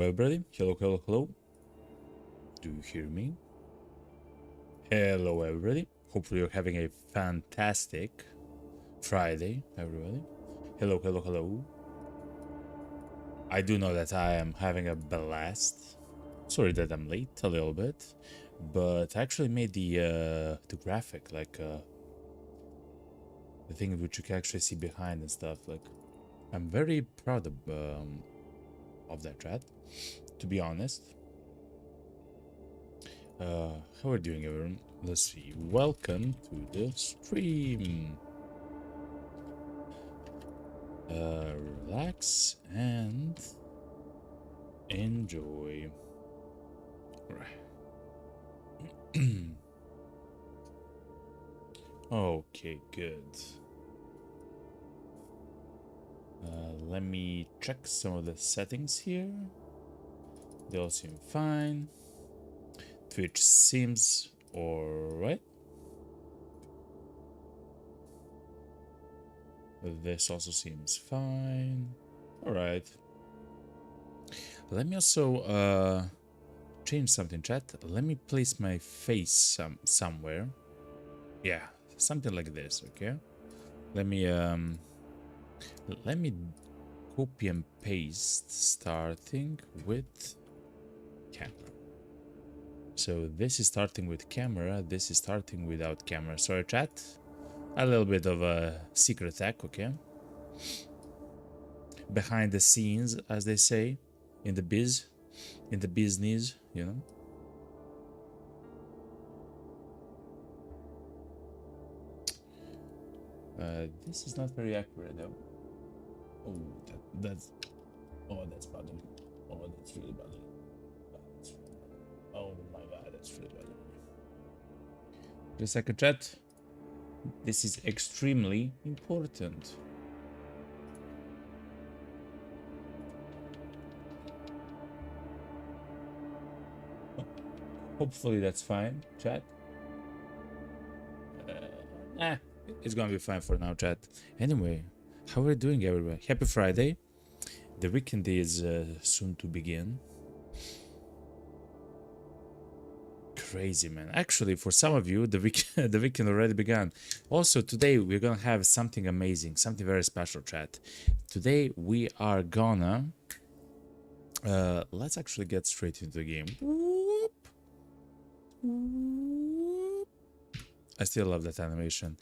Everybody, hello. Do you hear me? Hello, everybody. Hopefully, you're having a fantastic Friday, everybody. Hello. I do know that I am having a blast. Sorry that I'm late a little bit, but I actually made the graphic, like the thing which you can actually see behind and stuff. Like, I'm very proud of that, chat. To be honest. How are we doing, everyone? Let's see. Welcome to the stream. Relax and enjoy. Right. Okay, good. Let me check some of the settings here. They all seem fine. Twitch seems alright. This also seems fine. Alright. Let me also change something, chat. Let me place my face somewhere. Yeah, something like this, okay? Let me copy and paste, starting with camera. So this is starting with camera, this is starting without camera. Sorry, chat. A little bit of a secret attack, okay? Behind the scenes, as they say, in the business, you know? This is not very accurate, though. Oh, that's bothering. Oh, that's really bothering. Oh my god, that's really bothering. Just a second, chat. This is extremely important. Hopefully that's fine, chat. It's gonna be fine for now, chat. Anyway, how are you doing, everybody? Happy Friday. The weekend is soon to begin. Crazy, man. Actually, for some of you, the weekend already began. Also, today we're gonna have something amazing, something very special, chat. Today we are gonna let's actually get straight into the game. Whoop. Whoop. I still love that animation.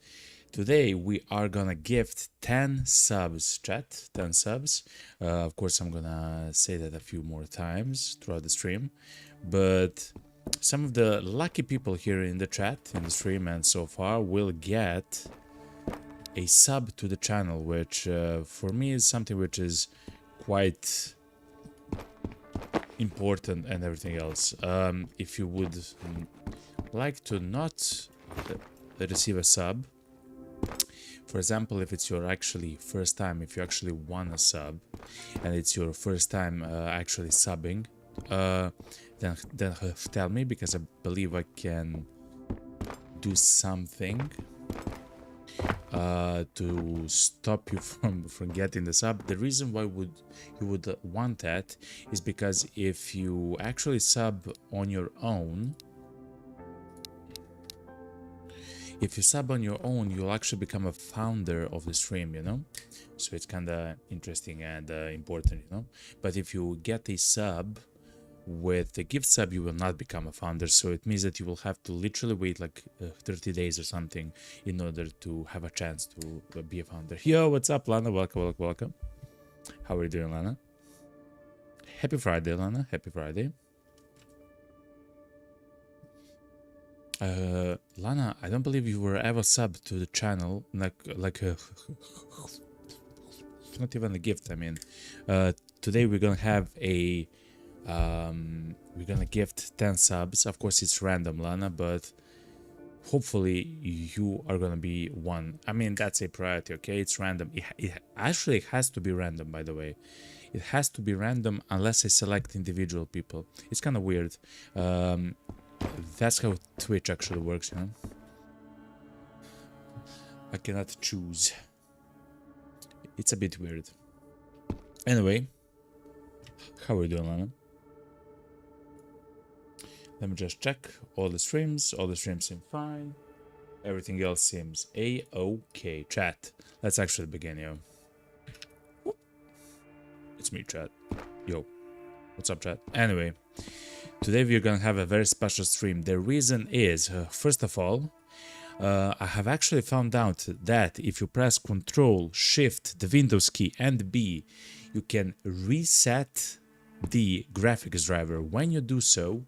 Today we are gonna gift 10 subs, chat. 10 subs. Of course, I'm gonna say that a few more times throughout the stream, but some of the lucky people here in the chat, in the stream, and so far will get a sub to the channel, which for me is something which is quite important and everything else. If you would like to not receive a sub, for example, if it's your actually first time, if you actually want a sub and it's your first time actually subbing, then tell me, because I believe I can do something to stop you from getting the sub. The reason why you would want that is because if you actually sub on your own, you'll actually become a founder of the stream, you know? So it's kind of interesting and important, you know? But if you get a sub with the gift sub, you will not become a founder. So it means that you will have to literally wait like 30 days or something in order to have a chance to be a founder. Yo, what's up, Lana? Welcome. How are you doing, Lana? Happy Friday, Lana. Happy Friday. Lana, I don't believe you were ever subbed to the channel, like not even a gift. I mean, today we're gonna have a we're gonna gift 10 subs. Of course, it's random, Lana, but hopefully you are gonna be one. I mean, that's a priority, okay? It's random. It actually has to be random, by the way. It has to be random unless I select individual people. It's kind of weird. That's how Twitch actually works, you know? I cannot choose. It's a bit weird. Anyway, how are you doing, Lana? Let me just check all the streams. All the streams seem fine. Everything else seems a-okay. Chat. Let's actually begin, yo. It's me, chat. Yo. What's up, chat? Anyway, today we're gonna have a very special stream. The reason is, first of all, I have actually found out that if you press Ctrl, Shift, the Windows key, and B, you can reset the graphics driver. When you do so,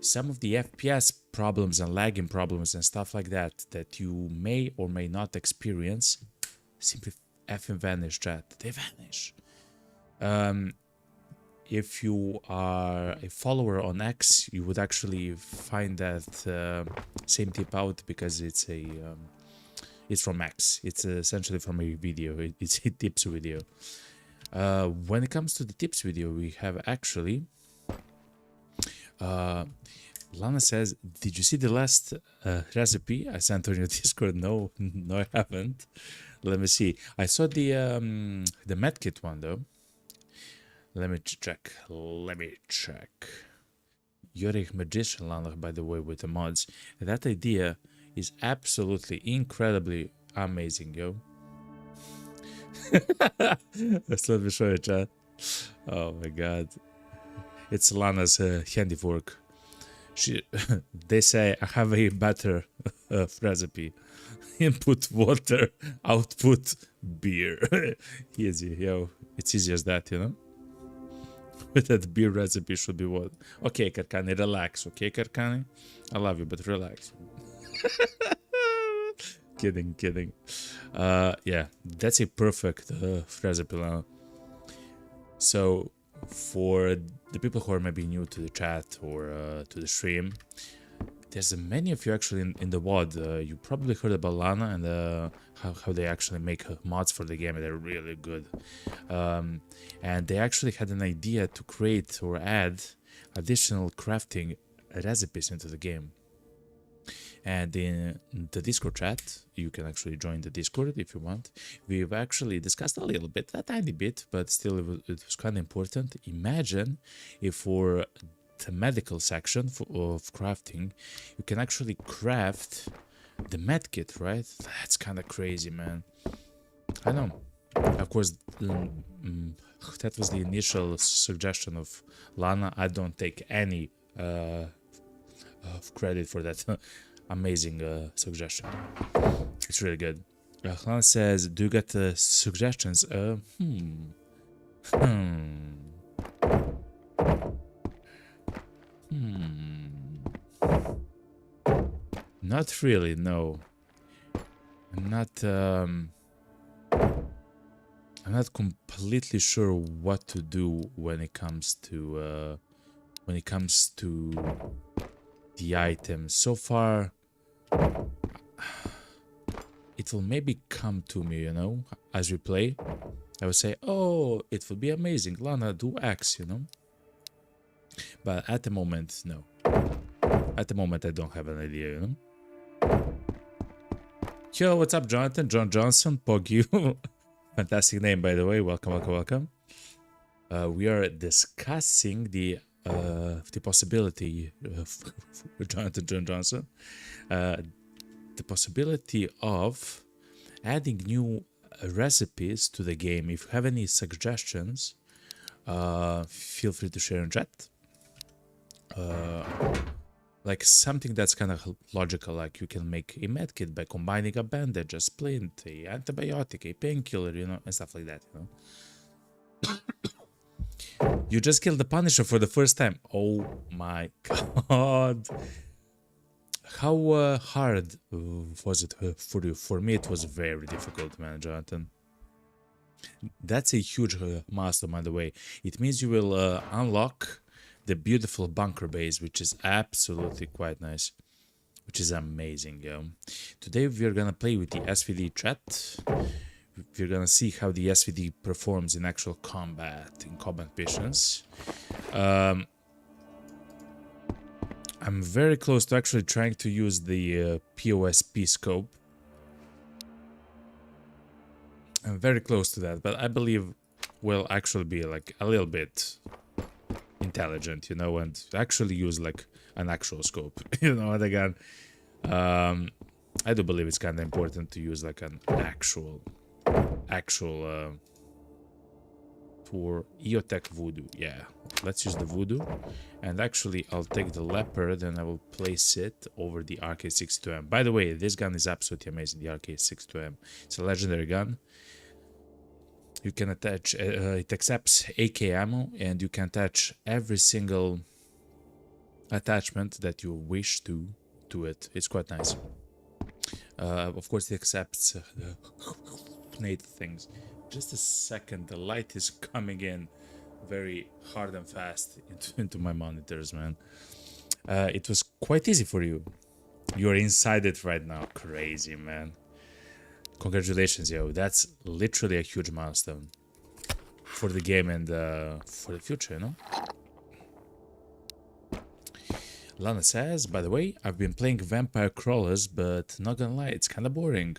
some of the FPS problems and lagging problems and stuff like that that you may or may not experience simply effing vanish, chat. They vanish. If you are a follower on X, you would actually find that same tip out because it's from X. It's essentially from a video. It's a tips video. When it comes to the tips video, we have actually Lana says, "Did you see the last recipe I sent on your Discord?" No, no, I haven't. Let me see. I saw the medkit one though. Let me check. You're a magician, Lana, by the way, with the mods. That idea is absolutely incredibly amazing, yo. Let's let me show you, chat. Oh my god. It's Lana's handiwork. They say I have a better recipe. Input water, output beer. Easy, yo. It's easy as that, you know? But that beer recipe should be what? Okay, Karkani, relax. Okay, Karkani? I love you, but relax. Kidding. Yeah, that's a perfect recipe now. So, for the people who are maybe new to the chat or to the stream, there's many of you actually in the WOD. You probably heard about Lana and how they actually make mods for the game. They're really good. And they actually had an idea to create or add additional crafting recipes into the game. And in the Discord chat, you can actually join the Discord if you want. We've actually discussed a little bit, a tiny bit, but still it was kind of important. Imagine if for the medical section of crafting, you can actually craft the medkit, right? That's kind of crazy, man. I know. Of course, that was the initial suggestion of Lana. I don't take any credit for that amazing suggestion. It's really good. Lana says, "Do you get suggestions?" Not really, no. I'm not completely sure what to do when it comes to the items. So far, it will maybe come to me, you know, as we play. I will say, "Oh, it will be amazing, Lana, do X," you know. But at the moment, no. At the moment, I don't have an idea, you know. Yo, what's up, Jonathan? John Johnson, Pog you. Fantastic name, by the way. Welcome. We are discussing the possibility for Jonathan John Johnson, the possibility of adding new recipes to the game. If you have any suggestions, feel free to share in chat. Like something that's kind of logical, like you can make a medkit by combining a bandage, a splint, a antibiotic, a painkiller, you know, and stuff like that, you know. You just killed the Punisher for the first time. Oh my god. How hard was it for you? For me, it was very difficult, man, Jonathan. That's a huge milestone, by the way. It means you will unlock the beautiful bunker base, which is absolutely quite nice, which is amazing, yo. Today we're gonna play with the SVD chat. We're gonna see how the SVD performs in actual combat, in combat missions. I'm very close to actually trying to use the POSP scope. I'm very close to that, but I believe will actually be like a little bit in intelligent, you know, and actually use like an actual scope, you know, and again, I do believe it's kind of important to use like an actual for EOTech Voodoo. Yeah, let's use the Voodoo, and actually I'll take the Leopard and I will place it over the RK62M. By the way, this gun is absolutely amazing, the RK62M. It's a legendary gun. You can attach, it accepts AK ammo, and you can attach every single attachment that you wish to it. It's quite nice. Of course, it accepts the native things. Just a second, the light is coming in very hard and fast into my monitors, man. It was quite easy for you. You're inside it right now. Crazy, man. Congratulations, yo. That's literally a huge milestone for the game and for the future, you know? Lana says, by the way, I've been playing Vampire Crawlers, but not gonna lie, it's kinda boring.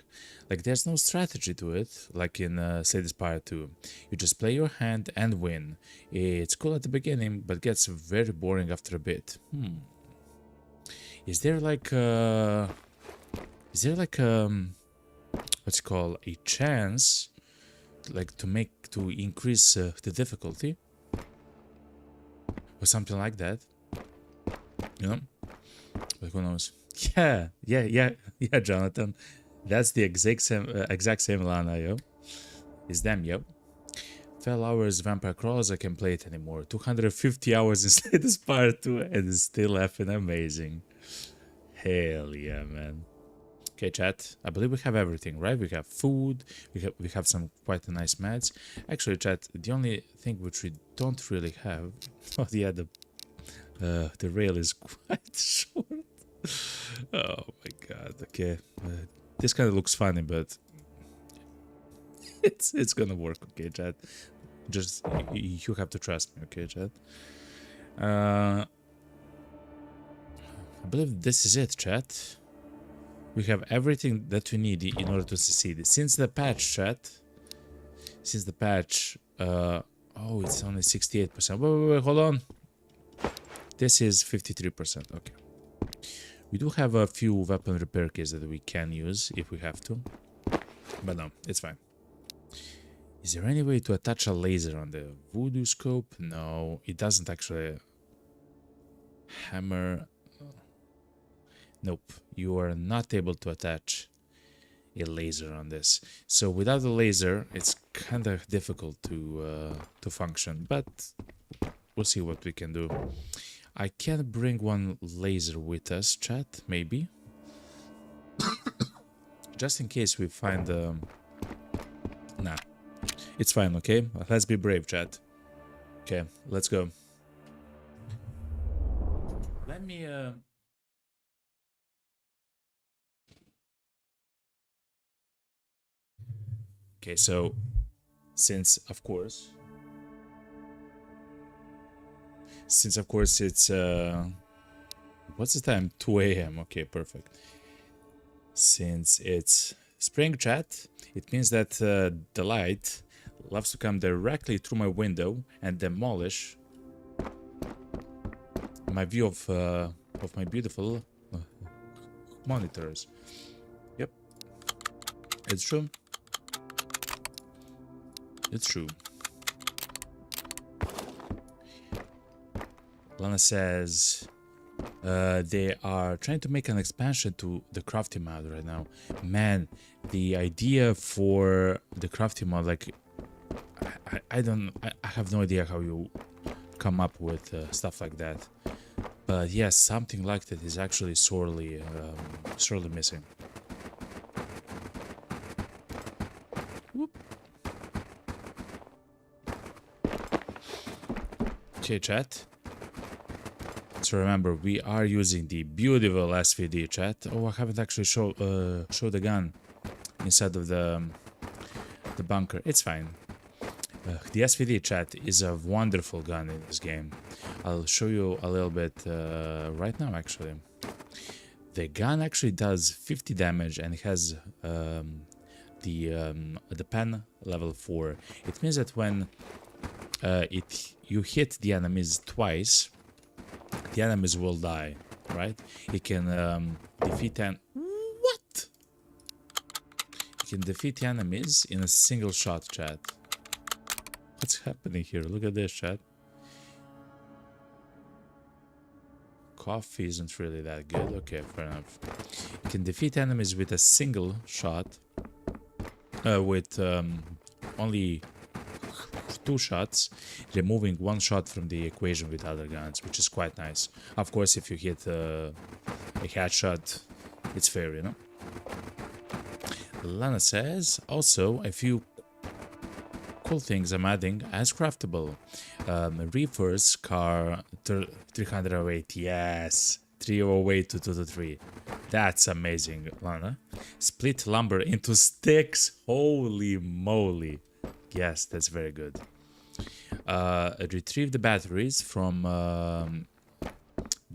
Like, there's no strategy to it, like in Slay the Spire 2. You just play your hand and win. It's cool at the beginning, but gets very boring after a bit. Is there like what's it called, a chance, like to increase the difficulty? Or something like that? You know, but who knows? Yeah, Jonathan. That's the exact same Lana, yo. It's them, yo. 12 hours Vampire Crawlers, I can't play it anymore. 250 hours in Slay the Spire 2, and it's still effing amazing. Hell yeah, man. Okay, chat. I believe we have everything, right? We have food. We have some quite nice meds. Actually, chat. The only thing which we don't really have. Oh yeah, the rail is quite short. Oh my god. Okay, this kind of looks funny, but it's gonna work. Okay, chat. Just you have to trust me. Okay, chat. I believe this is it, chat. We have everything that we need in order to succeed. Since the patch, chat. Since the patch. Oh, it's only 68%. Wait, hold on. This is 53%, okay. We do have a few weapon repair kits that we can use if we have to. But no, it's fine. Is there any way to attach a laser on the Voodoo scope? No, it doesn't actually. Hammer. Nope, you are not able to attach a laser on this. So without the laser, it's kind of difficult to function, but we'll see what we can do. I can bring one laser with us, chat, maybe. Just in case we find... Nah, it's fine, okay? Let's be brave, chat. Okay, let's go. Let me... Okay, so, since of course it's what's the time? 2 a.m. Okay, perfect. Since it's spring, chat, it means that the light loves to come directly through my window and demolish my view of my beautiful monitors. Yep, it's true. It's true. Lana says they are trying to make an expansion to the crafting mod right now. Man, the idea for the crafting mod, like, I have no idea how you come up with stuff like that. But yes, something like that is actually sorely missing. Whoop. Okay, chat. So remember, we are using the beautiful SVD, chat. Oh, I haven't actually showed the gun inside of the bunker. It's fine. The SVD, chat, is a wonderful gun in this game. I'll show you a little bit right now, actually. The gun actually does 50 damage and it has the pen level 4. It means that when you hit the enemies twice, the enemies will die, right? You can defeat what? You can defeat enemies in a single shot, chat. What's happening here? Look at this, chat. Coffee isn't really that good. Okay, fair enough. You can defeat enemies with a single shot, with only 2 shots, removing 1 shot from the equation with other guns, which is quite nice. Of course, if you hit a headshot, it's fair, you know. Lana says, also, a few cool things I'm adding as craftable. Reefers, car 308, yes, 308 to 223. That's amazing, Lana. Split lumber into sticks, holy moly. Yes, that's very good. Retrieve the batteries from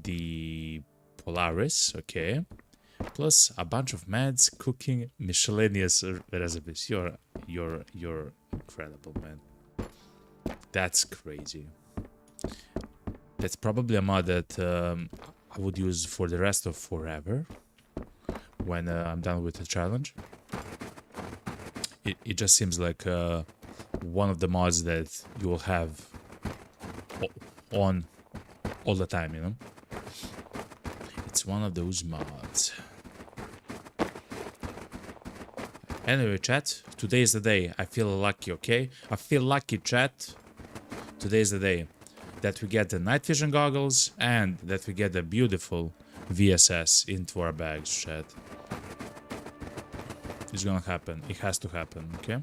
the Polaris, okay. Plus a bunch of meds, cooking, miscellaneous recipes. You're incredible, man. That's crazy. That's probably a mod that I would use for the rest of forever when I'm done with the challenge. It just seems like one of the mods that you will have on all the time, you know? It's one of those mods. Anyway, chat, today is the day. I feel lucky, okay? I feel lucky, chat. Today is the day that we get the night vision goggles and that we get the beautiful VSS into our bags, chat. It's gonna happen. It has to happen, okay?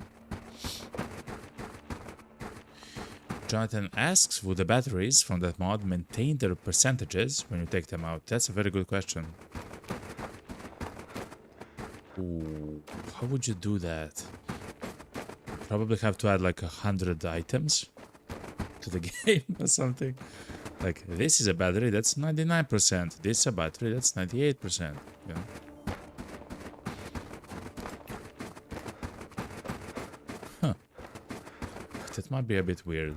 Jonathan asks, would the batteries from that mod maintain their percentages when you take them out? That's a very good question. Ooh, how would you do that? Probably have to add like 100 items to the game or something. Like, this is a battery that's 99%. This is a battery that's 98%. You know? Huh. That might be a bit weird.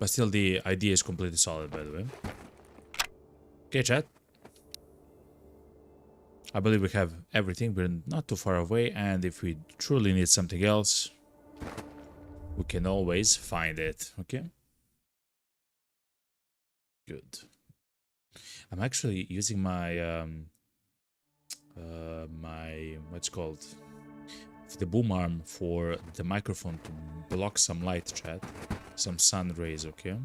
But still, the idea is completely solid, by the way. Okay, chat. I believe we have everything. We're not too far away, and if we truly need something else, we can always find it, okay? Good. I'm actually using my what's called the boom arm for the microphone to block some light, chat, some sun rays, okay?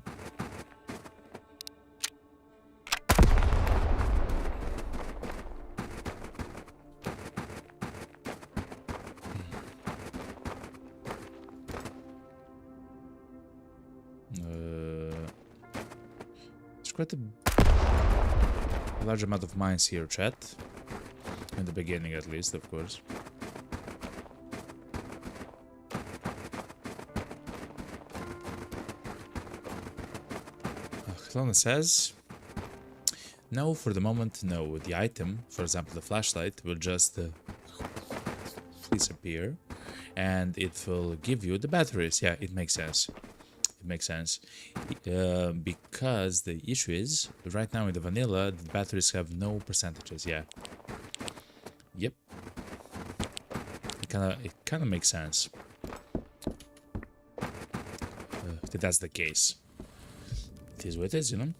There's quite a large amount of mines here, chat. In the beginning, at least, of course. Lana says, no, for the moment, no. The item, for example, the flashlight, will just disappear, and it will give you the batteries. Yeah, it makes sense. It makes sense. Because the issue is, right now in the vanilla, the batteries have no percentages. Yeah. Yep. It kind of makes sense. That that's the case. It is what it is, you know.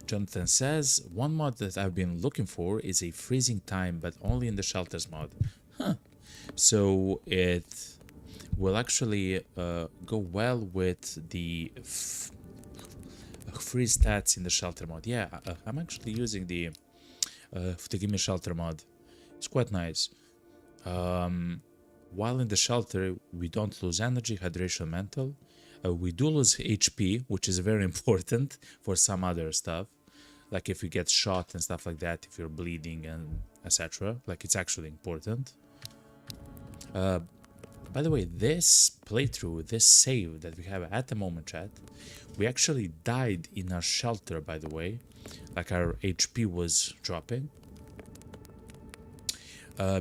Jonathan says, one mod that I've been looking for is a freezing time, but only in the shelters mod. Huh. So it will actually go well with the freeze stats in the shelter mod. Yeah, I'm actually using the give me shelter mod. It's quite nice. While in the shelter, we don't lose energy, hydration, mental. We do lose HP, which is very important for some other stuff. Like if you get shot and stuff like that, if you're bleeding and etc. Like it's actually important. By the way, this playthrough, this save that we have at the moment, chat, we actually died in our shelter, by the way. Like our HP was dropping.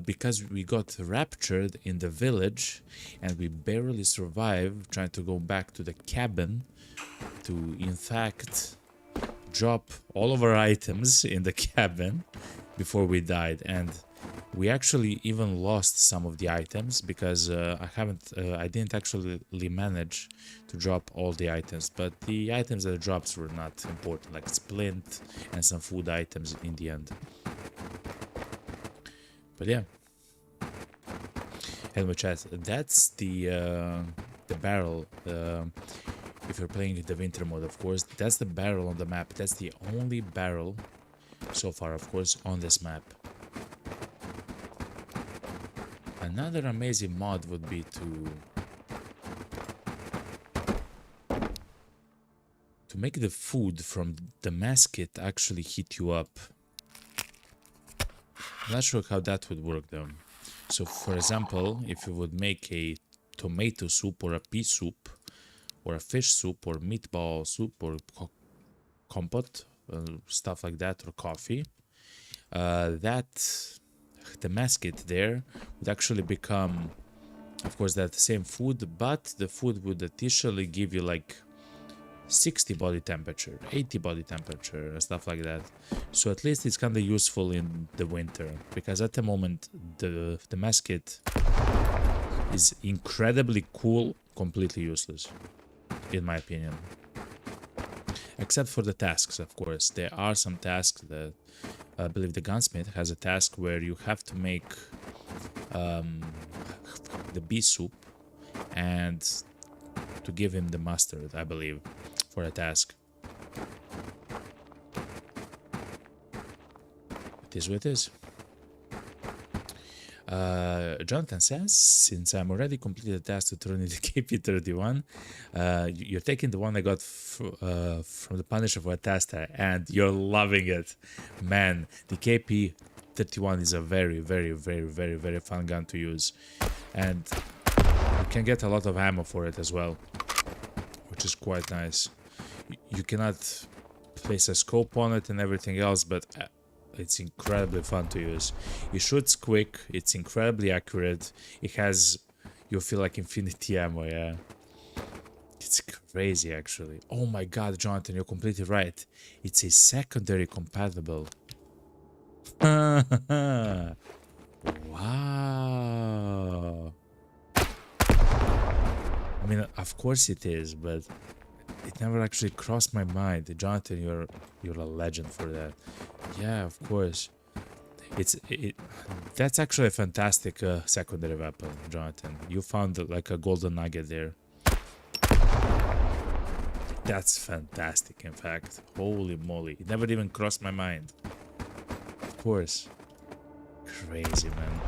because we got raptured in the village and we barely survived trying to go back to the cabin to, in fact, drop all of our items in the cabin before we died. And we actually even lost some of the items because I didn't actually manage to drop all the items, but the items that drops were not important, like splint and some food items in the end. But yeah, anyway, chat, that's the barrel. If you're playing the winter mode, of course, that's the barrel on the map. That's the only barrel so far, of course, on this map. Another amazing mod would be to make the food from the masket actually heat you up. I'm not sure how that would work though. So for example, if you would make a tomato soup or a pea soup or a fish soup or meatball soup or compote, stuff like that, or coffee, the masket there would actually become, of course, that same food, but the food would additionally give you like 60 body temperature, 80 body temperature, and stuff like that. So at least it's kind of useful in the winter, because at the moment the masket is incredibly cool, completely useless, in my opinion. Except for the tasks, of course. There are some tasks that I believe the gunsmith has a task where you have to make the bee soup and to give him the mustard, I believe, for a task. It is what it is. Jonathan says, since I'm already completed the task to turn into KP31, you're taking the one I got from the Punisher for a taster, and you're loving it. Man, the KP31 is a very, very, very, very, very fun gun to use. And you can get a lot of ammo for it as well, which is quite nice. You cannot place a scope on it and everything else, but it's incredibly fun to use. It shoots quick, it's incredibly accurate, it has, you feel like infinity ammo, yeah. It's crazy actually. Oh my god, Jonathan, you're completely right. It's a secondary compatible. Wow. I mean, of course it is, but it never actually crossed my mind. Jonathan, you're a legend for that. Yeah, of course. That's actually a fantastic secondary weapon, Jonathan. You found like a golden nugget there. That's fantastic, in fact. Holy moly. It never even crossed my mind. Of course. Crazy, man.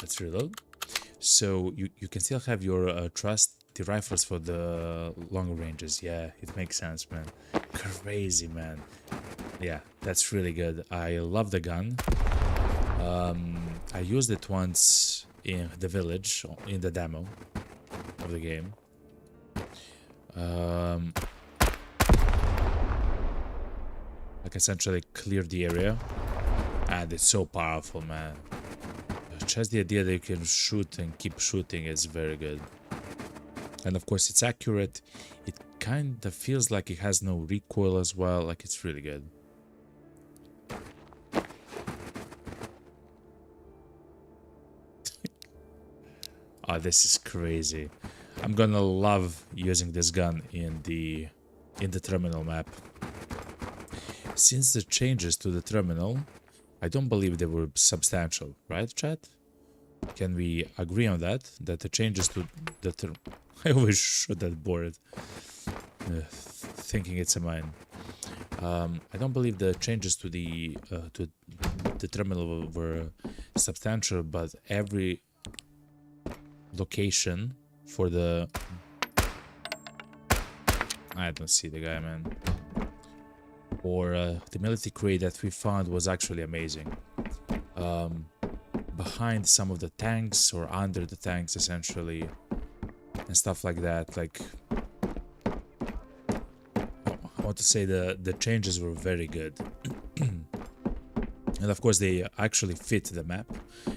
Let's reload. So you can still have your trusty rifles for the long ranges. Yeah, it makes sense, man. Crazy, man. Yeah, that's really good. I love the gun. I used it once in the village, in the demo of the game. Like essentially clear the area. And it's so powerful, man. Just the idea that you can shoot and keep shooting is very good. And of course it's accurate. It kind of feels like it has no recoil as well. Like it's really good. Oh, this is crazy. I'm gonna love using this gun in the terminal map. Since the changes to the terminal, I don't believe they were substantial, right, chat? Can we agree on that? That the changes to the I always shoot that board, thinking it's a mine. I don't believe the changes to the terminal were substantial, but every location for the... I don't see the guy, man. Or the military crate that we found was actually amazing. Behind some of the tanks or under the tanks, essentially, and stuff like that. Like want to say the changes were very good. And of course they actually fit the map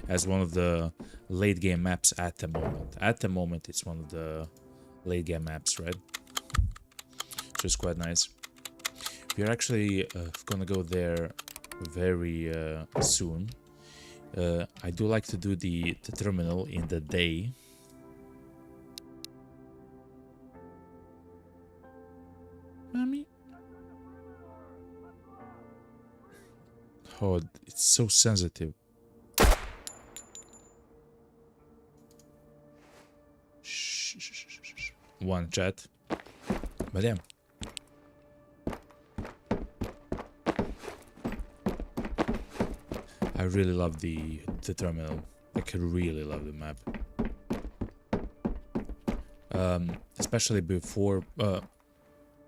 as one of the late game maps at the moment. At the moment it's one of the late game maps, right? Which is quite nice. We're actually gonna go there very soon. I do like to do the terminal in the day. Mommy? Oh, it's so sensitive. Shh, shh, shh, shh, shh. One chat. But yeah. I really love the terminal. Like, I really love the map. Especially before, I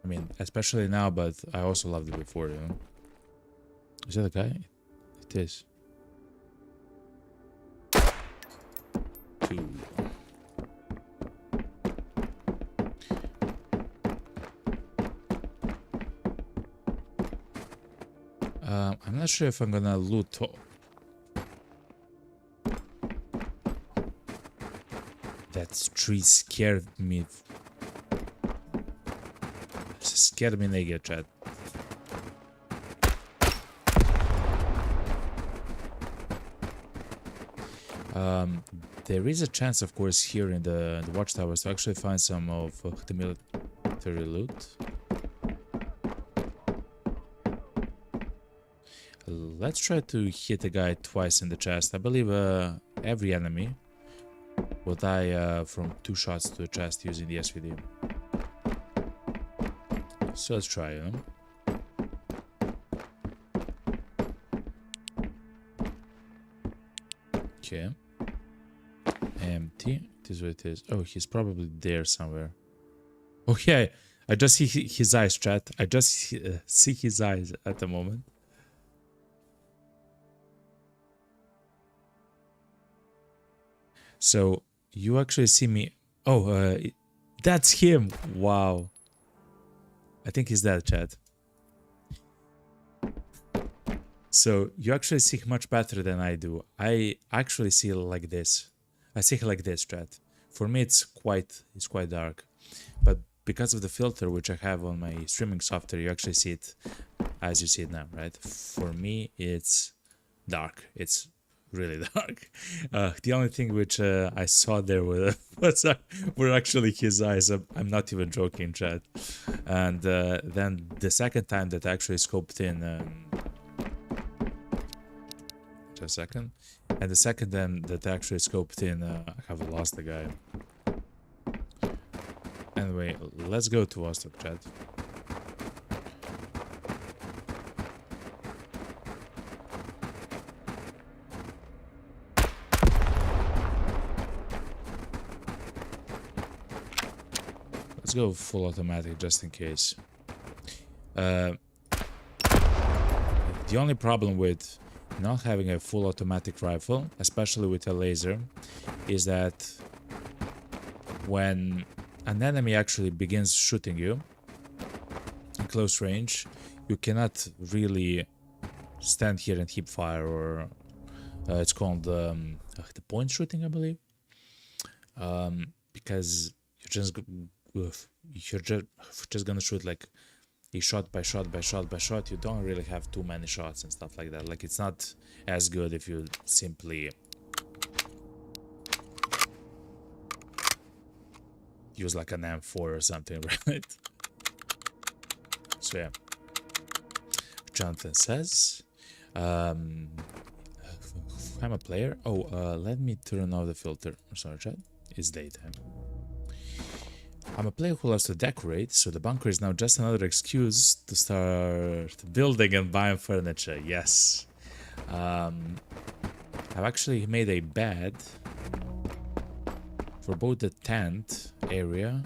mean, especially now, but I also loved it before, you know. Is that a guy? It is. 2. I'm not sure if I'm gonna loot. That tree scared me. Scared me naked, chat. There is a chance, of course, here in the watchtowers to actually find some of the military loot. Let's try to hit a guy twice in the chest. I believe every enemy will die from 2 shots to the chest using the SVD. So let's try, you know? Okay. Empty. It is what it is. Oh, he's probably there somewhere. Oh yeah, I just see his eyes, chat. I just see his eyes at the moment. So you actually see me. Oh, that's him. Wow. I think he's dead, chat. So you actually see much better than I do. I actually see like this. I see like this, chat. For me, it's quite dark, but because of the filter which I have on my streaming software, you actually see it as you see it now, right? For me, it's dark. It's really dark. The only thing which I saw there were actually his eyes. I'm not even joking, chat. And then the second time that I actually scoped in, just a second, and the second time that I actually scoped in, I have lost the guy. Anyway, let's go to Vostok, chat. Let's go full automatic just in case. The only problem with not having a full automatic rifle, especially with a laser, is that when an enemy actually begins shooting you in close range, you cannot really stand here and hip fire, or it's called the point shooting, I believe, because you're just gonna shoot like a shot by shot by shot by shot. You don't really have too many shots and stuff like that. Like, it's not as good if you simply use like an M4 or something, right? So yeah, Jonathan says, I'm a player. Oh, let me turn off the filter. Sorry, chat. It's daytime. I'm a player who loves to decorate, so the bunker is now just another excuse to start building and buying furniture. Yes. I've actually made a bed for both the tent area.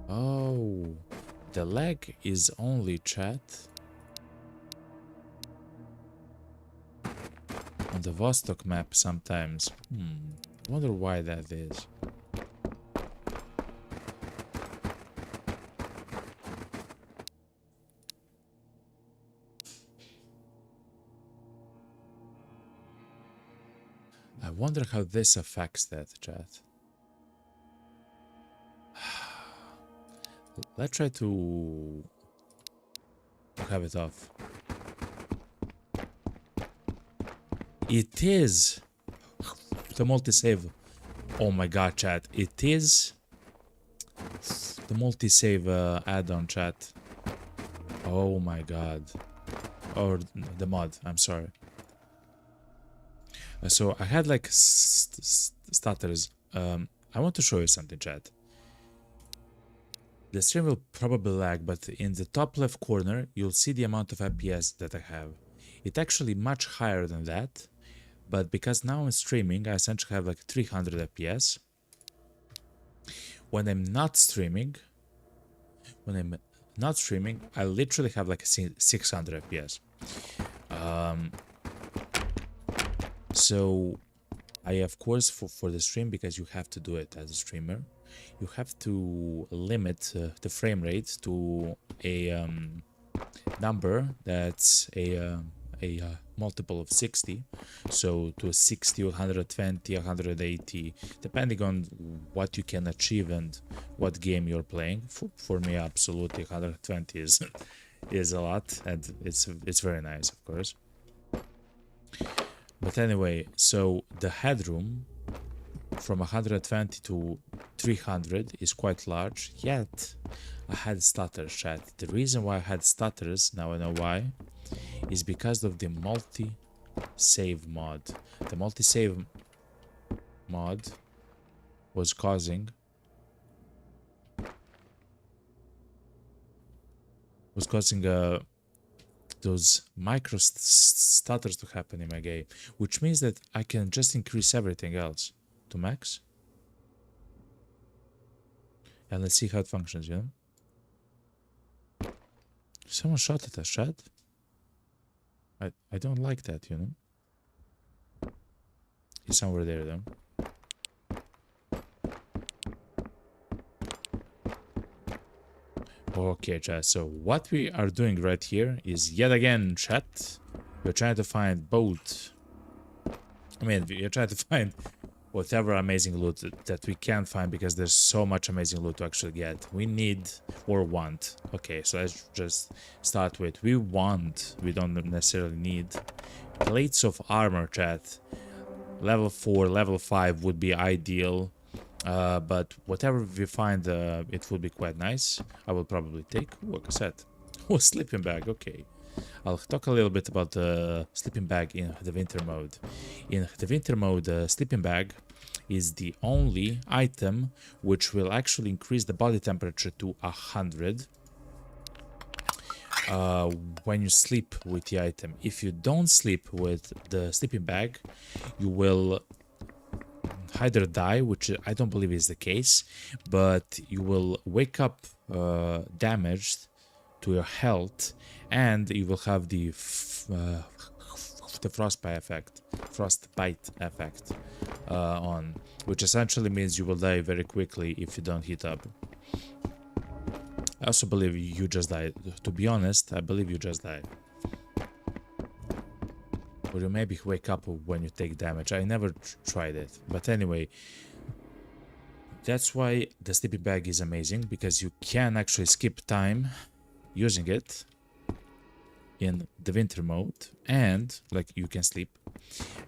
Oh, the leg is only, chat, on the Vostok map sometimes. I wonder why that is. I wonder how this affects that, chat. Let's try to have it off. It is the multi-save. Oh my god, chat. It is the multi-save add-on, chat. Oh my god. Or the mod, I'm sorry. So I had like stutters. I want to show you something, chat. The stream will probably lag, but in the top left corner, you'll see the amount of FPS that I have. It's actually much higher than that, but because now I'm streaming, I essentially have like 300 FPS. When I'm not streaming, I literally have like 600 FPS. So I, of course, for the stream, because you have to do it as a streamer, you have to limit the frame rate to a number that's a multiple of 60, so to a 60, 120, 180, depending on what you can achieve and what game you're playing. For me, absolutely 120 is a lot, and it's very nice, of course. But anyway, so the headroom from 120 to 300 is quite large, yet I had stutters, chat. The reason why I had stutters, now I know why, is because of the multi-save mod. The multi-save mod was causing those micro stutters to happen in my game, which means that I can just increase everything else to max, and let's see how it functions, you know? Someone shot at us, chat. I don't like that, you know? He's somewhere there, though. Okay, chat, so what we are doing right here is, yet again, chat, we're trying to find both. I mean, we're trying to find whatever amazing loot that we can find, because there's so much amazing loot to actually get. We need or want. Okay, so let's just start with we want. We don't necessarily need plates of armor, chat. Level 4, level 5 would be ideal. But whatever we find, it will be quite nice. I will probably take. What I said. Oh, sleeping bag. Okay. I'll talk a little bit about the sleeping bag in the winter mode. In the winter mode, the sleeping bag is the only item which will actually increase the body temperature to 100 when you sleep with the item. If you don't sleep with the sleeping bag, you will either die, which I don't believe is the case, but you will wake up damaged to your health, and you will have the frostbite effect on, which essentially means you will die very quickly if you don't heat up. I also believe you just died. To be honest, I believe you just died. Or you maybe wake up when you take damage. I never tried it. But anyway, that's why the sleeping bag is amazing, because you can actually skip time using it in the winter mode, and like you can sleep.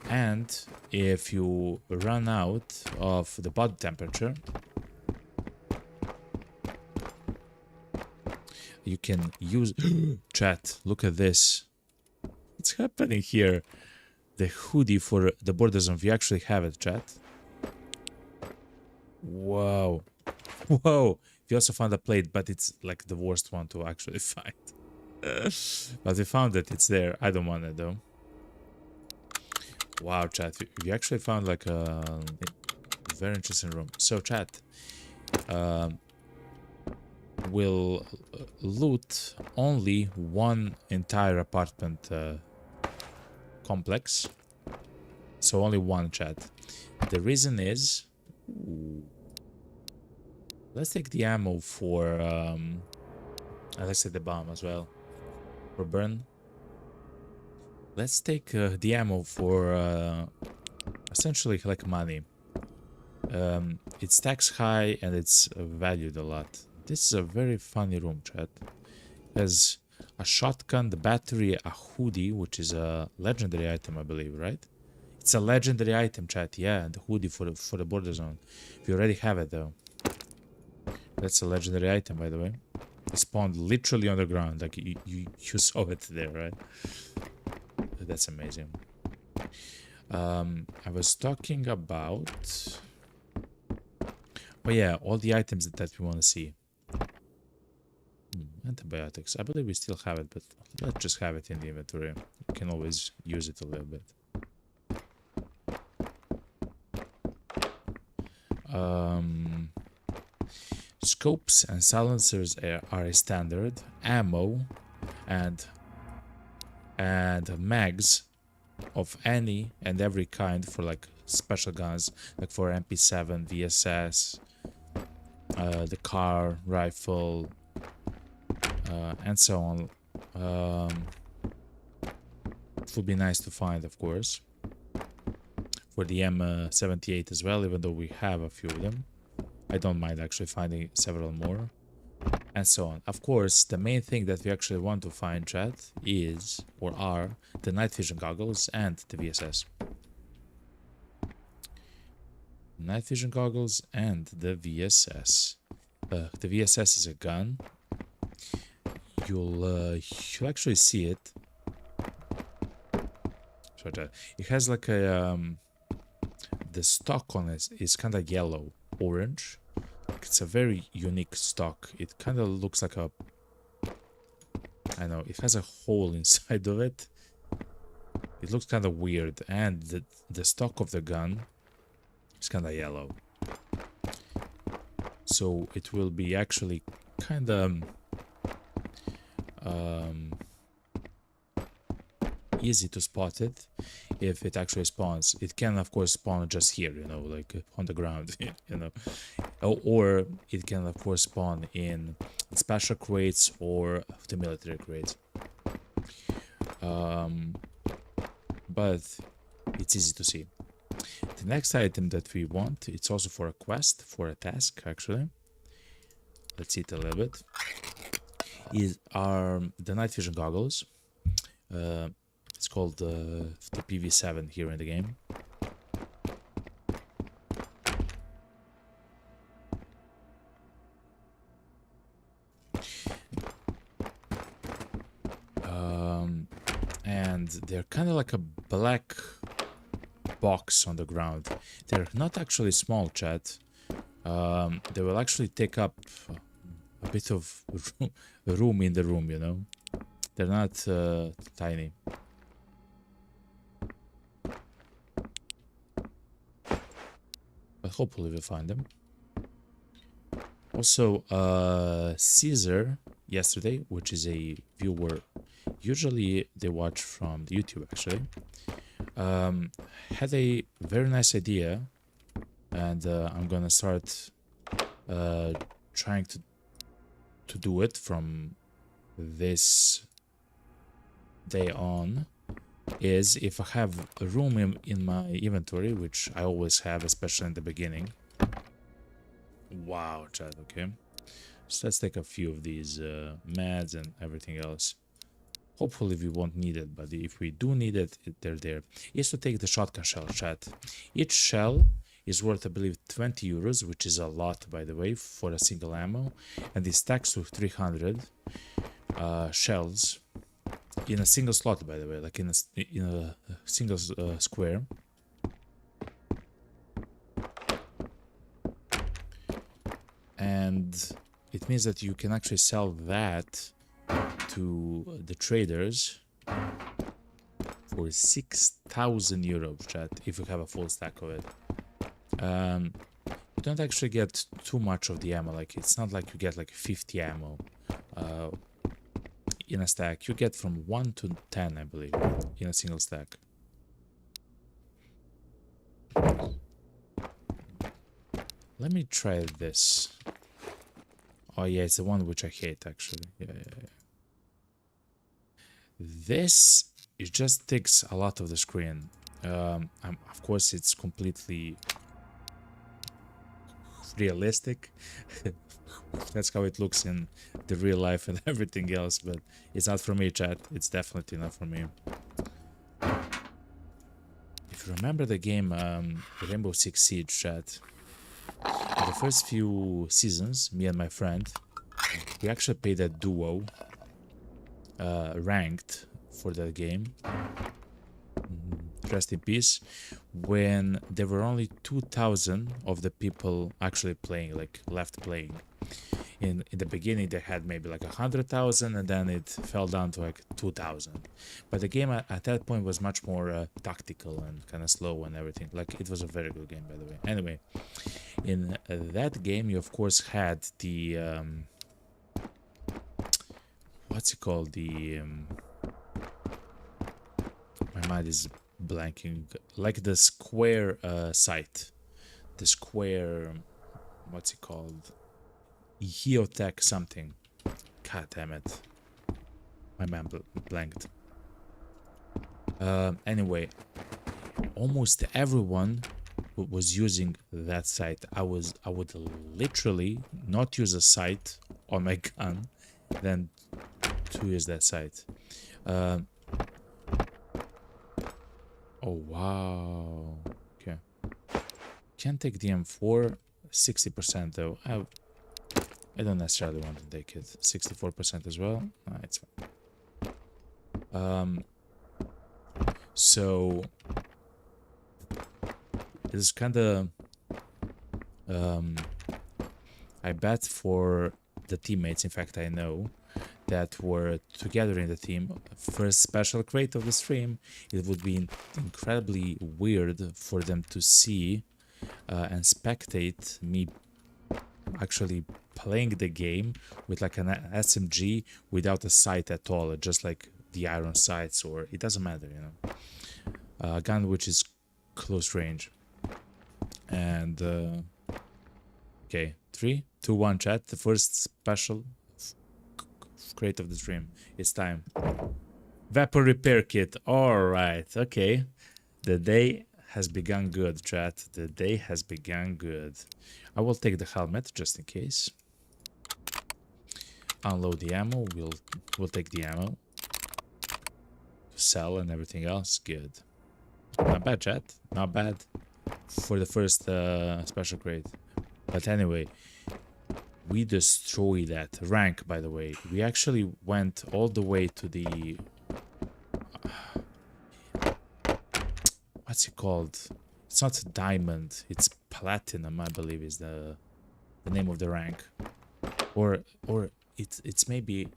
And if you run out of the body temperature, you can use chat, look at this. What's happening here? The hoodie for the border zone. We actually have it, chat. Wow. Whoa. We also found a plate, but it's like the worst one to actually find. But we found it. It's there. I don't want it though. Wow, chat. We actually found like a very interesting room. So, chat. Will loot only one entire apartment complex. So only one, chat. The reason is, let's take the ammo for let's take the bomb as well for burn. Let's take the ammo for essentially like money. It stacks high and it's valued a lot. This is a very funny room, chat. Has a shotgun, the battery, a hoodie, which is a legendary item, I believe, right? It's a legendary item, chat. Yeah, the hoodie for the border zone. We already have it though. That's a legendary item, by the way. It spawned literally on the ground, like you saw it there, right? That's amazing. I was talking about, oh yeah, all the items that we want to see. Antibiotics. I believe we still have it, but let's just have it in the inventory. We can always use it a little bit. Scopes and silencers are a standard. Ammo and mags of any and every kind for like special guns, like for MP7, VSS, the car, rifle, and so on. It would be nice to find, of course, for the M78 as well, even though we have a few of them. I don't mind actually finding several more, and so on. Of course, the main thing that we actually want to find, chat, is, or are, the night vision goggles and the VSS. Night vision goggles and the VSS. The VSS is a gun. You'll actually see it. It has like a the stock on it is kind of yellow, orange. It's a very unique stock. It kind of looks like a, I know, it has a hole inside of it. It looks kind of weird, and the stock of the gun is kind of yellow. So it will be actually kind of easy to spot it if it actually spawns. It can of course spawn just here, you know, like on the ground, you know, or it can of course spawn in special crates or the military crates. But it's easy to see. The next item that we want, it's also for a quest, for a task actually. Let's see it a little bit. Are the night vision goggles. It's called the PV7 here in the game. And they're kind of like a black box on the ground. They're not actually small, chat. They will actually take up a bit of room in the room, you know. They're not tiny. But hopefully we'll find them. Also, Caesar yesterday, which is a viewer, usually they watch from the YouTube actually, had a very nice idea, and I'm gonna start trying to do it from this day on. Is if I have a room in my inventory, which I always have, especially in the beginning. Wow, chat, okay. So let's take a few of these meds and everything else. Hopefully we won't need it, but if we do need it, they're there. Is to take the shotgun shell, chat. Each shell is worth, I believe, 20 euros, which is a lot, by the way, for a single ammo. And it stacks to 300 shells. In a single slot, by the way, like in a single square. And it means that you can actually sell that to the traders for 6,000 euros, chat, if you have a full stack of it. You don't actually get too much of the ammo, like it's not like you get like 50 ammo in a stack. You get from 1 to 10, I believe, in a single stack. Let me try this. Oh yeah, it's the one which I hate actually. Yeah. This, it just takes a lot of the screen. Of course, it's completely realistic. That's how it looks in the real life and everything else, but it's not for me, chat. It's definitely not for me. If you remember the game Rainbow Six Siege, chat, in the first few seasons, me and my friend, we actually played a duo ranked for that game. Rest in peace. When there were only 2,000 of the people actually playing, like left playing. In the beginning they had maybe like 100,000, and then it fell down to like 2,000. But the game at that point was much more tactical and kind of slow and everything. Like, it was a very good game, by the way. Anyway, in that game you of course had the what's it called, the my mind is blanking, like the square site, the square, what's it called, Geotech something. God damn it, my mind blanked. Anyway, almost everyone was using that site. I would literally not use a sight on my gun than to use that site. Oh wow, okay. Can't take the M4, 60% though. I don't necessarily want to take it. 64% as well. It's fine. So it's kind of I bet for the teammates, in fact I know, that were together in the team, first special crate of the stream, it would be incredibly weird for them to see and spectate me actually playing the game with like an SMG without a sight at all, just like the iron sights, or it doesn't matter, you know, a gun which is close range. And okay, 3, 2, 1, chat. The first special crate of the stream. It's time. Vapor repair kit. All right. Okay. The day has begun good, chat. The day has begun good. I will take the helmet just in case. Unload the ammo. We'll take the ammo. Sell and everything else. Good. Not bad, chat. Not bad for the first special crate. But anyway, we destroyed that rank, by the way. We actually went all the way to the what's it called? It's not diamond, it's platinum, I believe is the name of the rank. Or it's maybe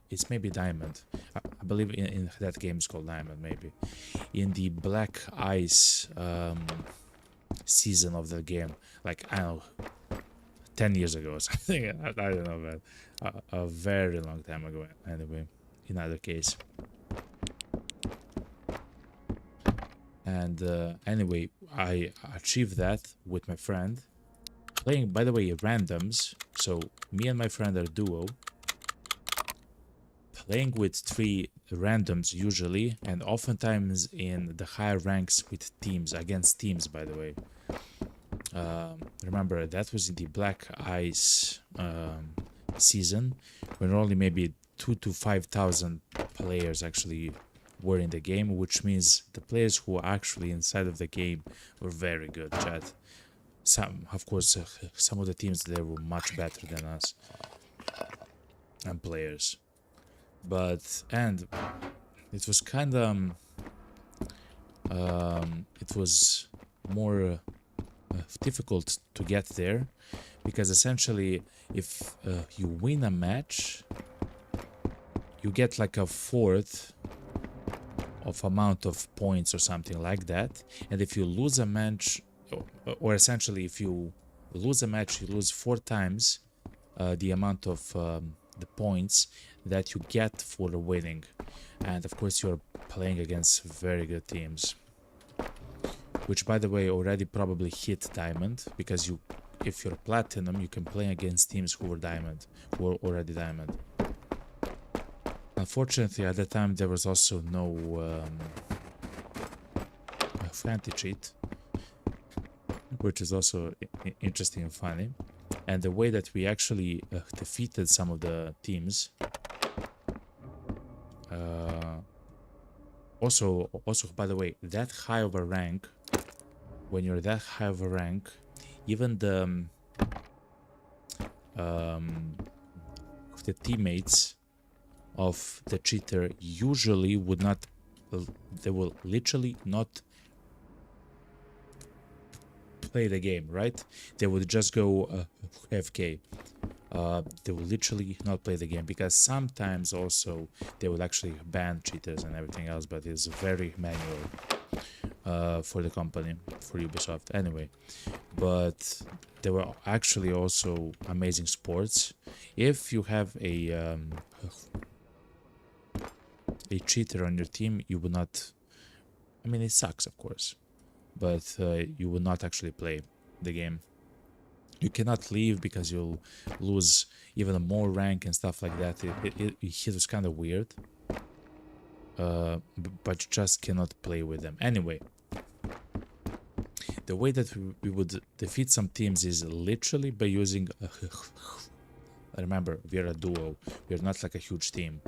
diamond. I believe in that game it's called diamond, maybe. In the Black Ice season of the game, like, I don't know, 10 years ago or something. I don't know, man. A very long time ago. Anyway, in either case. And anyway, I achieved that with my friend. Playing, by the way, randoms. So me and my friend are duo. Playing with 3 randoms usually, and oftentimes in the higher ranks with teams, against teams, by the way. Remember, that was in the Black Ice season, when only maybe 2,000 to 5,000 players actually were in the game, which means the players who were actually inside of the game were very good, chat. Some, of course, some of the teams there were much better than us and players, but and it was kind of it was more difficult to get there, because essentially if you win a match, you get like a fourth of amount of points or something like that, and if you lose a match, or essentially if you lose a match, you lose 4 times the amount of the points that you get for winning. And of course you're playing against very good teams, which, by the way, already probably hit diamond, because you, if you're platinum, you can play against teams who were diamond, who were already diamond. Unfortunately, at the time there was also no anti-cheat, which is also interesting and funny. And the way that we actually defeated some of the teams. Also, by the way, that high of a rank, when you're that high of a rank, even the teammates of the cheater usually would not, they will literally not play the game, right? They would just go AFK. They will literally not play the game, because sometimes also they will actually ban cheaters and everything else, but it's very manual for the company, for Ubisoft anyway. But there were actually also amazing sports. If you have a cheater on your team, you would not, I mean, it sucks of course, but you will not actually play the game. You cannot leave because you'll lose even more rank and stuff like that. It was kind of weird, but you just cannot play with them. Anyway, the way that we would defeat some teams is literally by using remember, we're a duo, we're not like a huge team.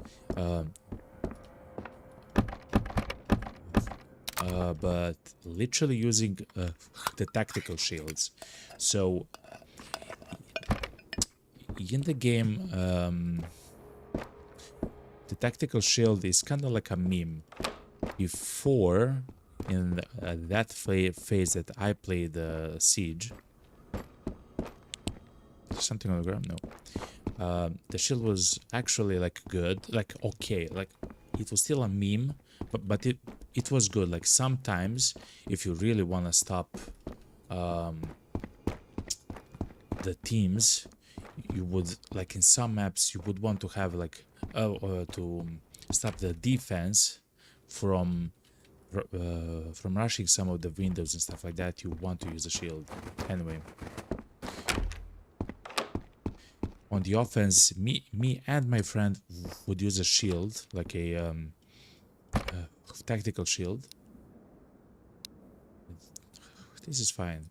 But literally using the tactical shields. So in the game, the tactical shield is kind of like a meme. Before, in that phase that I played Siege, something on the ground? No. The shield was actually like good, like okay, like it was still a meme, but it was good. Like sometimes, if you really want to stop the teams, you would, like in some maps, you would want to have like to stop the defense from rushing some of the windows and stuff like that. You want to use a shield. Anyway, on the offense, me and my friend would use a shield, like a tactical shield. This is fine.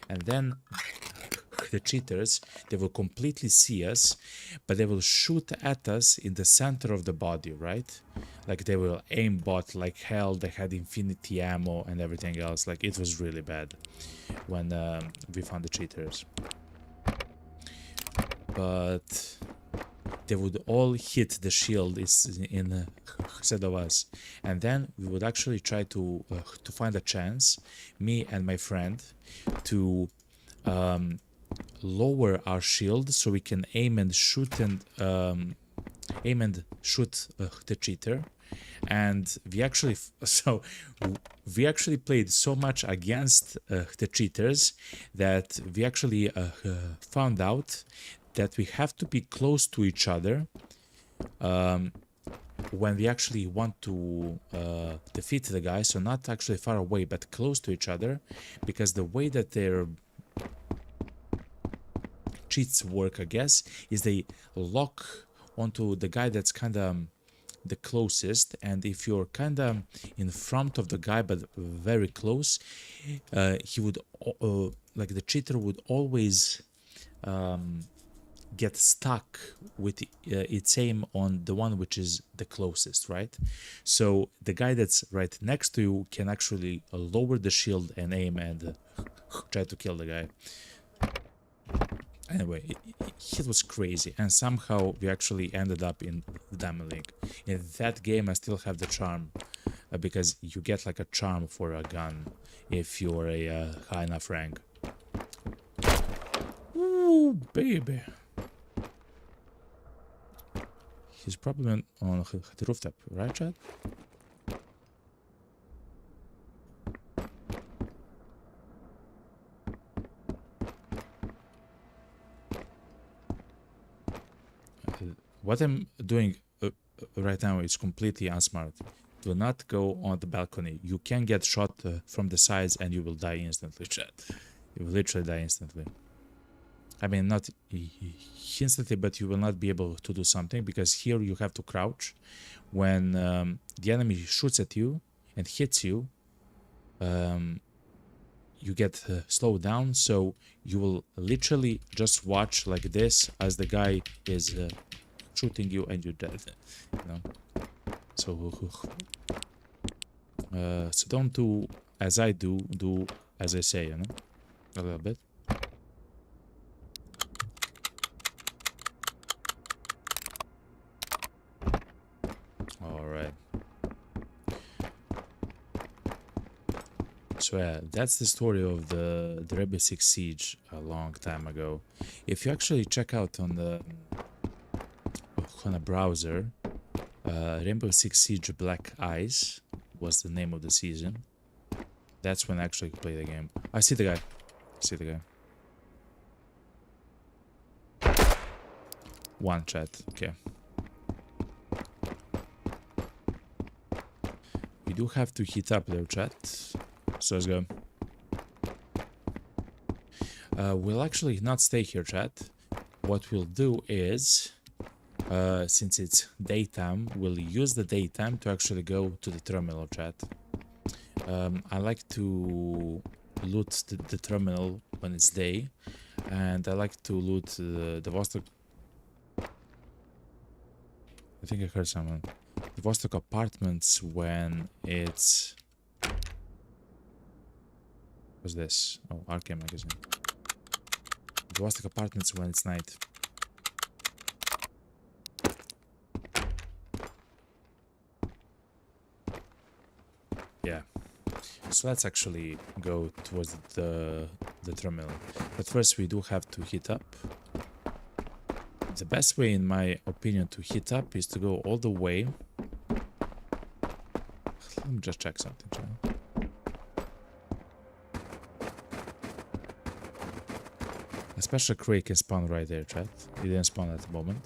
And then the cheaters, they will completely see us, but they will shoot at us in the center of the body, right? Like they will aim bot like hell. They had infinity ammo and everything else. Like it was really bad when we found the cheaters. But they would all hit the shield instead of us, and then we would actually try to find a chance, me and my friend, to lower our shield so we can aim and shoot the cheater. And we actually played so much against the cheaters that we actually found out that we have to be close to each other when we actually want to defeat the guy. So not actually far away, but close to each other, because the way that their cheats work, I guess, is they lock onto the guy that's kind of the closest, and if you're kind of in front of the guy but very close, he would like the cheater would always get stuck with its aim on the one which is the closest, right? So the guy that's right next to you can actually lower the shield and aim and try to kill the guy. Anyway, it was crazy, and somehow we actually ended up in Diamond League. In that game, I still have the charm, because you get like a charm for a gun if you're a high enough rank. Ooh, baby. He's probably on the rooftop, right, Chad? What I'm doing right now is completely unsmart. Do not go on the balcony. You can get shot from the sides and you will die instantly, Chad. You will literally die instantly. I mean, not instantly, but you will not be able to do something, because here you have to crouch. When the enemy shoots at you and hits you, you get slowed down, so you will literally just watch like this as the guy is shooting you and you're dead, you know. So so don't do as I do, do as I say, you know, a little bit. All right. So yeah, that's the story of the Rainbow Six Siege a long time ago. If you actually check out on a browser, Rainbow Six Siege Black Ice was the name of the season. That's when I actually play the game. I see the guy. I see the guy. One chat. Okay. We do have to heat up their chat. So let's go. We'll actually not stay here, chat. What we'll do is, since it's daytime, we'll use the daytime to actually go to the terminal, chat. I like to loot the terminal when it's day, and I like to loot the Vostok. I think I heard someone. The Vostok apartments when it's... What's this? Oh, Arcane magazine. The Vostok apartments when it's night. Yeah. So let's actually go towards the terminal. But first we do have to heat up. The best way, in my opinion, to heat up is to go all the way. Let me just check something, chat. A special crate can spawn right there, chat. It didn't spawn at the moment.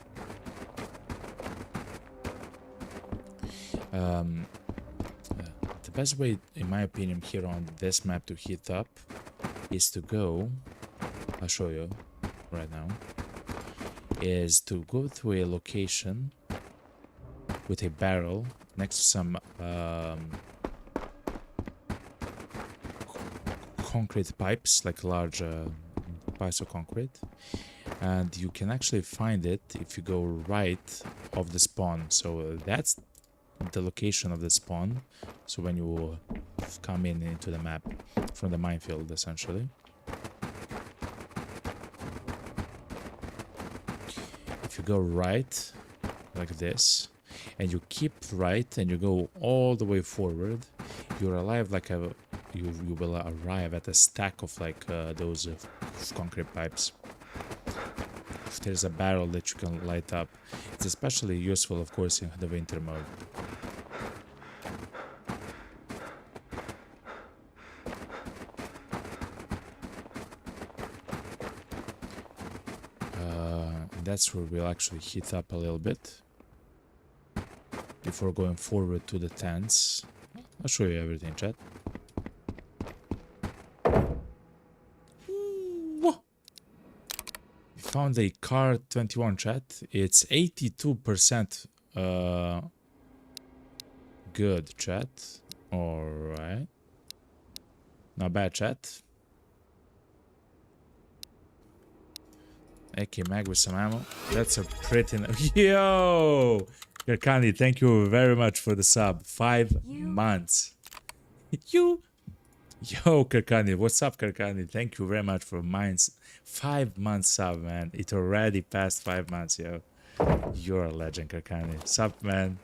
The best way, in my opinion, here on this map to heat up is to go... I'll show you right now. Is to go to a location with a barrel next to some concrete pipes, like large pieces of concrete, and you can actually find it if you go right of the spawn. So that's the location of the spawn. So when you come into the map from the minefield, essentially. If you go right like this and you keep right and you go all the way forward, you're alive like a you will arrive at a stack of like those concrete pipes. If there's a barrel that you can light up, it's especially useful, of course, in the winter mode. That's where we'll actually heat up a little bit before going forward to the tents. I'll show you everything, chat. We found a car 21, chat. It's 82% good, chat. Alright. Not bad, chat. AK mag with some ammo. That's a pretty... Yo! Karkani, thank you very much for the sub. 5 months. Yo, Karkani. What's up, Karkani? Thank you very much for mine's 5 months sub, man. It already passed 5 months, yo. You're a legend, Karkani. Sup, man.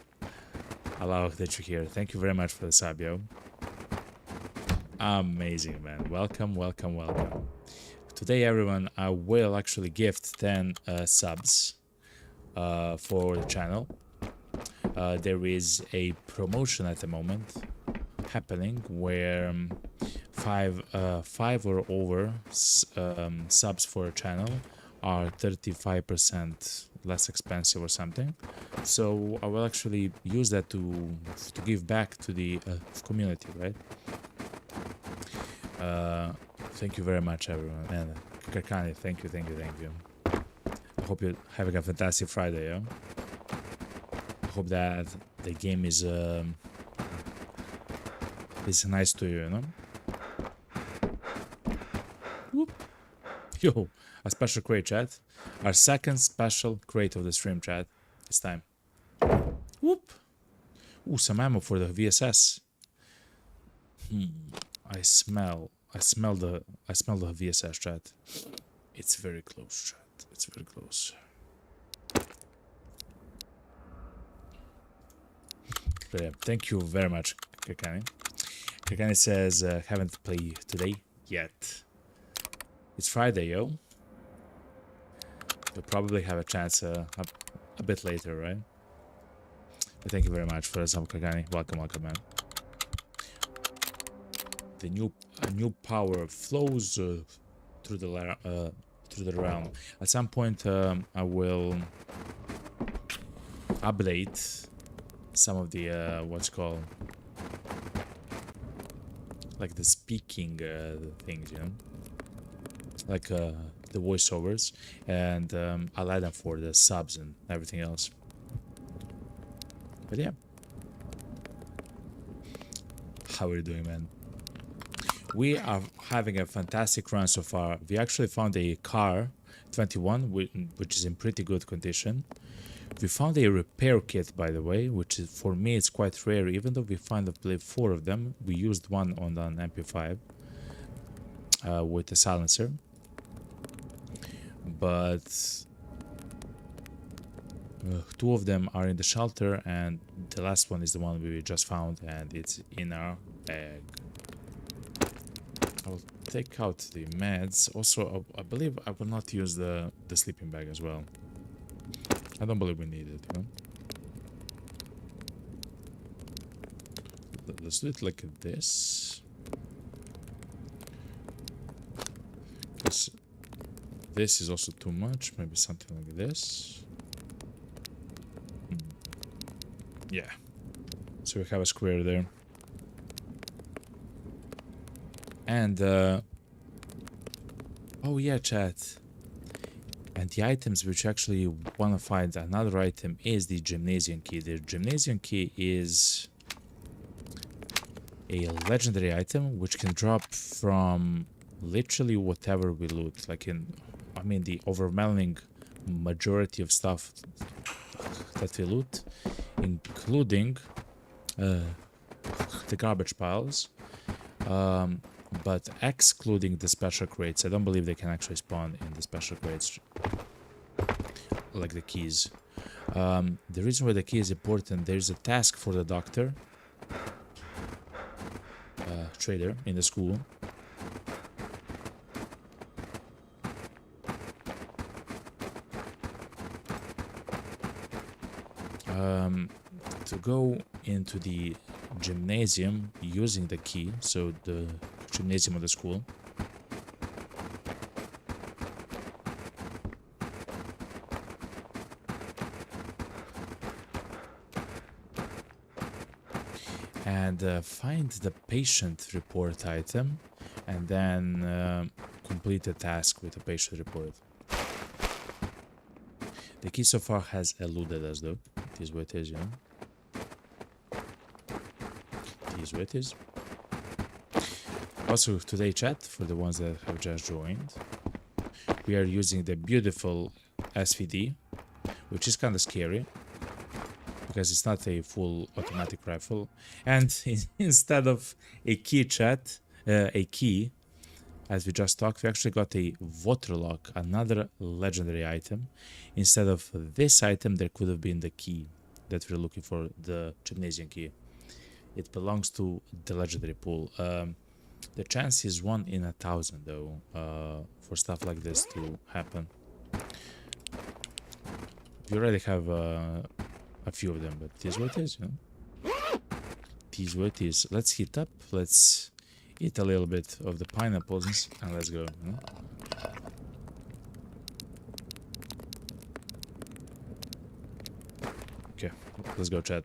I love that you're here. Thank you very much for the sub, yo. Amazing, man. Welcome, welcome, welcome. Today, everyone, I will actually gift 10 subs for the channel. There is a promotion at the moment happening where five or over subs for a channel are 35% less expensive or something. So I will actually use that to give back to the community, right? Thank you very much, everyone. And Karkani, thank you. I hope you're having a fantastic Friday, yeah? I hope that the game is nice to you, you know? Yo, a special crate, chat. Our second special crate of the stream, chat. It's time. Whoop. Ooh, some ammo for the VSS. I smell the VSS, chat. It's very close, chat. It's very close. But yeah, thank you very much, Kakani. Kakani says, haven't played today yet. It's Friday, yo. You'll probably have a chance a bit later, right? But thank you very much for the sub, Kakani. Welcome, welcome, man. A new power flows through the realm. At some point, I will update some of the what's called like the speaking things, you know, like the voiceovers, and I'll add them for the subs and everything else. But yeah, how are you doing, man? We are having a fantastic run so far. We actually found a car 21 which is in pretty good condition. We found a repair kit, by the way, which is, for me, it's quite rare. Even though we found, I believe, 4 of them, we used one on an MP5 with a silencer. But 2 of them are in the shelter, and the last one is the one we just found, and it's in our bag. I'll take out the meds. Also, I believe I will not use the sleeping bag as well. I don't believe we need it, you know? Let's do it like this. This is also too much. Maybe something like this. Yeah. So we have a square there. And, oh yeah, chat. And the items which actually want to find another item is the gymnasium key. The gymnasium key is a legendary item which can drop from literally whatever we loot. Like I mean, the overwhelming majority of stuff that we loot, including the garbage piles, but excluding the special crates. I don't believe they can actually spawn in the special crates, like the keys. The reason why the key is important, there's a task for the doctor, trader in the school. To go into the gymnasium using the key, so the gymnasium of the school. And find the patient report item, and then complete the task with the patient report. The key so far has eluded us, though. It is what it is, you know? It is what it is. Also, today, chat, for the ones that have just joined, we are using the beautiful SVD, which is kind of scary, because it's not a full automatic rifle. And instead of a key, chat, a key, as we just talked, we actually got a waterlock, another legendary item. Instead of this item, there could have been the key that we're looking for, the gymnasium key. It belongs to the legendary pool. The chance is 1 in 1,000, though, for stuff like this to happen. We already have a few of them, but it is what it is, you know? It is what it is. Let's heat up. Let's eat a little bit of the pineapples and let's go, you know? Okay, let's go, chat.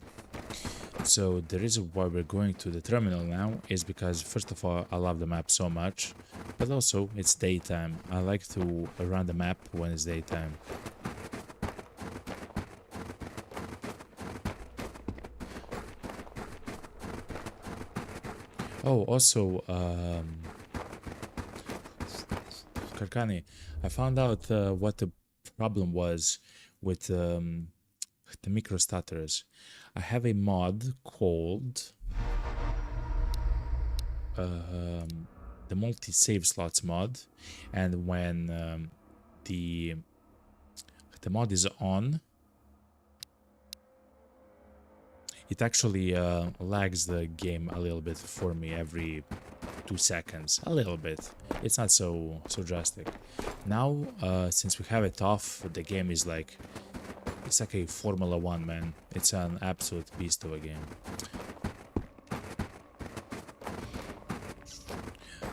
So the reason why we're going to the terminal now is because, first of all, I love the map so much, but also it's daytime. I like to run the map when it's daytime. Oh, also, Karkani, I found out what the problem was with the micro stutters. I have a mod called the multi-save slots mod, and when the mod is on, it actually lags the game a little bit for me every 2 seconds, a little bit. It's not so drastic. Now since we have it off, the game is like, it's like a Formula 1, man. It's an absolute beast of a game.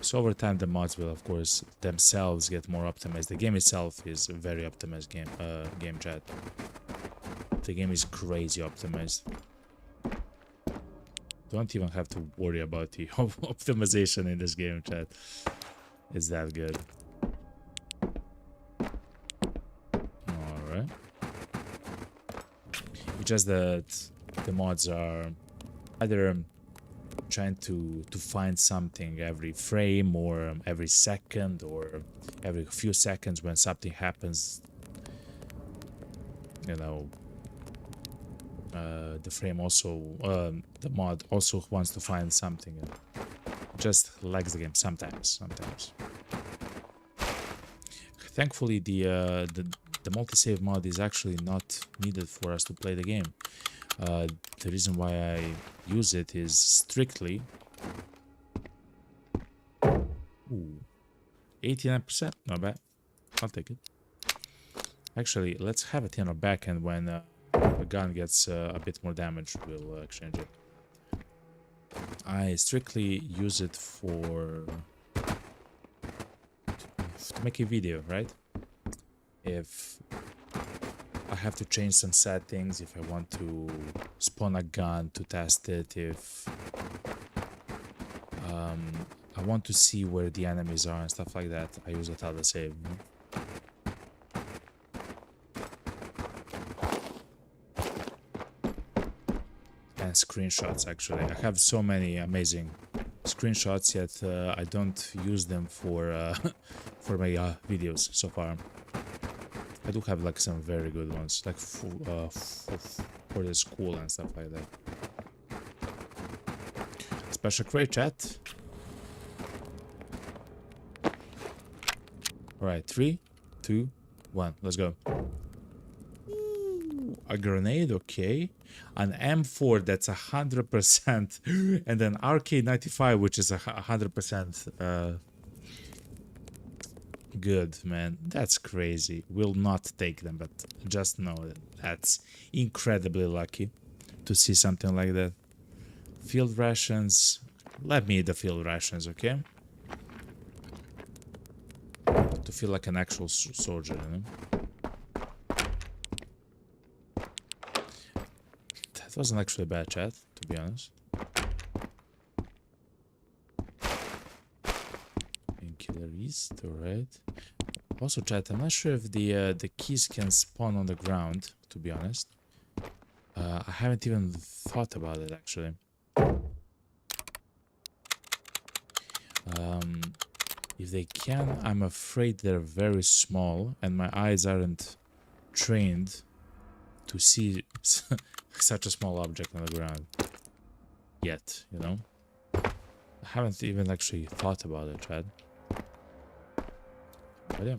So over time the mods will of course themselves get more optimized. The game itself is a very optimized game chat. The game is crazy optimized. Don't even have to worry about the optimization in this game chat. It's that good. Alright. It's just that the mods are either trying to find something every frame or every second or every few seconds when something happens, you know. The frame also, the mod also wants to find something. Just lags the game sometimes. Thankfully, the multi-save mod is actually not needed for us to play the game. The reason why I use it is strictly 89%, not bad. I'll take it. Actually, let's have it in our back, and when the gun gets a bit more damage, we'll exchange it. I strictly use it for to make a video, right? If I have to change some settings, if I want to spawn a gun to test it, if I want to see where the enemies are and stuff like that, I use it as a save. And screenshots, actually. I have so many amazing screenshots, yet I don't use them for for my videos so far. I do have like some very good ones, like for the school and stuff like that. Special crate chat. Alright, 3, 2, 1, let's go. Ooh, a grenade, okay. An M4 that's 100%, and an RK95 which is 100% good, man. That's crazy. Will not take them, but just know that that's incredibly lucky to see something like that. Field rations. Let me eat the field rations, okay? To feel like an actual soldier, you know? That wasn't actually a bad chat, to be honest. Killer East, alright. Also, chat, I'm not sure if the keys can spawn on the ground, to be honest. I haven't even thought about it, actually. If they can, I'm afraid they're very small, and my eyes aren't trained to see such a small object on the ground yet, you know? I haven't even actually thought about it, Chad. But yeah.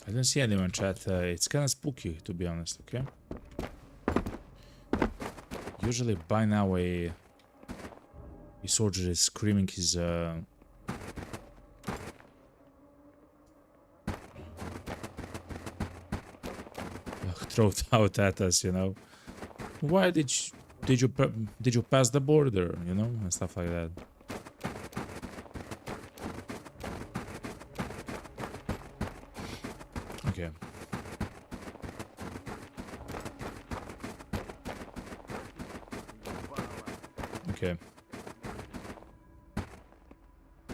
I don't see anyone, chat. It's kind of spooky, to be honest, okay? Usually by now a soldier is screaming his throat out at us, you know? Why did you pass the border, you know, and stuff like that. Okay. Okay.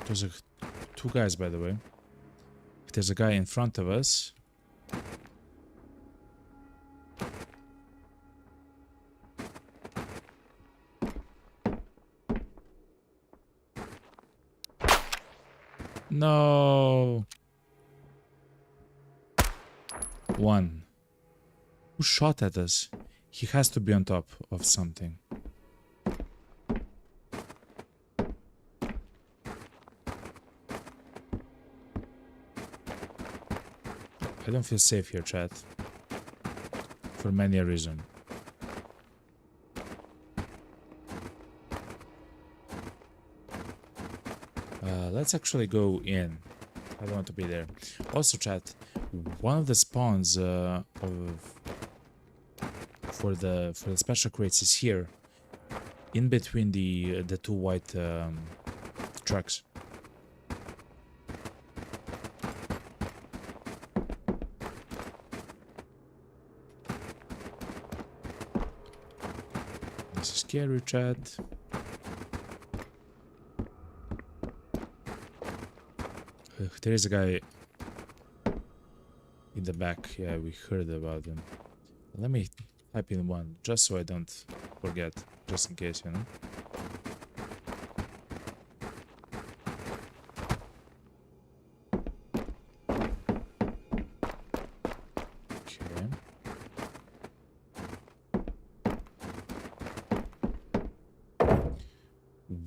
There's two guys, by the way. There's a guy in front of us. No. One. Who shot at us? He has to be on top of something. I don't feel safe here, chat. For many a reason. Let's actually go in. I don't want to be there. Also, chat, one of the spawns for the special crates is here, in between the two white trucks. This is scary, chat. There is a guy in the back. Yeah, we heard about him. Let me type in one, just so I don't forget, just in case, you know. Okay.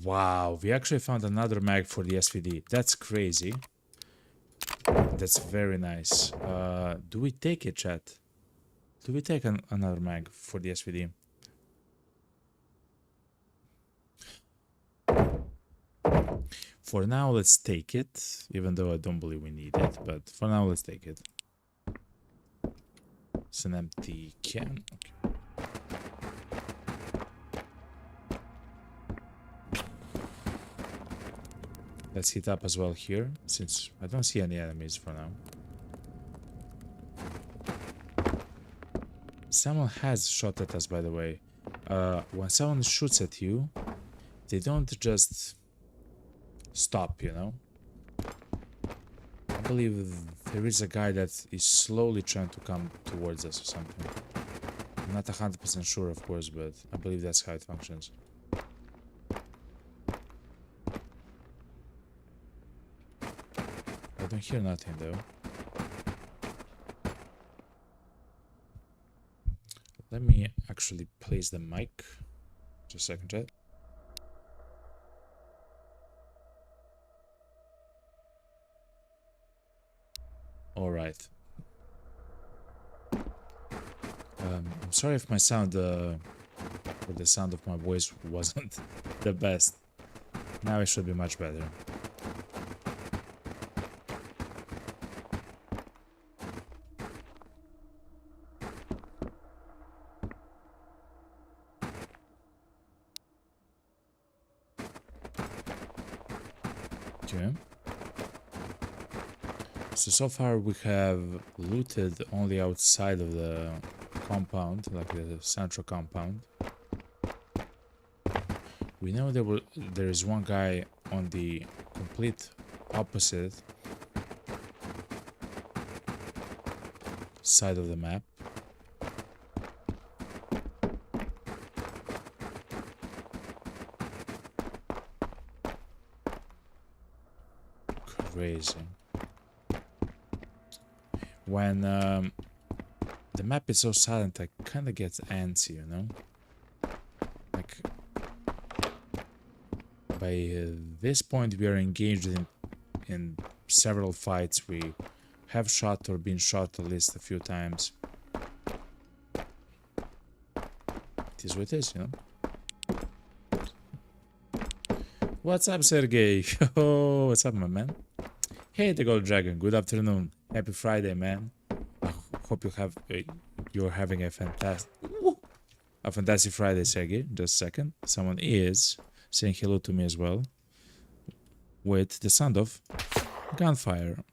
Wow, we actually found another mag for the SVD. That's crazy. That's very nice. Do we take it, chat? Do we take another mag for the SVD? For now, let's take it, even though I don't believe we need it, but for now, let's take it. It's an empty can. Okay. Let's hit up as well here, since I don't see any enemies for now. Someone has shot at us, by the way. When someone shoots at you, they don't just stop, you know? I believe there is a guy that is slowly trying to come towards us or something. I'm not 100% sure, of course, but I believe that's how it functions. I don't hear nothing though. Let me actually place the mic. Just a second, chat. All right. I'm sorry if my sound, or the sound of my voice wasn't the best. Now it should be much better. Okay. So far we have looted only outside of the compound, like the central compound. We know there is one guy on the complete opposite side of the map. Crazy. When the map is so silent, I kind of get antsy, you know? Like, by this point we are engaged in several fights. We have shot or been shot at least a few times. It is what it is, you know? What's up, Sergey? Oh, what's up, my man? Hey, the Gold Dragon. Good afternoon. Happy Friday, man. I hope you're having a fantastic Friday, Sergey. Just a second. Someone is saying hello to me as well, with the sound of gunfire.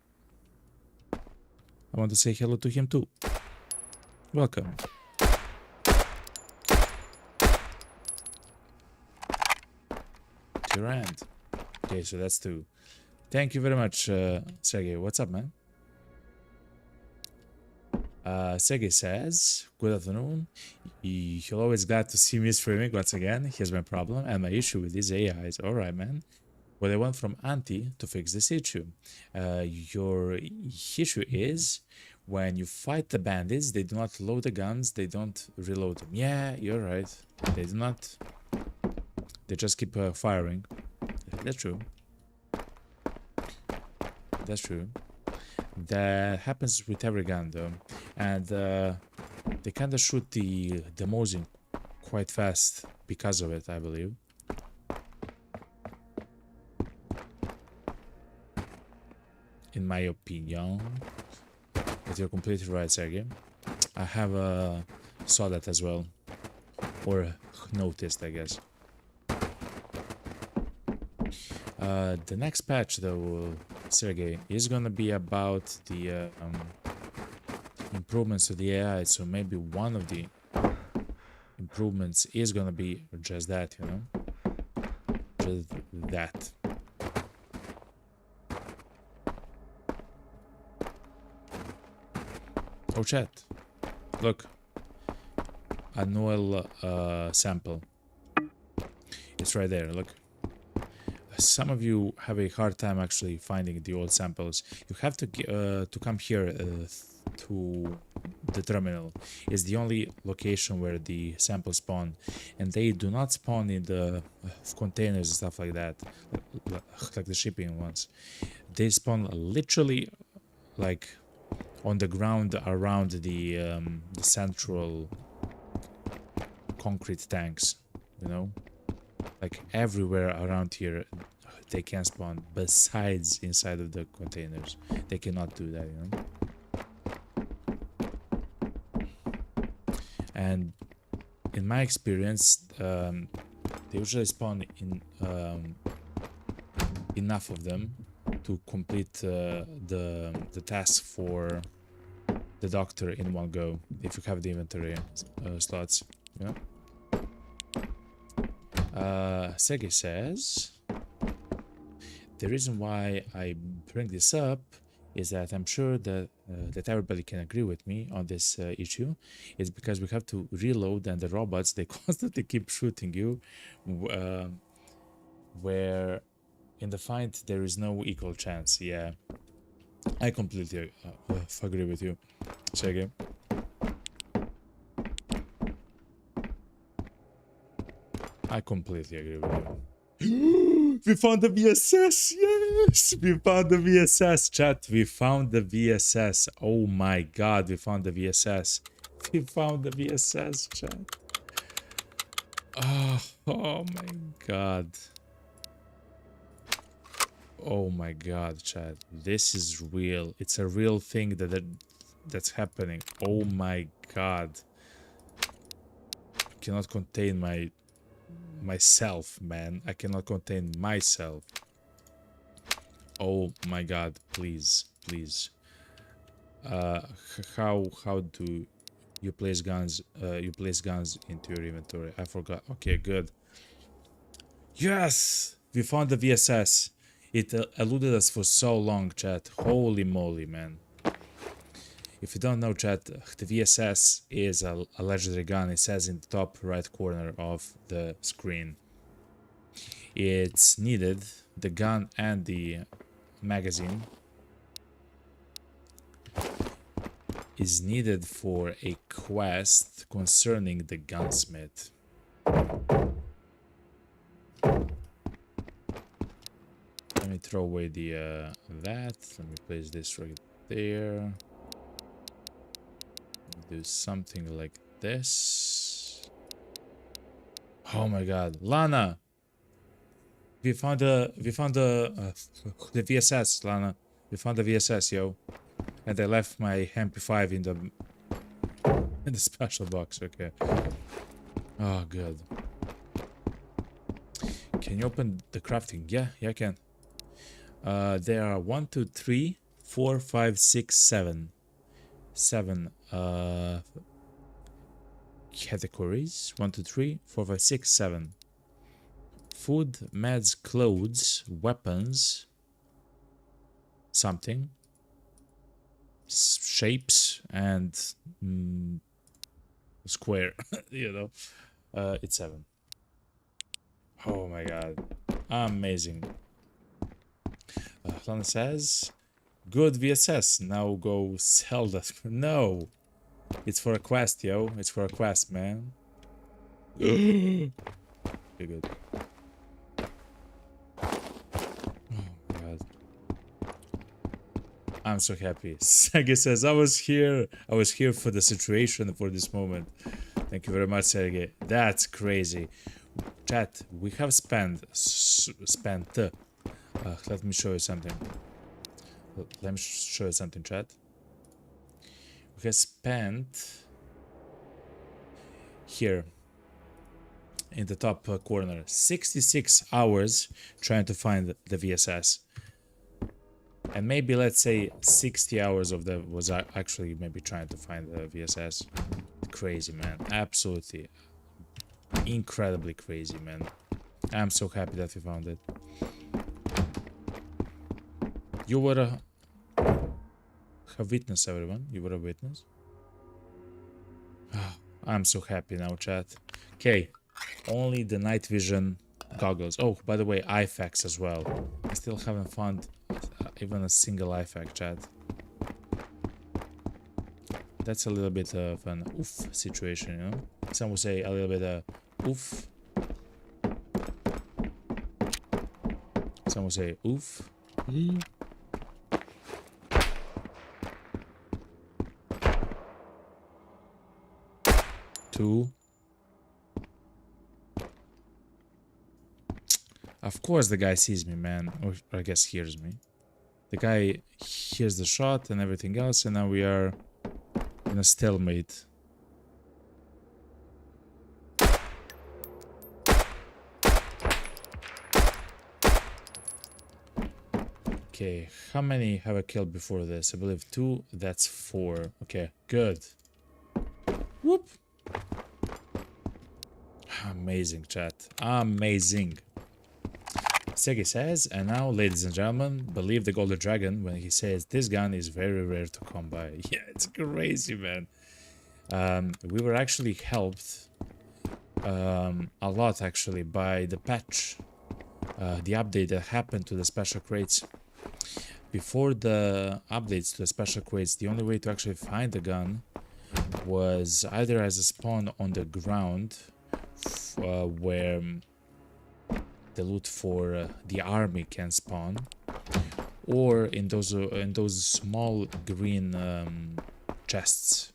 I want to say hello to him too. Welcome. your end. Okay, so that's 2. Thank you very much, Sergey. What's up, man? Sergey says, good afternoon. You're always glad to see me streaming once again. Here's my problem and my issue with these AIs. Alright, man. Well, I went from Anti to fix this issue. Your issue is when you fight the bandits, they do not load the guns, they don't reload them. Yeah, you're right. They do not. They just keep firing. That's true. That's true. That happens with every gun, though. And they kind of shoot the Mosin quite fast because of it, I believe. In my opinion. But you're completely right, Sergey. I have saw that as well. Or noticed, I guess. The next patch, though, Sergey, is gonna be about the improvements to the AI. So maybe one of the improvements is gonna be just that, you know? Just that. Oh, chat. Look. Annual sample. It's right there, look. Some of you have a hard time actually finding the old samples. You have to come here to the terminal. It's the only location where the samples spawn, and they do not spawn in the containers and stuff like that, like the shipping ones. They spawn literally like on the ground around the central concrete tanks, you know, like everywhere around here they can spawn, besides inside of the containers. They cannot do that, you know. And in my experience, they usually spawn in enough of them to complete the task for the doctor in one go, if you have the inventory slots, yeah. Sergey says, the reason why I bring this up is that I'm sure that that everybody can agree with me on this issue. Is because we have to reload, and the robots, they constantly keep shooting you, where in the fight there is no equal chance. Yeah, I completely agree with you, Sergey. I completely agree with you. We found the VSS! Yes! We found the VSS, chat. We found the VSS. Oh my god, we found the VSS. We found the VSS, chat. Oh my god. Oh my god, chat. This is real. It's a real thing that's happening. Oh my god. I cannot contain myself, man. I cannot contain myself. Oh my god, please, please. How do you place guns? You place guns into your inventory. I forgot. Okay, good. Yes, we found the VSS. It eluded us for so long, chat. Holy moly, man. If you don't know, chat, the VSS is a legendary gun. It says in the top right corner of the screen. It's needed, the gun and the magazine is needed for a quest concerning the gunsmith. Let me throw away the that. Let me place this right there. Do something like this. Oh my god, Lana! We found the VSS, Lana. We found the VSS, yo. And I left my MP5 in the special box. Okay. Oh, good. Can you open the crafting? Yeah, I can. There are 1, 2, 3, 4, 5, 6, 7. 7 categories. 1, 2, 3, 4, 5, 6, 7. food, meds, clothes, weapons, something, shapes, and square. You know, it's 7. Oh my god, amazing. Lana says, good VSS. Now go sell that. No, it's for a quest, yo. It's for a quest, man. You're good. Oh my god. I'm so happy. Sergey says, I was here for the situation, for this moment. Thank you very much, Sergey. That's crazy. Chat, we have spent. Let me show you something. Let me show you something, chat. We have spent here in the top corner 66 hours trying to find the VSS. And maybe, let's say, 60 hours of that was actually maybe trying to find the VSS. Crazy, man. Absolutely. Incredibly crazy, man. I'm so happy that we found it. You were a witness, everyone. You were a witness. Oh, I'm so happy now, chat. Okay. Only the night vision goggles. Oh, by the way, IFAKs as well. I still haven't found even a single IFAK, chat. That's a little bit of an oof situation, you know? Some would say a little bit of oof. Some would say oof. 2. Of course the guy sees me, man. Or I guess hears me. The guy hears the shot and everything else, and now we are in a stalemate. Okay, how many have I killed before this? I believe 2, that's 4. Okay, good. Whoop! Amazing, chat. Amazing. Segi says, and now, ladies and gentlemen, believe the Golden Dragon when he says this gun is very rare to come by. Yeah, it's crazy, man. We were actually helped a lot, actually, by the patch, the update that happened to the special crates. Before the updates to the special crates, the only way to actually find the gun was either as a spawn on the ground, where the loot for the army can spawn, or in those small green chests,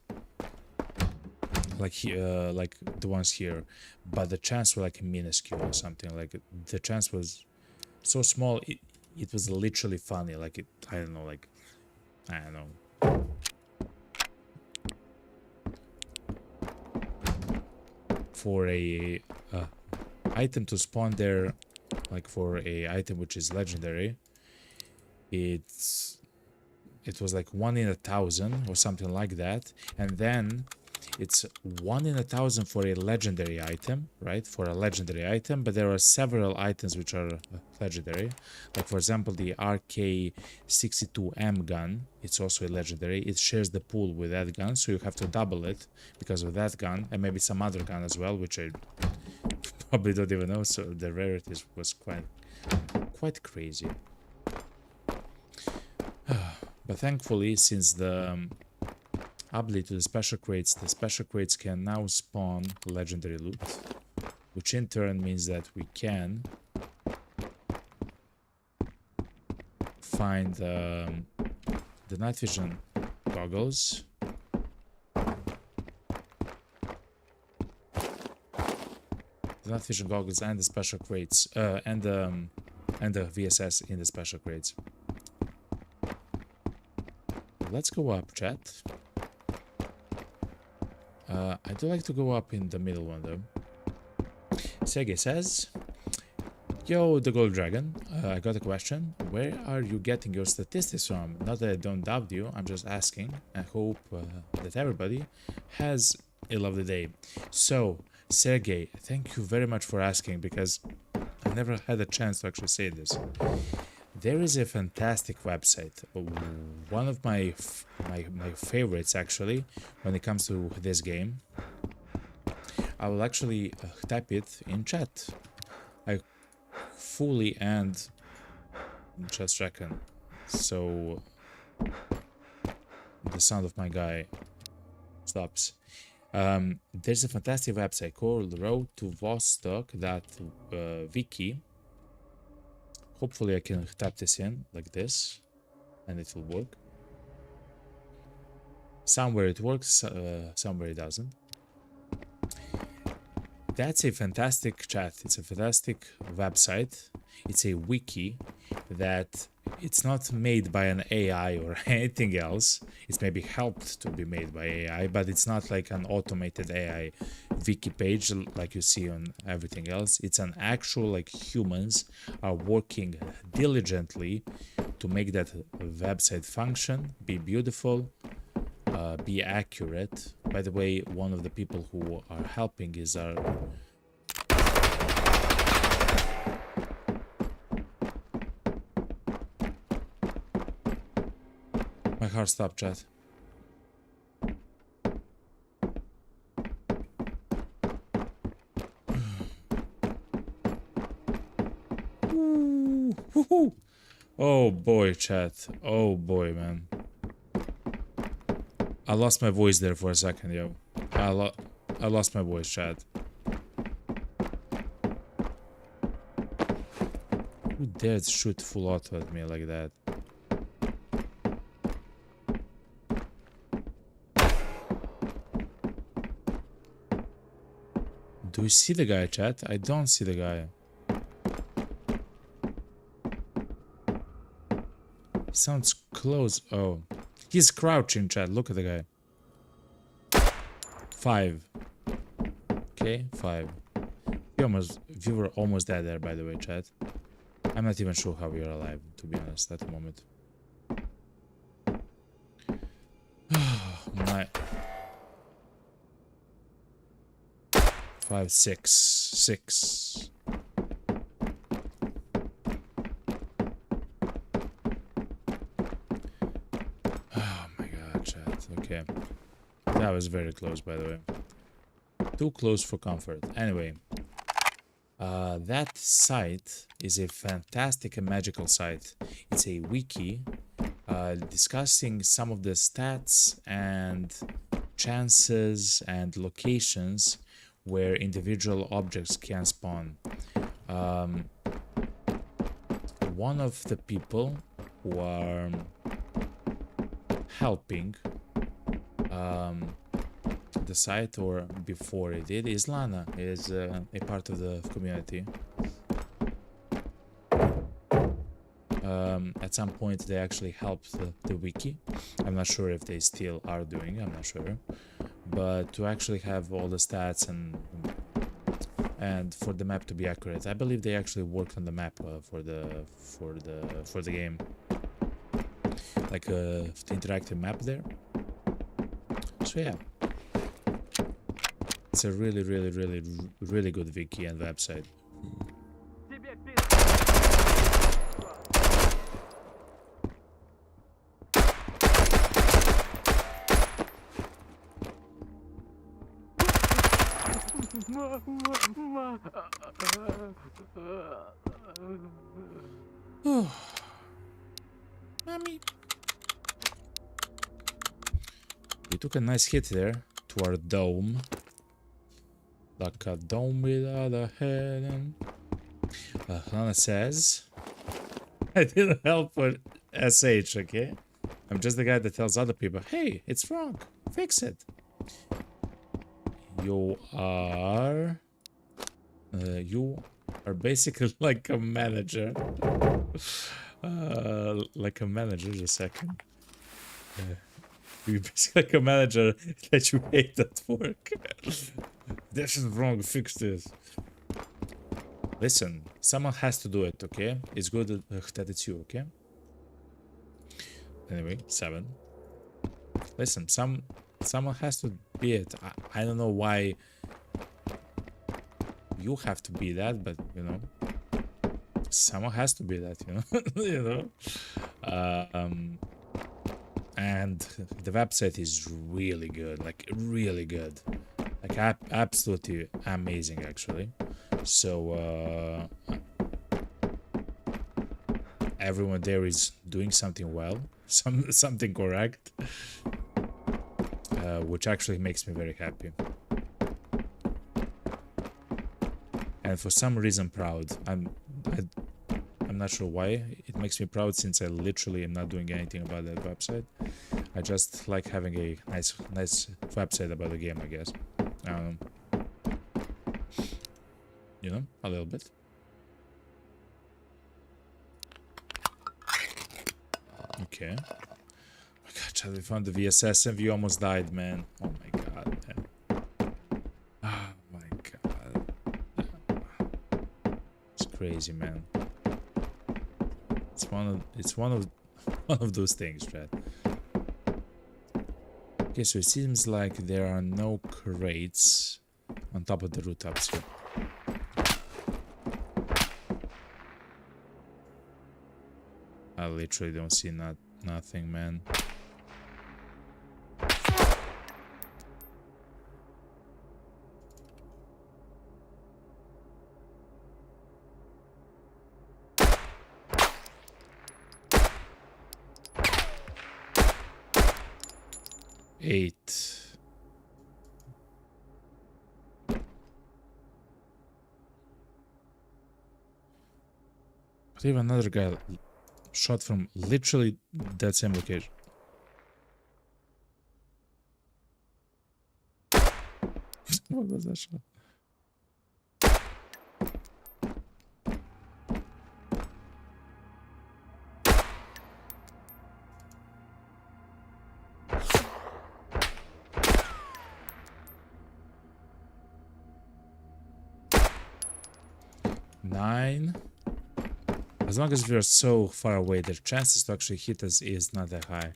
like the ones here. But the chance was like minuscule or something. Like the chance was so small, it was literally funny. Like I don't know. For a item to spawn there, like for a item which is legendary, it was like 1 in 1,000 or something like that, and then it's 1 in 1,000 for a legendary item, right? For a legendary item, but there are several items which are legendary. Like for example, the RK62M gun, it's also a legendary. It shares the pool with that gun, so you have to double it because of that gun, and maybe some other gun as well, which I probably don't even know. So the rarities was quite crazy. But thankfully, since the update to the special crates can now spawn legendary loot, which in turn means that we can find the night vision goggles, and the special crates, and the VSS in the special crates. Let's go up, chat. I do like to go up in the middle one though. Sege says, yo, the Gold Dragon, I got a question. Where are you getting your statistics from? Not that I don't doubt you, I'm just asking. I hope that everybody has a lovely day. So, Sergey, thank you very much for asking, because I never had a chance to actually say this. There is a fantastic website, one of my favorites actually, when it comes to this game. I will actually type it in chat. I fully and just a second. So the sound of my guy stops. There's a fantastic website called Road to Vostok wiki. Hopefully I can type this in like this and it will work. Somewhere it works, somewhere it doesn't. That's a fantastic chat. It's a fantastic website. It's a wiki that it's not made by an AI or anything else. It's maybe helped to be made by AI, but it's not like an automated AI wiki page like you see on everything else. It's an actual, like, humans are working diligently to make that website function, be beautiful, be accurate. By the way, one of the people who are helping is our my heart stopped, chat. Oh boy, chat. Oh boy, man. I lost my voice there for a second, yo. I lost my voice, chat. Who dared shoot full auto at me like that? Do you see the guy, chat? I don't see the guy. He sounds close. Oh. He's crouching, chat. Look at the guy. 5. Okay, 5. We were almost dead there, by the way, chat. I'm not even sure how we are alive, to be honest, at the moment. My 5, 6, 6. Oh my god, chat. Okay. That was very close, by the way. Too close for comfort. Anyway. That site is a fantastic and magical site. It's a wiki discussing some of the stats and chances and locations where individual objects can spawn. One of the people who are helping the site, or before it did, is Lana, is a part of the community. At some point they actually helped the wiki. I'm not sure if they still are doing, I'm not sure, but to actually have all the stats and for the map to be accurate. I believe they actually worked on the map for the game, like the interactive map there. So yeah, it's a really good wiki and website. Mommy. We took a nice hit there to our dome. Like a dome without a head. And Lana says, I didn't help for SH, okay? I'm just the guy that tells other people, hey, it's wrong, fix it. You are basically like a manager. Like a manager, just a second. You're basically like a manager that you hate at work. This is wrong, fix this. Listen, someone has to do it, okay? It's good that it's you, okay? Anyway, 7. Listen, someone has to be it. I don't know why you have to be that, but you know, someone has to be that, you know. You know. And the website is really good, like really good, like absolutely amazing actually. So everyone there is doing something well, something correct, which actually makes me very happy. And for some reason proud. I'm not sure why it makes me proud, since I literally am not doing anything about that website. I just like having a nice website about the game, I guess. You know, a little bit. Okay. Oh my god, Chad, we found the VSS and we almost died, man. Oh my god, man. Oh my god. It's crazy, man. It's one of those things, Chad. Okay, so it seems like there are no crates on top of the rooftops here. I literally don't see nothing, man. Eight. But even another guy shot from literally that same location. What was that shot? Nine. As long as we are so far away, the chances to actually hit us is not that high.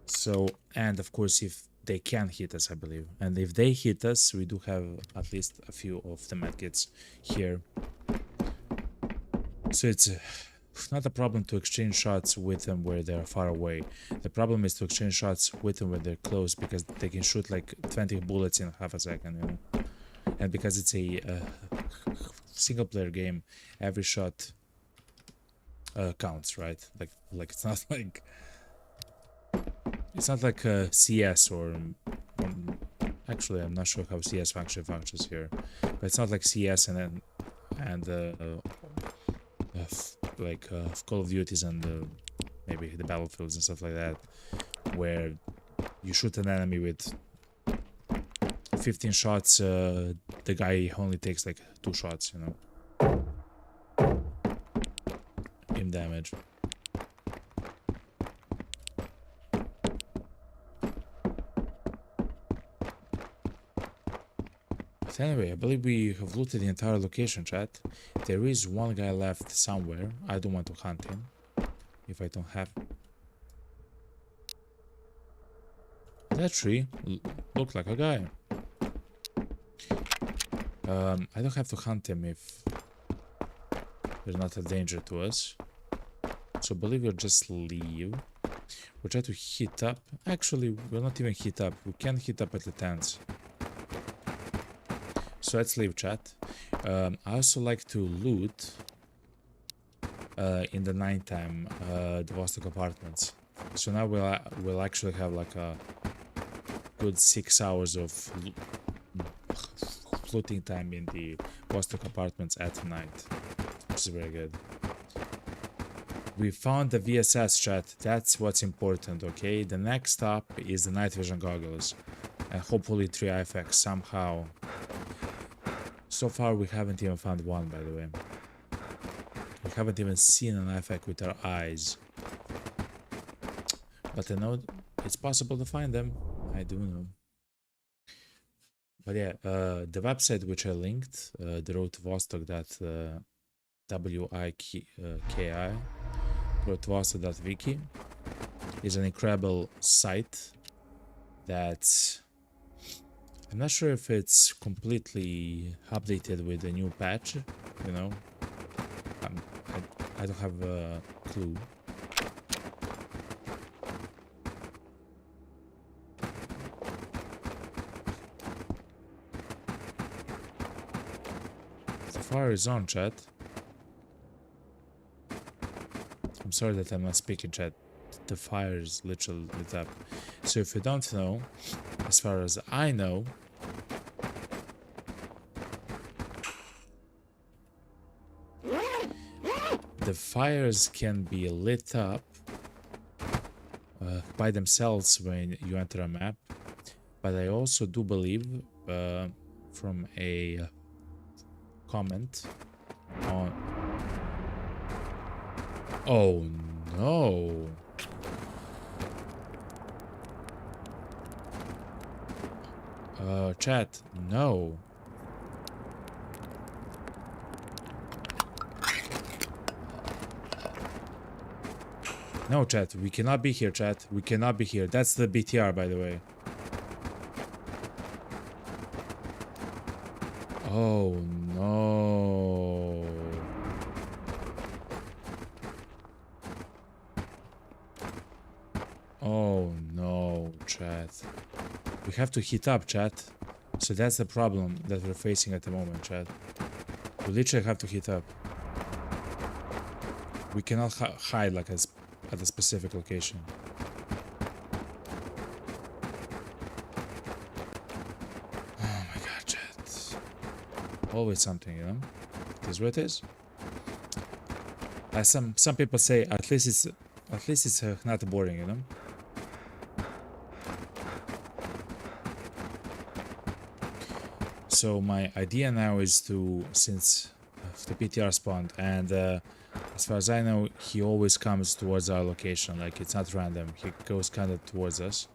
So, and of course, if they can hit us, I believe. And if they hit us, we do have at least a few of the medkits here. So it's not a problem to exchange shots with them where they're far away. The problem is to exchange shots with them when they're close, because they can shoot like 20 bullets in half a second, you know? And because it's a single player game, every shot counts, right? Like it's not like CS or actually I'm not sure how CS functions here, but it's not like CS and Call of Duties and maybe the Battlefields and stuff like that, where you shoot an enemy with 15 shots, the guy only takes like 2 shots, you know, in damage. But anyway, I believe we have looted the entire location, chat. There is one guy left somewhere. I don't want to hunt him if I don't have. That tree looked like a guy. I don't have to hunt him if there's not a danger to us. So I believe we'll just leave. We'll try to hit up. Actually, we'll not even hit up. We can hit up at the tents. So let's leave, chat. I also like to loot in the nighttime the Vostok apartments. So now we'll actually have like a good 6 hours of looting time in the Vostok apartments at night, which is very good. We found the VSS, chat. That's what's important, okay? The next stop is the night vision goggles, and hopefully 3 IFX somehow. So far we haven't even found one, by the way. We haven't even seen an IFX with our eyes. But I know it's possible to find them. I do know. But yeah, the website which I linked, the road to Vostok, wiki, roadtovostok.wiki, is an incredible site that I'm not sure if it's completely updated with the new patch, you know. I don't have a clue. The fire is on, chat. I'm sorry that I'm not speaking, chat. The fire is literally lit up. So if you don't know, as far as I know, the fires can be lit up by themselves when you enter a map. But I also do believe from a comment on... Oh no! Chat, no. No, chat, we cannot be here, chat. We cannot be here. That's the BTR, by the way. Oh no. Oh no, chat. We have to heat up, chat. So that's the problem that we're facing at the moment, chat. We literally have to heat up. We cannot hide like at a specific location. Oh my god, chat. Always something, you know? It is what it is. As some people say, at least it's not boring, you know? So my idea now is to, since the PTR spawned, and as far as I know, he always comes towards our location, like it's not random, he goes kind of towards us.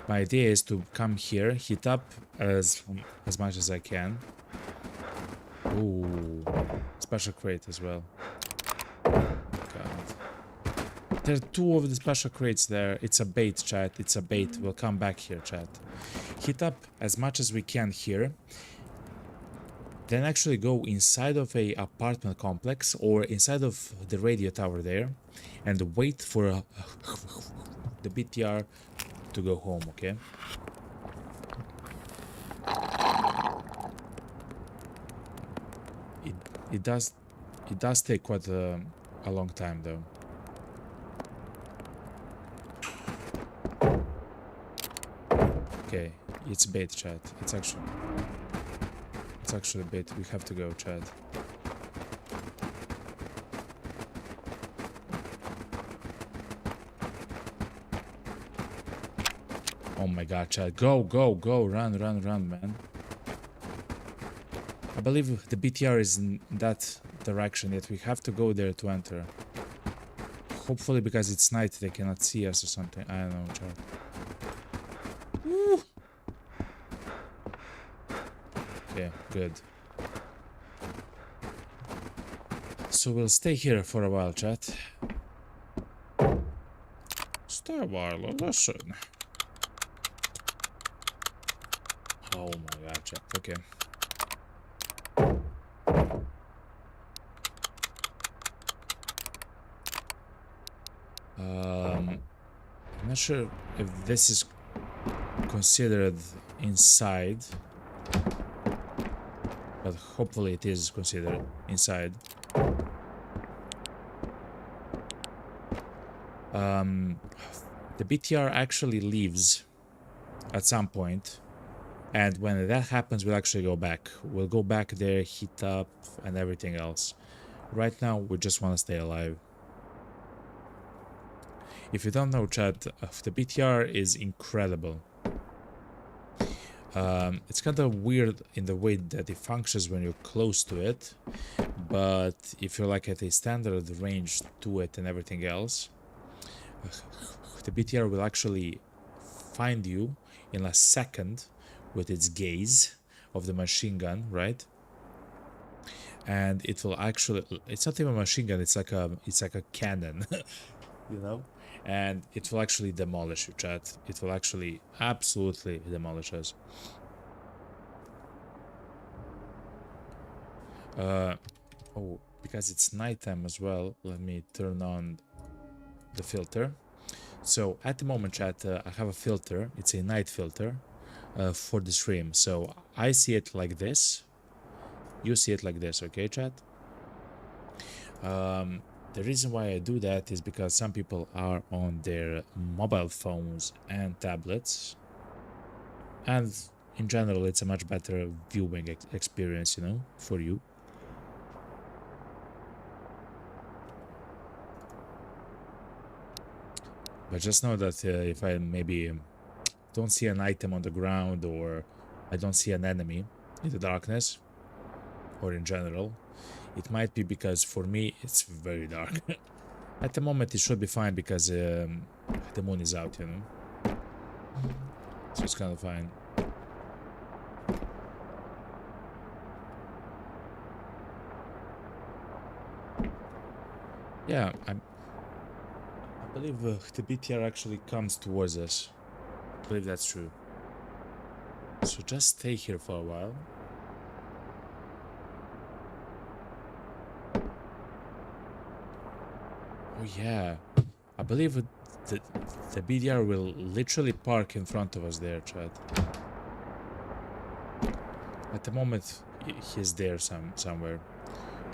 My idea is to come here, heat up as much as I can. Ooh, special crate as well. God. There are two of the special crates there. It's a bait, chat. It's a bait. We'll come back here, chat. Heat up as much as we can here. Then actually go inside of a apartment complex or inside of the radio tower there and wait for the BTR to go home, okay? It does take quite a long time though. Okay, it's bait, chat. It's actually bait. We have to go, chat. Oh my god, chat. Go, go, go. Run, run, run, man. I believe the BTR is in that direction, yet we have to go there to enter. Hopefully because it's night they cannot see us or something. I don't know, chat. Woo. Okay, good. So we'll stay here for a while, chat. Stay a while, listen. Oh my god, chat. Okay. I'm not sure if this is considered inside, but hopefully it is considered inside. The BTR actually leaves at some point, and when that happens, we'll actually go back. We'll go back there, heat up, and everything else. Right now, we just want to stay alive. If you don't know, chat, the BTR is incredible. It's kind of weird in the way that it functions when you're close to it, but if you're like at a standard range to it and everything else, the BTR will actually find you in a second with its gaze of the machine gun, right? And it will actually, it's not even a machine gun, it's like a cannon, you know? And it will actually demolish you, chat. It will actually absolutely demolish us. Oh, because it's nighttime as well, let me turn on the filter. So at the moment, chat, I have a filter. It's a night filter for the stream. So I see it like this. You see it like this, okay, chat? The reason why I do that is because some people are on their mobile phones and tablets, and in general, it's a much better viewing experience, you know, for you. But just know that if I maybe don't see an item on the ground, or I don't see an enemy in the darkness, or in general, it might be because for me it's very dark. At the moment it should be fine because the moon is out, you know, so it's kind of fine. Yeah, I believe the BTR actually comes towards us. I believe that's true. So just stay here for a while. Oh yeah, I believe the BDR will literally park in front of us there, Chad. At the moment, he's there somewhere.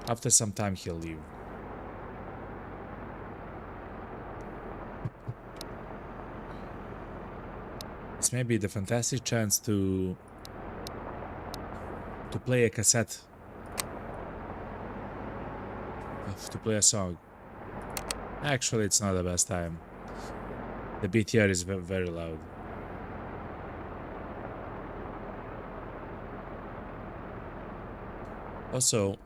After some time, he'll leave. It's maybe the fantastic chance to play a cassette, to play a song. Actually, it's not the best time. The BTR is very loud. Also,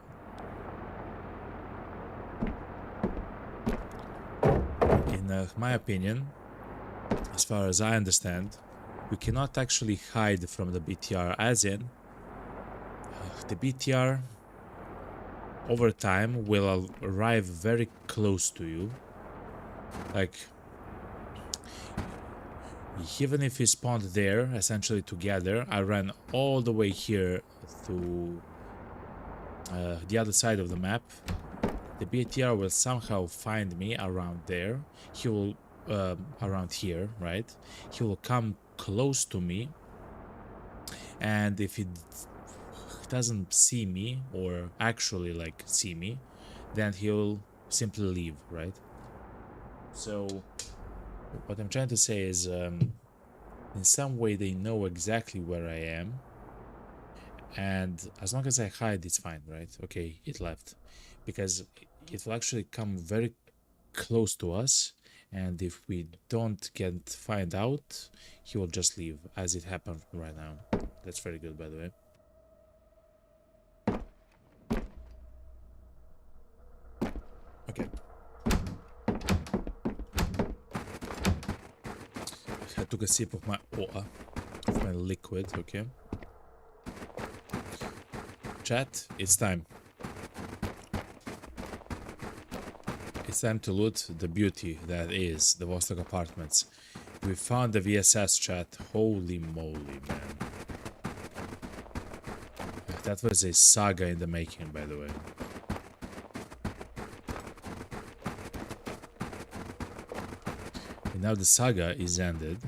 in my opinion, as far as I understand, we cannot actually hide from the BTR, as in the BTR over time will arrive very close to you. Like, even if we spawned there essentially together, I ran all the way here to the other side of the map, the BTR will somehow find me around there. He will around here, right? He will come close to me, and if he doesn't see me, or actually like see me, then he'll simply leave, right? So what I'm trying to say is in some way they know exactly where I am, and as long as I hide, it's fine, right? Okay, it left, because it will actually come very close to us, and if we don't find out, he will just leave, as it happened right now. That's very good, by the way. Okay. I took a sip of my water, of my liquid, okay. Chat, it's time. It's time to loot the beauty that is the Vostok apartments. We found the VSS, chat. Holy moly, man. That was a saga in the making, by the way. And now the saga is ended.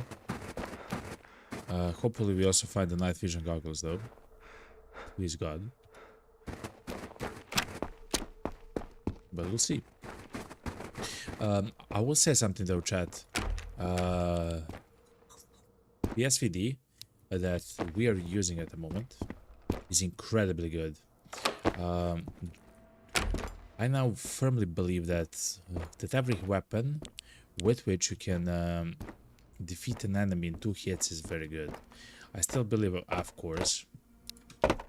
Hopefully we also find the night vision goggles, though. Please God. But we'll see. I will say something though, chat. The SVD that we are using at the moment is incredibly good. I now firmly believe that every weapon with which you can defeat an enemy in 2 hits is very good. I still believe, of course, that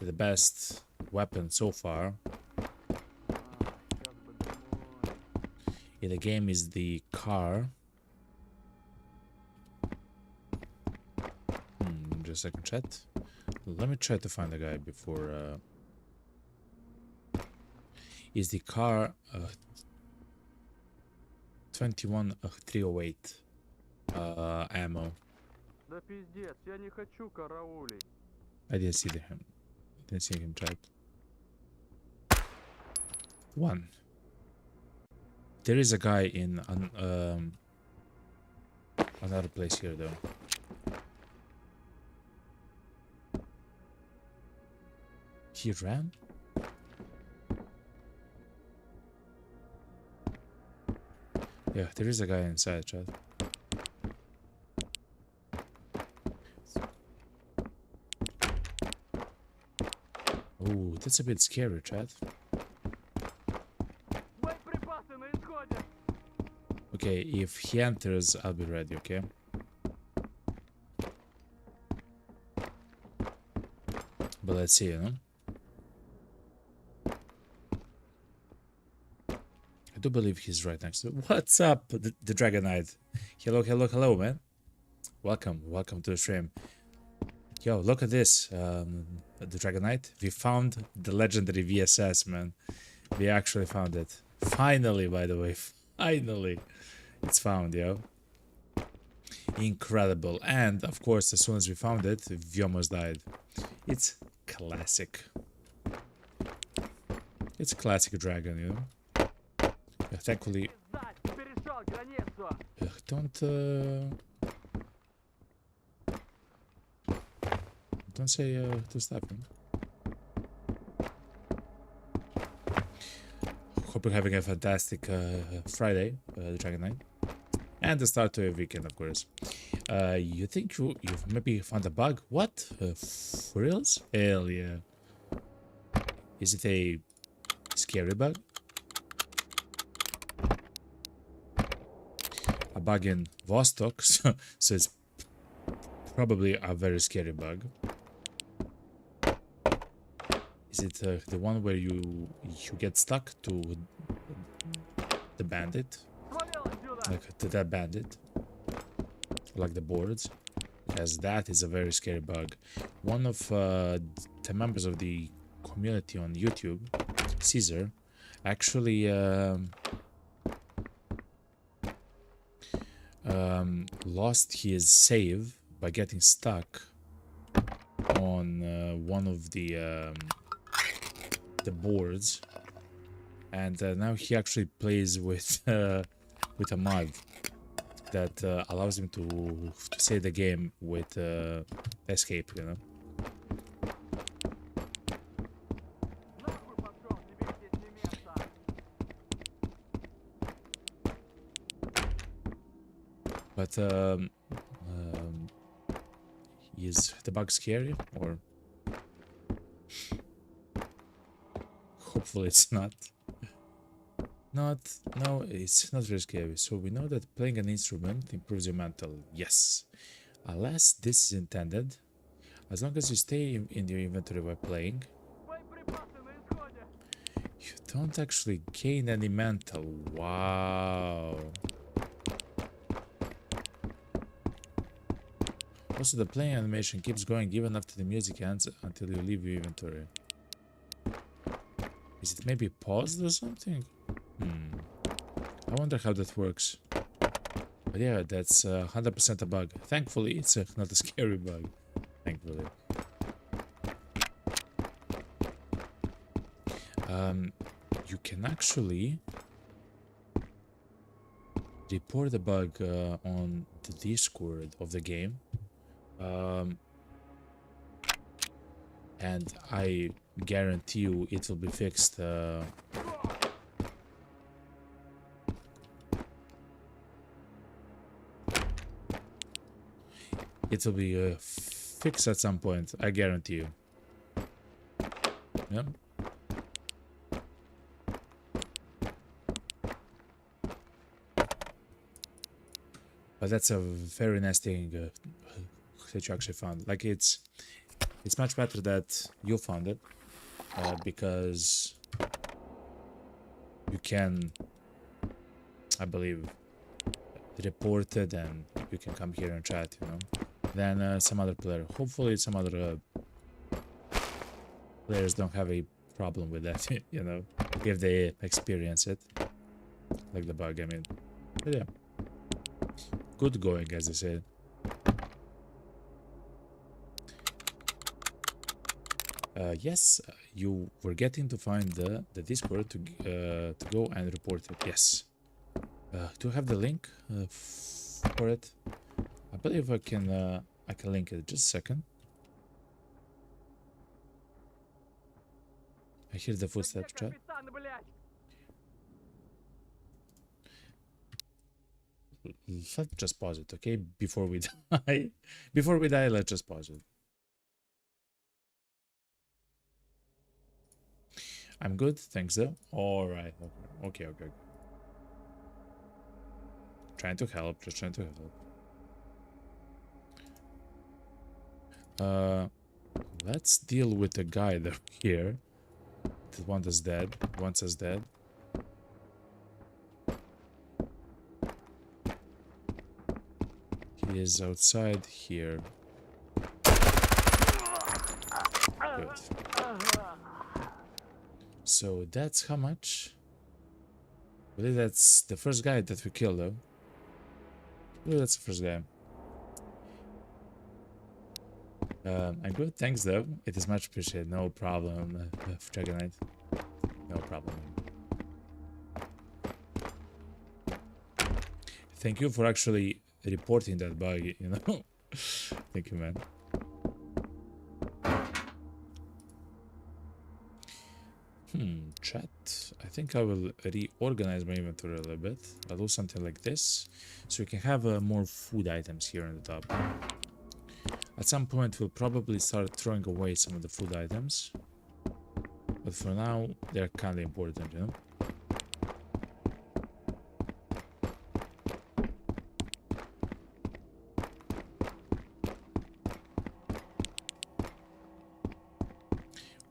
the best weapon so far in the game is the car. Just a second, chat. Let me try to find the guy before. Is the car 21308 ammo? Да пиздец, я не хочу караулить. I didn't see him. Didn't see him, chat. One. There is a guy in another place here though. He ran? Yeah, there is a guy inside, chat. Oh, that's a bit scary, chat. Боеприпасы на исходе. Okay, if he enters, I'll be ready, okay? But let's see, you know? I do believe he's right next to... What's up, the Dragon Knight? Hello, hello, hello, man. Welcome, welcome to the stream. Yo, look at this, the Dragon Knight. We found the legendary VSS, man. We actually found it. Finally, by the way, finally. It's found, yo. Incredible. And, of course, as soon as we found it, we almost died. It's classic. It's a classic dragon, you know? Thankfully... Перешел границу. Don't say to stop him. Hope you're having a fantastic Friday, the Dragon Knight. And the start to your weekend, of course. You think you've maybe found a bug? What? For reals? Hell yeah. Is it a scary bug? A bug in Vostok, so it's probably a very scary bug. Is it the one where you get stuck to the bandit? Like to that bandit? Like the boards? Yes, that is a very scary bug. One of the members of the community on YouTube, Caesar, actually lost his save by getting stuck on one of the boards, and now he actually plays with a mod that allows him to save the game with escape, you know. But is the bug scary, or hopefully it's not. No, it's not very scary. So we know that playing an instrument improves your mental. Yes, unless this is intended. As long as you stay in your inventory while playing, you don't actually gain any mental. Wow. Also, the playing animation keeps going even after the music ends until you leave your inventory. Is it maybe paused or something? I wonder how that works. But yeah, that's 100% a bug. Thankfully, it's not a scary bug. Thankfully. You can actually report the bug on the Discord of the game. And I guarantee you it will be fixed. It will be fixed at some point, I guarantee you. Yeah. But that's a very nice thing that you actually found. Like it's much better that you found it because you can, I believe, report it and you can come here and chat, you know, than some other player. Hopefully some other players don't have a problem with that, you know, if they experience it, like the bug, I mean. But yeah, good going, as I said. Yes, you were getting to find the Discord to go and report it. Yes. Do you have the link for it? I believe I can link it. Just a second. I hear the Да где footsteps, chat. капитан, блядь? Let's just pause it, okay? Before we die. Before we die, let's just pause it. I'm good, thanks though. Alright, okay. Trying to help, just trying to help. Let's deal with the guy though here. The one that's dead. Once is dead. He is outside here. Good. So that's how much? I believe that's the first guy that we killed though. I believe that's the first guy. I'm good, thanks though. It is much appreciated. No problem, Dragonite. No problem. Thank you for actually reporting that bug, you know? Thank you, man. Chat. I think I will reorganize my inventory a little bit. I'll do something like this, so we can have more food items here on the top. At some point, we'll probably start throwing away some of the food items. But for now, they're kind of important, you know?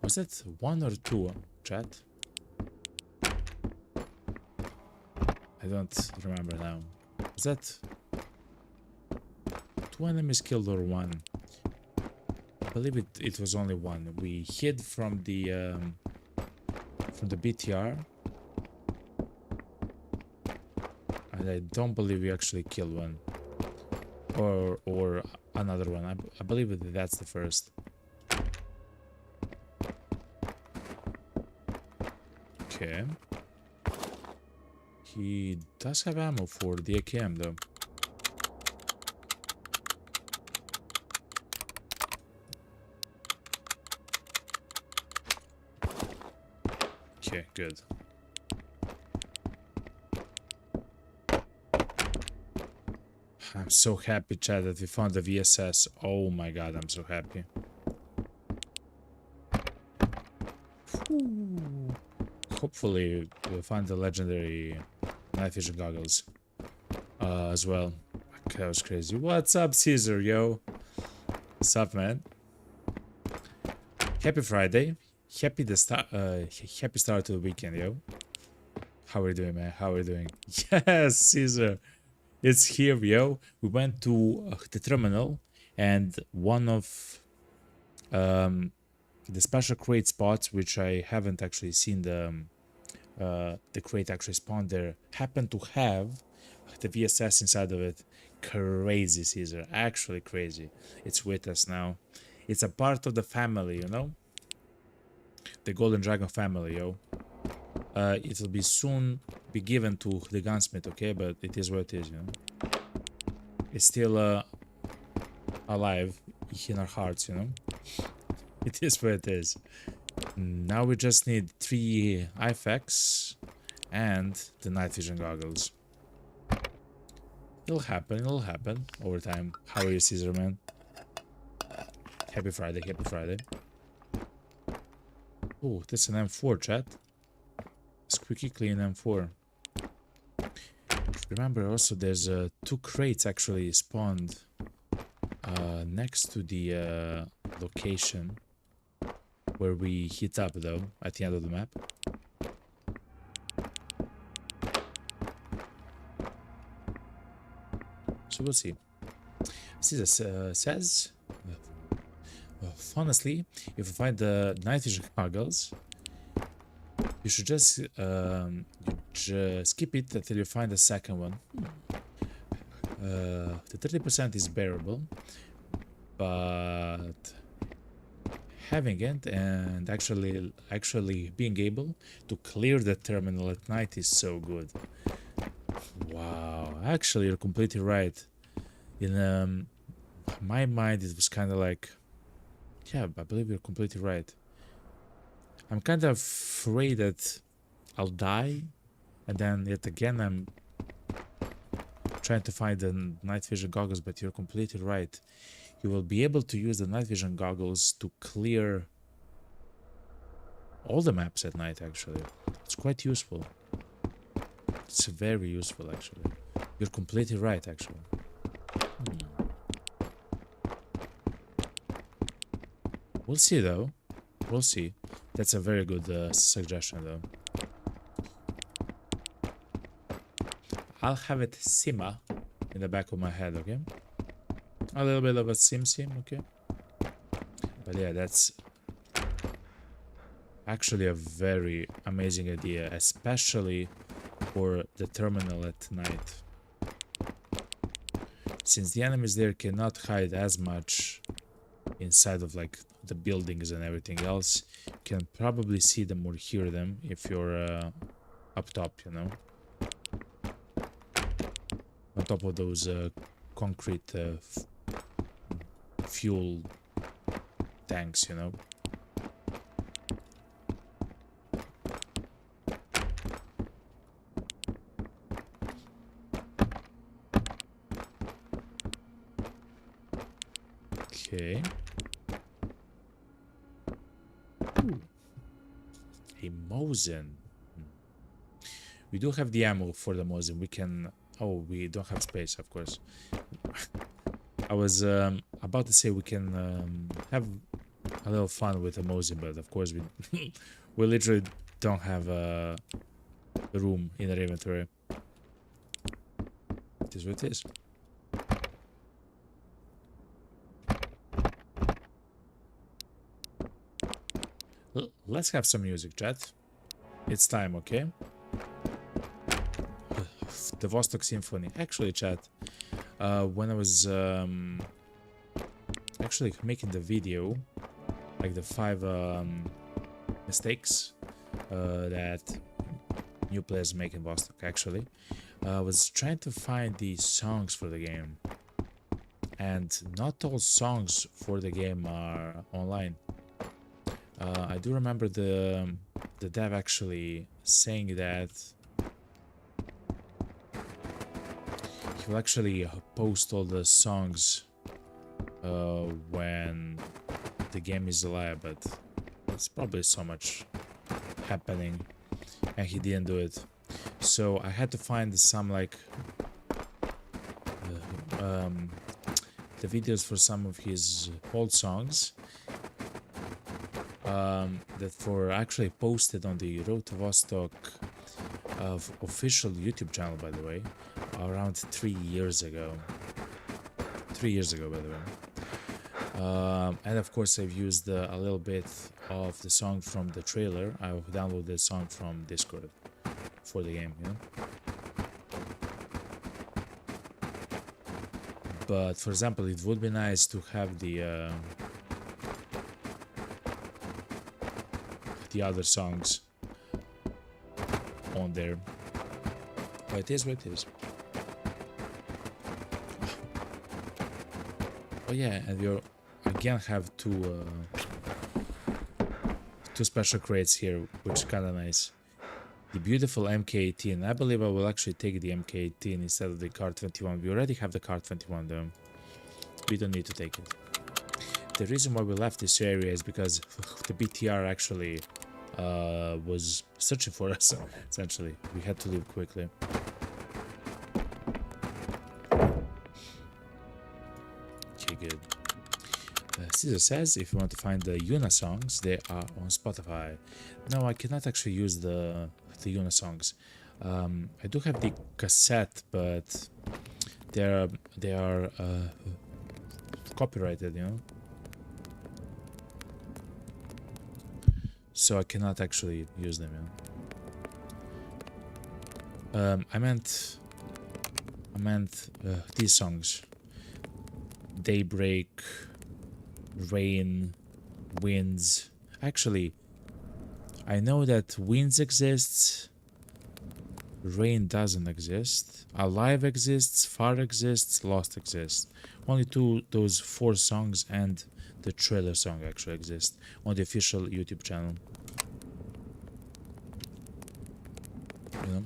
Was it 1 or 2, chat? I don't remember now. Was that 2 enemies killed or 1? I believe it was only 1. We hid from the BTR, and I don't believe we actually killed one, or another one. I believe that's the first. Okay. He does have ammo for the AKM though. Okay, good. I'm so happy, Chad, that we found the VSS. Oh my god, I'm so happy. Whew. Hopefully we'll find the legendary night vision goggles as well. That was crazy. What's up, Caesar, yo? What's up, man? Happy Friday. Happy start to the weekend, yo. How are you doing, man? How are you doing? Yes, Caesar. It's here, yo. We went to the terminal, and one of the special crate spots, which I haven't actually seen the crate actually spawn there, happened to have the VSS inside of it. Crazy, Caesar. Actually crazy. It's with us now. It's a part of the family, you know? The Golden Dragon family, yo. It'll be soon be given to the gunsmith, okay? But it is what it is, you know? It's still alive in our hearts, you know? It is what it is. Now we just need 3 IFX and the night vision goggles. It'll happen over time. How are you, Caesar, man? Happy Friday, happy Friday. Oh, that's an M4, chat. Squeaky clean M4. Remember also there's 2 crates actually spawned next to the location where we hit up though at the end of the map. So we'll see. Caesar says, honestly, if you find the night vision goggles, you should just skip it until you find the second one. The 30% is bearable, but having it and actually being able to clear the terminal at night is so good. Wow, actually you're completely right. In my mind it was kind of like, yeah, I believe you're completely right. I'm kind of afraid that I'll die, and then yet again I'm trying to find the night vision goggles, but you're completely right. You will be able to use the night vision goggles to clear all the maps at night, actually. It's quite useful. It's very useful, actually. You're completely right, actually. We'll see, though. We'll see. That's a very good suggestion, though. I'll have it simmer in the back of my head, okay? A little bit of a sim, okay? But yeah, that's actually a very amazing idea, especially for the terminal at night. Since the enemies there cannot hide as much inside of like the buildings and everything else, you can probably see them or hear them if you're up top, you know, on top of those concrete fuel tanks, you know. Okay. Ooh. A Mosin. We do have the ammo for the Mosin. We can... Oh, we don't have space, of course. I was about to say we can have a little fun with the Mosin, but of course we we literally don't have room in our inventory. It is what it is. Let's have some music, chat. It's time, okay? The Vostok Symphony. Actually, chat, when I was actually making the video, like the 5 mistakes that new players make in Vostok, actually, I was trying to find the songs for the game. And not all songs for the game are online. I do remember the dev actually saying that he will actually post all the songs when the game is alive, but there's probably so much happening and he didn't do it. So I had to find some like the videos for some of his old songs that were actually posted on the Road to Vostok official YouTube channel, by the way, around 3 years ago. 3 years ago, by the way. And of course I've used a little bit of the song from the trailer. I've downloaded the song from Discord for the game, you know. But for example, it would be nice to have the other songs on there. But it is what it is. Oh yeah, and we again have two special crates here, which is kind of nice. The beautiful MK18. I believe I will actually take the MK18 instead of the Kar-21. We already have the Kar-21 though. We don't need to take it. The reason why we left this area is because the BTR actually was searching for us, essentially. We had to leave quickly. Okay, good. Caesar says if you want to find the Yuna songs, they are on Spotify. No, I cannot actually use the Yuna songs. I do have the cassette, but they are copyrighted, you know. So I cannot actually use them, you know. I meant these songs: Daybreak, Rain, winds. Actually, I know that winds exists, rain doesn't exist, alive exists, far exists, lost exists. Only those 4 songs and the trailer song actually exist on the official YouTube channel. You know,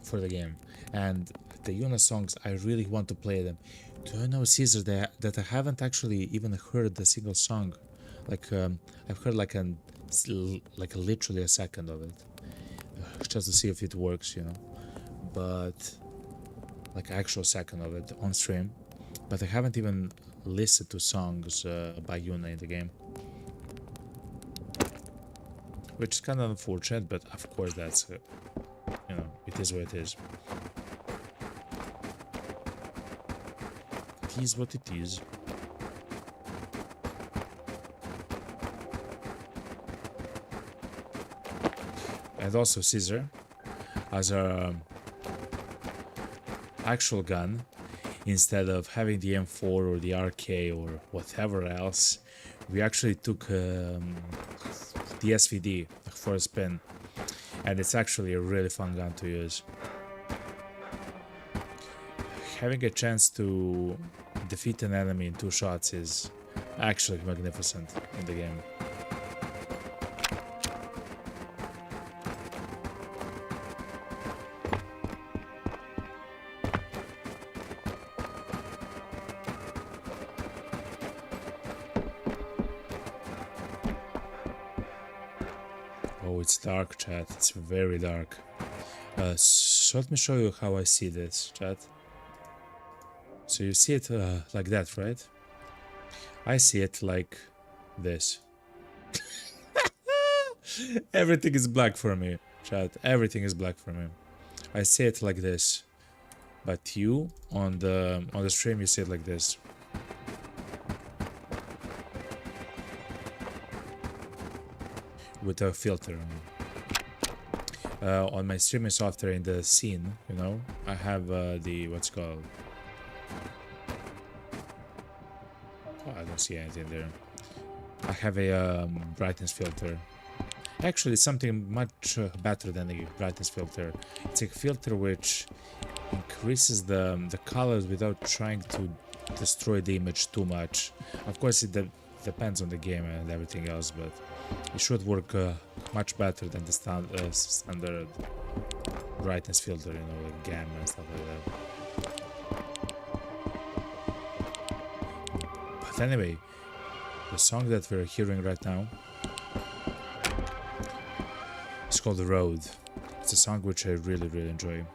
for the game. And the Yuna songs, I really want to play them. Do you know, Caesar, that I haven't actually even heard a single song? Like I've heard like literally a second of it, just to see if it works, you know. But like actual second of it on stream. But I haven't even listened to songs by Yuna in the game, which is kind of unfortunate. But of course, that's you know, it is what it is. It is what it is. And also Caesar, as a actual gun, instead of having the M4 or the RK or whatever else, we actually took the SVD for a spin, and it's actually a really fun gun to use. Having a chance to defeat an enemy in 2 shots is actually magnificent in the game. Oh, it's dark, chat. It's very dark. So let me show you how I see this, chat. So you see it like that, right? I see it like this. Everything is black for me, chat. Everything is black for me. I see it like this. But you on the stream, you see it like this. With a filter. On my streaming software in the scene, you know, I have the what's called. Oh, I don't see anything there. I have a brightness filter. Actually, something much better than a brightness filter. It's a filter which increases the colors without trying to destroy the image too much. Of course, it depends on the game and everything else, but it should work much better than the standard brightness filter, you know, like gamma and stuff like that. But anyway, the song that we're hearing right now is called The Road. It's a song which I really, really enjoy.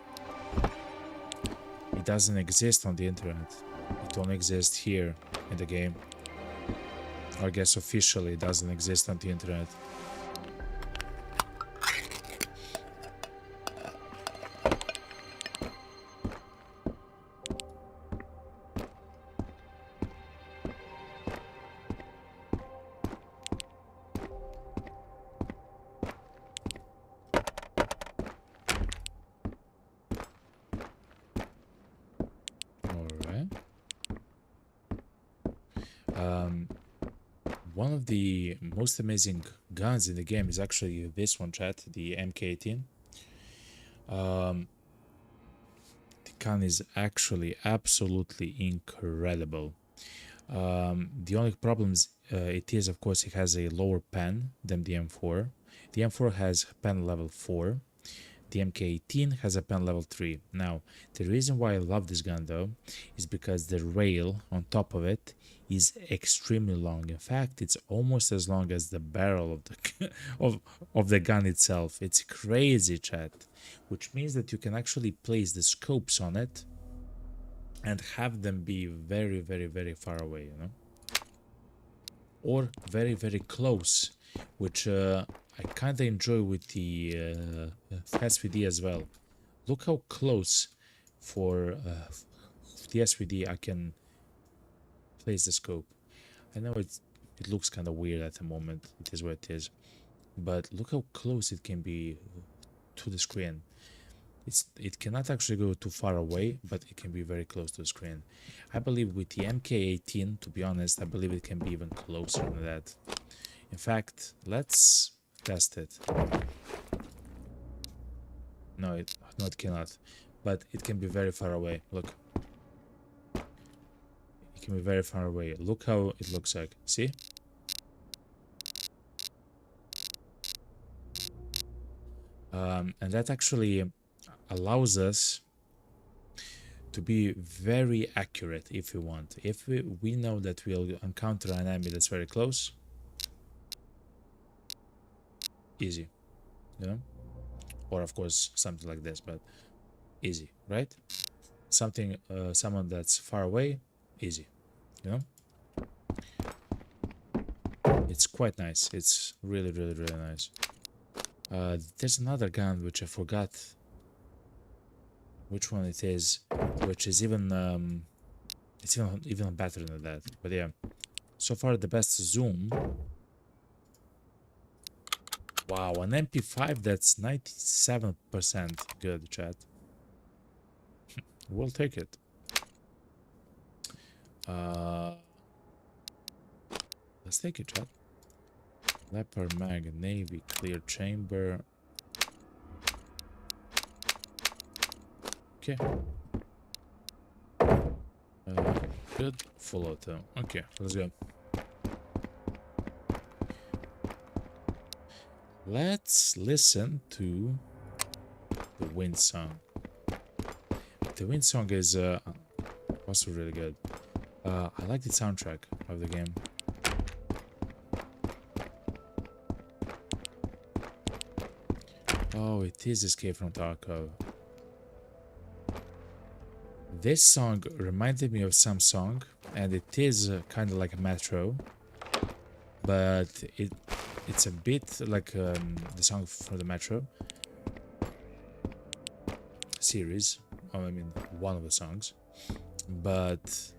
It doesn't exist on the internet. It only exists here in the game. Or I guess officially it doesn't exist on the internet. One of the most amazing guns in the game is actually this one, chat, the MK18. The gun is actually absolutely incredible. The only problems it is, of course, it has a lower pen than the M4. The M4 has pen level 4. The MK18 has a pen level 3. Now, the reason why I love this gun though is because the rail on top of it is extremely long. In fact, it's almost as long as the barrel of the of the gun itself. It's crazy, chat. Which means that you can actually place the scopes on it and have them be very, very, very far away, you know? Or very, very close, which I kind of enjoy with the SVD as well. Look how close for the SVD I can place the scope. I know it looks kind of weird at the moment. It is what it is. But look how close it can be to the screen. it cannot actually go too far away, but it can be very close to the screen. I believe with the MK18, to be honest, I believe it can be even closer than that. In fact, let's test it. No, it cannot, but it can be very far away. Look, it can be very far away. Look how it looks like. See? And that actually allows us to be very accurate if we want. If we know that we'll encounter an enemy that's very close, easy, you know? Or of course something like this, but easy, right? Something, someone that's far away, easy, you know? It's quite nice. It's really, really, really nice. There's another gun which I forgot which one it is, which is even it's even better than that. But yeah, so far the best zoom. Wow, an MP5 that's 97% good, chat. We'll take it. Let's take it, chat. Leopard mag, navy, clear chamber. Okay. Good. Full auto. Okay, let's go. Let's listen to the wind song. The wind song is also really good. I like the soundtrack of the game. Oh, it is Escape from Tarkov. This song reminded me of some song, and it is kind of like a Metro, but it's a bit like the song for the Metro series. I mean, one of the songs, but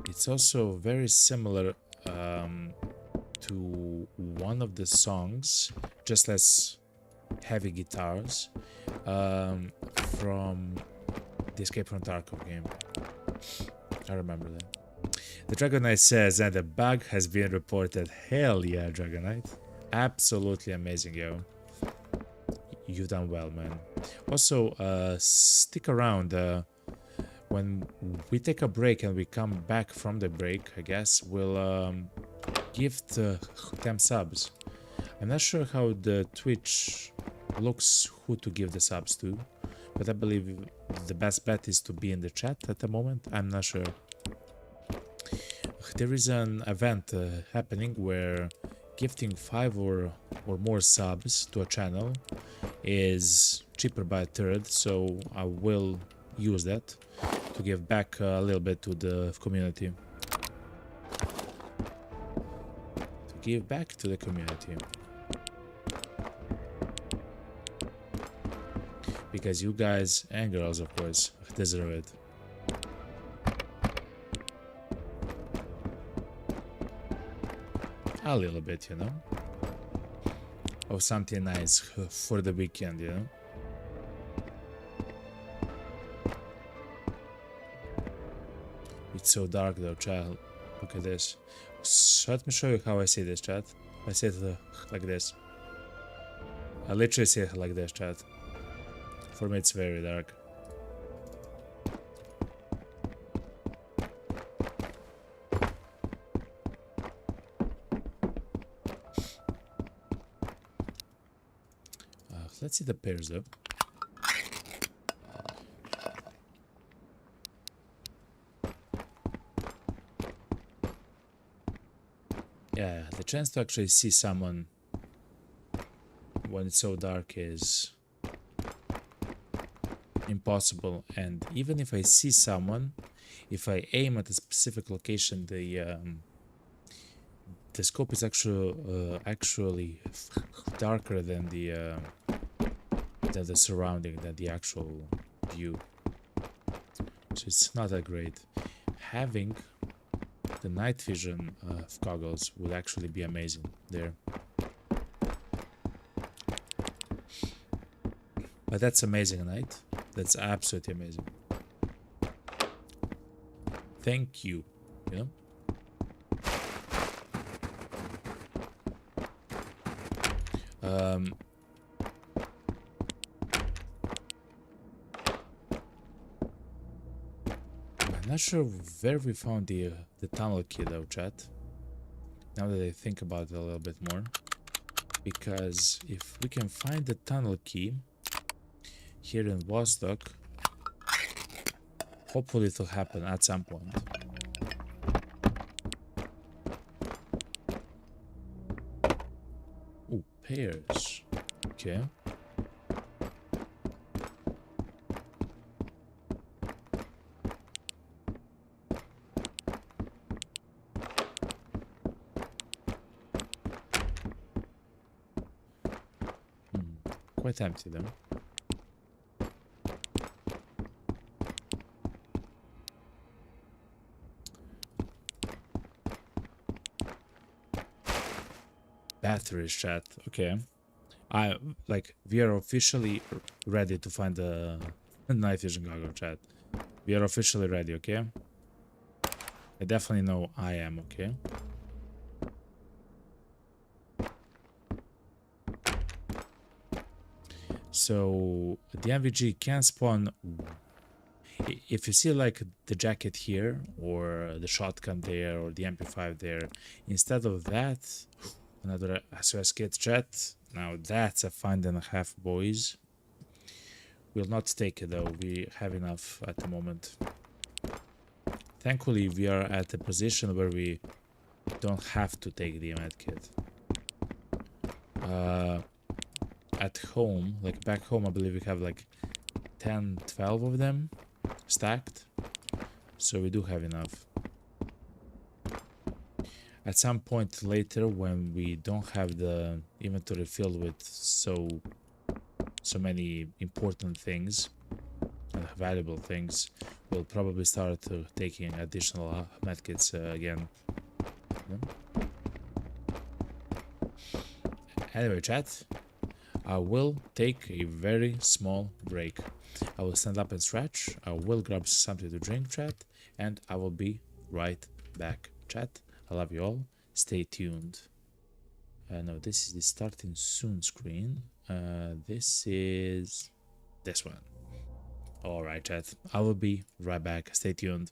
it's also very similar to one of the songs, just less heavy guitars, from the Escape from Tarkov game. I remember that. The Dragon Knight says that a bug has been reported. Hell yeah, Dragon Knight. Absolutely amazing, yo. You've done well, man. Also, stick around. When we take a break and we come back from the break, I guess, we'll gift 10 subs. I'm not sure how the Twitch looks who to give the subs to, but I believe the best bet is to be in the chat at the moment. I'm not sure. There is an event happening where gifting 5 or more subs to a channel is cheaper by a third, so I will use that to give back a little bit to the community. To give back to the community. Because you guys and girls, of course, deserve it. A little bit, you know, of something nice for the weekend, you know. It's so dark though, child. Look at this. So let me show you how I see this, chat. I see it like this. I literally see it like this, chat. For me, it's very dark. Let's see the pairs though. Yeah, the chance to actually see someone when it's so dark is impossible. And even if I see someone, if I aim at a specific location, the scope is actually darker than the surrounding, than the actual view. So it's not that great. Having the night vision goggles would actually be amazing there. But that's amazing, right? That's absolutely amazing. Thank you. You know? I'm not sure where we found the tunnel key though, chat. Now that I think about it a little bit more. Because if we can find the tunnel key here in Vostok, hopefully it will happen at some point. Ooh, pears. Okay. Quite empty though. Batteries, chat. Okay. We are officially ready to find the night vision goggle, chat. We are officially ready, okay? I definitely know I am, okay? So the MVG can spawn. If you see like the jacket here, or the shotgun there, or the MP5 there, instead of that, another SOS kit, chat. Now that's a find and a half, boys. We'll not take it though, we have enough at the moment. Thankfully, we are at a position where we don't have to take the med kit. At home, like back home, I believe we have like 10, 12 of them stacked. So we do have enough. At some point later, when we don't have the inventory filled with so many important things and valuable things, we'll probably start taking additional medkits again. Yeah. Anyway, chat, I will take a very small break. I will stand up and stretch. I will grab something to drink, chat, and I will be right back, chat. I love you all. Stay tuned. No, this is the starting soon screen. This is this one. All right, chat. I will be right back. Stay tuned.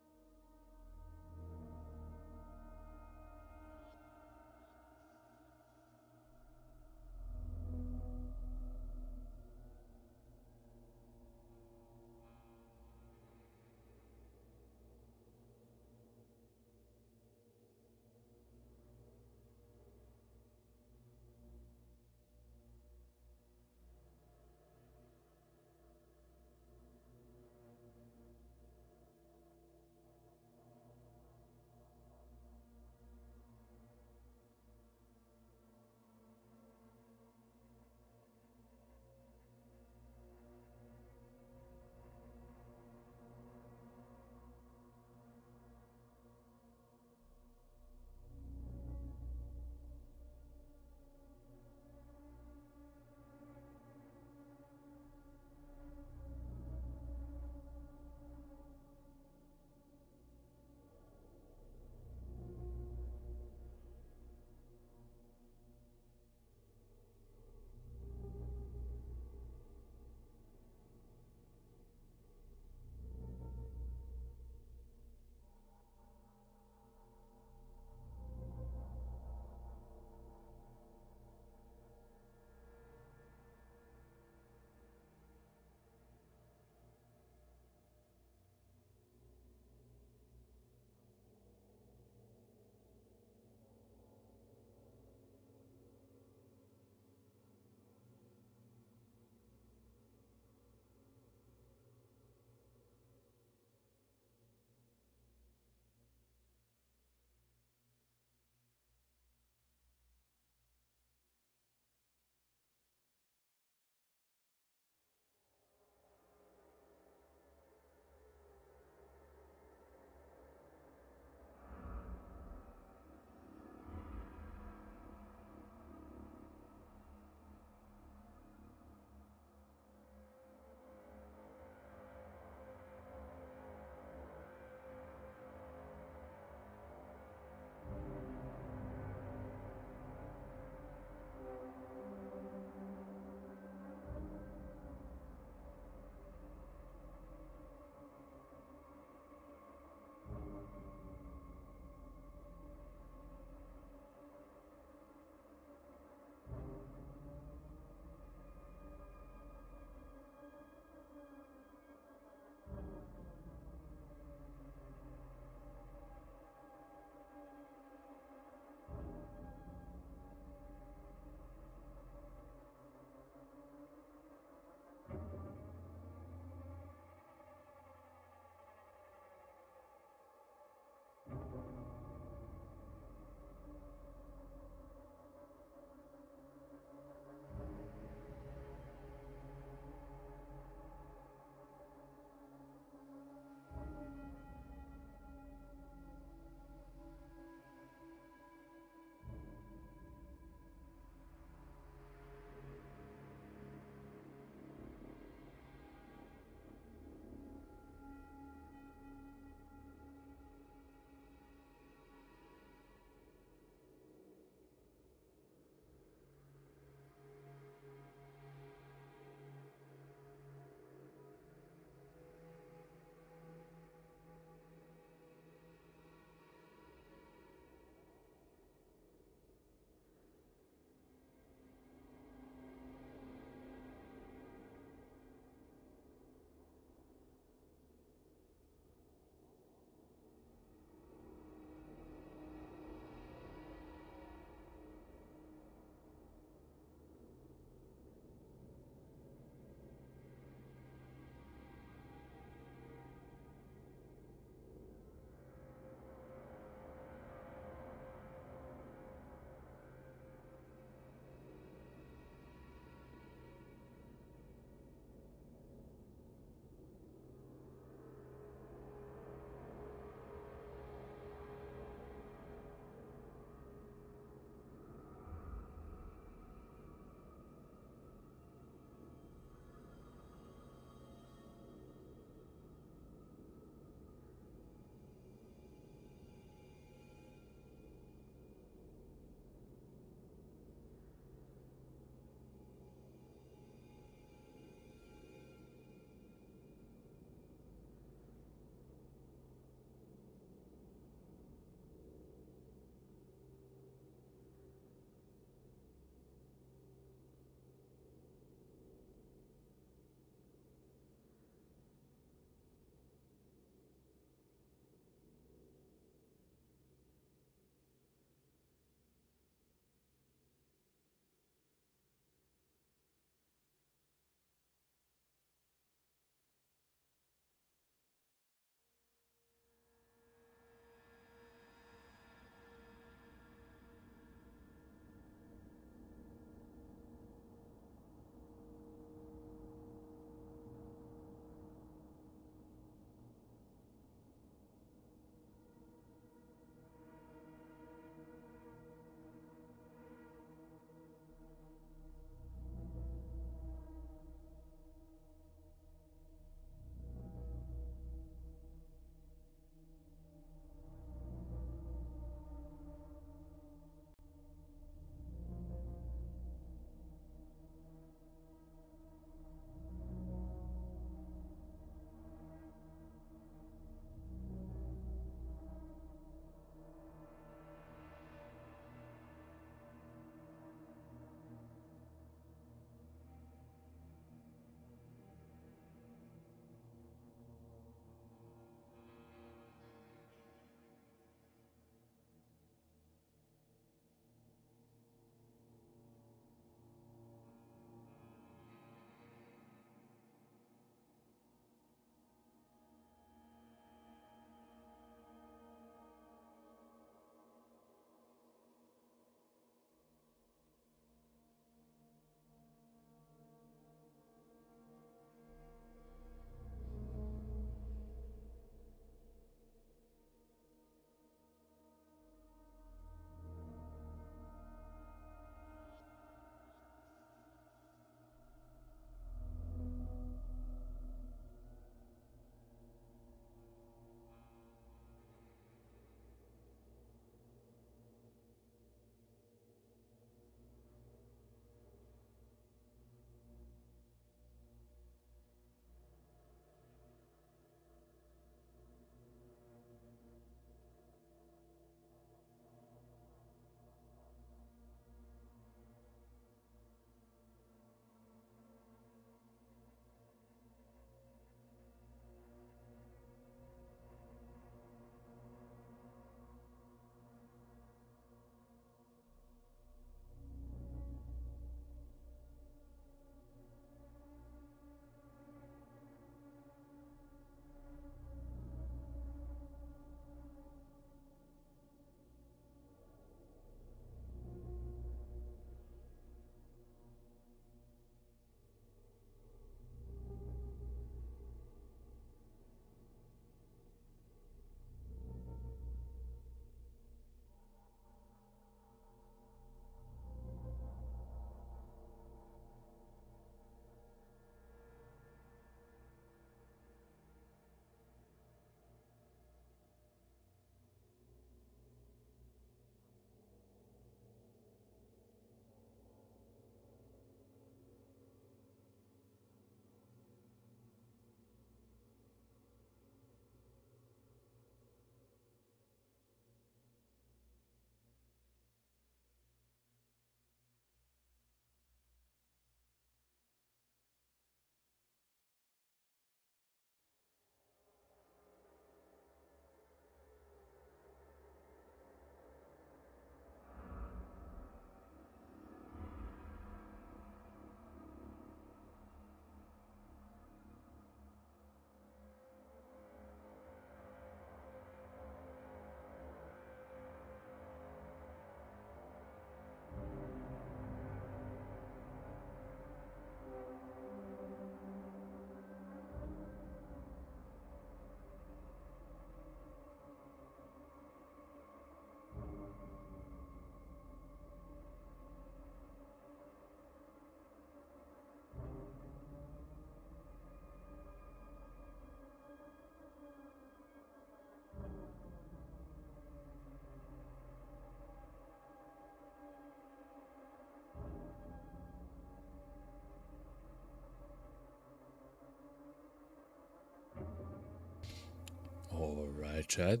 Alright, chat.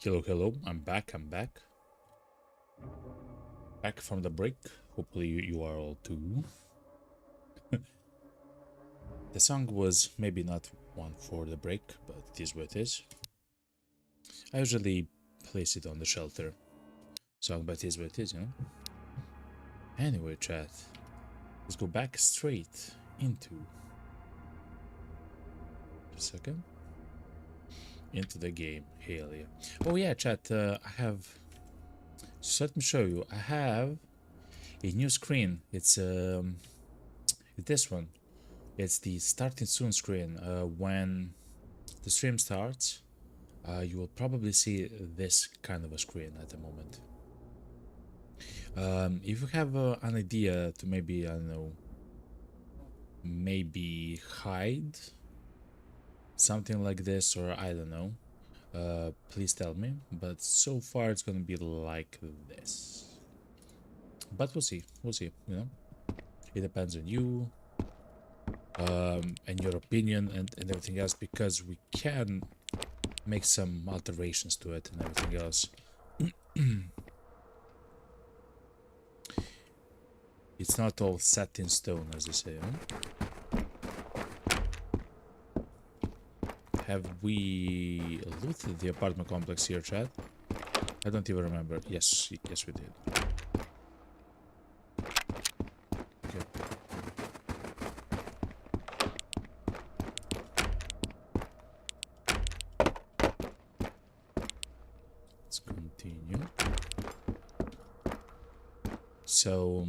Hello, hello. I'm back. Back from the break. Hopefully you are all too. The song was maybe not one for the break, but it is what it is. I usually place it on the shelter song, but it is what it is, you know? Anyway, chat. Let's go back straight into... Just a second. Into the game. Hell yeah. Oh yeah, chat. I have... So let me show you. I have a new screen. It's this one. It's the starting soon screen. When the stream starts, you will probably see this kind of a screen at the moment. If you have an idea to maybe, I don't know, maybe hide something like this, or I don't know, please tell me. But so far it's gonna be like this. But we'll see, you know? It depends on you, and your opinion and everything else, because we can make some alterations to it and everything else. It's not all set in stone, as they say, huh? Have we looted the apartment complex here, chat? I don't even remember. Yes, yes we did. Okay. Let's continue. So...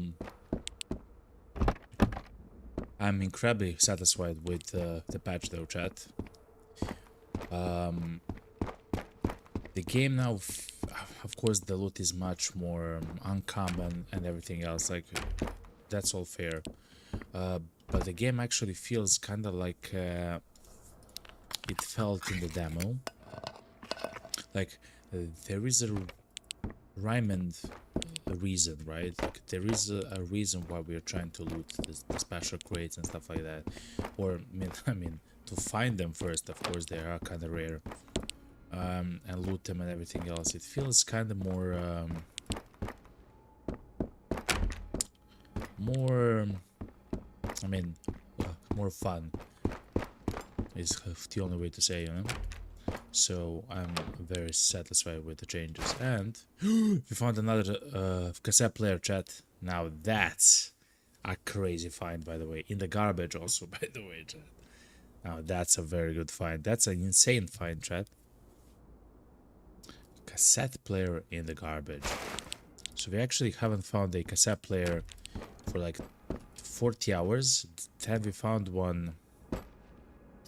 I'm incredibly satisfied with the patch though, chat. The game now, of course, the loot is much more uncommon and everything else, like, that's all fair. But the game actually feels kind of like it felt in the demo. Like, there is a rhyme and a reason, right? Like, there is a reason why we are trying to loot the special crates and stuff like that. Or, I mean, to find them first, of course, they are kind of rare. And loot them and everything else. It feels kind of more, I mean, more fun is the only way to say, you know? So I'm very satisfied with the changes. And we found another cassette player, chat. Now that's a crazy find, by the way. In the garbage also, by the way, chat. Now that's a very good find. That's an insane find, chat. Cassette player in the garbage. So we actually haven't found a cassette player for like 40 hours. Then we found one.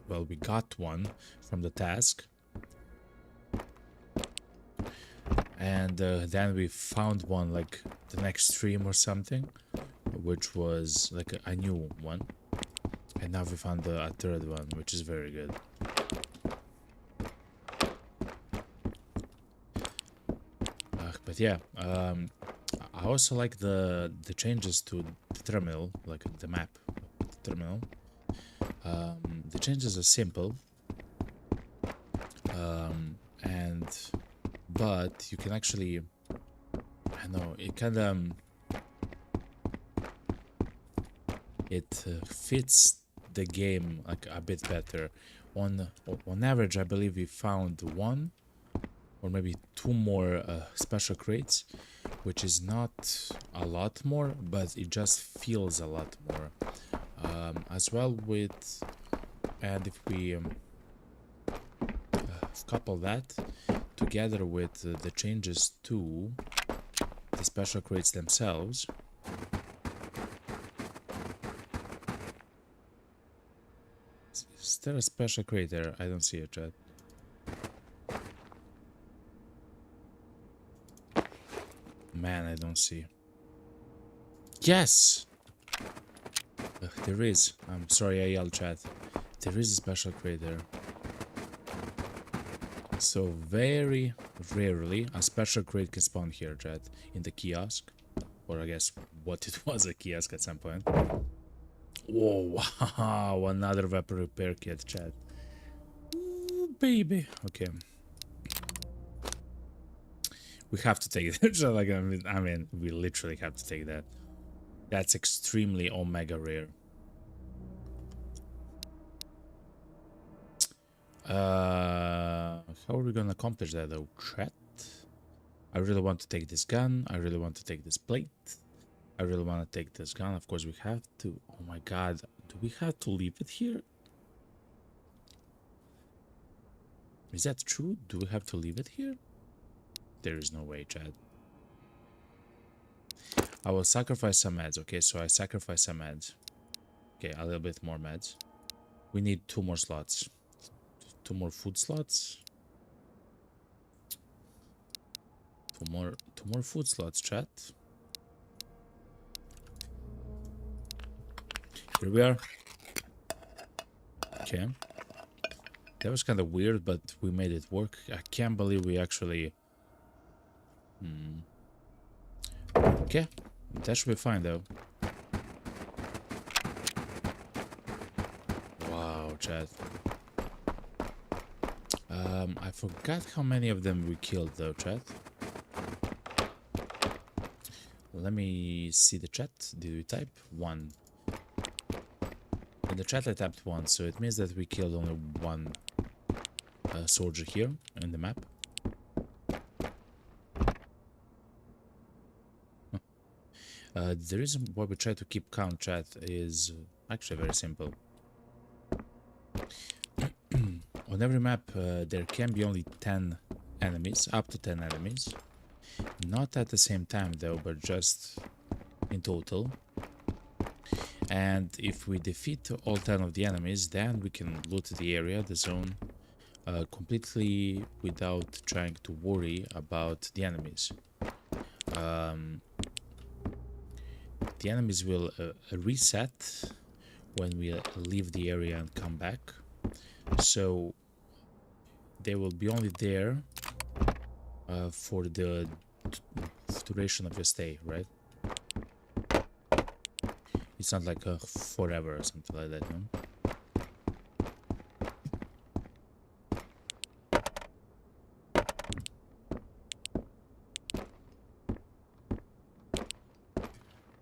Well, we got one from the task. And then we found one like the next stream or something, which was like a new one. And now we found a third one, which is very good. But yeah, I also like the changes to the terminal, like the map terminal. The changes are simple, but you can actually, I know, it kind of it fits the game like a bit better. On average, I believe we found one or maybe two more special crates, which is not a lot more, but it just feels a lot more. As well with, and if we couple that together with the changes to the special crates themselves, is there a special crate there? I don't see it, chat. Man, I don't see. Yes! There is. I'm sorry I yelled, chat. There is a special crate there. So very rarely a special crate can spawn here, chat. In the kiosk. Or I guess what it was, a kiosk at some point. Whoa, wow, another weapon repair kit, chat. Ooh, baby. Okay. We have to take it. Like, I mean, we literally have to take that. That's extremely omega rare. How are we gonna accomplish that though, chat? I really want to take this gun. I really want to take this plate. I really want to take this gun. Of course, we have to. Oh my god, do we have to leave it here? Is that true? Do we have to leave it here? There is no way, Chad. I will sacrifice some meds. Okay, so I sacrifice some meds. Okay, a little bit more meds. We need 2 more slots. 2 more food slots. 2 more food slots, chat. Here we are. Okay. That was kind of weird, but we made it work. I can't believe we actually... Okay. That should be fine, though. Wow, chat. I forgot how many of them we killed, though, chat. Let me see the chat. Did we type 1? In the chat I typed 1, so it means that we killed only 1 soldier here in the map. The reason why we try to keep count, chat, is actually very simple. On every map there can be only 10 enemies, up to 10 enemies. Not at the same time though, but just in total. And if we defeat all 10 of the enemies, then we can loot the area, the zone, completely without trying to worry about the enemies. The enemies will reset when we leave the area and come back. So they will be only there for the duration of your stay, right? It's not like forever or something like that, no?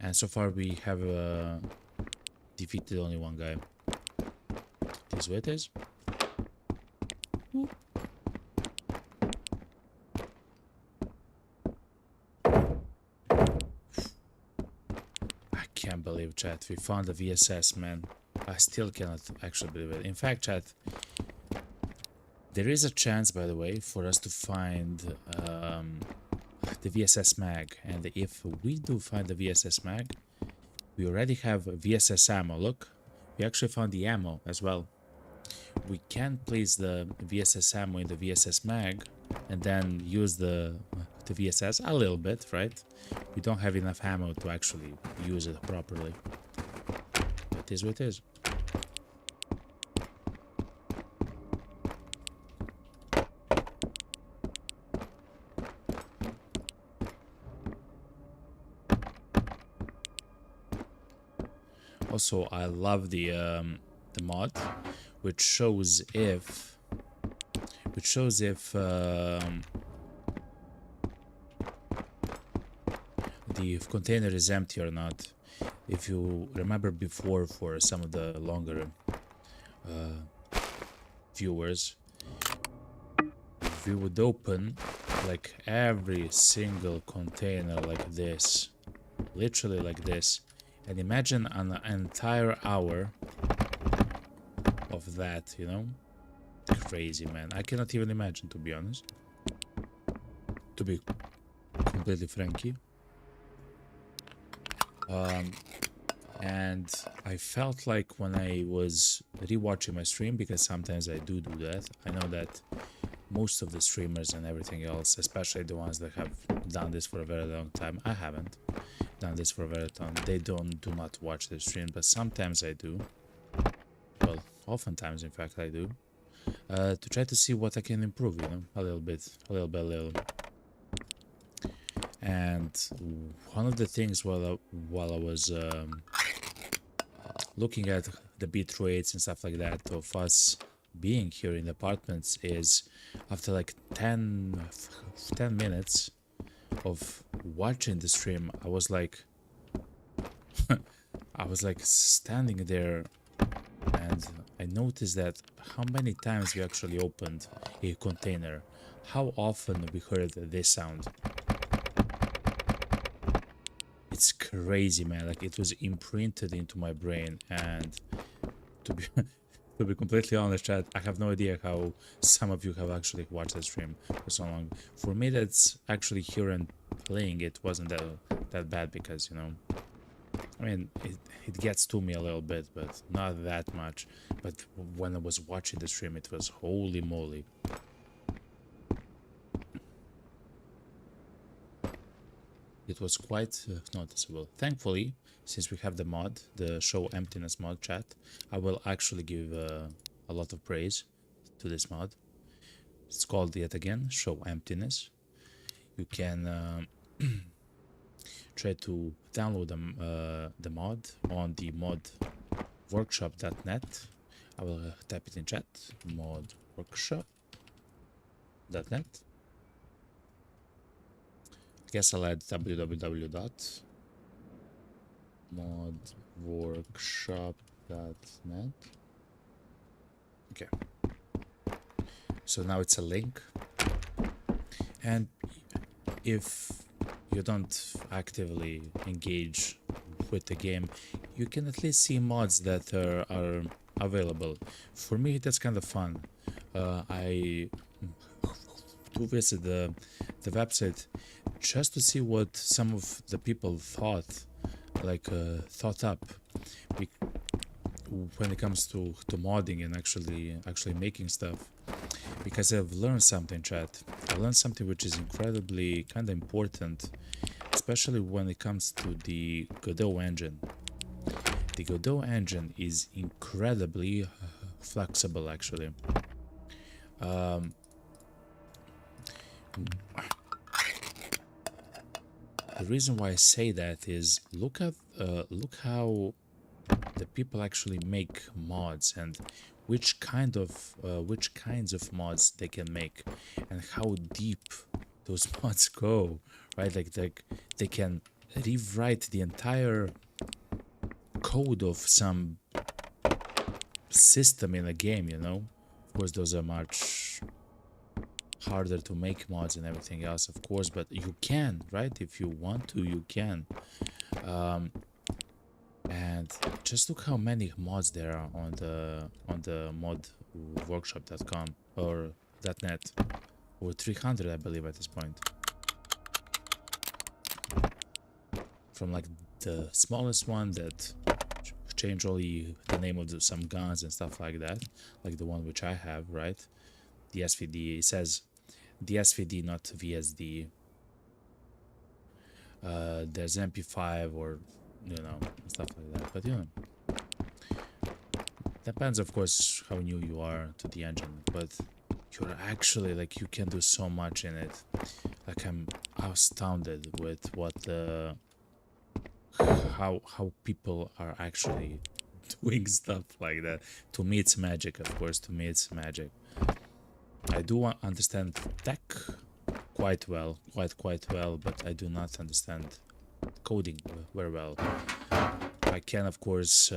And so far we have defeated only 1 guy. This way it is. Whoop. I can't believe, chat, we found the VSS, man. I still cannot actually believe it. In fact, chat, there is a chance, by the way, for us to find the VSS mag, and if we do find the VSS mag, we already have VSS ammo. Look, we actually found the ammo as well. We can place the VSS ammo in the VSS mag and then use the VSS a little bit, right? We don't have enough ammo to actually use it properly. It is what it is. Also, I love the mod, which shows if the container is empty or not. If you remember before, for some of the longer viewers, we would open like every single container like this, literally like this. And imagine an entire hour of that, you know? Crazy, man. I cannot even imagine, to be honest. To be completely franky. And I felt like when I was rewatching my stream, because sometimes I do that. I know that most of the streamers and everything else, especially the ones that have done this for a very long time, I haven't done this for a very long time. They do not watch the stream, but sometimes I do. Well, oftentimes, in fact, I do. To try to see what I can improve, you know, a little bit. And one of the things while I was looking at the bit rates and stuff like that of us being here in the apartments is after like 10 minutes of watching the stream, I was like, I was like standing there, and I noticed that how many times we actually opened a container, how often we heard this sound. It's crazy, man. Like, it was imprinted into my brain, and to be to be completely honest, chat, I have no idea how some of you have actually watched the stream for so long. For me, that's actually here and playing it wasn't that bad, because, you know, I mean, it gets to me a little bit, but not that much. But when I was watching the stream, it was holy moly. It was quite noticeable. Thankfully, since we have the mod, the show emptiness mod, chat, I will actually give a lot of praise to this mod. It's called, yet again, show emptiness. You can try to download the mod on the modworkshop.net. I will type it in chat, modworkshop.net. I guess I'll add www.modworkshop.net. Okay. So now it's a link. And if you don't actively engage with the game, you can at least see mods that are available. For me, that's kind of fun. I to visit the website just to see what some of the people thought up when it comes to modding and actually making stuff, because I've learned something, chat. I learned something which is incredibly kind of important, especially when it comes to the Godot engine. The Godot engine is incredibly flexible, actually. The reason why I say that is look how the people actually make mods, and which kinds of mods they can make, and how deep those mods go, right? Like they can rewrite the entire code of some system in a game, you know. Of course, those are much harder to make mods and everything else, of course, but you can, right? If you want to, you can. And just look how many mods there are on the modworkshop.com or .net, or 300, I believe, at this point. From like the smallest one that change only the name of some guns and stuff like that, like the one which I have, right? The SVD, it says the SVD, not VSD. There's MP5 or, you know, stuff like that, but you know, depends, of course, how new you are to the engine, but you're actually, like, you can do so much in it. Like, I'm astounded with what how people are actually doing stuff like that. To me, it's magic, of course. To me, it's magic. I do understand tech quite well, quite well, but I do not understand coding very well. I can, of course,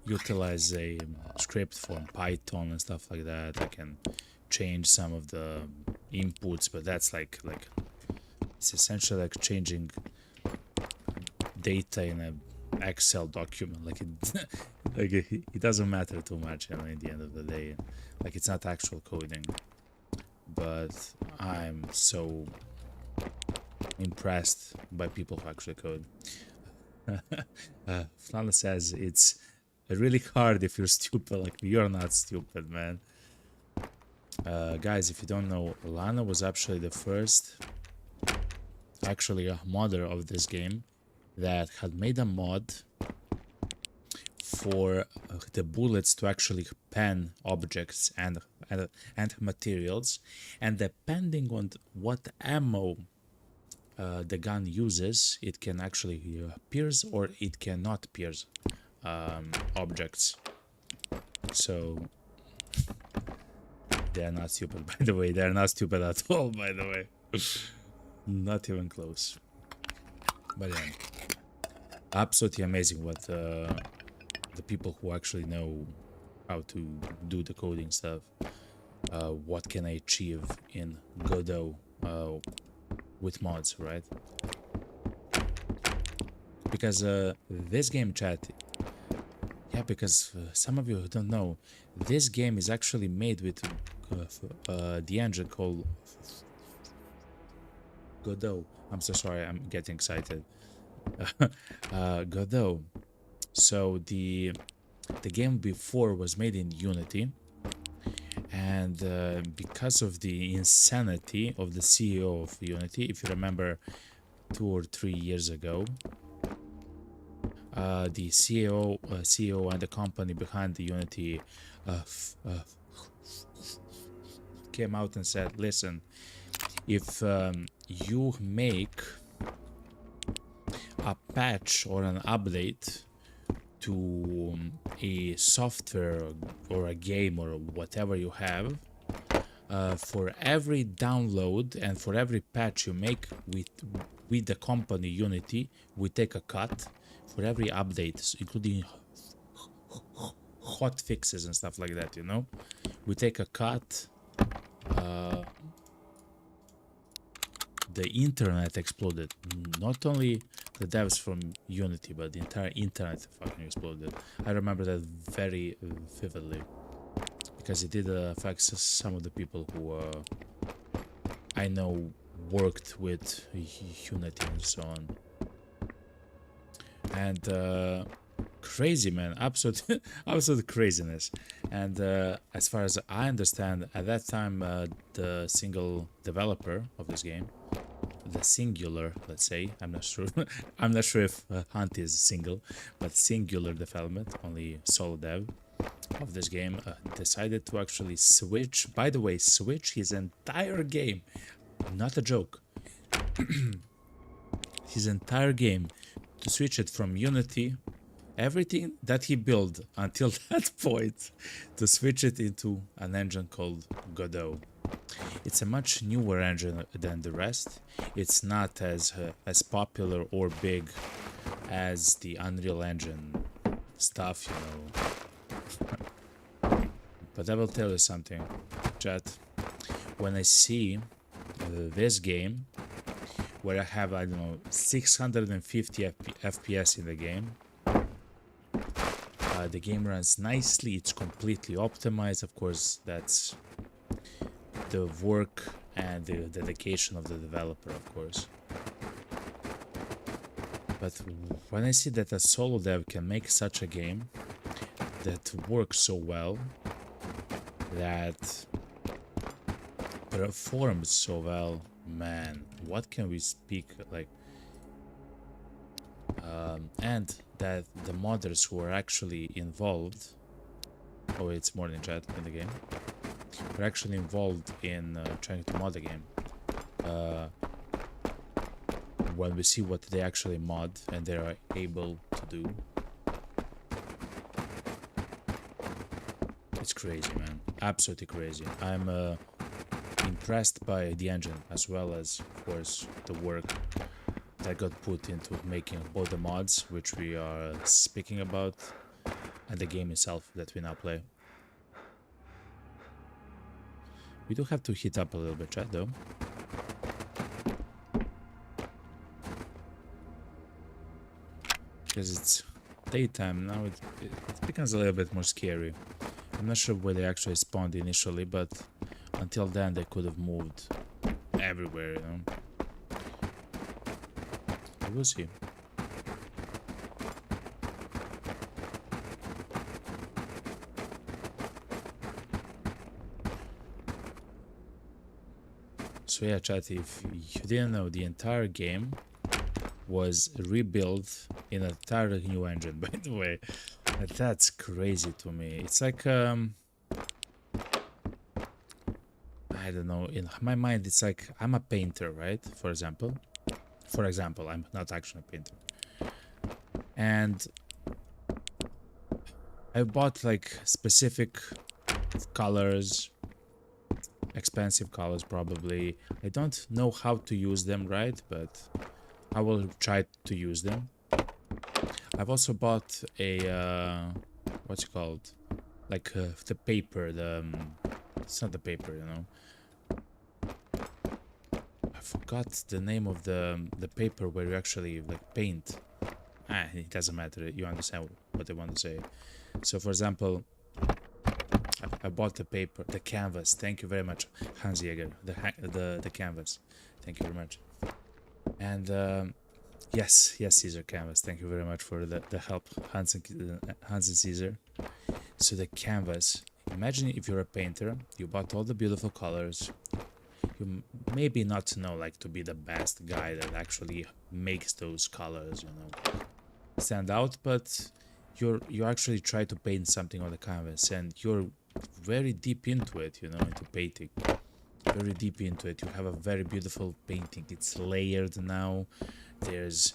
utilize a script from Python and stuff like that. I can change some of the inputs, but that's like it's essentially like changing data in an Excel document. Like it doesn't matter too much, you know, in the end of the day. Like, it's not actual coding. But I'm so impressed by people who actually code. Flana says it's really hard if you're stupid. Like, you're not stupid, man. Guys, if you don't know, Lana was actually the first, actually a modder of this game that had made a mod for the bullets to actually pen objects and materials, and depending on what ammo the gun uses, it can actually pierce or it cannot pierce objects. So they are not stupid, by the way. They are not stupid at all, by the way. Not even close. But yeah, absolutely amazing what the people who actually know how to do the coding stuff, what can I achieve in Godot with mods, right? Because this game, chat, yeah, because some of you don't know, this game is actually made with the engine called Godot. I'm so sorry, I'm getting excited. Godot. So the game before was made in Unity, and because of the insanity of the CEO of Unity, if you remember 2 or 3 years ago, the CEO and the company behind the Unity came out and said, listen, if you make a patch or an update to a software or a game or whatever you have, for every download and for every patch you make with the company Unity, we take a cut. For every update, including hot fixes and stuff like that, you know, we take a cut. The internet exploded. Not only the devs from Unity, but the entire internet fucking exploded. I remember that very vividly, because it did affect some of the people who I know worked with Unity and so on. And crazy, man, absolute absolute craziness. And as far as I understand, at that time, the single developer of this game, the singular, let's say, I'm not sure I'm not sure if Hunt is single, but singular development, only solo dev of this game, decided to actually switch, by the way, switch his entire game, not a joke, his entire game, to switch it from Unity, everything that he built until that point, to switch it into an engine called Godot. It's a much newer engine than the rest. It's not as popular or big as the Unreal Engine stuff, you know. But I will tell you something, chat. When I see this game, where I have, I don't know, 650 FPS in the game, the game runs nicely, it's completely optimized. Of course, that's the work and the dedication of the developer, of course. But when I see that a solo dev can make such a game that works so well, that performs so well, man, what can we speak, like, and that the modders who are actually involved, oh, it's more than chat in the game, are actually involved in trying to mod the game. When we see what they actually mod and they are able to do, it's crazy, man, absolutely crazy. I'm impressed by the engine, as well as, of course, the work that got put into making both the mods, which we are speaking about, and the game itself that we now play. We do have to heat up a little bit, chat, though. Because it's daytime now, it becomes a little bit more scary. I'm not sure where they actually spawned initially, but until then they could have moved everywhere, you know. We'll see. So yeah, chat, if you didn't know, the entire game was rebuilt in an entirely new engine, by the way. That's crazy to me. It's like, I don't know, in my mind it's like, I'm a painter, right? For example, I'm not actually a painter. And I bought like specific colors expensive colors probably. I don't know how to use them, right? But I will try to use them. I've also bought a what's it called? Like the paper. It's not the paper, you know. I forgot the name of the paper where you actually like paint. It doesn't matter. You understand what I want to say. So, for example, I bought the paper, the canvas. Thank you very much, Hans Jäger. The canvas. Thank you very much. And yes, Caesar canvas. Thank you very much for the help, Hans and Caesar. So the canvas. Imagine if you're a painter, you bought all the beautiful colors. You maybe not know like to be the best guy that actually makes those colors, you know, stand out, but you actually try to paint something on the canvas and you're very deep into it, you know, into painting. Very deep into it. You have a very beautiful painting. It's layered now. There's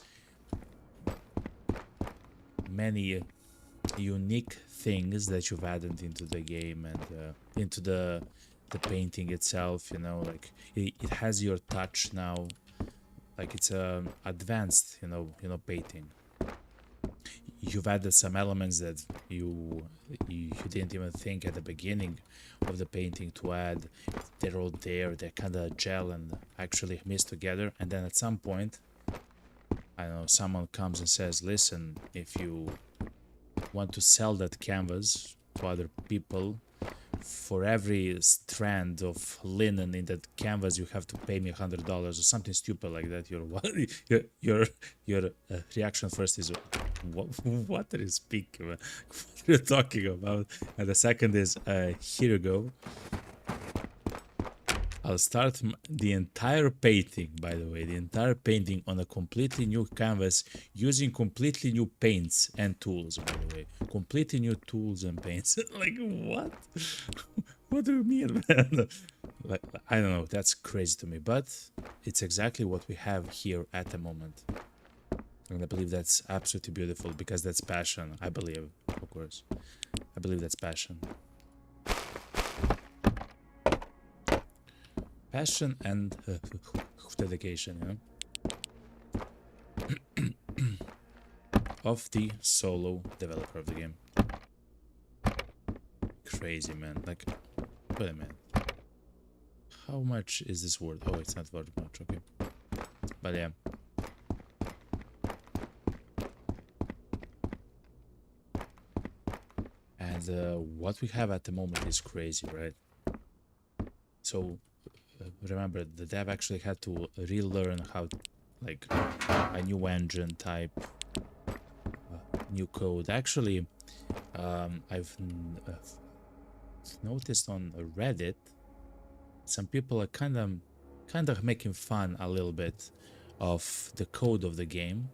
many unique things that you've added into the game and into the painting itself, you know, like it has your touch now, like it's advanced, you know, painting. You've added some elements that you didn't even think at the beginning of the painting to add. They're all there, they're kind of gel and actually mixed together, and then at some point, I don't know, someone comes and says, listen, if you want to sell that canvas to other people, for every strand of linen in that canvas you have to pay me $100 or something stupid like that. Your reaction first is what are you speaking about? What are you talking about? And the second is here you go. I'll start the entire painting, by the way, the entire painting on a completely new canvas using completely new paints and tools, by the way. Completely new tools and paints. Like, what? What do you mean, man? Like, I don't know, that's crazy to me, but it's exactly what we have here at the moment. And I believe that's absolutely beautiful because that's passion, I believe, of course. I believe that's passion. Passion and dedication, you know, of the solo developer of the game. Crazy, man. Like, wait a minute. How much is this worth? Oh, it's not worth much, okay. But yeah. And what we have at the moment is crazy, right? So remember, the dev actually had to relearn how, like, a new engine type, new code. Actually, I've noticed on Reddit, some people are kind of making fun a little bit of the code of the game.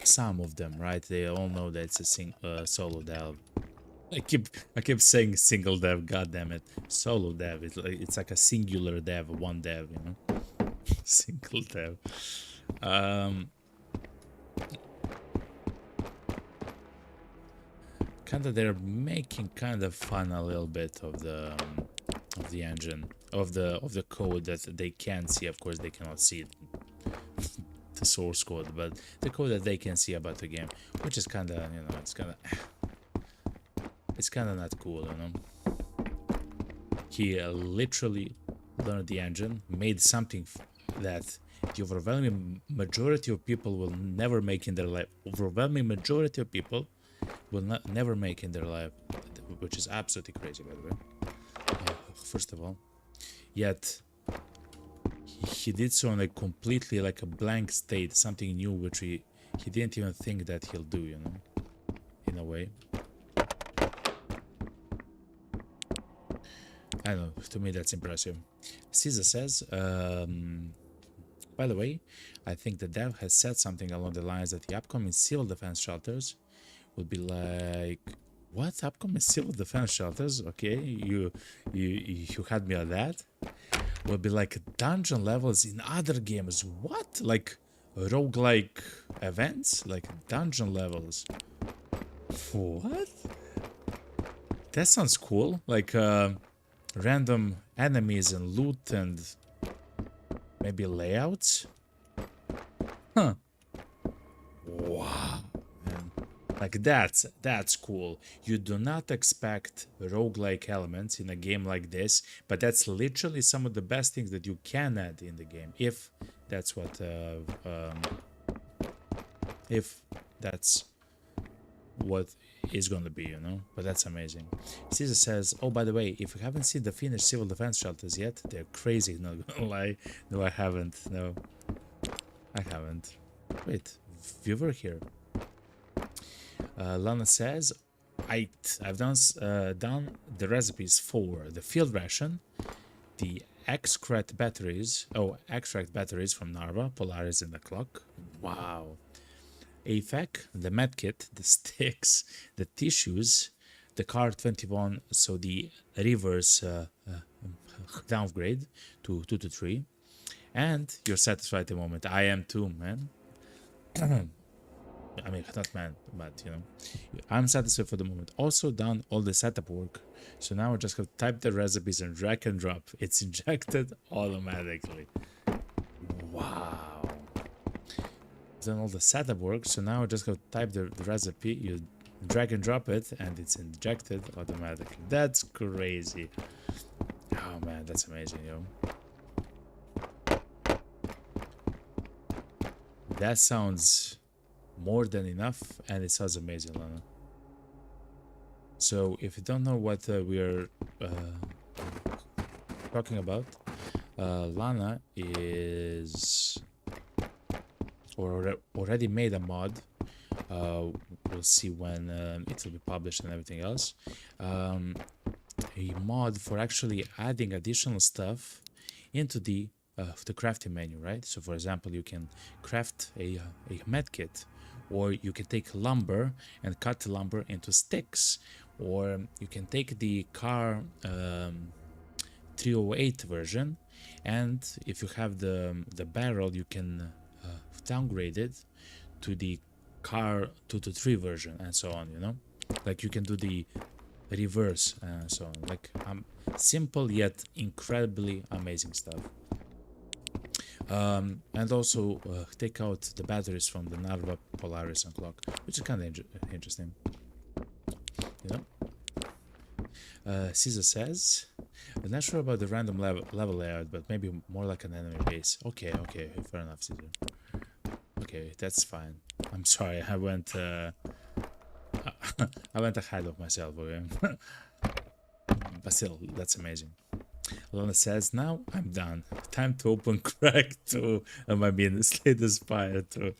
Some of them, right? They all know that it's a solo dev. I keep saying single dev, god damn it. Solo dev, it's like a singular dev, one dev, you know? Single dev. Kinda they're making kind of fun a little bit of the engine, of the code that they can see. Of course they cannot see it, the source code, but the code that they can see about the game, which is kinda, you know, it's kinda not cool, you know. He literally learned the engine, made something that the overwhelming majority of people will never make in their life. Overwhelming majority of people will never make in their life, which is absolutely crazy, by the way. First of all, yet he did so in a completely like a blank state, something new, which he didn't even think that he'll do, you know, in a way. I don't know, to me that's impressive. Caesar says, by the way, I think the dev has said something along the lines that the upcoming civil defense shelters will be like, what? Upcoming civil defense shelters? Okay, you had me on that. Will be like dungeon levels in other games. What? Like roguelike events? Like dungeon levels? What? That sounds cool. Like random enemies and loot and maybe layouts. Huh. Wow. Man. Like that's cool. You do not expect roguelike elements in a game like this, but that's literally some of the best things that you can add in the game if that's what if that's what is going to be, you know. But that's amazing. Caesar says, oh, by the way, if you haven't seen the finished civil defense shelters yet, they're crazy, not gonna lie. No, I haven't. No, I haven't. Wait, viewer here. Lana says, I've done the recipes for the field ration, the extract batteries from Narva, Polaris, and the clock. Wow. AFAC, the medkit, the sticks, the tissues, the car 21, so the reverse downgrade to 2 to 3. And you're satisfied at the moment. I am too, man. I mean, not man, but you know, I'm satisfied for the moment. Also done all the setup work. So now I just have to type the recipes and drag and drop. It's injected automatically. Wow. Done all the setup work. So now I just have to type the recipe. You drag and drop it, and it's injected automatically. That's crazy. Oh man, that's amazing, yo. That sounds more than enough, and it sounds amazing, Lana. So if you don't know what we are talking about, Lana is already made a mod. We'll see when it will be published and everything else. A mod for actually adding additional stuff into the crafting menu, right? So for example, you can craft a medkit, or you can take lumber and cut the lumber into sticks, or you can take the car 308 version, and if you have the barrel, you can downgrade it to the car 2 to 3 version, and so on, you know. Like you can do the reverse and so on. Like simple yet incredibly amazing stuff. And also take out the batteries from the Narva, Polaris, and clock, which is kind of interesting, you know. Caesar says, I'm not sure about the random level layout, but maybe more like an enemy base. Okay, fair enough, Caesar. Okay, that's fine. I'm sorry, I went I went ahead of myself, okay? But still, that's amazing. Lana says, now I'm done. Time to open Crack 2. I mean, Slay the Spire 2.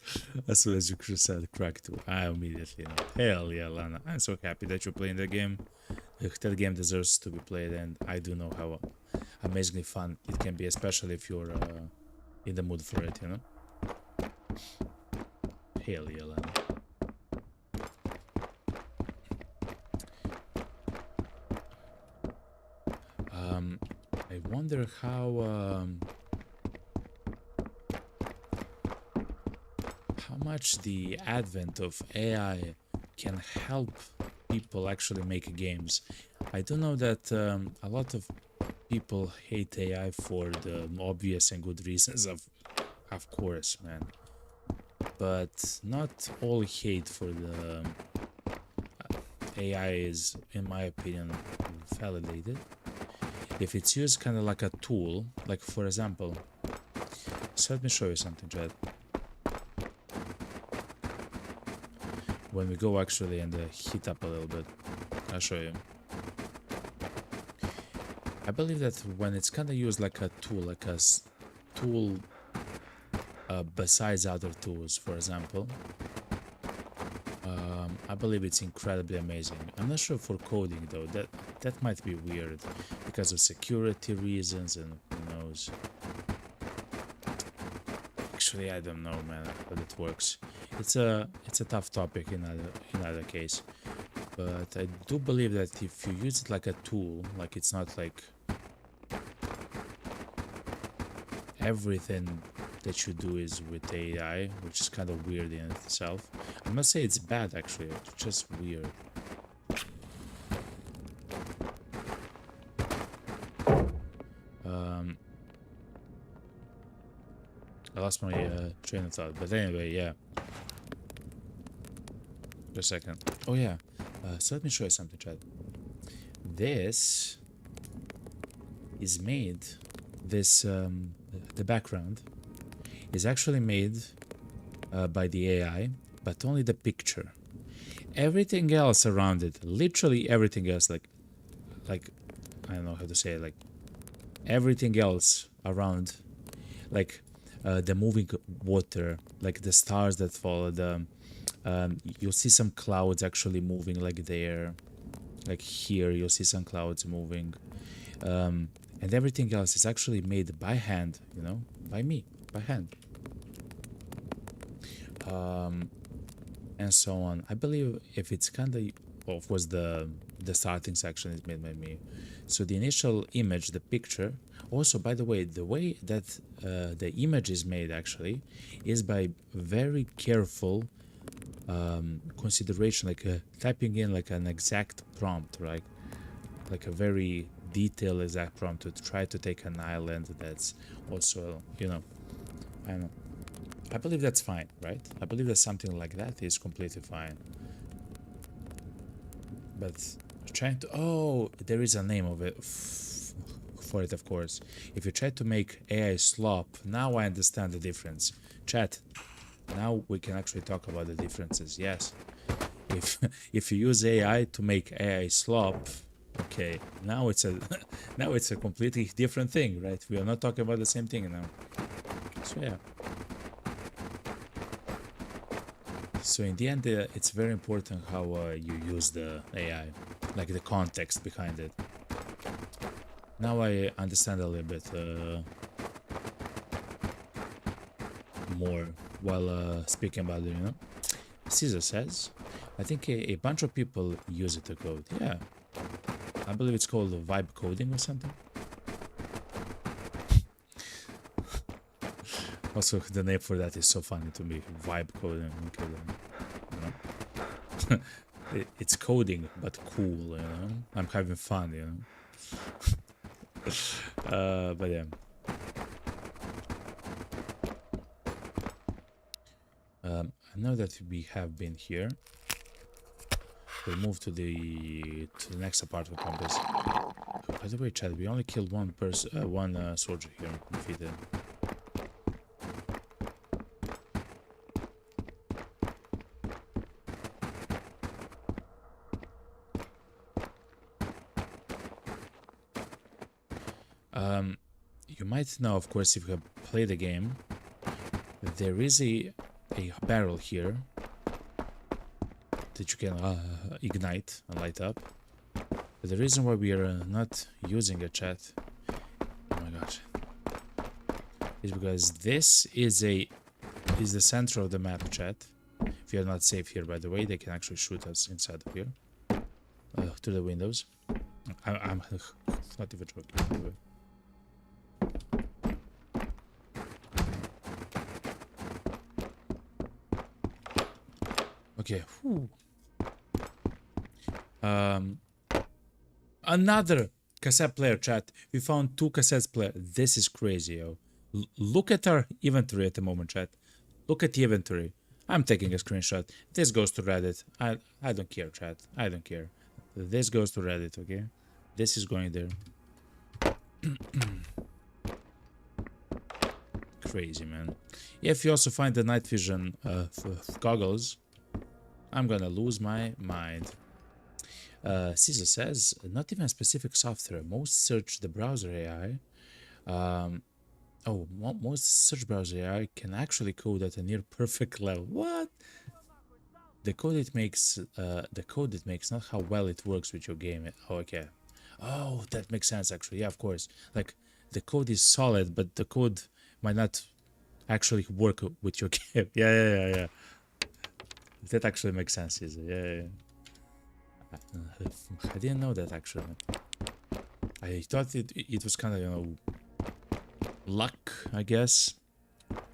As soon as you said Crack 2, I immediately know. Hell yeah, Lana. I'm so happy that you're playing the game. That game deserves to be played, and I do know how amazingly fun it can be, especially if you're in the mood for it, you know? Hell yeah, Lana. I wonder how much the advent of AI can help people actually make games. I do know that a lot of people hate AI for the obvious and good reasons, of course, man. But not all hate for the AI is, in my opinion, validated. If it's used kind of like a tool, like for example, so let me show you something, Chad. When we go actually and heat up a little bit, I'll show you. I believe that when it's kind of used like a tool, besides other tools, for example, I believe it's incredibly amazing. I'm not sure for coding though, that might be weird because of security reasons and who knows. Actually, I don't know, man, how it works. It's a tough topic in either case, but I do believe that if you use it like a tool, like it's not like everything that you do is with AI, which is kind of weird in itself. I must say it's bad actually, it's just weird. I lost my train of thought. But anyway, yeah. Just a second. Oh yeah. So let me show you something, Chad. This is made. This the background is actually made by the AI, but only the picture. Everything else around it, literally everything else, like I don't know how to say it, like everything else around, like the moving water, like the stars that follow the you'll see some clouds actually moving like there, like here you'll see some clouds moving, and everything else is actually made by hand, you know, by me, by hand, and so on. I believe if it's kind of, well, of course the starting section is made by me, so the initial image, the picture. Also, by the way that the image is made actually is by very careful consideration, like typing in like an exact prompt, right? Like a very detailed exact prompt to try to take an island that's also, you know, I don't know. I believe that's fine, right? I believe that something like that is completely fine. But trying to, oh, there is a name of it for it, of course. If you try to make AI slop, now I understand the difference. Chat, now we can actually talk about the differences. Yes, if you use AI to make AI slop, okay, now it's a now it's a completely different thing, right? We are not talking about the same thing now. So yeah. So in the end, it's very important how you use the AI, like the context behind it. Now I understand a little bit more while speaking about it, you know. Caesar says, I think a bunch of people use it to code. Yeah, I believe it's called vibe coding or something. Also, the name for that is so funny to me. Vibe coding. Okay, you know? It's coding, but cool, you know? I'm having fun, you know? But yeah. I know that we have been here. We'll move to the next apartment complex. By the way, Chad, we only killed one person, one soldier here, defeated. You might know, of course, if you have played the game, there is a barrel here that you can ignite and light up. But the reason why we are not using a chat, oh my gosh, is because this is the center of the map, chat. If you're not safe here, by the way, they can actually shoot us inside of here through the windows. I'm not even joking. Okay. Whew. Another cassette player, chat. We found 2 cassettes player. This is crazy, yo. Look at our inventory at the moment, chat. Look at the inventory. I'm taking a screenshot. This goes to Reddit. I don't care, chat. I don't care. This goes to Reddit, okay? This is going there. Crazy, man. If you also find the night vision goggles, I'm gonna lose my mind. Caesar says, not even specific software. Most search the browser AI. Most search browser AI can actually code at a near perfect level. What? The code it makes, not how well it works with your game. Oh, okay. Oh, that makes sense actually. Yeah, of course. Like the code is solid, but the code might not actually work with your game. Yeah. That actually makes sense, Caesar. Yeah. I didn't know that actually. I thought it was kind of, you know, luck, I guess,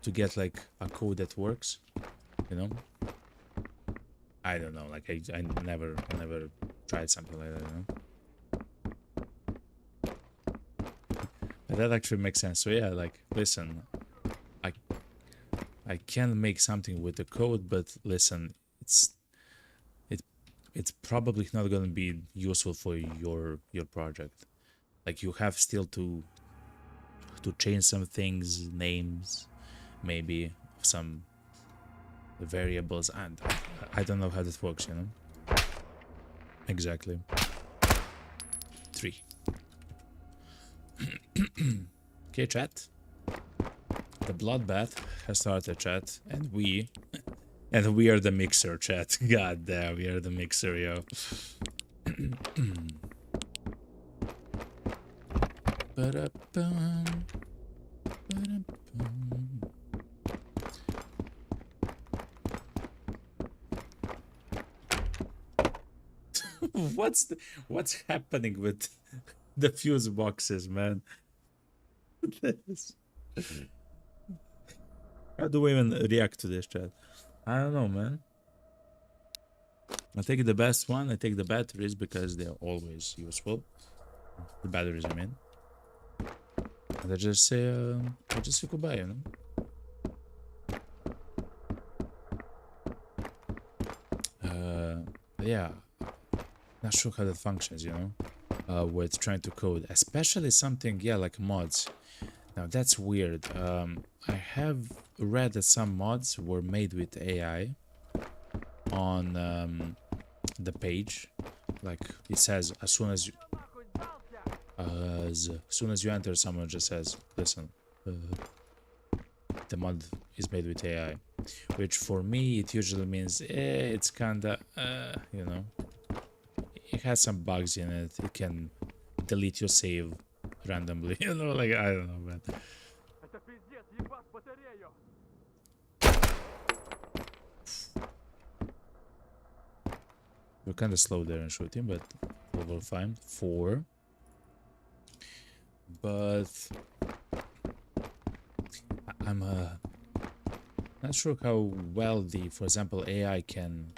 to get like a code that works, you know. I don't know, like I never tried something like that, you know. But that actually makes sense. So yeah, like listen, I can make something with the code, but listen, it's probably not gonna be useful for your project. Like you have still to change some things, names, maybe some variables, and I don't know how that works, you know. Exactly. 3. Okay, chat. The bloodbath has started, chat, and we are the mixer, chat. God damn, we are the mixer, yo. Ba-da-bum, ba-da-bum. What's happening with the fuse boxes, man? How do we even react to this, chat? I don't know, man. I take the best one. I take the batteries because they're always useful. The batteries, I mean. And I just say goodbye, you know. Yeah, not sure how that functions, you know. With trying to code, especially something, yeah, like mods. Now that's weird. I have read that some mods were made with AI on the page. Like it says, as soon as you enter, someone just says, "Listen, the mod is made with AI," which for me it usually means it's kinda, you know, it has some bugs in it. It can delete your save randomly, you know, like I don't know, man. Это пиздец, ебашь батарею! We're kind of slow there in shooting, but we're fine. 4. But I'm not sure how well the, for example, AI can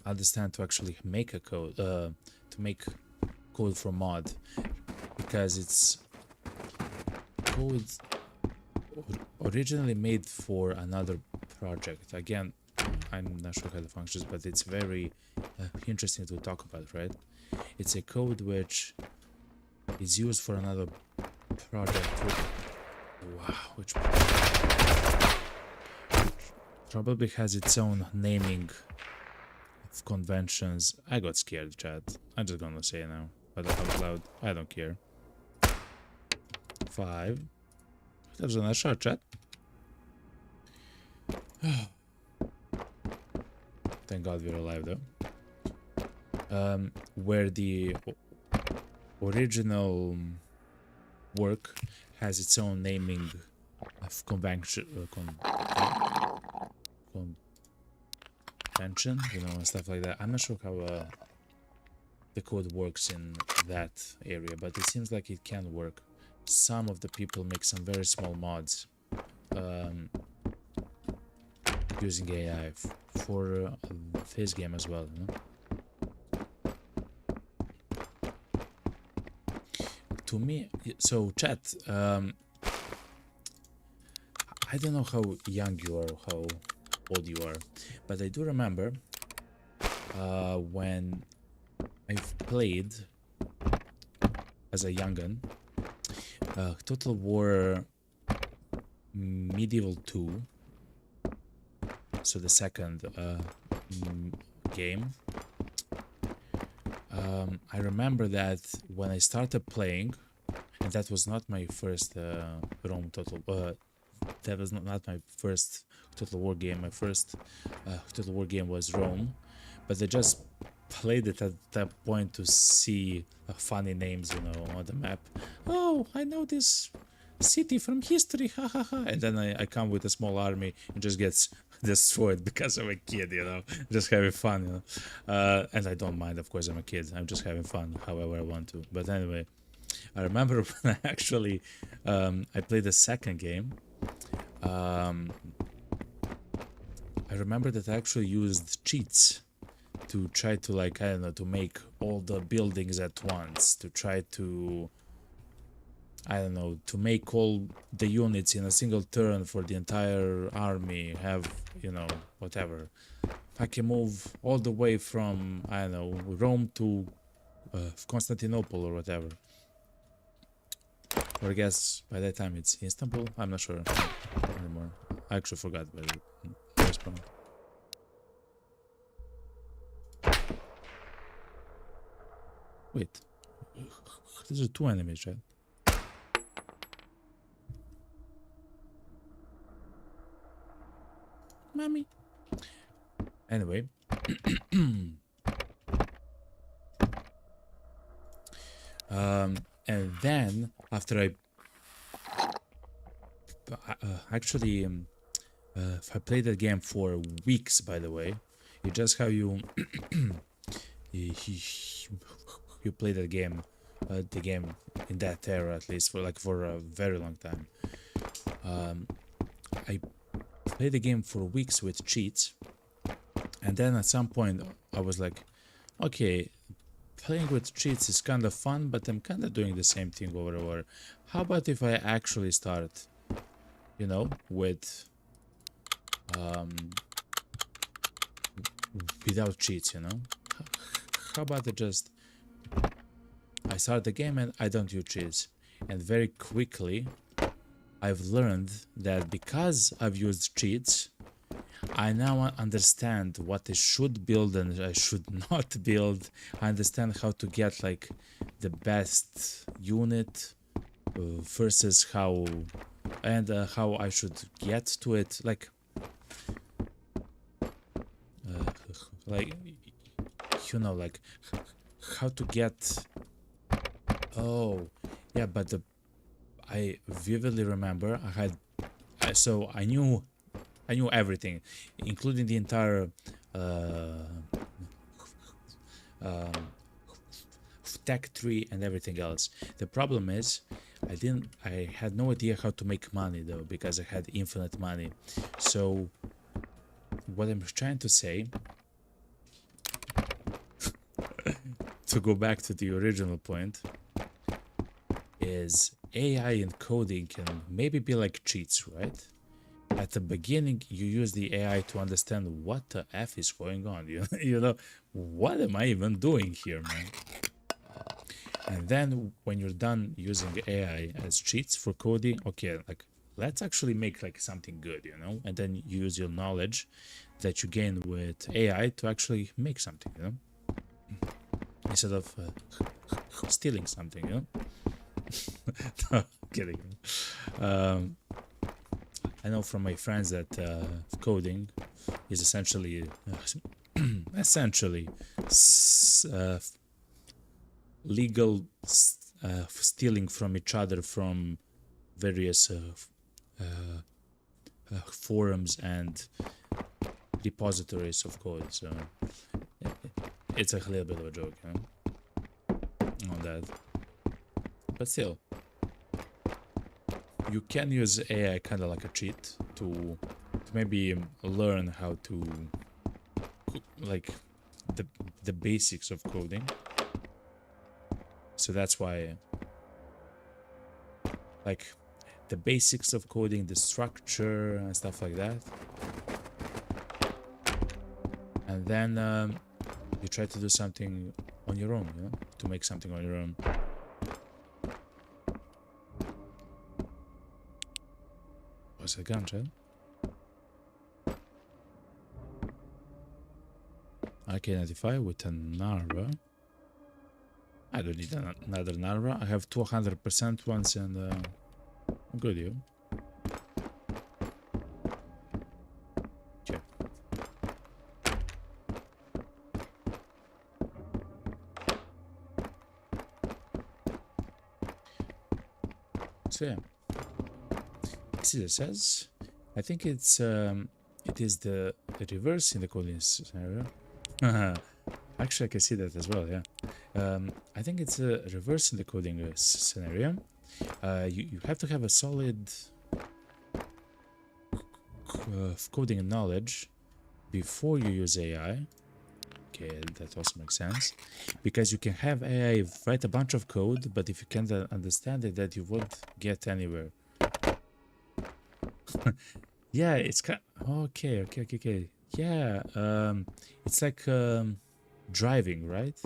understand to actually make a code, to make code for mod, because it's code originally made for another project. Again, I'm not sure how it functions, but it's very interesting to talk about, right? It's a code which is used for another project. Which probably has its own naming of conventions. I got scared, chat. I'm just gonna say now, but out loud, I don't care. 5. There's a nice shot, chat. Thank God we're alive, though. Where the original work has its own naming of convention, you know, and stuff like that. I'm not sure how the code works in that area, but it seems like it can work. Some of the people make some very small mods using AI for this game as well, you know? To me, so chat, I don't know how young you are, how old you are, but I do remember when I've played as a young'un Total War Medieval 2, so the second game. I remember that when I started playing, and that was not my first Rome Total. That was not my first Total War game. My first Total War game was Rome, but I just played it at that point to see funny names, you know, on the map. Oh, I know this city from history, ha ha ha. And then I come with a small army and just gets destroyed because I'm a kid, you know, just having fun, you know. And I don't mind, of course, I'm a kid. I'm just having fun however I want to. But anyway, I remember when I actually I played the second game. I remember that I actually used cheats to try to, like, I don't know, to make all the buildings at once, to try to I don't know, to make all the units in a single turn for the entire army have, you know, whatever. I can move all the way from, I don't know, Rome to Constantinople or whatever. Or I guess by that time it's Istanbul. I'm not sure anymore. I actually forgot by this point. Wait, these are two enemies, right? Mommy. Anyway. And then after I actually I played that game for weeks, by the way. It's just how you you play that game, the game in that era, at least for a very long time. I played the game for weeks with cheats, and then at some point I was like, okay, playing with cheats is kind of fun, but I'm kind of doing the same thing over and over. How about if I actually start, you know, with without cheats, you know? How about it just I start the game and I don't use cheats, and very quickly I've learned that because I've used cheats, I now understand what I should build and I should not build. I understand how to get like the best unit versus how how I should get to it. Like you know, like how to get. Oh, yeah, but I vividly remember so I knew everything, including the entire tech tree and everything else. The problem is I had no idea how to make money though, because I had infinite money. So what I'm trying to say, to go back to the original point, is AI in coding can maybe be like cheats, right? At the beginning, you use the AI to understand what the F is going on. You know, what am I even doing here, man? And then when you're done using AI as cheats for coding, okay, like let's actually make like something good, you know? And then you use your knowledge that you gain with AI to actually make something, you know? Instead of stealing something, you know? No, kidding. I know from my friends that coding is essentially legal stealing from each other from various forums and repositories of code. So it's a little bit of a joke, you know, on that. But still, you can use AI kind of like a cheat to maybe learn how to like the basics of coding. So that's why like the basics of coding, the structure and stuff like that. And then you try to do something on your own, you know, to make something on your own. What's a gun, right? AK-95 with a Narva. I don't need another Narva. I have 200% ones and I'm good, you. Okay. So yeah. See, it says. I think it's it is the reverse in the coding scenario. Actually, I can see that as well. Yeah. I think it's a reverse in the coding scenario. You have to have a solid coding knowledge before you use AI. Okay, that also makes sense. Because you can have AI write a bunch of code, but if you can't understand it, that you won't get anywhere. Yeah, it's kind. Okay. Yeah, it's like driving, right?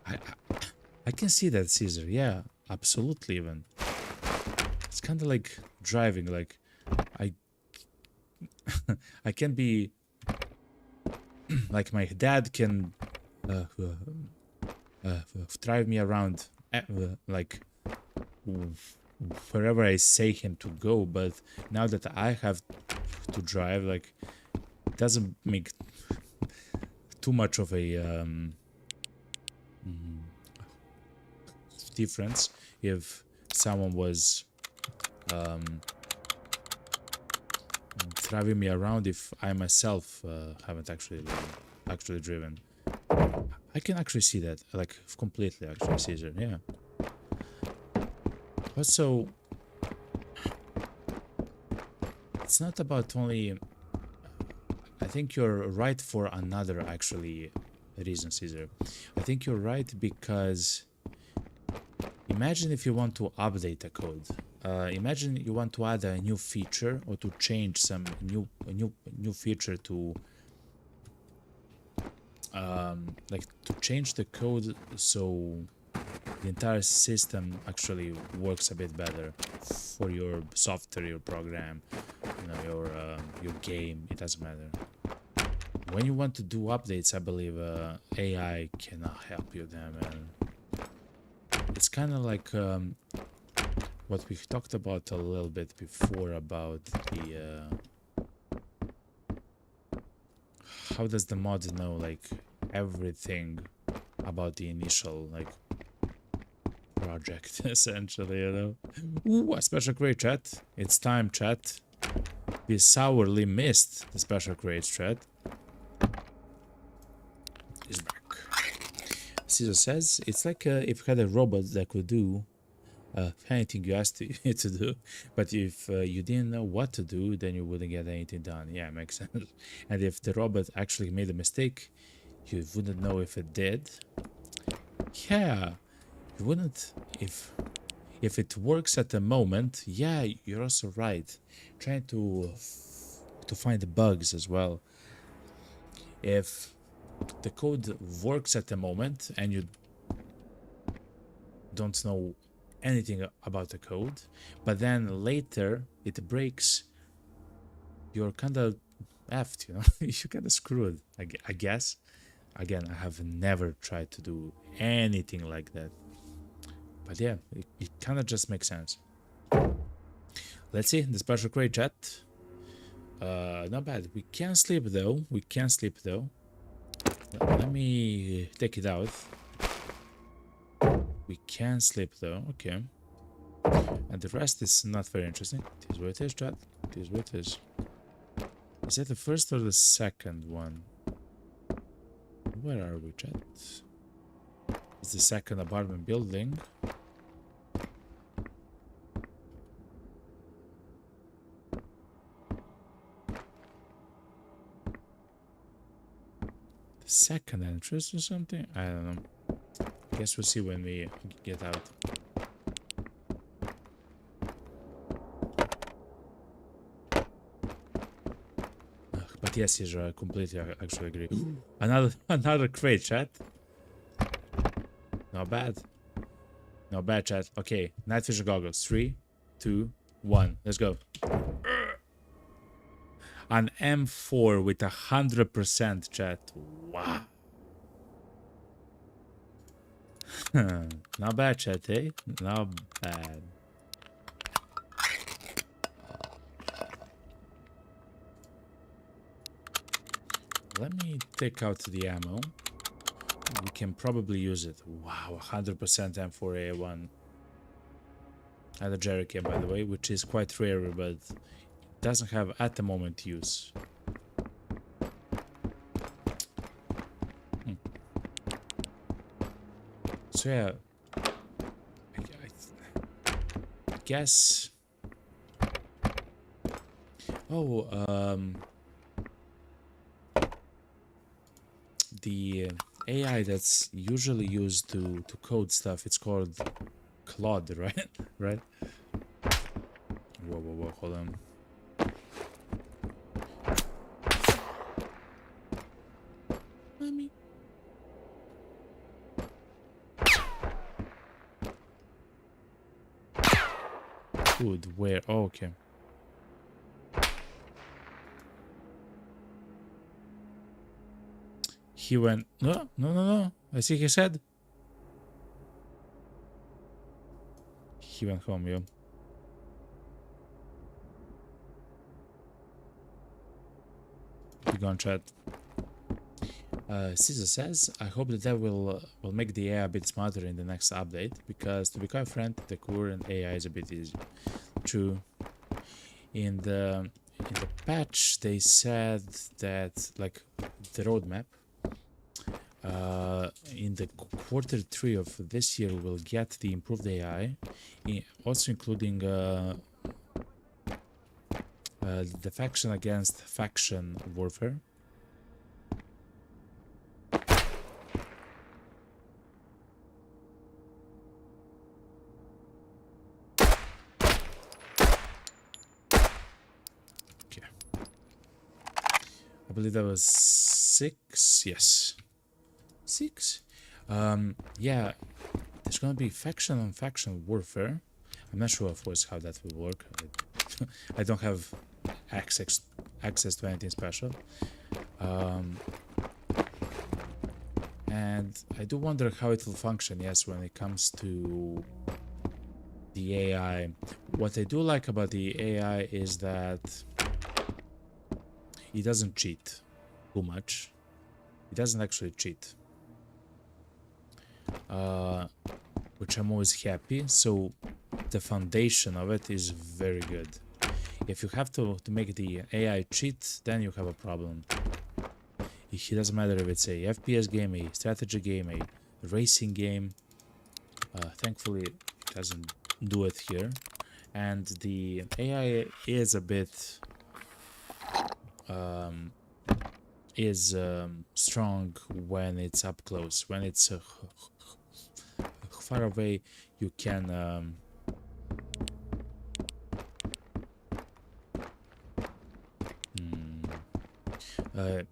I, I I can see that, Caesar. Yeah, absolutely. Even it's kind of like driving. Like I I can be like my dad can uh, drive me around like wherever I say him to go. But now that I have to drive, like it doesn't make too much of a difference if someone was driving me around if I myself haven't actually driven. I can actually see that, like completely actually, Caesar. Yeah. Also, it's not about only. I think you're right for another actually reason, Caesar. I think you're right because imagine if you want to update a code. Imagine you want to add a new feature or to change some new feature to like to change the code so the entire system actually works a bit better for your software, your program, you know, your game. It doesn't matter. When you want to do updates, I believe AI cannot help you there, man. It's kind of like what we talked about a little bit before about the how does the mod know like everything about the initial like project essentially, you know. Ooh, a special crate, chat. It's time, chat. We sourly missed the special crate, chat. Is back. Caesar says it's like if you had a robot that could do anything you asked it to do, but if you didn't know what to do, then you wouldn't get anything done. Yeah, makes sense. And if the robot actually made a mistake, you wouldn't know if it did. Yeah, you wouldn't if it works at the moment. Yeah, you're also right. Trying to find the bugs as well. If the code works at the moment and you don't know anything about the code, but then later it breaks, you're kind of effed, you know. You're kind of screwed, I guess. Again, I have never tried to do anything like that, but yeah, it kind of just makes sense. Let's see the special crate, chat. Not bad. We can sleep though. Let me take it out. We can sleep though. Okay. And the rest is not very interesting. It is what it is, chat. It is what it is. Is that the first or the second one? Where are we, chat? It's the second apartment building. The second entrance or something? I don't know. Guess we'll see when we get out. But yes, he's completely actually agree. Another crate, chat. Not bad. Not bad, chat. Okay, night vision goggles. 3, 2, 1. Let's go. An M4 with 100%, chat. Wow. Not bad, chat, eh? Not bad. Let me take out the ammo. We can probably use it. Wow, 100% M4A1. And a jerrycan, by the way, which is quite rare, but it doesn't have at the moment use. So yeah, I guess. Oh, the AI that's usually used to code stuff, it's called Claude, right? Right? Whoa, hold on. Mommy. Food, where? Oh, okay. He went, no. I see he said. He went home, yo. We gone chat. Caesar says, I hope that will make the AI a bit smarter in the next update, because to be quite frank, the current AI is a bit easy. True. In the patch, they said that, like, the roadmap, in the quarter 3 of this year, we'll get the improved AI, also including the faction against faction warfare. Okay. I believe that was 6. Yes. 6. Yeah, there's gonna be faction on faction warfare. I'm not sure, of course, how that will work. I don't have access to anything special. And I do wonder how it will function, yes, when it comes to the AI. What I do like about the AI is that it doesn't cheat too much. It doesn't actually cheat. Which I'm always happy. So the foundation of it is very good. If you have to make the AI cheat, then you have a problem. It doesn't matter if it's a FPS game, a strategy game, a racing game. Thankfully, it doesn't do it here. And the AI is a bit strong when it's up close. When it's far away, you can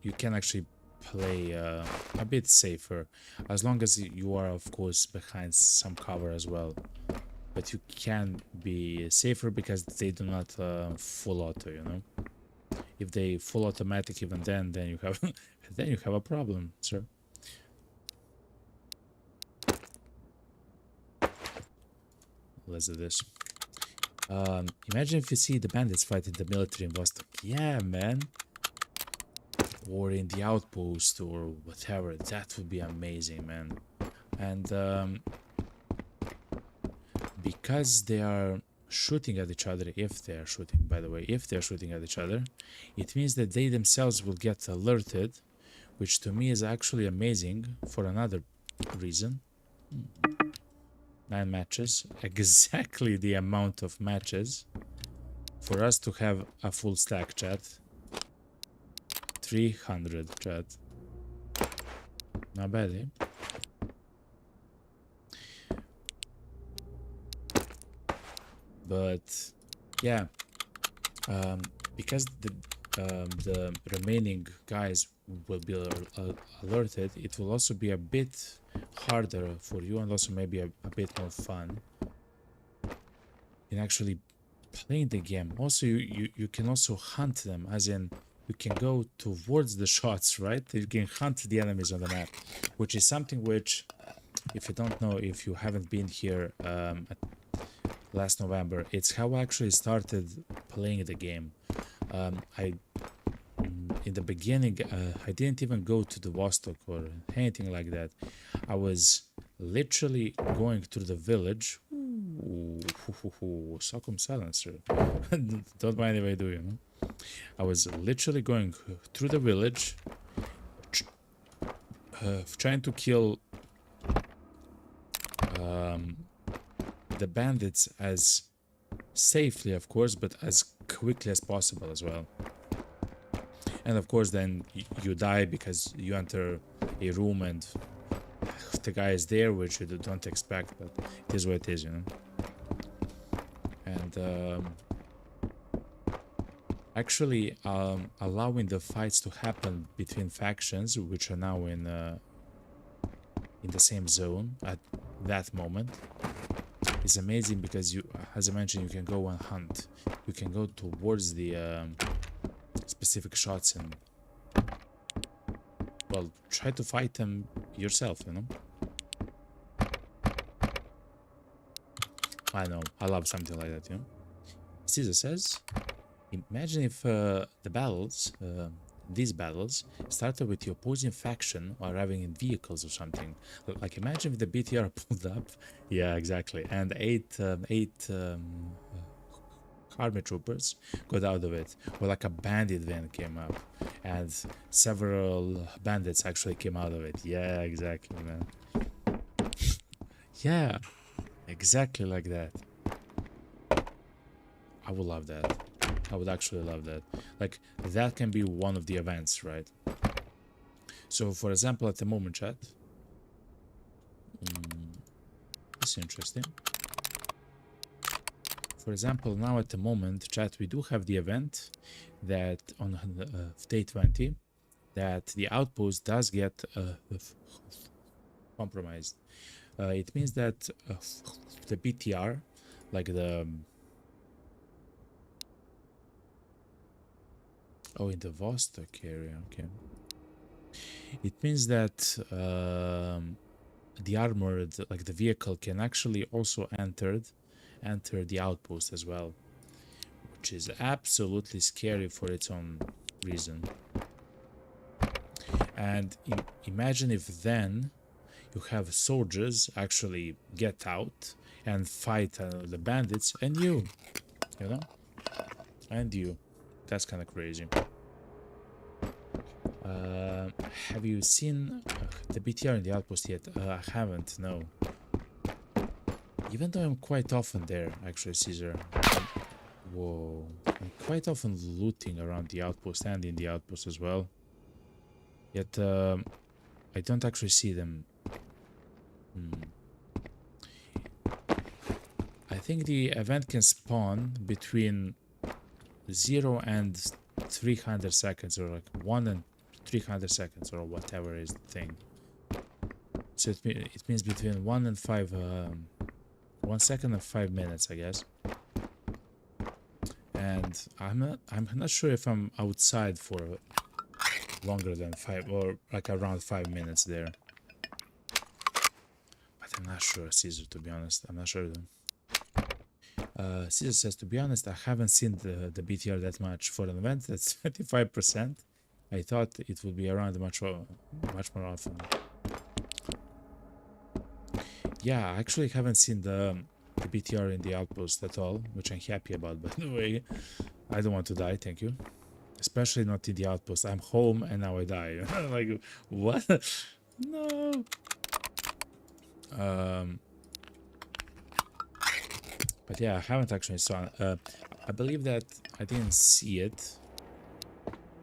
you can actually play a bit safer, as long as you are, of course, behind some cover as well. But you can be safer because they do not full auto, you know. If they full automatic, even then you have then you have a problem, sir. Let's do this. Imagine if you see the bandits fighting the military in Vostok. Yeah, man. Or in the outpost or whatever. That would be amazing, man. And because they are shooting at each other, if they are shooting, by the way, if they are shooting at each other, it means that they themselves will get alerted, which to me is actually amazing for another reason. 9 matches, exactly the amount of matches for us to have a full stack, chat. 300, chat. Not bad, eh? But yeah, because the remaining guys will be alerted, it will also be a bit harder for you, and also maybe a bit more fun in actually playing the game. Also, you can also hunt them, as in you can go towards the shots, right? You can hunt the enemies on the map, which is something which, if you don't know, if you haven't been here last November, it's how I actually started playing the game. In the beginning, I didn't even go to the Vostok or anything like that. I was literally going through the village. Sockum silencer. Don't mind if I do, you know. I was literally going through the village, trying to kill the bandits as safely, of course, but as quickly as possible as well. And of course, then you die because you enter a room and the guy is there, which you don't expect, but it is what it is, you know. And actually allowing the fights to happen between factions which are now in the same zone at that moment is amazing, because you, as I mentioned, you can go and hunt, you can go towards the specific shots and, well, try to fight them yourself, you know. I know, I love something like that, you know. Caesar says, imagine if the battles, these battles, started with the opposing faction arriving in vehicles or something. Like, imagine if the BTR pulled up, yeah, exactly, and eight army troopers got out of it, or like a bandit van came up, and several bandits actually came out of it. Yeah, exactly, man. Yeah, exactly like that. I would love that. I would actually love that. Like, that can be one of the events, right? So, for example, at the moment, chat, it's interesting. For example, now at the moment, chat, we do have the event that on day 20, that the outpost does get compromised. It means that the BTR, like the... Oh, in the Vostok area, okay. It means that the armored, like the vehicle, can actually also enter the outpost as well, which is absolutely scary for its own reason. And imagine if then you have soldiers actually get out and fight the bandits, and you know, and you. That's kind of crazy. Have you seen the BTR in the outpost yet? I haven't, no. Even though I'm quite often there, actually, Caesar. Whoa. I'm quite often looting around the outpost and in the outpost as well. Yet, I don't actually see them. I think the event can spawn between 0 and 300 seconds, or like 1 and 300 seconds, or whatever is the thing. So it means between 1 and 5, 1 second and 5 minutes, I guess. And I'm not sure if I'm outside for longer than 5, or like around 5 minutes there. But I'm not sure, Caesar, to be honest. I'm not sure. Caesar says, to be honest, I haven't seen the BTR that much. For an event that's 25%, I thought it would be around much more often. Yeah, I actually haven't seen the BTR in the outpost at all, which I'm happy about, by the way. I don't want to die, thank you. Especially not in the outpost. I'm home and now I die. Like, what? No. But yeah, I haven't actually saw. I believe that I didn't see it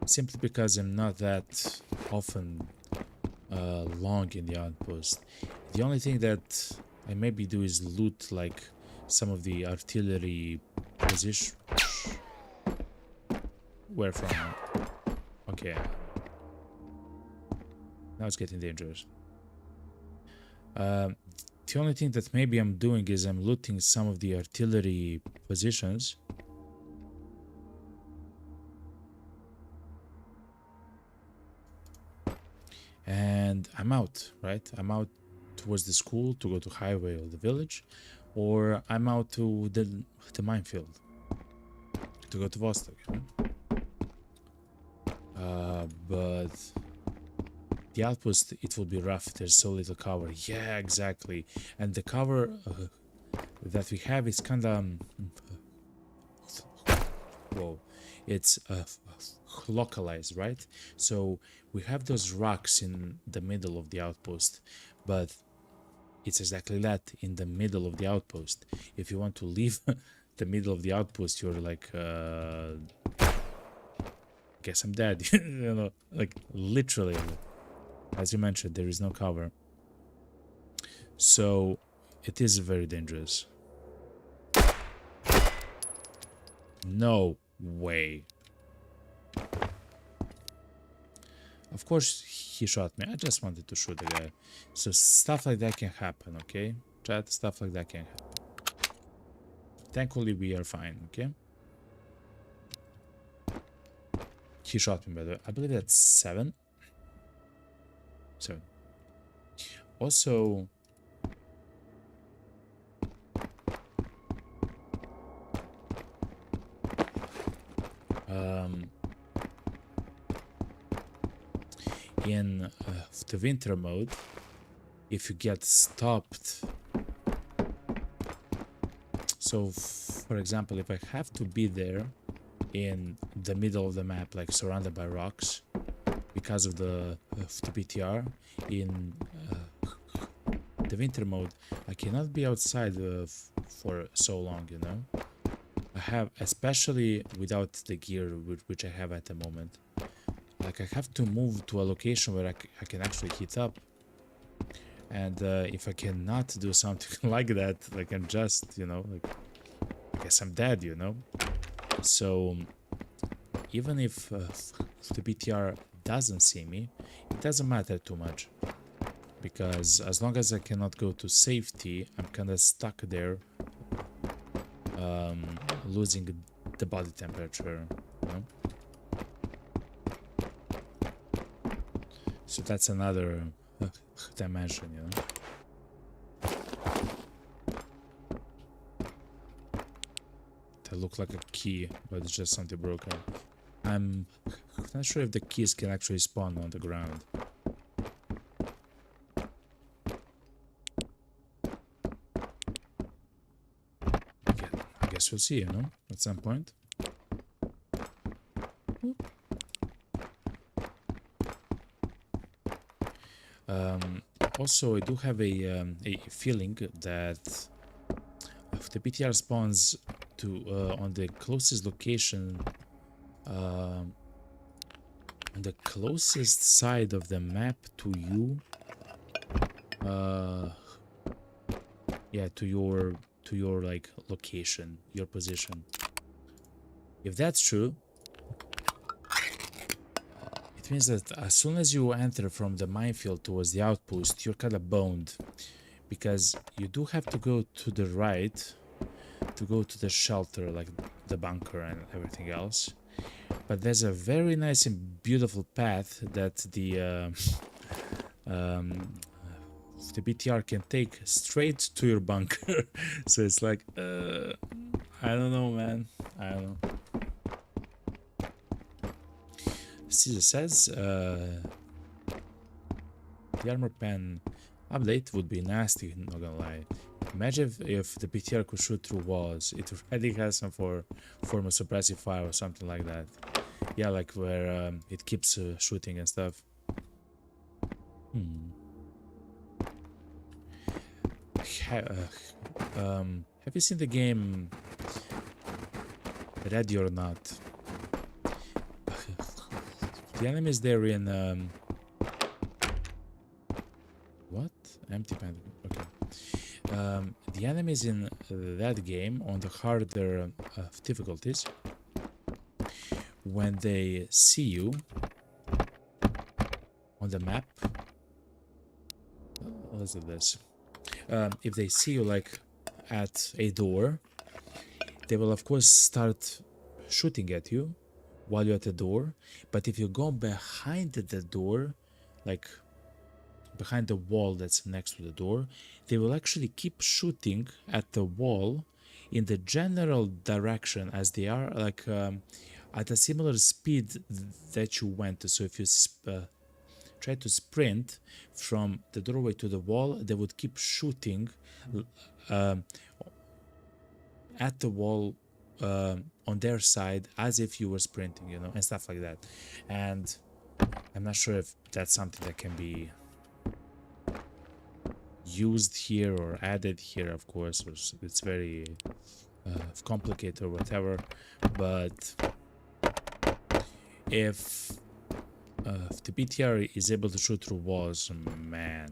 simply because I'm not that often long in the outpost. The only thing that I maybe do is loot like some of the artillery position. Where from? Okay. Now it's getting dangerous. The only thing that maybe I'm doing is I'm looting some of the artillery positions. And I'm out, right? I'm out towards the school to go to highway or the village, or I'm out to the minefield to go to Vostok. But the outpost, it will be rough. There's so little cover. Yeah, exactly. And the cover that we have is kind of whoa, it's localized, right? So we have those rocks in the middle of the outpost, but it's exactly that, in the middle of the outpost. If you want to leave the middle of the outpost, you're like guess I'm dead. You know, like literally. As you mentioned, there is no cover. So it is very dangerous. No way. Of course he shot me. I just wanted to shoot the guy. So stuff like that can happen, okay? Chat, stuff like that can happen. Thankfully we are fine, okay? He shot me, by the way. I believe that's 7. 7. Also, in the winter mode, if you get stopped, so for example, if I have to be there in the middle of the map, like surrounded by rocks, because of the PTR, in the winter mode, I cannot be outside for so long, you know. I have, especially without the gear which I have at the moment, like I have to move to a location where I can actually heat up. And if I cannot do something like that, like I'm just, you know, like, I guess I'm dead, you know. So even if the BTR doesn't see me, it doesn't matter too much, because as long as I cannot go to safety, I'm kind of stuck there, losing the body temperature, you know? So that's another dimension, you know. That look like a key, but it's just something broken. I'm not sure if the keys can actually spawn on the ground. I guess we'll see, you know, at some point. Also, I do have a feeling that if the BTR spawns to on the closest location, on the closest side of the map to you, yeah, to your like location, your position. If that's true, it means that as soon as you enter from the minefield towards the outpost, you're kind of boned, because you do have to go to the right to go to the shelter, like the bunker and everything else. But there's a very nice and beautiful path that the BTR can take straight to your bunker. So it's like, I don't know, man. I don't know. Caesar says, the armor pen update would be nasty, not gonna lie. Imagine if the BTR could shoot through walls. It already has some form of suppressive fire or something like that. Yeah, like where it keeps shooting and stuff. Have you seen the game Ready or Not? The enemies there in what? Empty pen. Okay. The enemies in that game on the harder difficulties, when they see you on the map, let's do this. If they see you like at a door, they will of course start shooting at you while you're at the door. But if you go behind the door, like behind the wall that's next to the door, they will actually keep shooting at the wall in the general direction as they are, like at a similar speed that you went to. So if you try to sprint from the doorway to the wall, they would keep shooting at the wall on their side as if you were sprinting, you know, and stuff like that. And I'm not sure if that's something that can be used here or added here, of course, or it's very complicated or whatever. But if the BTR is able to shoot through walls, man,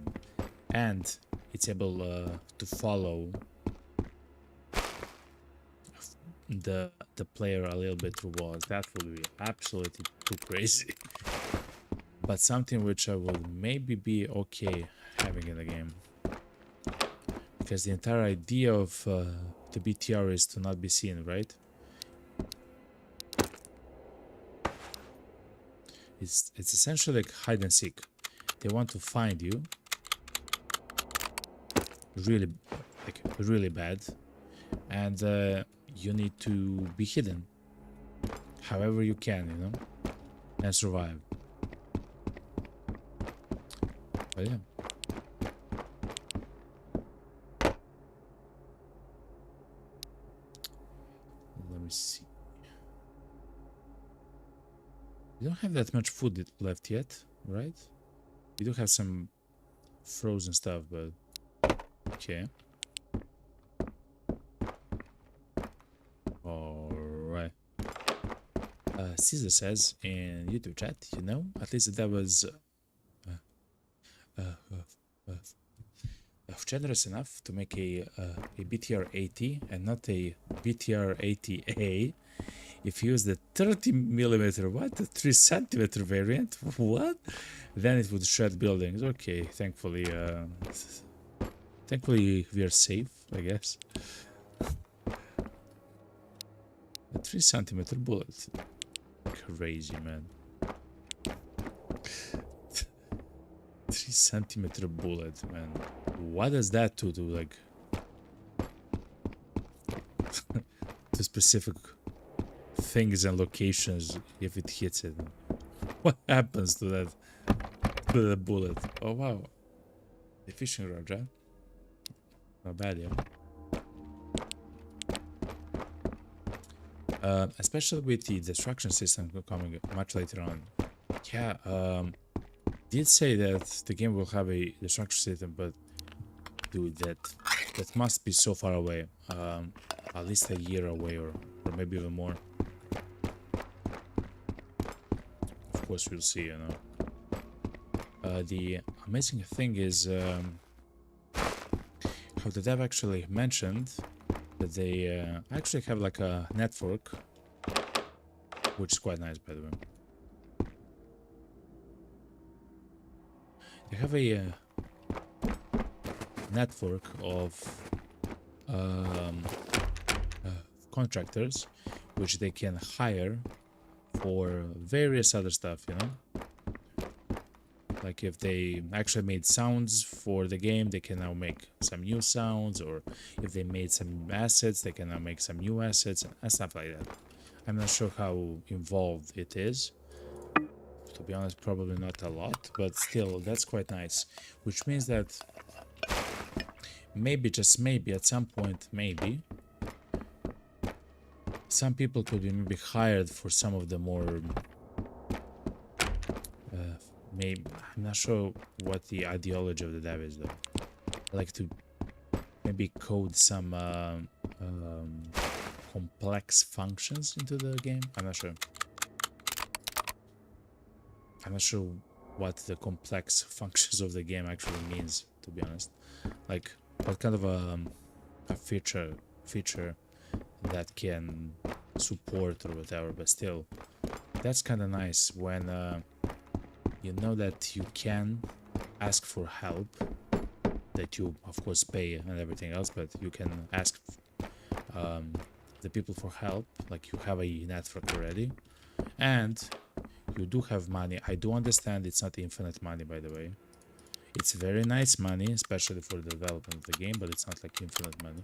and it's able to follow the player a little bit through walls. That would be absolutely too crazy. But something which I will maybe be okay having in the game, because the entire idea of the BTR is to not be seen, right? It's essentially like hide and seek. They want to find you really bad, and you need to be hidden however you can, you know, and survive. But yeah. Let me see. We don't have that much food left yet, right? We do have some frozen stuff, but okay. Alright. Caesar says in YouTube chat, you know, at least that was generous enough to make a BTR 80 and not a BTR 80A. If you use the 30mm, what? The 3cm variant? What? Then it would shred buildings. Okay, thankfully we are safe, I guess. A 3cm bullet. Crazy, man. 3cm bullet, man. What does that do to, like, to specific things and locations if it hits it? What happens to that, to the bullet? Oh wow, the fishing rod, right? Not bad, yeah. Especially with the destruction system coming much later on. Yeah, did say that the game will have a destruction system, but dude, that must be so far away. At least a year away, or maybe even more. Of course, we'll see, you know. The amazing thing is how the dev actually mentioned that they actually have like a network, which is quite nice, by the way. They have a network of contractors which they can hire for various other stuff, you know. Like if they actually made sounds for the game, they can now make some new sounds, or if they made some assets, they can now make some new assets and stuff like that. I'm not sure how involved it is. To be honest, probably not a lot, but still, that's quite nice. Which means that maybe, just maybe, at some point, maybe, some people could be maybe hired for some of the more... maybe, I'm not sure what the ideology of the dev is, though. I like to maybe code some complex functions into the game. I'm not sure. I'm not sure what the complex functions of the game actually means, to be honest. Like, what kind of a feature that can support or whatever, but still, that's kind of nice when you know that you can ask for help, that you of course pay and everything else, but you can ask the people for help, like you have a network already, and you do have money. I do understand it's not infinite money, by the way. It's very nice money, especially for the development of the game, but it's not like infinite money.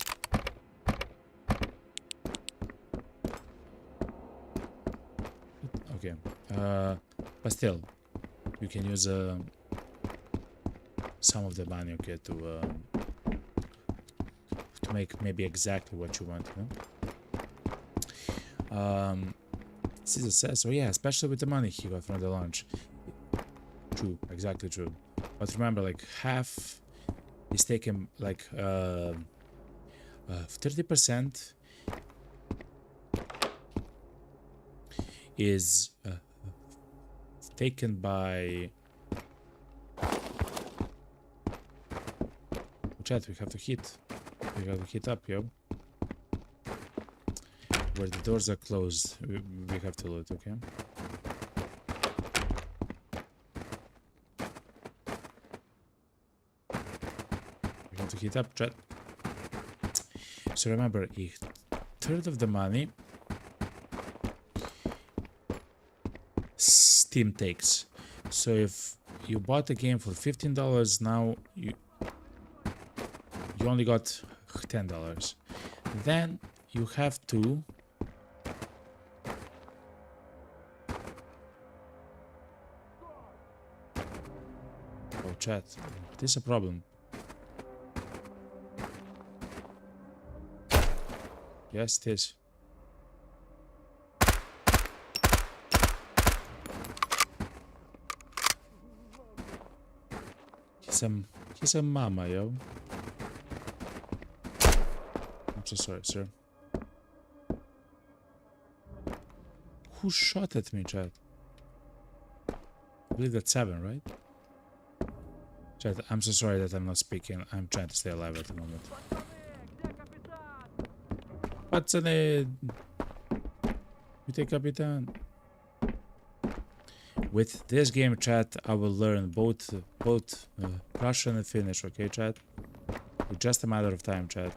Okay, but still, you can use some of the money, okay, to make maybe exactly what you want, you know? Caesar says, oh yeah, especially with the money he got from the launch. True, exactly true. But remember, like, half is taken, like, 30% is taken by... Chat, we have to hit. We have to hit up, yo. Where the doors are closed, we have to loot, okay? We have to hit up, chat. So remember, a third of the money Steam takes. So if you bought the game for $15, now you only got $10. Then you have to chat. This is a problem. Yes, it is. He's a mama, yo. I'm so sorry, sir. Who shot at me, chat? I believe that's 7, right? Chat, I'm so sorry that I'm not speaking. I'm trying to stay alive at the moment. Пацаны! Где капитан? With this game, chat, I will learn both Russian and Finnish, okay, chat? It's just a matter of time, chat.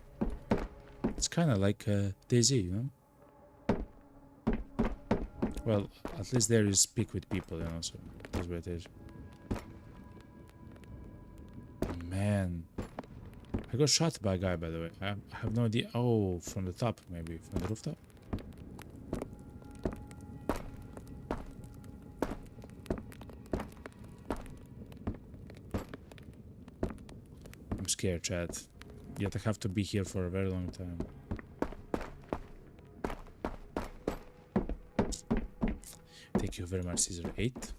It's kind of like DayZ, you know? Well, at least there you speak with people, you know, so that's what it is. Man. I got shot by a guy, by the way. I have no idea. Oh, from the top, maybe. From the rooftop? I'm scared, chat. Yet I have to be here for a very long time. Thank you very much, Caesar 8.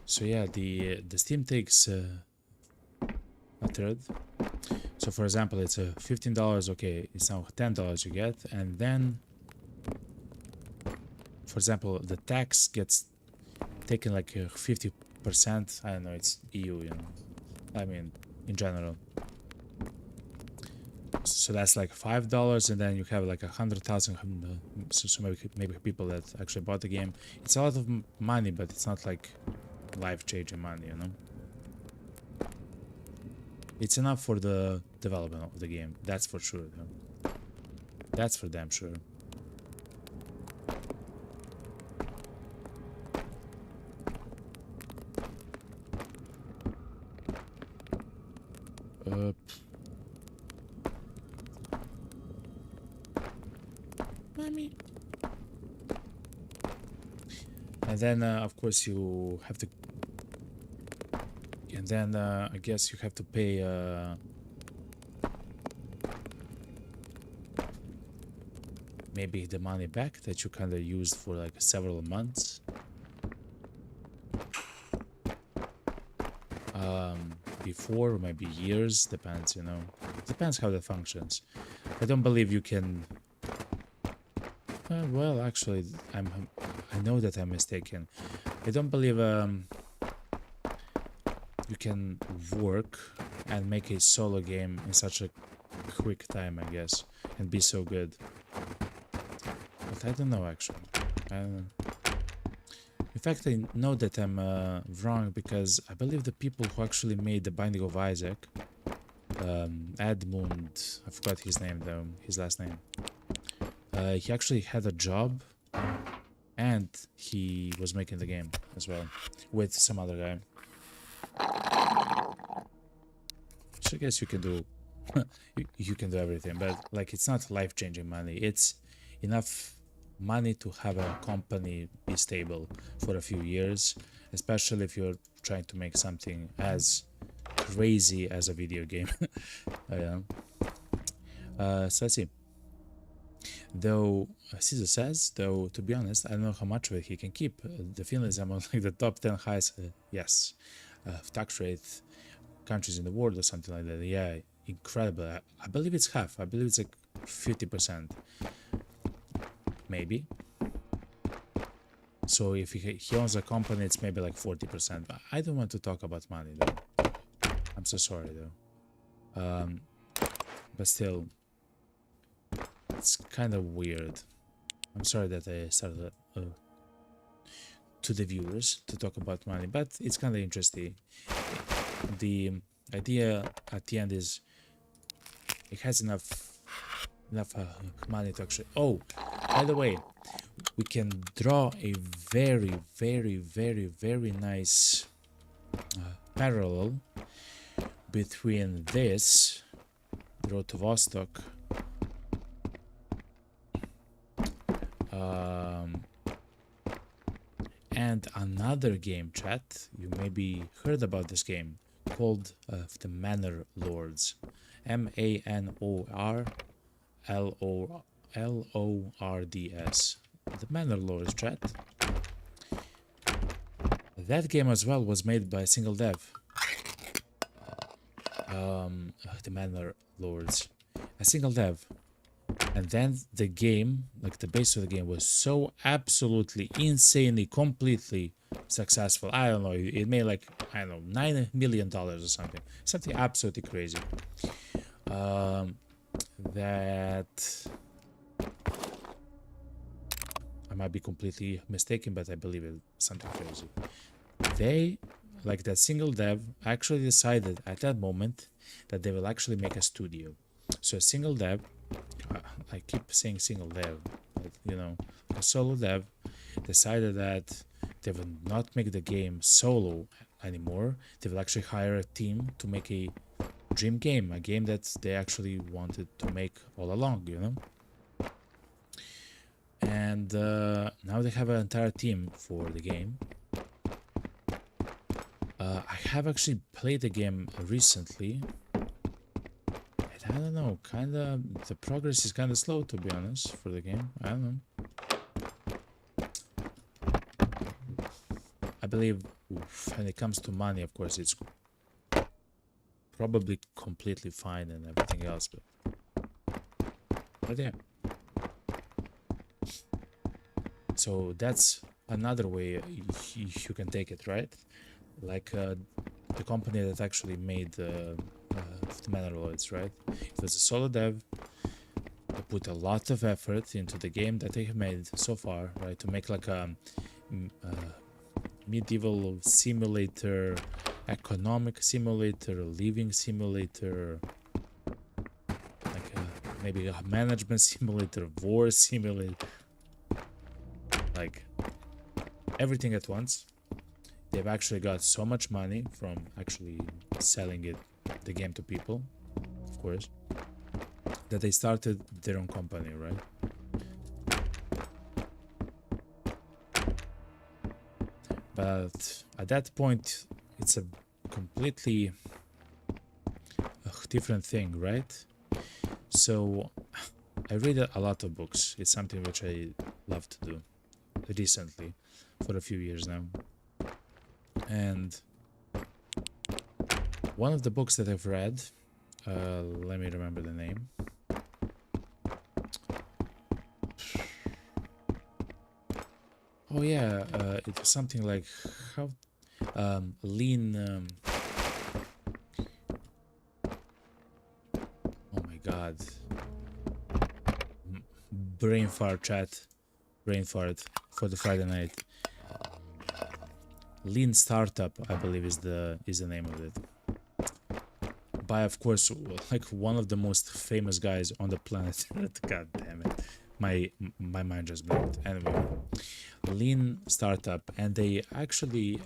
So yeah, the Steam takes a third. So for example, it's a $15. Okay, it's now $10 you get, and then, for example, the tax gets taken like 50%. I don't know, it's EU, you know. I mean, in general. So that's like $5, and then you have like 100,000. So maybe people that actually bought the game. It's a lot of money, but it's not like life-changing money, you know. It's enough for the development of the game. That's for sure. Though. That's for damn sure. Mommy. And then, of course, you have to. And then, I guess you have to pay. Maybe the money back that you kind of used for like several months. Before, maybe years, depends, you know. Depends how that functions. I don't believe you can. Well, actually, I know that I'm mistaken. I don't believe you can work and make a solo game in such a quick time, I guess, and be so good. But I don't know, actually. I don't know. In fact, I know that I'm wrong, because I believe the people who actually made The Binding of Isaac, Edmund, I forgot his name though, his last name. He actually had a job, and he was making the game as well, with some other guy. So I guess you can do, you can do everything, but like it's not life-changing money. It's enough money to have a company be stable for a few years, especially if you're trying to make something as crazy as a video game. Yeah. So let's see. Though Caesar says, though, to be honest, I don't know how much of it he can keep. The feeling is among like the top 10 highest, yes, tax rate countries in the world or something like that. Yeah, incredible. I believe it's half. I believe it's like 50%. Maybe. So if he owns a company, it's maybe like 40%. But I don't want to talk about money though. I'm so sorry though. But still, it's kind of weird. I'm sorry that I started to the viewers to talk about money, but it's kind of interesting. The idea at the end is it has enough money to actually. Oh, by the way, we can draw a very, very, very, very nice parallel between this, the road to Vostok, and another game, chat. You maybe heard about this game called the Manor Lords. MANORLORDS. The Manor Lords, chat. That game as well was made by a single dev. The Manor Lords. A single dev. And then the game, like the base of the game, was so absolutely insanely, completely successful. I don't know, it made like, I don't know, $9 million or something. Something absolutely crazy. That I might be completely mistaken, but I believe it's something crazy. They, like that single dev, actually decided at that moment that they will actually make a studio. So a single dev, I keep saying single dev, but, you know, a solo dev decided that they will not make the game solo anymore. They will actually hire a team to make a dream game, a game that they actually wanted to make all along, you know. And now they have an entire team for the game. I have actually played the game recently. I don't know, kinda, the progress is kinda slow, to be honest, for the game. I don't know. I believe when it comes to money, of course, it's probably completely fine and everything else, but yeah. So that's another way you can take it, right? Like the company that actually made the Manor Lords, right? It was a solo dev. They put a lot of effort into the game that they have made so far, right? To make like a medieval simulator, economic simulator, living simulator, like maybe a management simulator, war simulator, like everything at once. They've actually got so much money from actually selling the game to people, of course, that they started their own company, right? But at that point, it's a completely different thing, right? So I read a lot of books. It's something which I love to do recently for a few years now. And one of the books that I've read, let me remember the name. Oh yeah, it was something like how lean. Oh my god, brain fart, chat, brain fart for the Friday night. Lean Startup, I believe, is the name of it. By, of course, like one of the most famous guys on the planet. God damn it, my mind just blinked. Anyway, Lean Startup, and they actually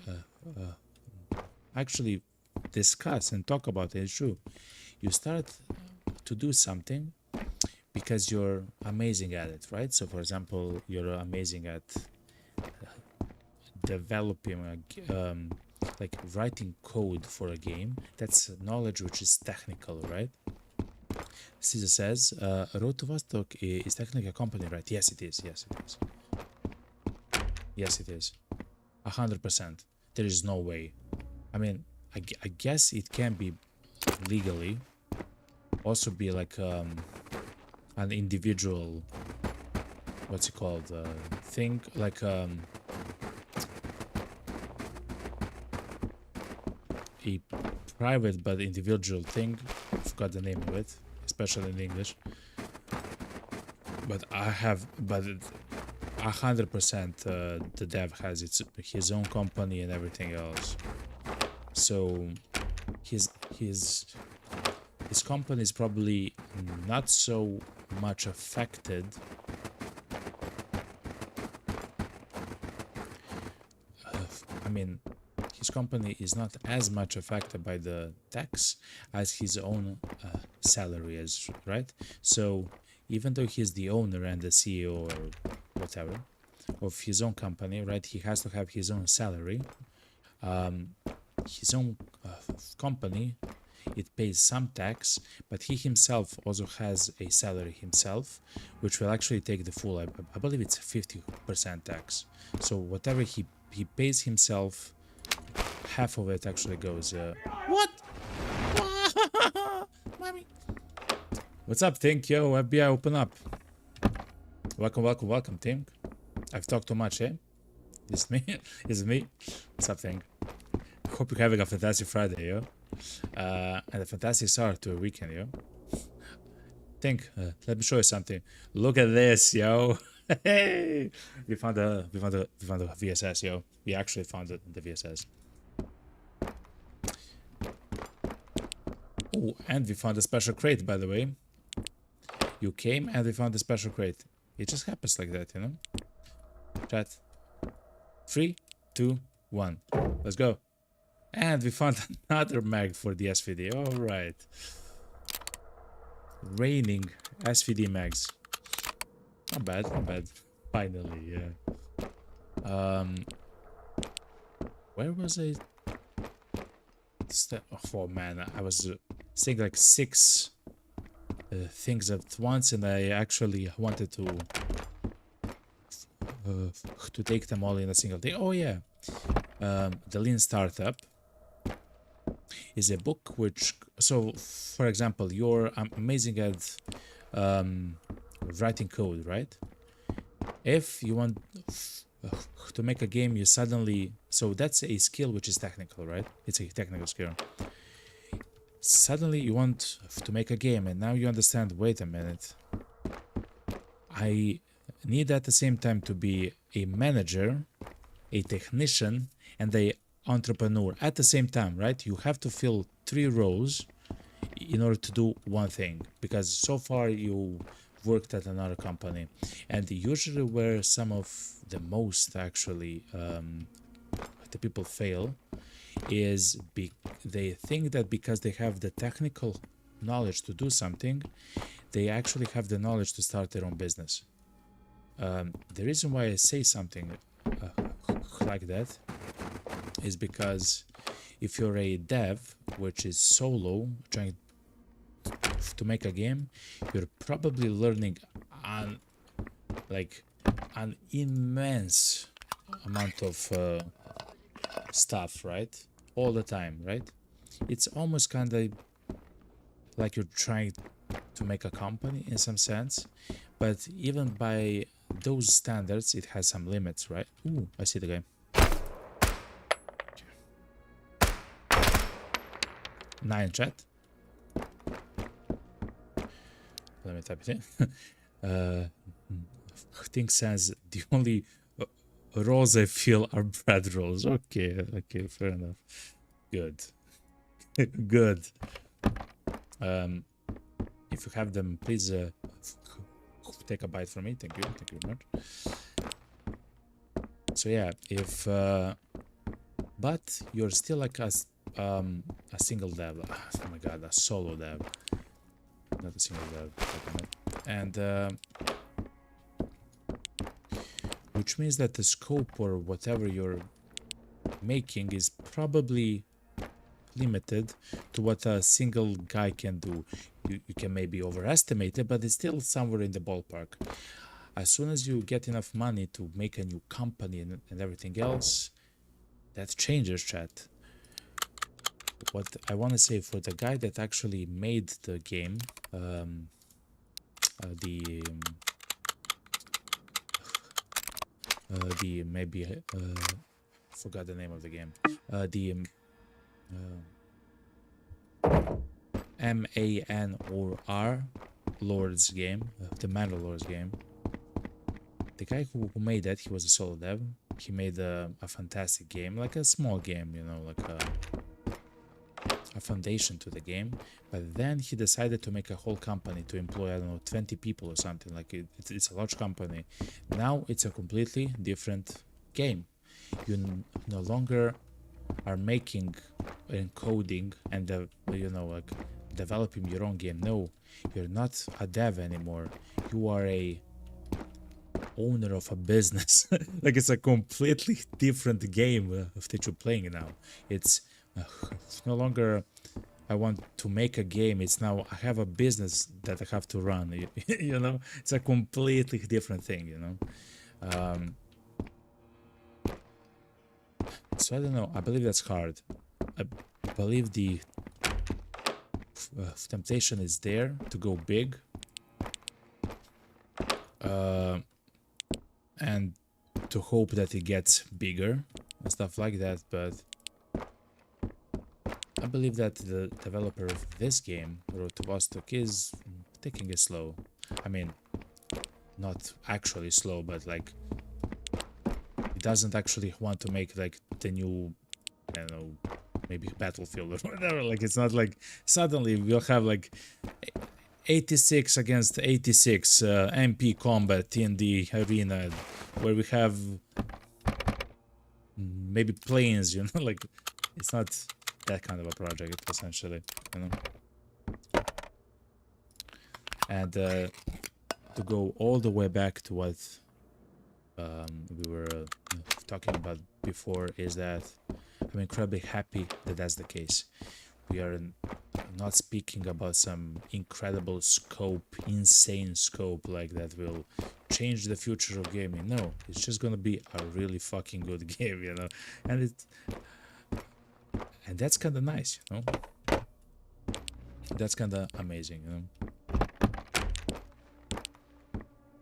discuss and talk about it. It's true. You start to do something because you're amazing at it, right? So, for example, you're amazing at developing like writing code for a game. That's knowledge which is technical, right? Caesar says Road to Vostok is technically a company, right? Yes it is. Yes it is. Yes it is. 100%. There is no way. I mean, I guess it can be legally also be like an individual, what's it called, thing, like private but individual thing. I forgot the name of it, especially in English. But 100% the dev has his own company and everything else. So his company is probably not so much affected. I mean, his company is not as much affected by the tax as his own salary is, right? So even though he's the owner and the CEO or whatever of his own company, right, he has to have his own salary. His own company, it pays some tax, but he himself also has a salary himself, which will actually take the full, I believe it's 50% tax. So whatever he pays himself, half of it actually goes. What? Mommy. What's up, Tink? Yo, FBI, open up. Welcome, Tink. I've talked too much, eh? Is it me? Is it me? What's up, Tink? Hope you're having a fantastic Friday, yo. And a fantastic start to a weekend, yo. Tink, let me show you something. Look at this, yo. Hey, we found the VSS, yo. We actually found the VSS. Oh, and we found a special crate, by the way. You came and we found a special crate. It just happens like that, you know? Chat. 3, 2, 1. Let's go. And we found another mag for the SVD. All right. Raining SVD mags. Not bad, not bad. Finally, yeah. Where was I? Oh man, I was saying like 6 things at once, and I actually wanted to take them all in a single day. Oh yeah, the Lean Startup is a book which, so for example, you're amazing at writing code, right? If you want to make a game, you suddenly, so that's a skill which is technical, right? It's a technical skill. Suddenly you want to make a game, and now you understand, wait a minute, I need at the same time to be a manager, a technician, and a entrepreneur at the same time, right? You have to fill 3 roles in order to do one thing, because so far you worked at another company, and usually where some of the most actually the people fail is they think that because they have the technical knowledge to do something, they actually have the knowledge to start their own business. The reason why I say something like that is because if you're a dev which is solo trying to make a game, you're probably learning an immense amount of stuff, right? All the time, right? It's almost kind of like you're trying to make a company in some sense, but even by those standards, it has some limits, right? Ooh, I see the game. 9 chat. Let me type it in. Thing says the only rolls I feel are bread rolls. Okay, fair enough. Good. Good. If you have them, please take a bite from me. Thank you very much. So yeah, if but you're still like a single dev. Oh my god, a solo dev, not a single dev. And which means that the scope or whatever you're making is probably limited to what a single guy can do. You can maybe overestimate it, but it's still somewhere in the ballpark. As soon as you get enough money to make a new company and everything else, that changes, chat. What I want to say, for the guy that actually made the game, forgot the name of the game, MANOR Lords game, the Mandalores game. The guy who made that, he was a solo dev. He made a fantastic game, like a small game, you know, like a foundation to the game. But then he decided to make a whole company to employ, I don't know, 20 people or something. Like it's a large company. Now it's a completely different game. You no longer are making and coding and you know, like developing your own game. No, you're not a dev anymore. You are a owner of a business. Like it's a completely different game that you're playing now. It's no longer I want to make a game. It's now I have a business that I have to run. You know, it's a completely different thing. You know, so I don't know. I believe that's hard. I believe the temptation is there to go big. And to hope that it gets bigger and stuff like that, but I believe that the developer of this game, Road to Vostok, is taking it slow. I mean, not actually slow, but like he doesn't actually want to make like the new, I don't know, maybe Battlefield or whatever. Like it's not like suddenly we'll have like 86 against 86 MP combat in the arena where we have maybe planes, you know, like it's not that kind of a project essentially, you know. And to go all the way back to what we were talking about before is that I'm incredibly happy that that's the case. We are not speaking about some incredible scope, insane scope like that will change the future of gaming. No, it's just gonna be a really fucking good game, you know, and that's kind of nice, you know. That's kind of amazing, you know.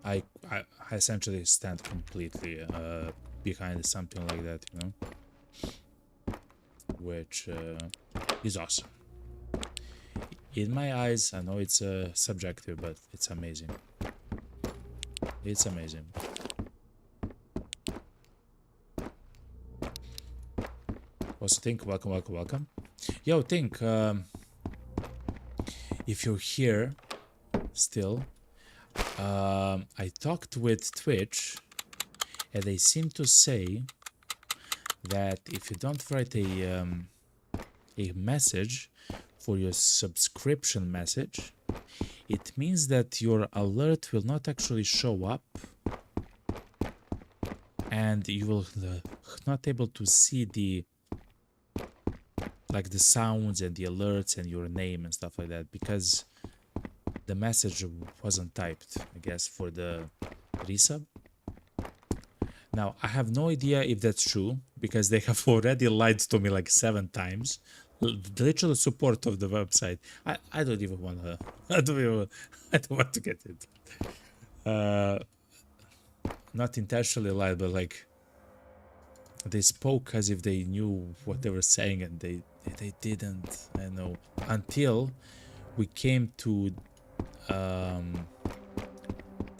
I essentially stand completely behind something like that, you know, which is awesome. In my eyes, I know it's subjective, but it's amazing. It's amazing. Also, Think, welcome. Yo, Think, if you're here still, I talked with Twitch, and they seem to say that if you don't write a message for your subscription message, it means that your alert will not actually show up, and you will not able to see the like the sounds and the alerts and your name and stuff like that, because the message wasn't typed, I guess, for the resub. Now, I have no idea if that's true, because they have already lied to me like 7 times. The literal support of the website. I don't even want to. I don't want to get it. Not intentionally lied, but like they spoke as if they knew what they were saying, and they didn't. I know, until we came to the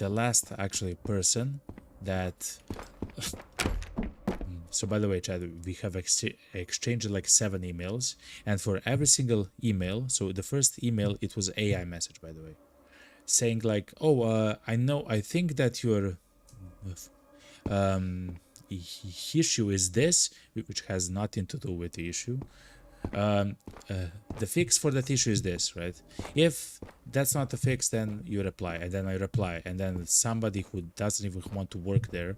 last actually person that. So by the way, Chad, we have exchanged like 7 emails, and for every single email, so the first email, it was AI message, by the way, saying like, oh, I think that your issue is this, which has nothing to do with the issue. The fix for that issue is this, right? If that's not the fix, then you reply, and then I reply, and then somebody who doesn't even want to work there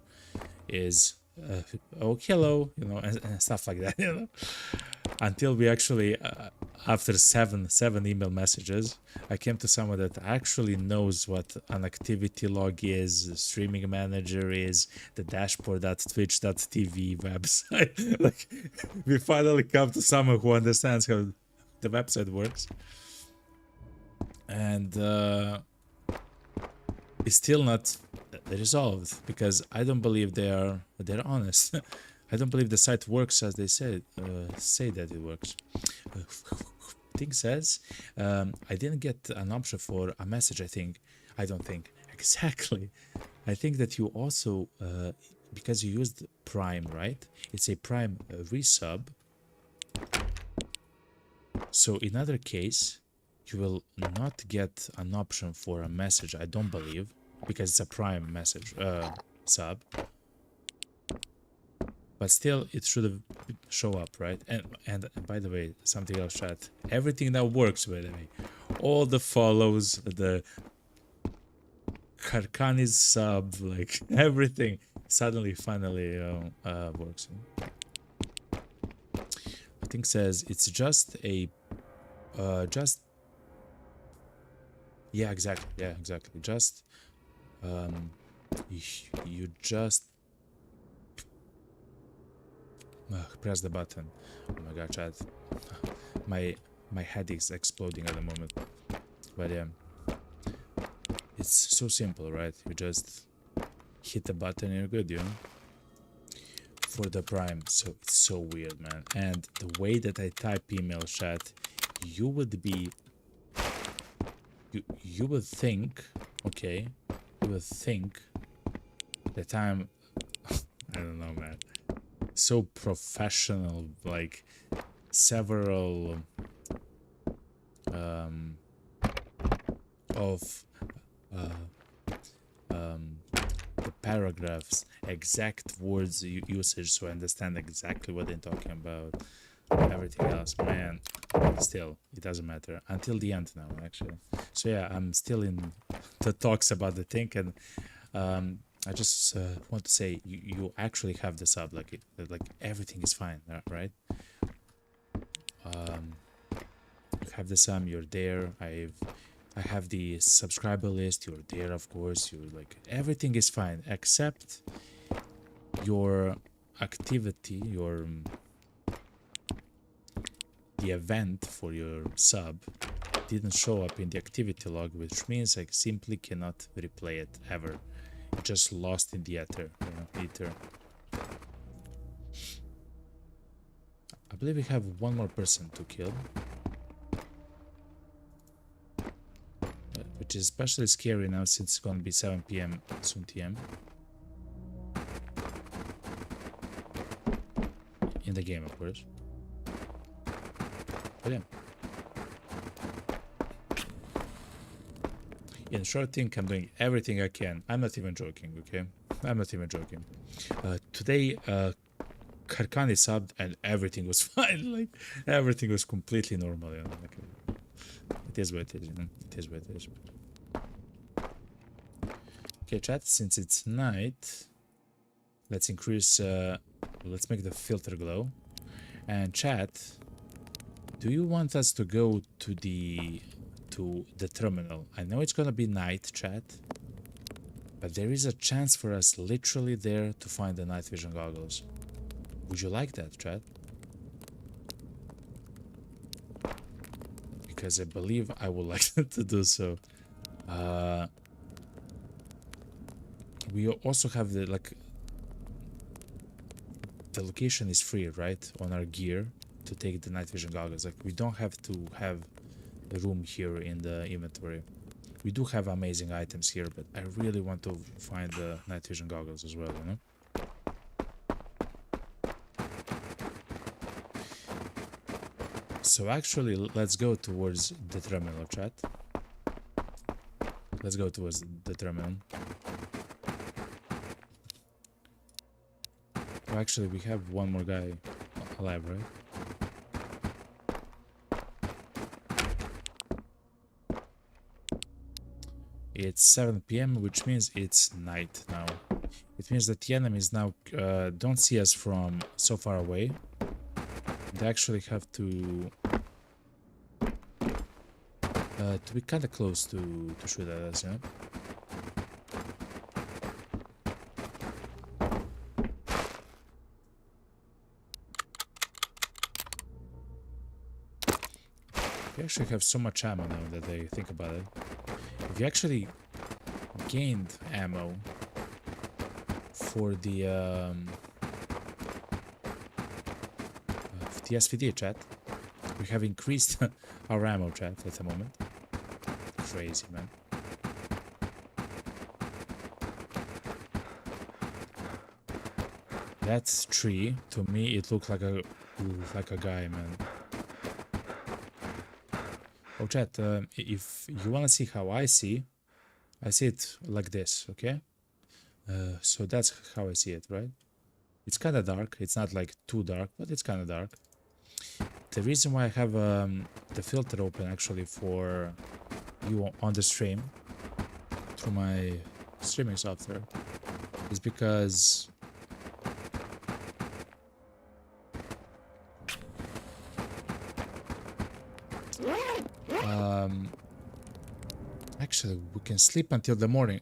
is oh, hello, you know, and stuff like that, you know, until we actually after seven email messages, I came to someone that actually knows what an activity log is, streaming manager is, the dashboard.twitch.tv website. Like, we finally come to someone who understands how the website works, and it's still not resolved, because I don't believe they're honest. I don't believe the site works as they say that it works. thing says, I didn't get an option for a message. I don't think exactly. I think that you also, because you used Prime, right? It's a Prime resub. So in other case, you will not get an option for a message, I don't believe, because it's a Prime message sub. But still, it should have show up, right? And by the way, something else, chat. Everything now works, by the way. All the follows, the Karkani's sub, like everything, suddenly, finally works. I think says it's just a, yeah, exactly, just, you just press the button. Oh my god, chat. My head is exploding at the moment. But yeah, it's so simple, right? You just hit the button and you're good, you know? For the Prime. So it's so weird, man. And the way that I type email, chat, you would be, you would think, okay, you would think that I'm, I don't know, man, so professional, like several of the paragraphs, exact words usage, so I understand exactly what they're talking about. Everything else, man, still, it doesn't matter until the end now, actually. So yeah, I'm still in the talks about the thing, and I just want to say you actually have the sub, like everything is fine, right? You have the sum, you're there. I have the subscriber list, you're there, of course. You're like, everything is fine except your activity, your the event for your sub didn't show up in the activity log, which means I simply cannot replay it ever. It just lost in the ether, you know, ether. I believe we have one more person to kill, which is especially scary now since it's gonna be 7 PM soon TM. In the game, of course. But yeah. In short thing, I'm doing everything I can. I'm not even joking, okay? I'm not even joking. Today, Karkani subbed and everything was fine. Like, everything was completely normal, you know? Like, it is what it is, you know? It is what it is. Okay, chat, since it's night, let's increase, let's make the filter glow. And chat, do you want us to go to the terminal? I know it's gonna be night, chat, but there is a chance for us literally there to find the night vision goggles. Would you like that, chat? Because I believe I would like to do so. We also have the, like, the location is free, right, on our gear to take the night vision goggles. Like, we don't have to have the room here in the inventory. We do have amazing items here, but I really want to find the night vision goggles as well, you know? So actually, let's go towards the terminal, chat. Let's go towards the terminal. Oh, actually, we have one more guy alive, right? It's 7 PM, which means it's night now. It means that the enemies now don't see us from so far away. They actually have to be kind of close to shoot at us, you know? We actually have so much ammo now that I think about it. If you actually gained ammo for the SVD, chat, We have increased our ammo, chat, at the moment. Crazy, man. That tree, to me, it looked like a guy, man. Oh, chat, if you wanna see how I see it like this, okay? So that's how I see it, right? It's kind of dark. It's not like too dark, but it's kind of dark. The reason why I have the filter open actually for you on the stream through my streaming software is because actually we can sleep until the morning.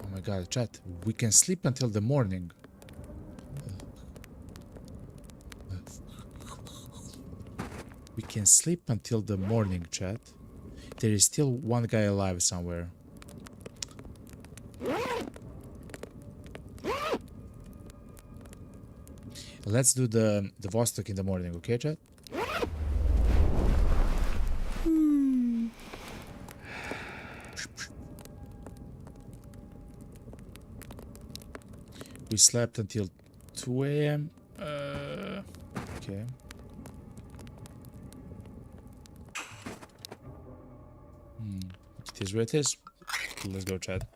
Oh my god, chat, we can sleep until the morning. We can sleep until the morning, chat. There is still one guy alive somewhere. Let's do the Vostok in the morning, okay, chat? We slept until 2 a.m. Okay. It is what it is. Let's go, chat.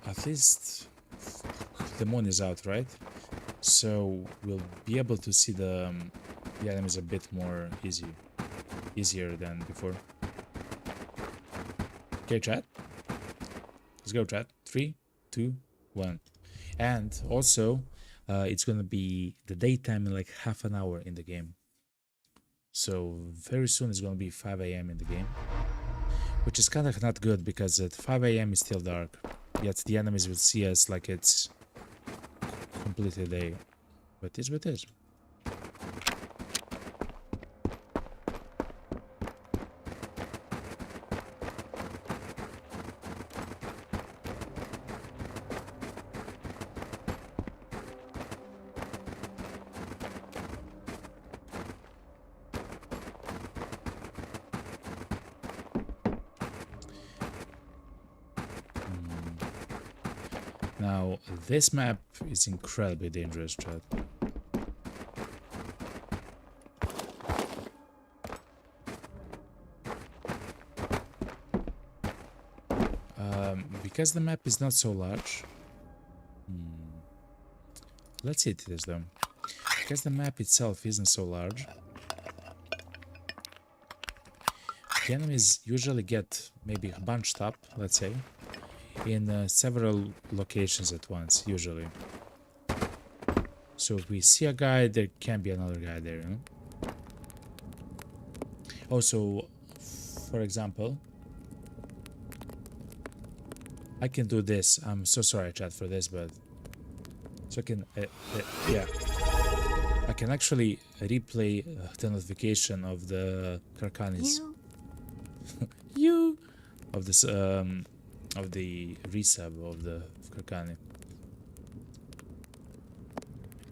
At least the moon is out, right? So we'll be able to see the enemies a bit more easier than before. Okay, chat. Let's go, chat. 3, 2, 1. And also, it's gonna be the daytime in like half an hour in the game. So very soon it's gonna be 5 a.m. in the game, which is kind of not good because at 5 a.m. it's still dark. Yet the enemies will see us like it's completely day. But it's what it is. Now, this map is incredibly dangerous, chat. Because the map is not so large. Let's see it is though. Because the map itself isn't so large, the enemies usually get maybe bunched up, let's say, in several locations at once, usually. So if we see a guy, there can be another guy there, you know? Also, for example, I can do this. I'm so sorry, chat, for this, but so I can, yeah, I can actually replay the notification of the Karkanis. You of this of the resub of the Karkani.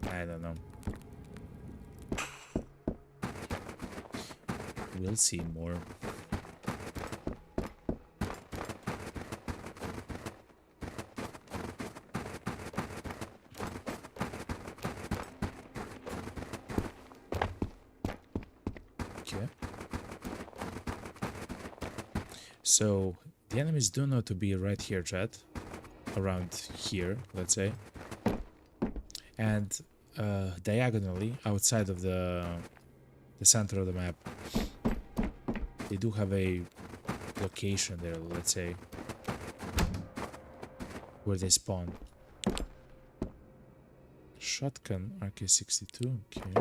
I don't know. We'll see more. Okay. So the enemies do know to be right here, chat. Around here, let's say. And diagonally, outside of the center of the map, they do have a location there, let's say, where they spawn. Shotgun, RK-62, okay.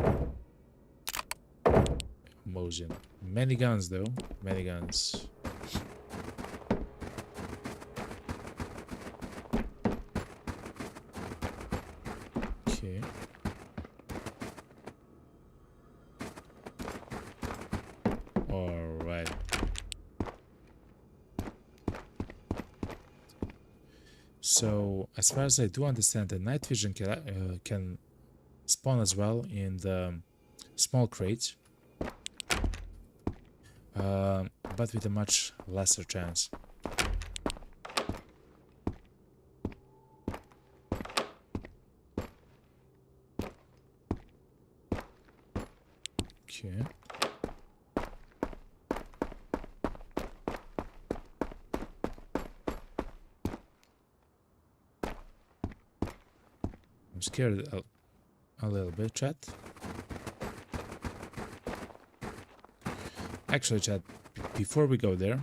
Mosin. Many guns, though. Many guns. Okay. Alright. So as far as I do understand, the night vision can spawn as well in the small crates, but with a much lesser chance. Okay. I'm scared a little bit, chat. Actually, chat, before we go there,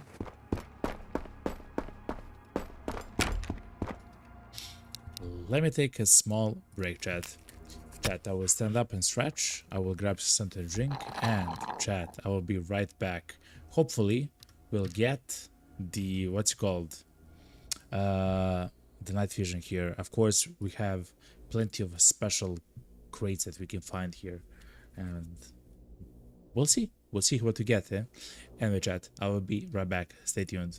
let me take a small break, chat. Chat, I will stand up and stretch. I will grab something to drink, and chat, I will be right back. Hopefully, we'll get the what's it called, the night vision here. Of course, we have plenty of special crates that we can find here, and we'll see. We'll see what we get. Eh? Anyway, chat, I will be right back. Stay tuned.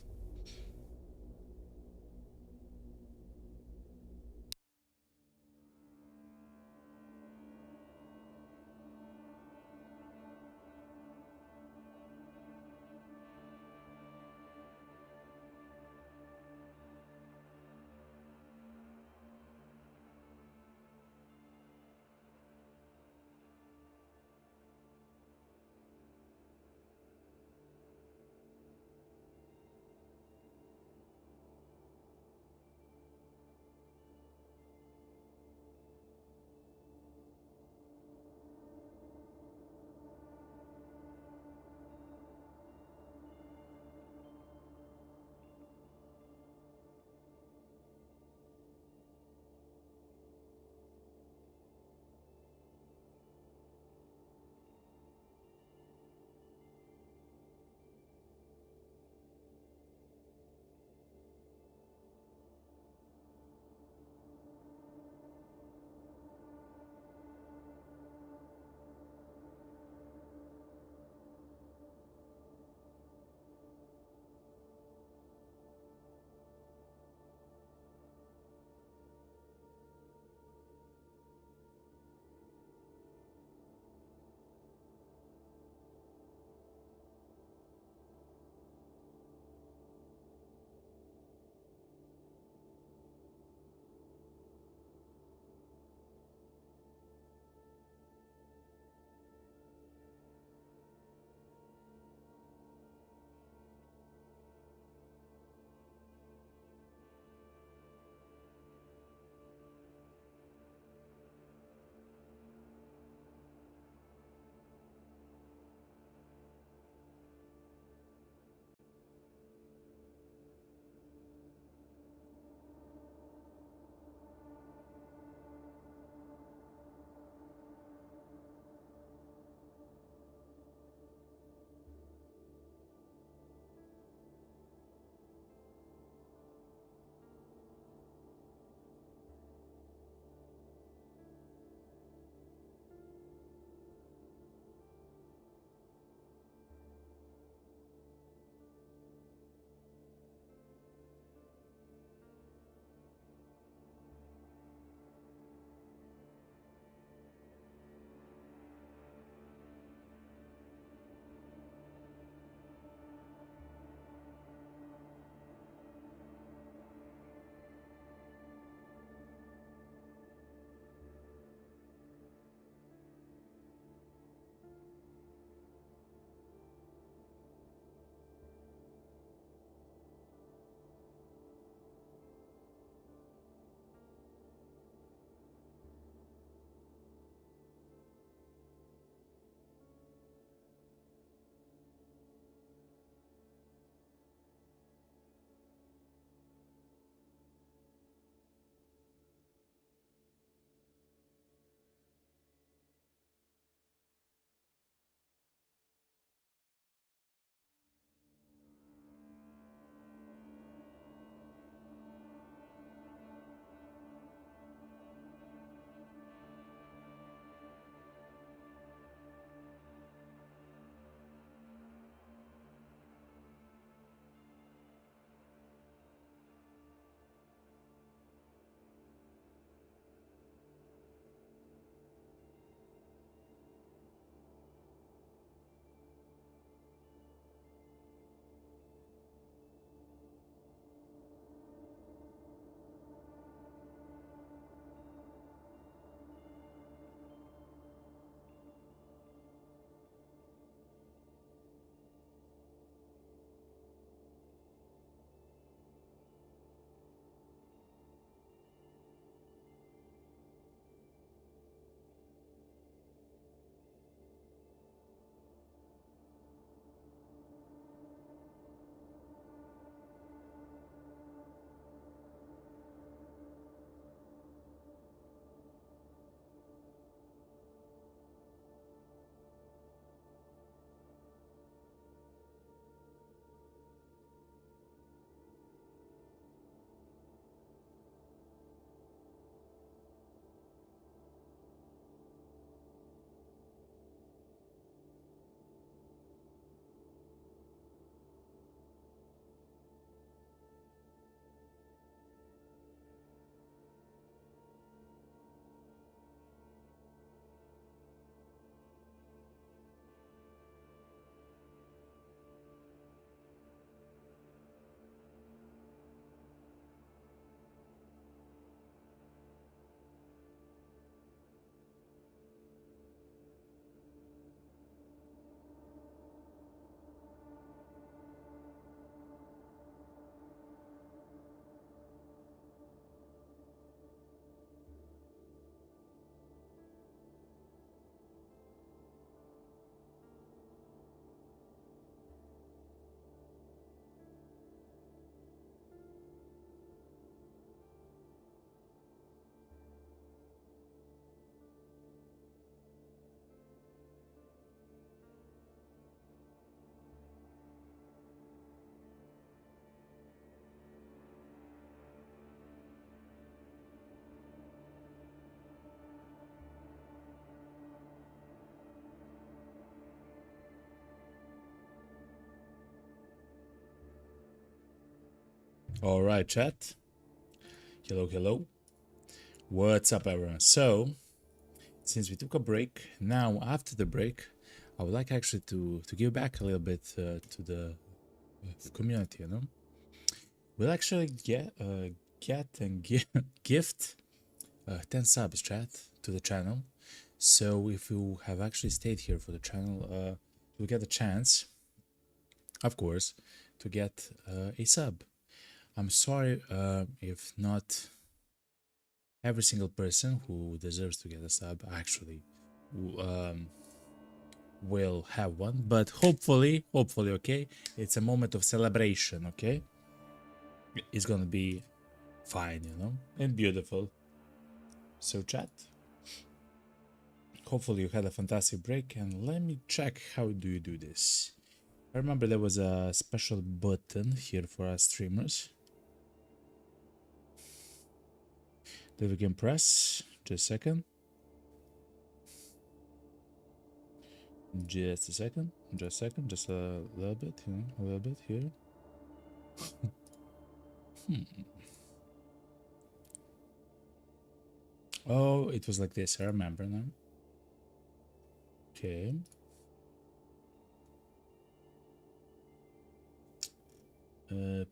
All right, chat. Hello, hello. What's up, everyone? So, since we took a break, now after the break, I would like actually to give back a little bit to the community. You know, we'll actually get and gift 10 subs, chat, to the channel. So if you have actually stayed here for the channel, you'll get a chance, of course, to get a sub. I'm sorry if not every single person who deserves to get a sub actually will have one, but hopefully, okay, it's a moment of celebration, okay? It's gonna be fine, you know, and beautiful. So chat, hopefully you had a fantastic break, and let me check how do you do this. I remember there was a special button here for us streamers that we can press. Just a second. Just a second. Just a second. Just a little bit, you know, a little bit here. Oh, it was like this. I remember now. Okay. Uh,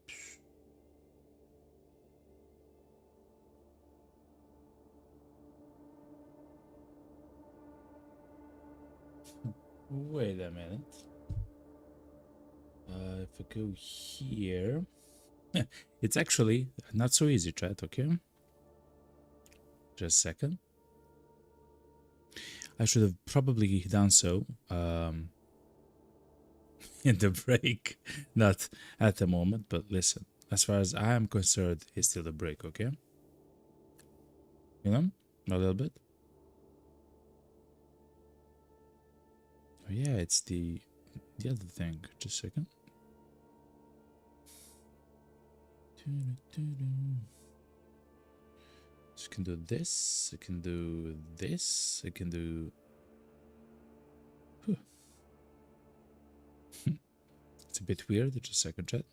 Wait a minute. If I go here, it's actually not so easy, chat. Okay. Just a second. I should have probably done so in the break, not at the moment. But listen, as far as I am concerned, it's still the break. Okay. You know, a little bit. Oh, yeah, it's the other thing. Just a second. So I can do this. I can do this. I can do. It's a bit weird. Just a second, chat.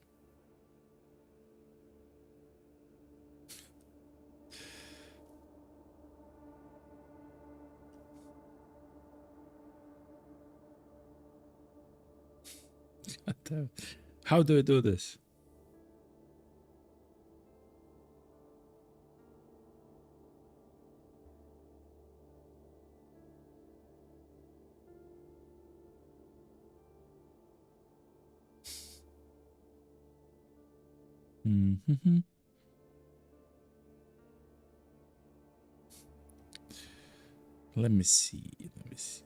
How do I do this? Mm-hmm. Let me see. Let me see.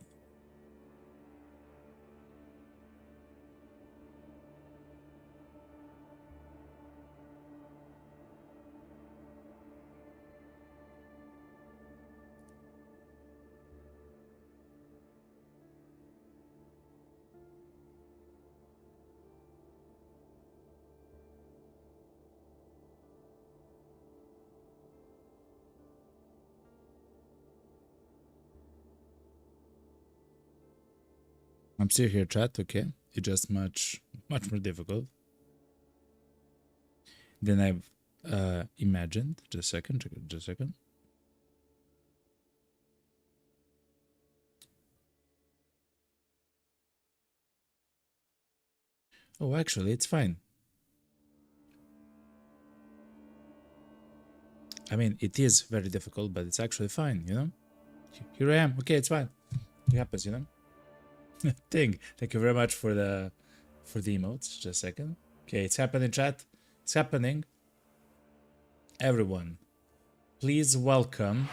I'm still here, chat. Okay, it's just much more difficult than I've imagined. Just a second. Just a second. Oh, actually, it's fine. I mean, it is very difficult, but it's actually fine, you know? Here I am. Okay, it's fine. It happens, you know? Thank you very much for the emotes. Just a second. Okay, it's happening, chat. It's happening. Everyone, please welcome.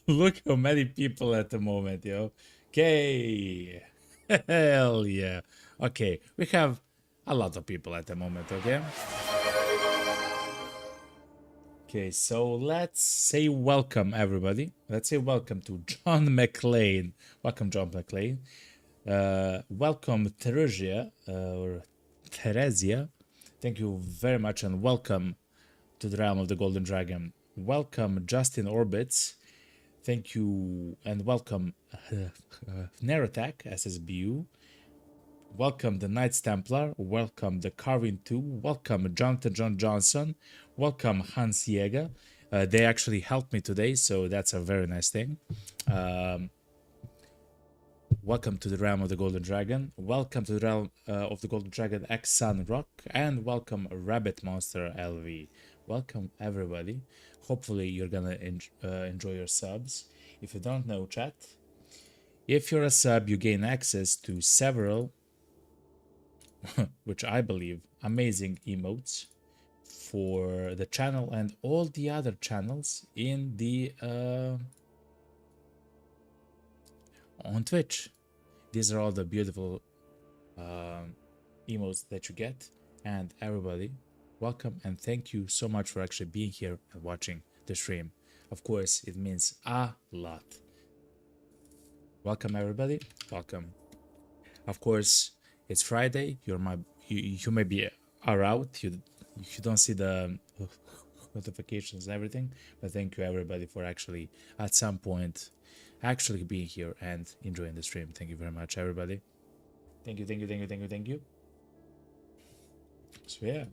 Look how many people at the moment, yo. Okay. Hell yeah. Okay, we have a lot of people at the moment, okay? Okay, so let's say welcome, everybody. Let's say welcome to John McLean. Welcome, John McLean. Welcome, Teresia, or Theresia. Thank you very much, and welcome to the realm of the Golden Dragon. Welcome, Justin Orbits. Thank you, and welcome, Nerotac, SSBU. welcome the Knights Templar, welcome the Carving 2, welcome Jonathan John Johnson, welcome Hans Jäger. They actually helped me today, so that's a very nice thing. Welcome to the Realm of the Golden Dragon, welcome to the Realm of the Golden Dragon X Sun Rock, and welcome Rabbit Monster LV. Welcome everybody. Hopefully you're gonna enjoy your subs. If you don't know, chat, if you're a sub, you gain access to several, which I believe, amazing emotes for the channel and all the other channels in the on Twitch. These are all the beautiful emotes that you get, and everybody, welcome and thank you so much for actually being here and watching the stream. Of course, it means a lot. Welcome everybody, welcome. Of course, it's Friday. You may be out. You don't see the notifications and everything, but thank you everybody for actually at some point actually being here and enjoying the stream. Thank you very much, everybody. Thank you, thank you, thank you, thank you, thank you. So yeah.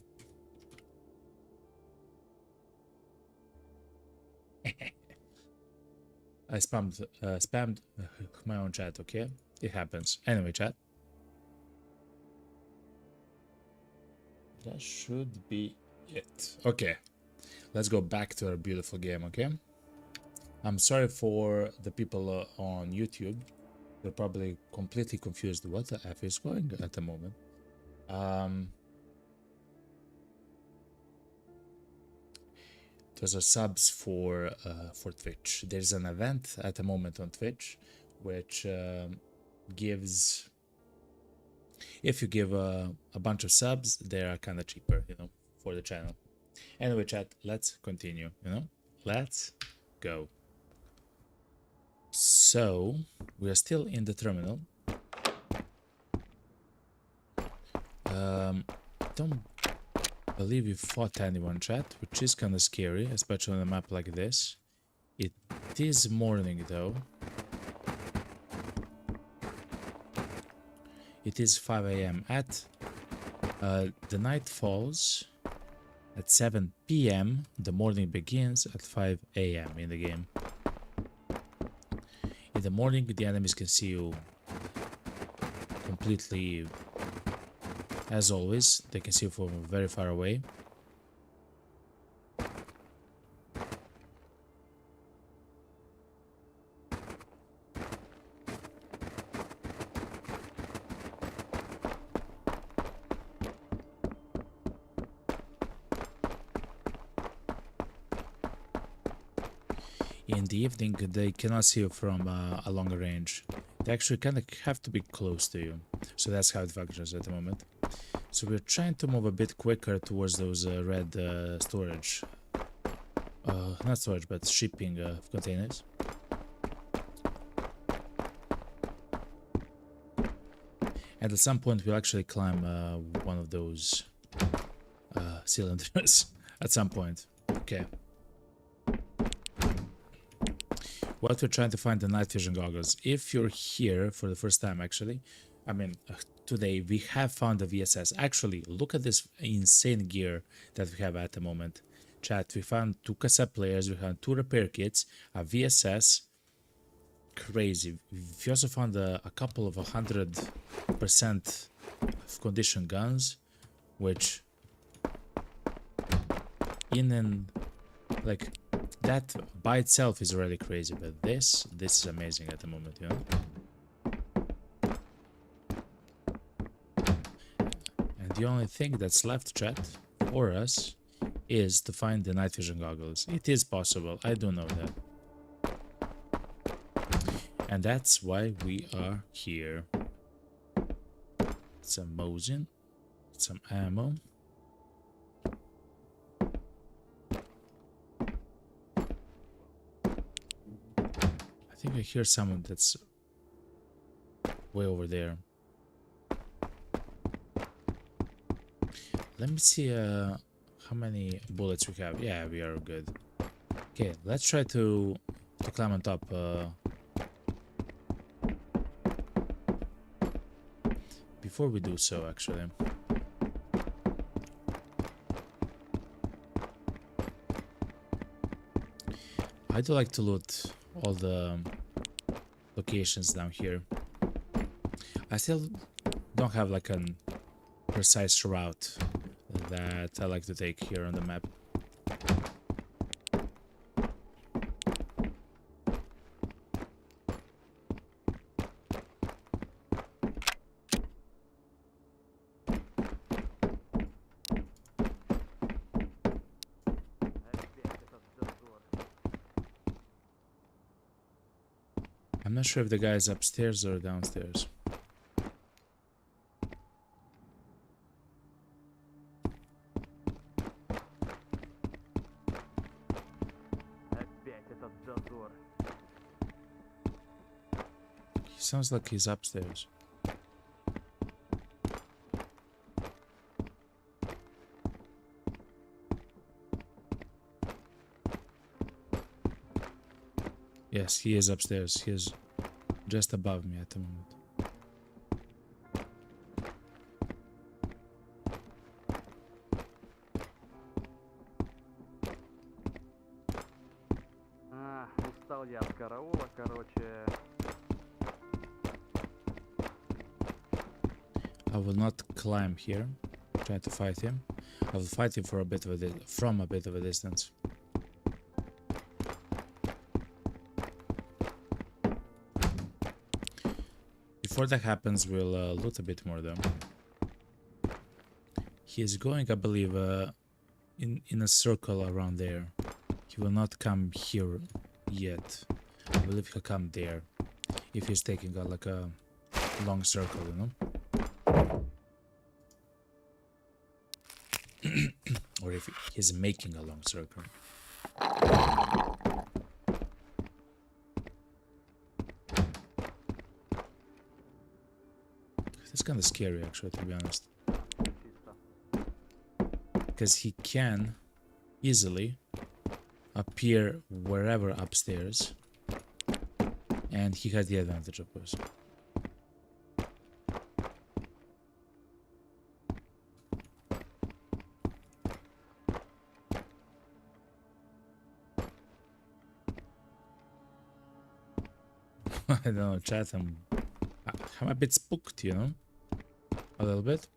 I spammed my own chat, okay? It happens. Anyway, chat. That should be it. Okay. Let's go back to our beautiful game, okay? I'm sorry for the people on YouTube. They're probably completely confused what the F is going at the moment. Those are subs for Twitch. There's an event at the moment on Twitch which gives, if you give a bunch of subs, they are kind of cheaper, you know, for the channel. Anyway, chat, let's continue, you know, let's go. So we are still in the terminal. Don't believe we fought anyone, chat, which is kind of scary, especially on a map like this. It is morning though. It is 5 a.m. at the night falls at 7 p.m. The morning begins at 5 a.m. in the game. In the morning, the enemies can see you completely, as always. They can see you from very far away. In the evening, they cannot see you from a longer range. They actually kind of have to be close to you. So that's how it functions at the moment. So we're trying to move a bit quicker towards those red storage. Not storage, but shipping containers. And at some point, we'll actually climb one of those cylinders. At some point. Okay. What we're trying to find the night vision goggles. If you're here for the first time, actually, I mean, today we have found the VSS. Actually, look at this insane gear that we have at the moment. Chat, we found 2 cassette players, we found 2 repair kits, a VSS. Crazy. We also found a couple of 100% of condition guns, which in and like that by itself is already crazy, but this is amazing at the moment, you know. And the only thing that's left, chat, for us is to find the night vision goggles. It is possible, I do know that. And that's why we are here. Some Mosin, some ammo. I think I hear someone that's way over there. Let me see how many bullets we have. Yeah, we are good. Okay, let's try to climb on top. before we do so, actually, I do like to loot all the locations down here. I still don't have like a precise route that I like to take here on the map. I'm not sure if the guy is upstairs or downstairs. He sounds like he's upstairs. Yes, he is upstairs. He is just above me at the moment. Устал я от караула, короче. I will not climb here, try to fight him. I will fight him for a bit of from a bit of a distance. Before that happens, we'll loot a bit more though. He is going, I believe, in a circle around there. He will not come here yet. I believe he'll come there if he's taking like a long circle, you know? Or if he's making a long circle. It's kind of scary, actually, to be honest. Because he can easily appear wherever upstairs. And he has the advantage, of course. I don't know, chat, I'm a bit spooked, you know? A little bit.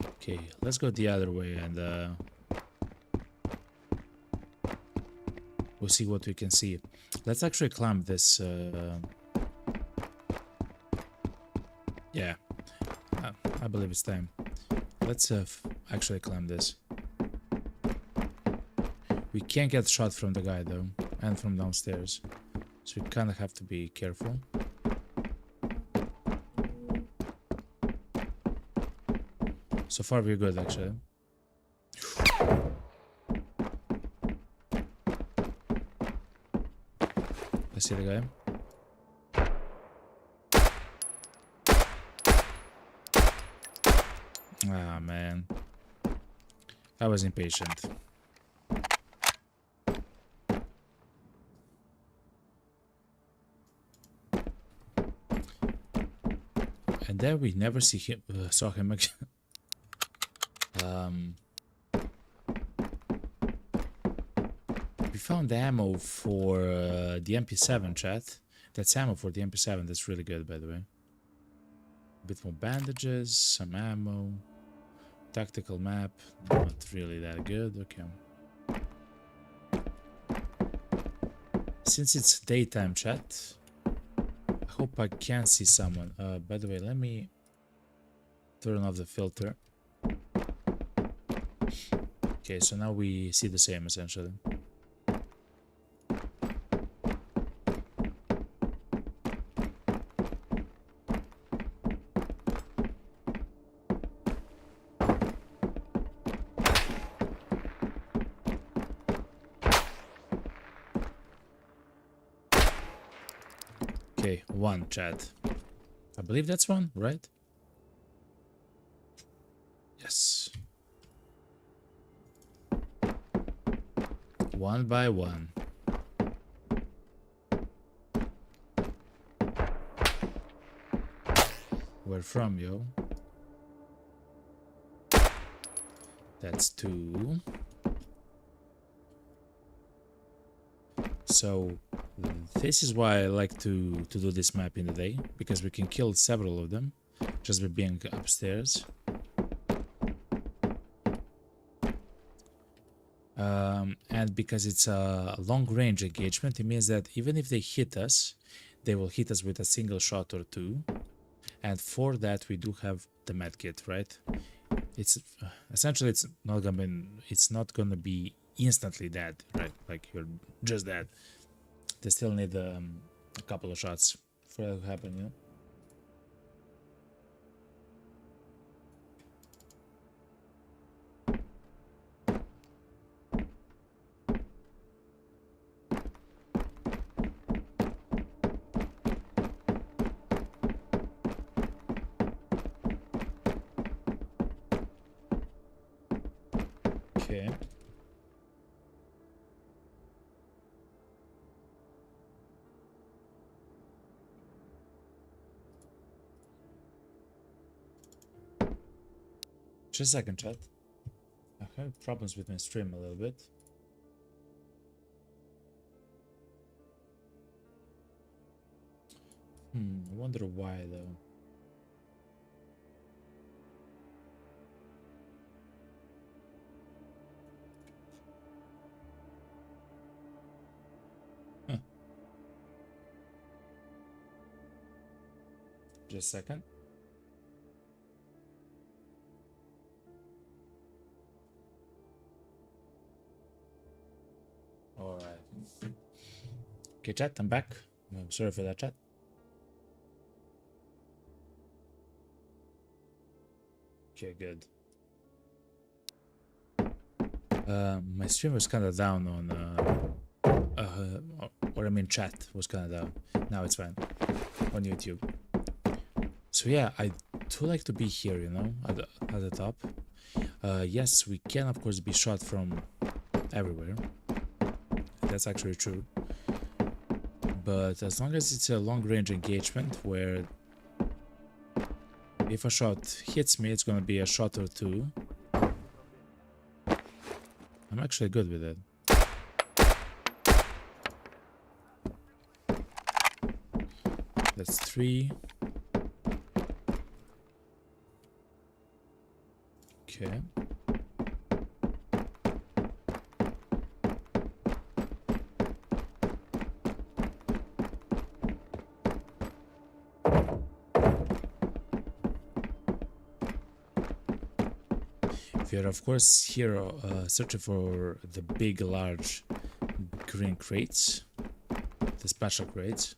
Okay, let's go the other way and we'll see what we can see. Let's actually climb this. Yeah, I believe it's time. Let's actually climb this. We can't get shot from the guy though, and from downstairs, so we kind of have to be careful. So far we're good, actually. I see the guy. Ah, man. I was impatient. And then we never saw him again. We found ammo for the MP7, chat. That's ammo for the MP7. That's really good, by the way. A bit more bandages, some ammo. Tactical map, not really that good. Okay. Since it's daytime, chat, I hope I can see someone. By the way, let me turn off the filter. Okay, so now we see the same, essentially. Okay, one, chat. I believe that's one, right? Yes. One by one. Where from, yo? That's 2. So this is why I like to do this map in the day, because we can kill several of them just by being upstairs. And because it's a long range engagement, it means that even if they hit us, they will hit us with a single shot or 2. And for that we do have the medkit, right? It's essentially it's not gonna be instantly dead, right? Like you're just dead. They still need a couple of shots for that to happen, you know? Okay. Just a second, chat. I have problems with my stream a little bit. I wonder why though. Huh. Just a second. Alright. Okay, chat, I'm back. I'm sorry for that, chat. Okay, good. My stream was kind of down on, or I mean chat was kind of down. Now it's fine on YouTube. So yeah, I do like to be here, you know, at the top. Yes, we can of course be shot from everywhere. That's actually true. But as long as it's a long range engagement where if a shot hits me, it's gonna be a shot or 2. I'm actually good with it. That's 3. Okay. We are of course here searching for the big large green crates, the special crates.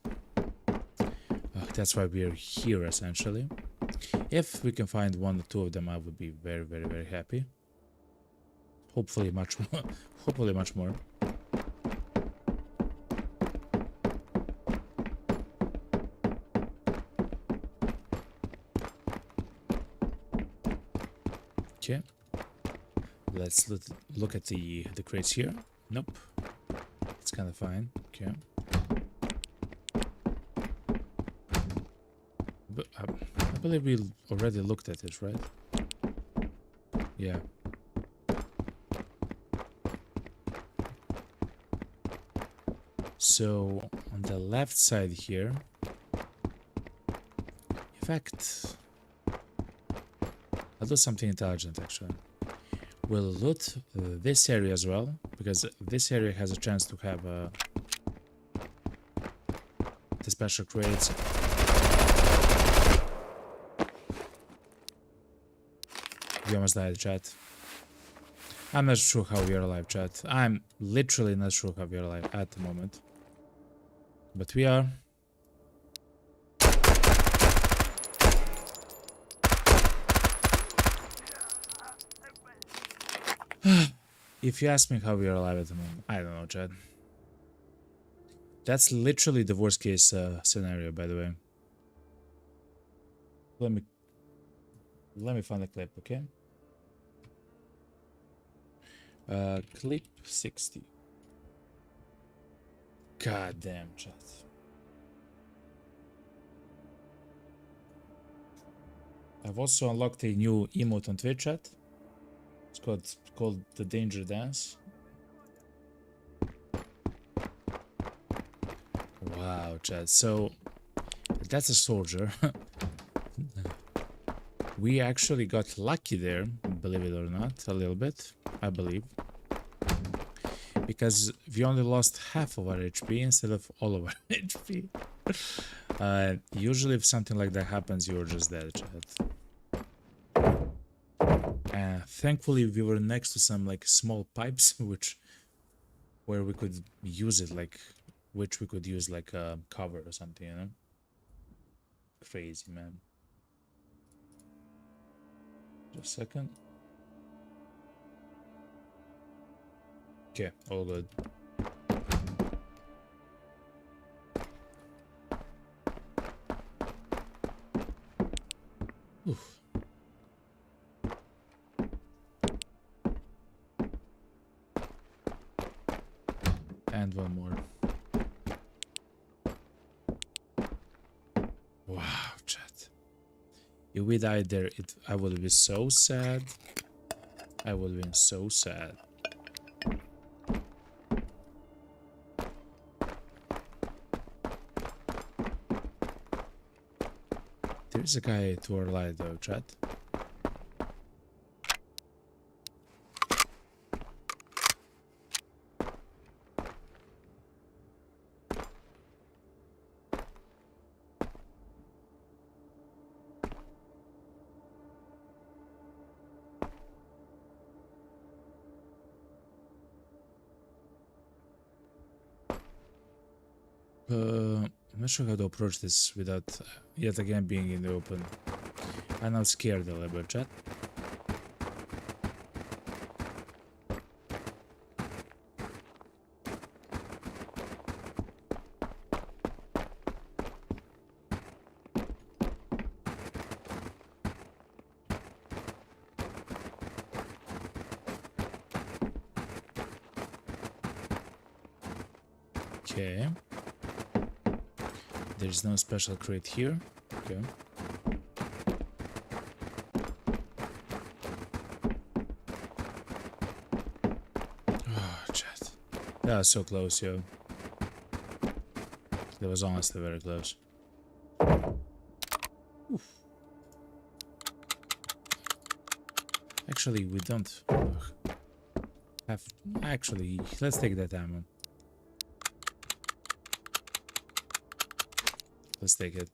That's why we are here essentially. If we can find 1 or 2 of them, I would be very, very, very happy. Hopefully much more. Hopefully much more. Okay. Let's look at the crates here. Nope. It's kind of fine. Okay. But I believe we already looked at it, right? Yeah. So on the left side here, in fact, I'll do something intelligent actually. We'll loot this area as well, because this area has a chance to have the special crates. We almost died, chat. I'm not sure how we are alive, chat. I'm literally not sure how we are alive at the moment. But we are. If you ask me how we are alive at the moment, I don't know, chat. That's literally the worst case scenario, by the way. Let me find the clip, okay? Clip 60. God damn, chat. I've also unlocked a new emote on Twitch, chat. It's called the Danger Dance. Wow, chat. So that's a soldier. We actually got lucky there, believe it or not, a little bit, I believe. Because we only lost half of our HP instead of all of our HP. Usually if something like that happens, you're just dead, chat. Thankfully we were next to some like small pipes where we could use it like a cover or something, you know? Crazy, man. Just a second. Okay, all good. Oof. And one more. Wow, chat. If we died there, I would be so sad. I would have been so sad. There's a guy to our right though, chat. I'm not sure how to approach this without yet again being in the open. I'm now scared a little bit, chat. Okay. There's no special crate here. Okay. Oh, chat. That was so close, yo. That was honestly very close. Oof. Actually, we don't have... Actually, let's take that ammo. Let's take it.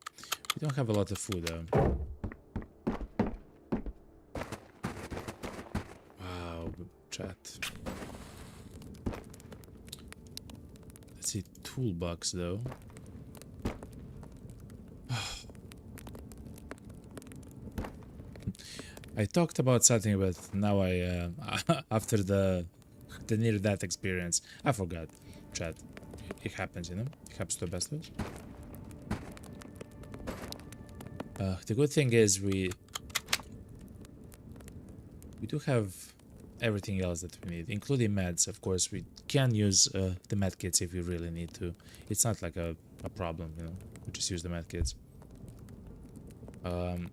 We don't have a lot of food though. Wow, chat. Let's see, toolbox though. I talked about something, but now I after the near death experience, I forgot. Chat. It happens, you know. It happens to the best of us. The good thing is we do have everything else that we need, including meds. Of course, we can use the med kits if we really need to. It's not like a problem, you know. We just use the med kits. I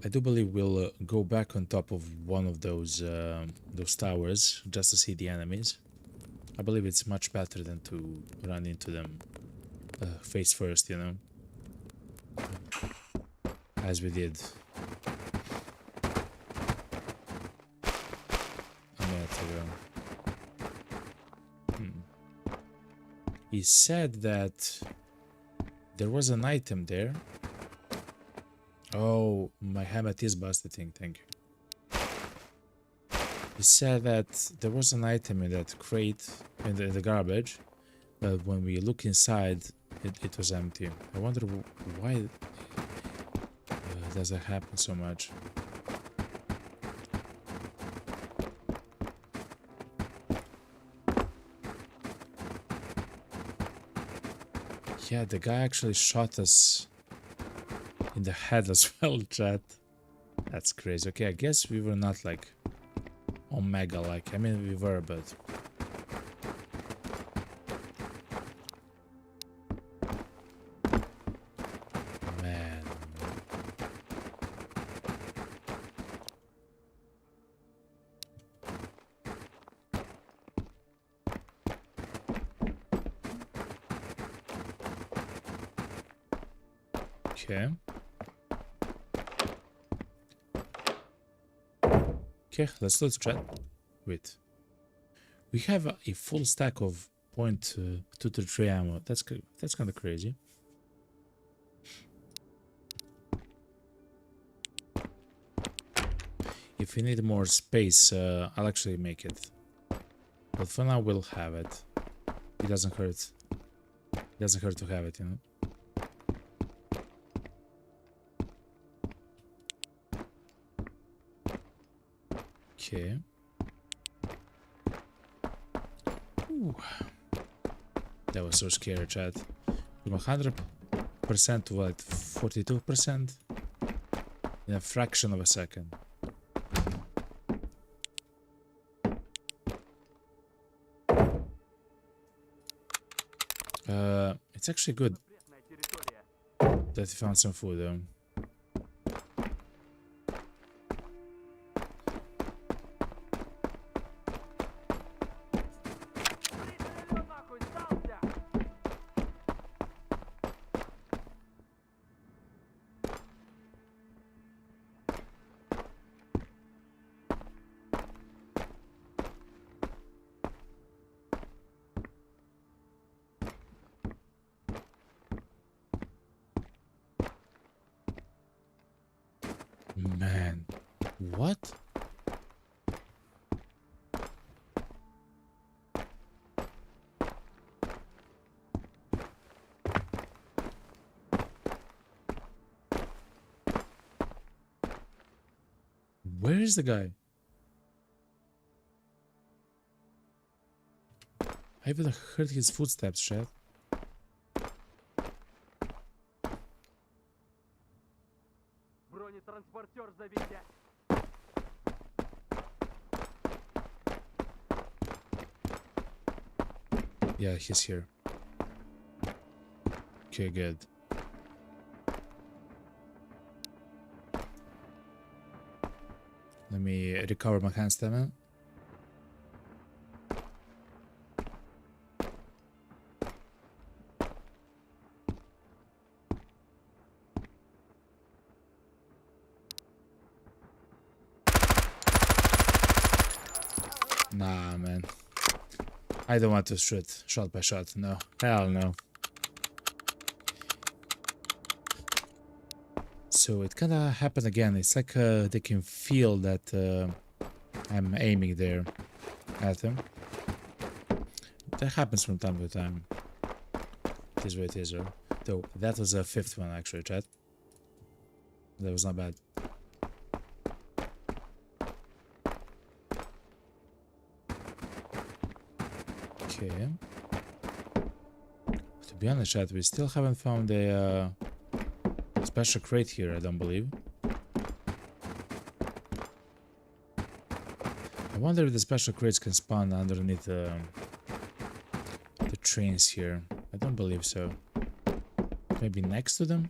do believe we'll go back on top of one of those towers just to see the enemies. I believe it's much better than to run into them face first, you know, as we did a minute ago. He said that there was an item there. Oh, my helmet is busted thing, thank you. He said that there was an item in that crate in the garbage, but when we look inside, it was empty. I wonder why does that happen so much? Yeah, the guy actually shot us in the head as well, chat. That's crazy. Okay, I guess we were not like Omega, like, I mean, we were, but... Man. Okay. Okay, let's chat. Wait. We have a full stack of .223 ammo. That's kind of crazy. If we need more space, I'll actually make it. But for now, we'll have it. It doesn't hurt. It doesn't hurt to have it, you know. Okay. Ooh. That was so scary, chat. From 100% to what, 42%? In a fraction of a second. It's actually good that we found some food though. Man, what? Where is the guy? I even heard his footsteps, chat. Бронетранспортер заведя. Yeah, he's here. Okay, good. Let me recover my hand stamina. Nah, man. I don't want to shoot shot by shot. No. Hell no. So it kind of happened again. It's like they can feel that I'm aiming there at them. That happens from time to time. It is what it is, though. Though that was a fifth one, actually, chat. That was not bad. Okay. To be honest, chat, we still haven't found a special crate here, I don't believe. I wonder if the special crates can spawn underneath the trains here. I don't believe so. Maybe next to them?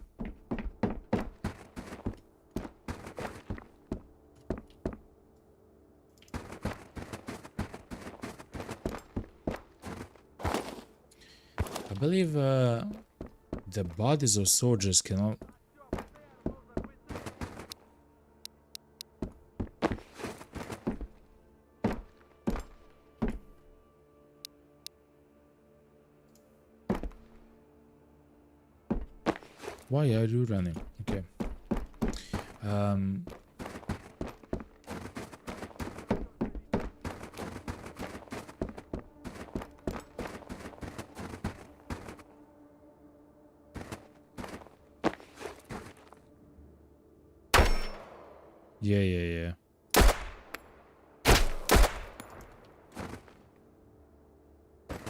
I believe the bodies of soldiers cannot... Why are you running? Okay. Yeah.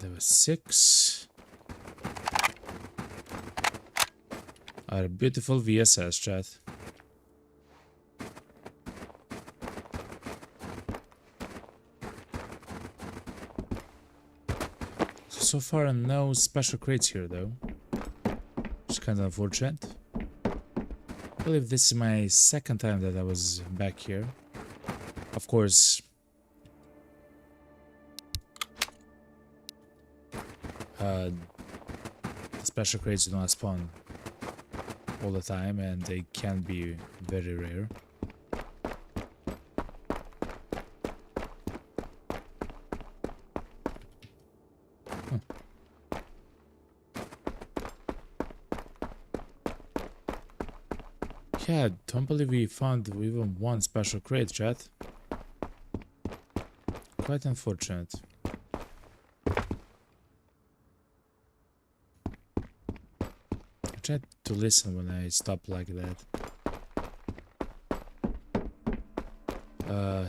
There were 6. Our beautiful VSS, chat. So far, no special crates here, though. It's kind of unfortunate. I believe this is my second time that I was back here. Of course, the special crates do not spawn all the time, and they can be very rare. Yeah, don't believe we found even one special crate, chat. Quite unfortunate. I tried to listen when I stopped like that.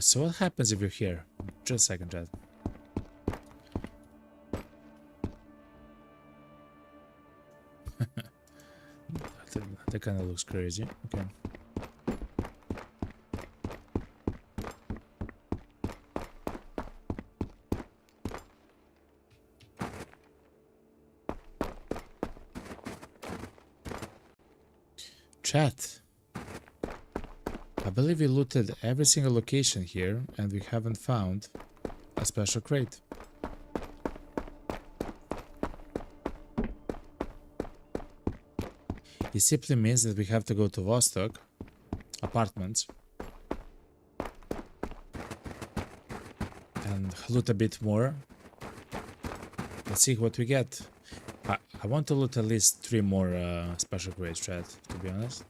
So what happens if you're here? Just a second, chat. That kind of looks crazy. Okay. Chat. I believe we looted every single location here and we haven't found a special crate. It simply means that we have to go to Vostok apartments and loot a bit more. Let's see what we get. I want to loot at least 3 more special crates, chat, to be honest.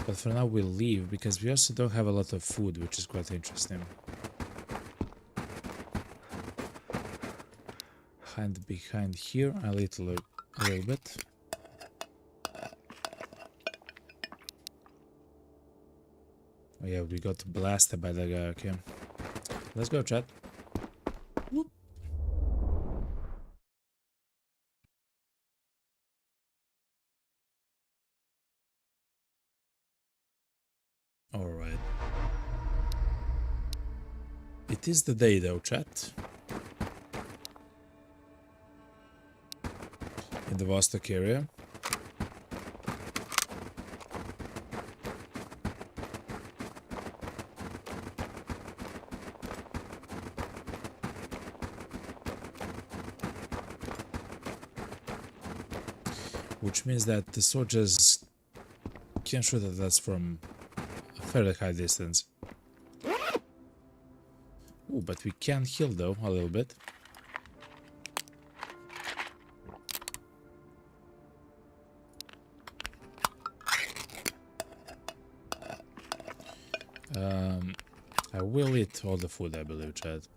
But for now we'll leave because we also don't have a lot of food, which is quite interesting. Hide behind here a little bit. Oh yeah, we got blasted by the guy. Okay, let's go, chat. Whoop. All right. It is the day, though, chat. In the Vostok area. Which means that the soldiers can shoot at us from a fairly high distance. Ooh, but we can heal though a little bit. I will eat all the food, I believe, Chad.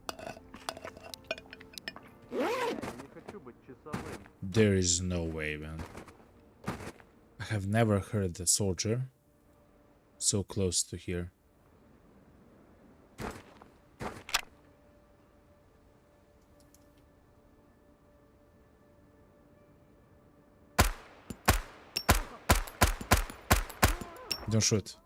There is no way, man. I have never heard a soldier so close to here. Don't shoot.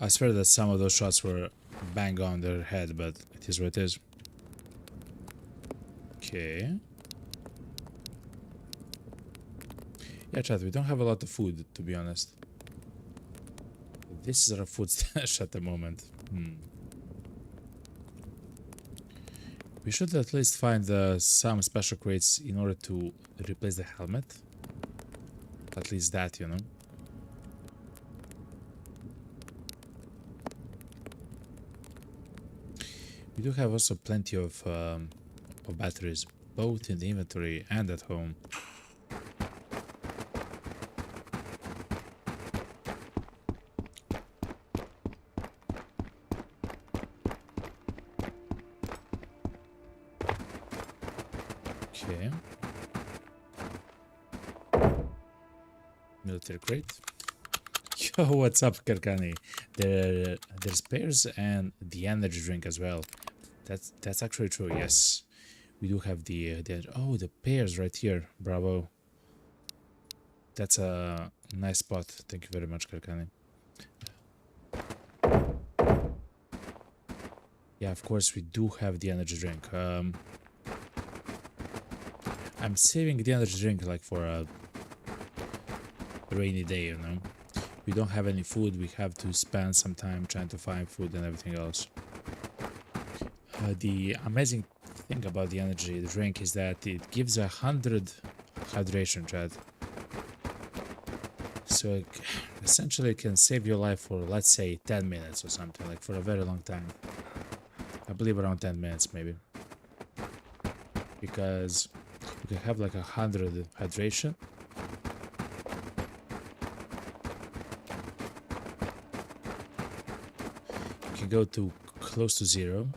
I swear that some of those shots were bang on their head, but it is what it is. Okay. Yeah, chat, we don't have a lot of food, to be honest. This is our food stash at the moment. We should at least find some special crates in order to replace the helmet. At least that, you know. We do have also plenty of batteries, both in the inventory and at home. Okay. Military crate. Yo, what's up, Karkani? There's spares and the energy drink as well. That's actually true. Yes, we do have the pears right here. Bravo. That's a nice spot. Thank you very much, Karkani. Yeah, of course we do have the energy drink. I'm saving the energy drink like for a rainy day, you know. We don't have any food. We have to spend some time trying to find food and everything else. The amazing thing about the energy drink is that it gives 100 hydration, chat. So it essentially can save your life for, let's say, 10 minutes or something, like for a very long time. I believe around 10 minutes maybe. Because you can have like 100 hydration. You can go to close to 0.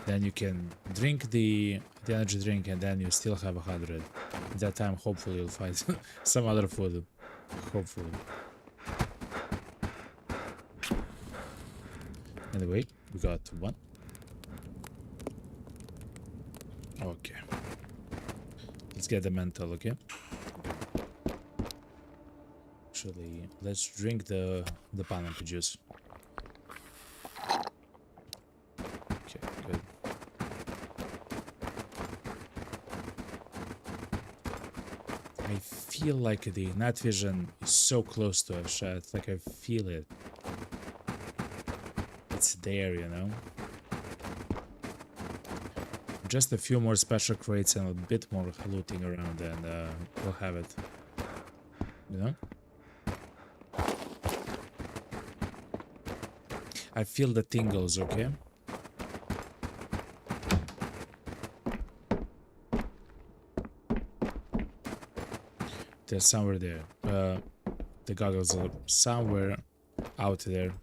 Then you can drink the energy drink and then you still have 100. At that time, hopefully you'll find some other food. Hopefully. Anyway, we got 1. Okay. Let's get the mental, okay? Actually, let's drink the pineapple juice. Okay, good. I feel like the night vision is so close to us, chat. Like I feel it. It's there, you know? Just a few more special crates and a bit more looting around and we'll have it. You know? I feel the tingles, okay? They're somewhere there. The goggles are somewhere out there.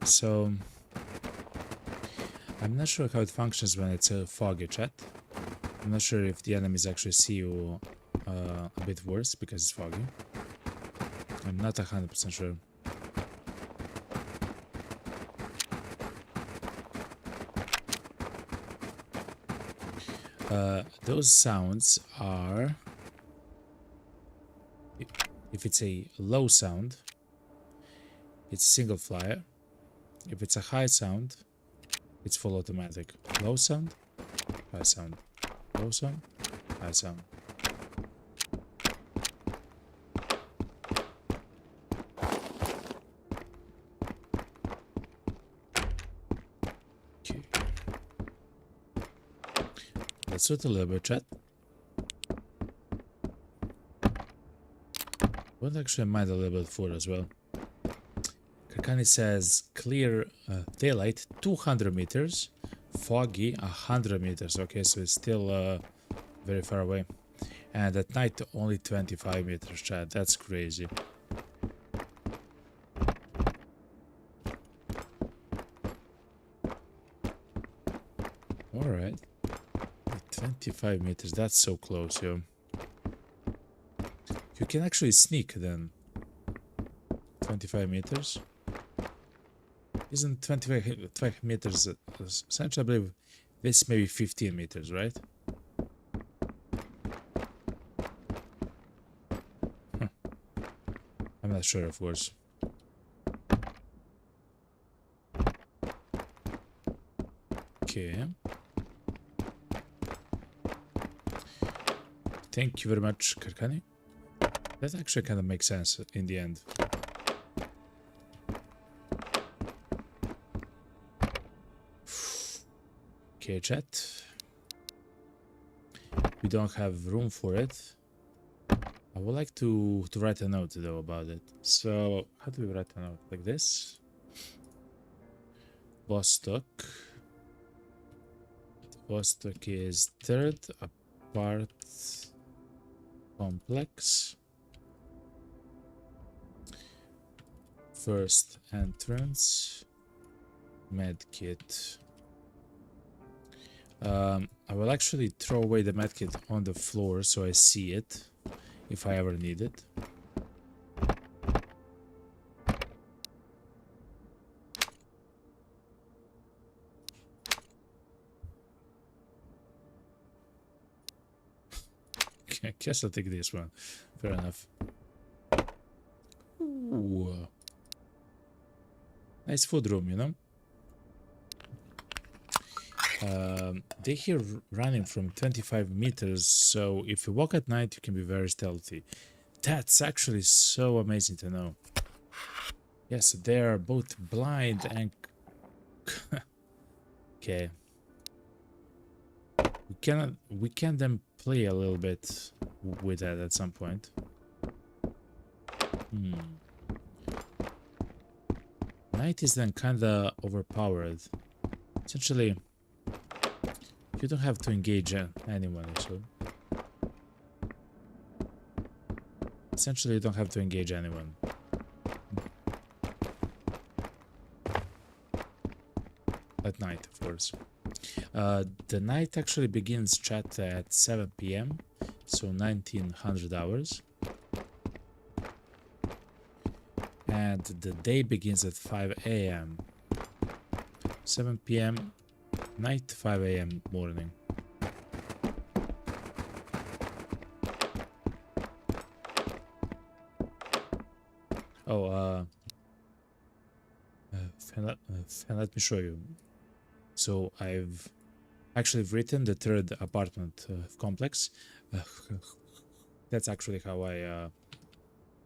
So I'm not sure how it functions when it's a foggy, chat. I'm not sure if the enemies actually see you a bit worse because it's foggy. I'm not 100% sure. Those sounds are, if it's a low sound, it's single flyer. If it's a high sound, it's full automatic. Low sound, high sound. Low sound, high sound. Okay. Let's sort a little bit, chat. We'll actually mind a little bit for as well. Kakani says clear daylight 200 meters, foggy 100 meters. Okay, so it's still very far away. And at night only 25 meters, chat. That's crazy. Alright. 25 meters, that's so close, yo. You can actually sneak then. 25 meters. Isn't 25 meters essentially, I believe this may be 15 meters, right? Huh. I'm not sure, of course. Okay. Thank you very much, Karkani. That actually kind of makes sense in the end. Okay, chat. We don't have room for it. I would like to write a note though about it. So how do we write a note? Like this? Vostok. Vostok is third apart complex. First entrance. Medkit. I will actually throw away the medkit on the floor so I see it if I ever need it. I guess I'll take this one. Fair enough. Ooh. Nice food room, you know? They hear running from 25 meters, so if you walk at night, you can be very stealthy. That's actually so amazing to know. Yes, they are both blind and... Okay. We can then play a little bit with that at some point. Night is then kinda overpowered. Essentially, you don't have to engage anyone, so... Essentially, you don't have to engage anyone. At night, of course. The night actually begins chat at 7 p.m. So 1900 hours. And the day begins at 5 a.m. 7 p.m. night, 5 a.m. morning. Oh, let me show you. So I've actually written the third apartment complex. That's actually how I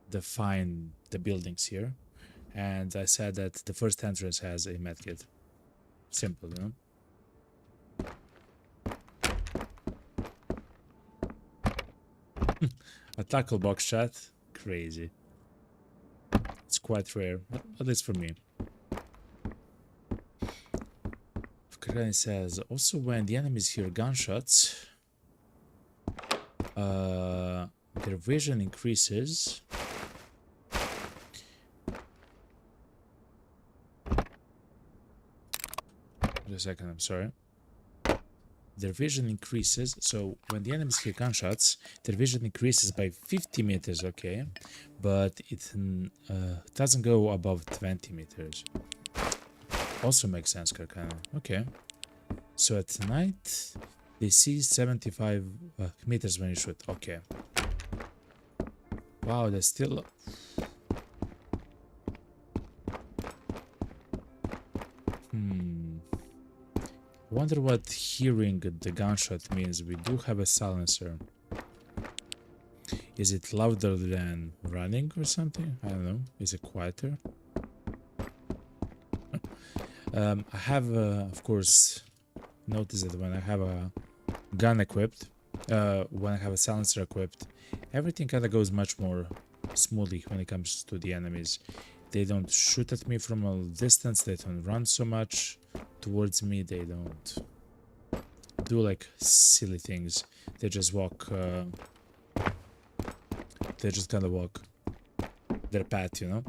define the buildings here. And I said that the first entrance has a medkit. Simple, you know? A tackle box chat? Crazy. It's quite rare, at least for me. It says, also when the enemies hear gunshots, their vision increases. Wait a second, I'm sorry. Their vision increases, so when the enemies hear gunshots, their vision increases by 50 meters, okay? But it doesn't go above 20 meters. Also makes sense, Karkana. Okay. So at night, they see 75 meters when you shoot. Okay. Wow, that's still... Wonder what hearing the gunshot means. We do have a silencer. Is it louder than running or something? I don't know. Is it quieter? I have, of course, noticed that when I have a gun equipped, when I have a silencer equipped, everything kind of goes much more smoothly when it comes to the enemies. They don't shoot at me from a distance, they don't run so much towards me, they don't do like silly things. They just walk, they just kind of walk their path, you know?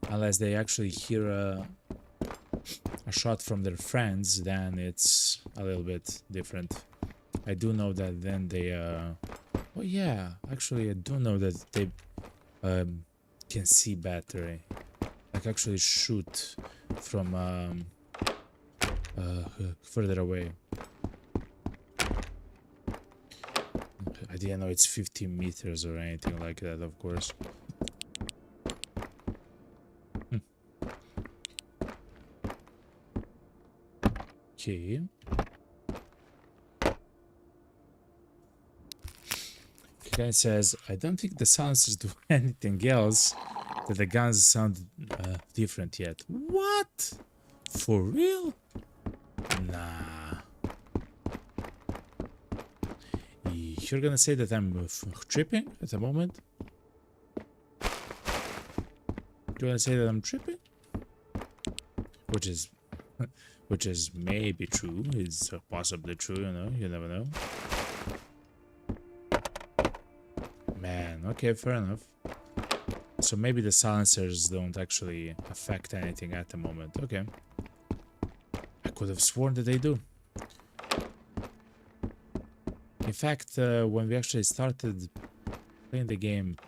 Unless they actually hear a shot from their friends, then it's a little bit different. I do know that then they oh yeah, actually I do know that they can see better, like actually shoot from further away. I didn't know it's 15 meters or anything like that, of course. Okay. The guy says, I don't think the silencers do anything else, that the guns sound different yet. What? For real? Nah. You're gonna say that I'm tripping at the moment? You're gonna say that I'm tripping? Which is maybe true, is possibly true, you know, you never know. Man, okay, fair enough. So maybe the silencers don't actually affect anything at the moment, okay. I could have sworn that they do. In fact, when we actually started playing the game,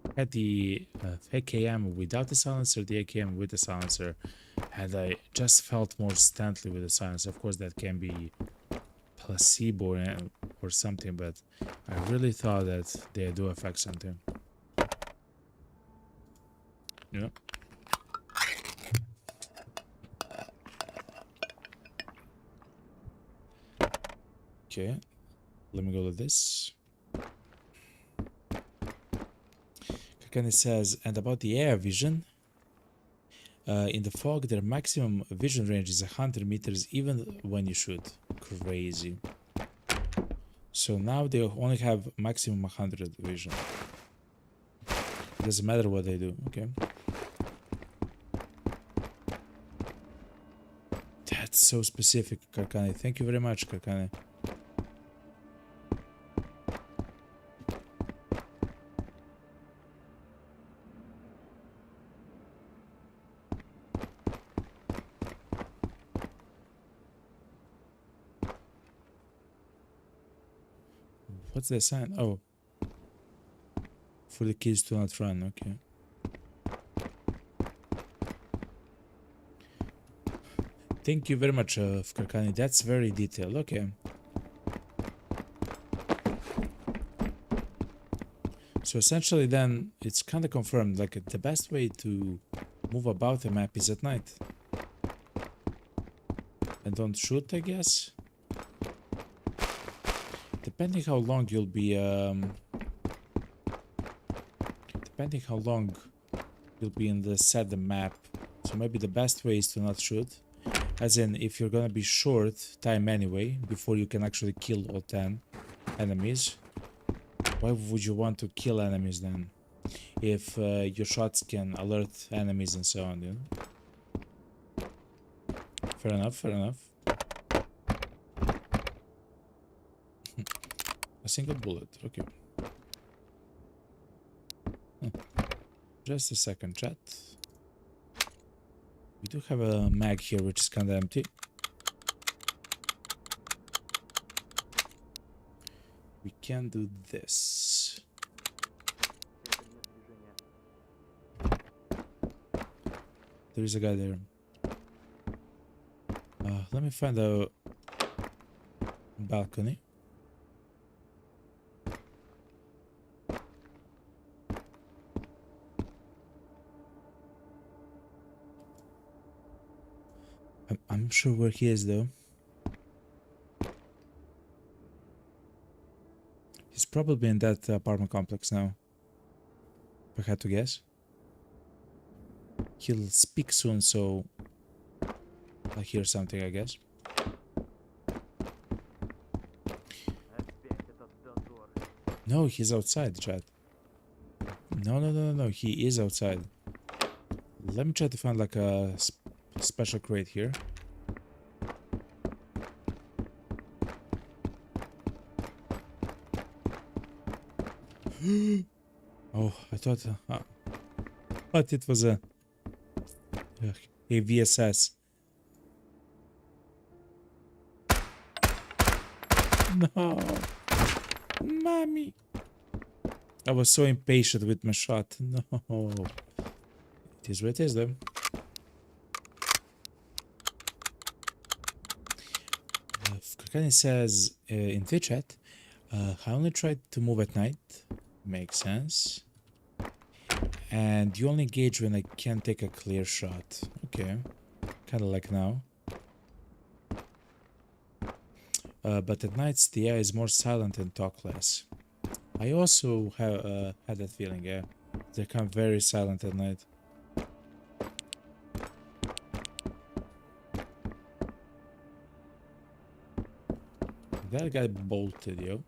I had the AKM without the silencer, the AKM with the silencer, and I just felt more instantly with the silencer. Of course, that can be placebo or something, but I really thought that they do affect something. Yeah. Okay, let me go to this. Kakane says, and about the air vision, in the fog, their maximum vision range is 100 meters even when you shoot. Crazy. So now they only have maximum 100 vision. It doesn't matter what they do. Okay. That's so specific, Karkane. Thank you very much, Karkane. What's the sign? Oh. For the kids to not run, okay. Thank you very much, Karkani. That's very detailed. Okay. So essentially then, it's kind of confirmed, like the best way to move about the map is at night. And don't shoot, I guess. Depending how long you'll be, depending how long you'll be in the map. So maybe the best way is to not shoot. As in, if you're gonna be short time anyway, before you can actually kill all 10 enemies, why would you want to kill enemies then? If your shots can alert enemies and so on, you know? Fair enough, fair enough. A single bullet, okay. Just a second, chat. We do have a mag here, which is kind of empty. We can do this. There is a guy there. Let me find a balcony. I'm sure where he is though. He's probably in that apartment complex now. If I had to guess. He'll speak soon, so I'll hear something, I guess. No, he's outside, chat. No, he is outside. Let me try to find like a special crate here. Oh, I thought it was a VSS. No, mommy. I was so impatient with my shot. No, it is what it is, though. Kakani says in the chat, I only tried to move at night. Makes sense. And you only engage when I can take a clear shot. Okay. Kind of like now. But at nights the air is more silent and talk less. I also have had that feeling, yeah. They become very silent at night. That guy bolted, yo.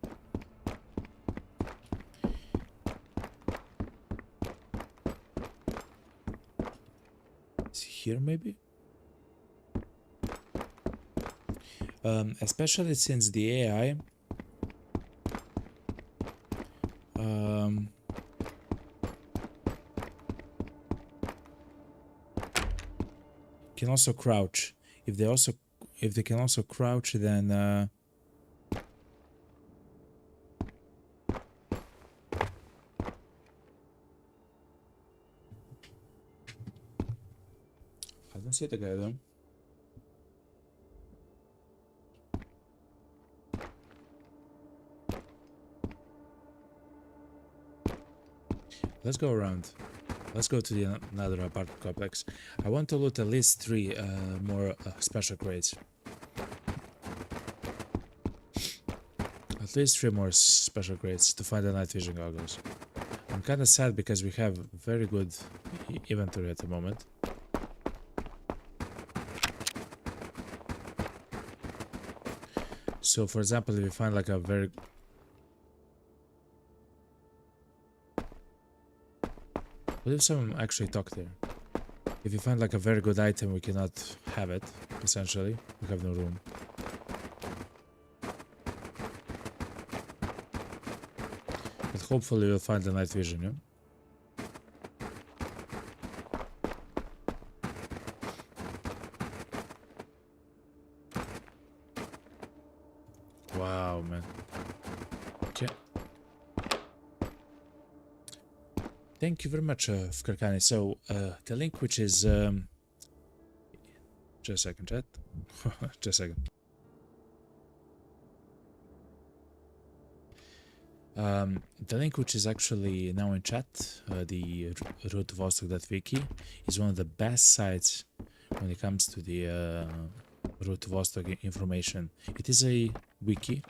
Is he here, maybe? Especially since the AI can also crouch. If they can also crouch, then don't see the guy though. Let's go around. Let's go to the another apartment complex. I want to loot at least 3 more special crates. At least 3 more special crates to find the night vision goggles. I'm kind of sad because we have very good inventory at the moment. So for example, if we find like a very... What if someone actually talked there? If you find like a very good item, we cannot have it, essentially. We have no room. But hopefully we'll find the night vision, yeah? Wow, man. Okay. Thank you very much, Fkarkani. So, the link which is... just a second, chat. Just a second. The link which is actually now in chat, the route to Vostok.wiki, is one of the best sites when it comes to the route to Vostok information. It is a wiki.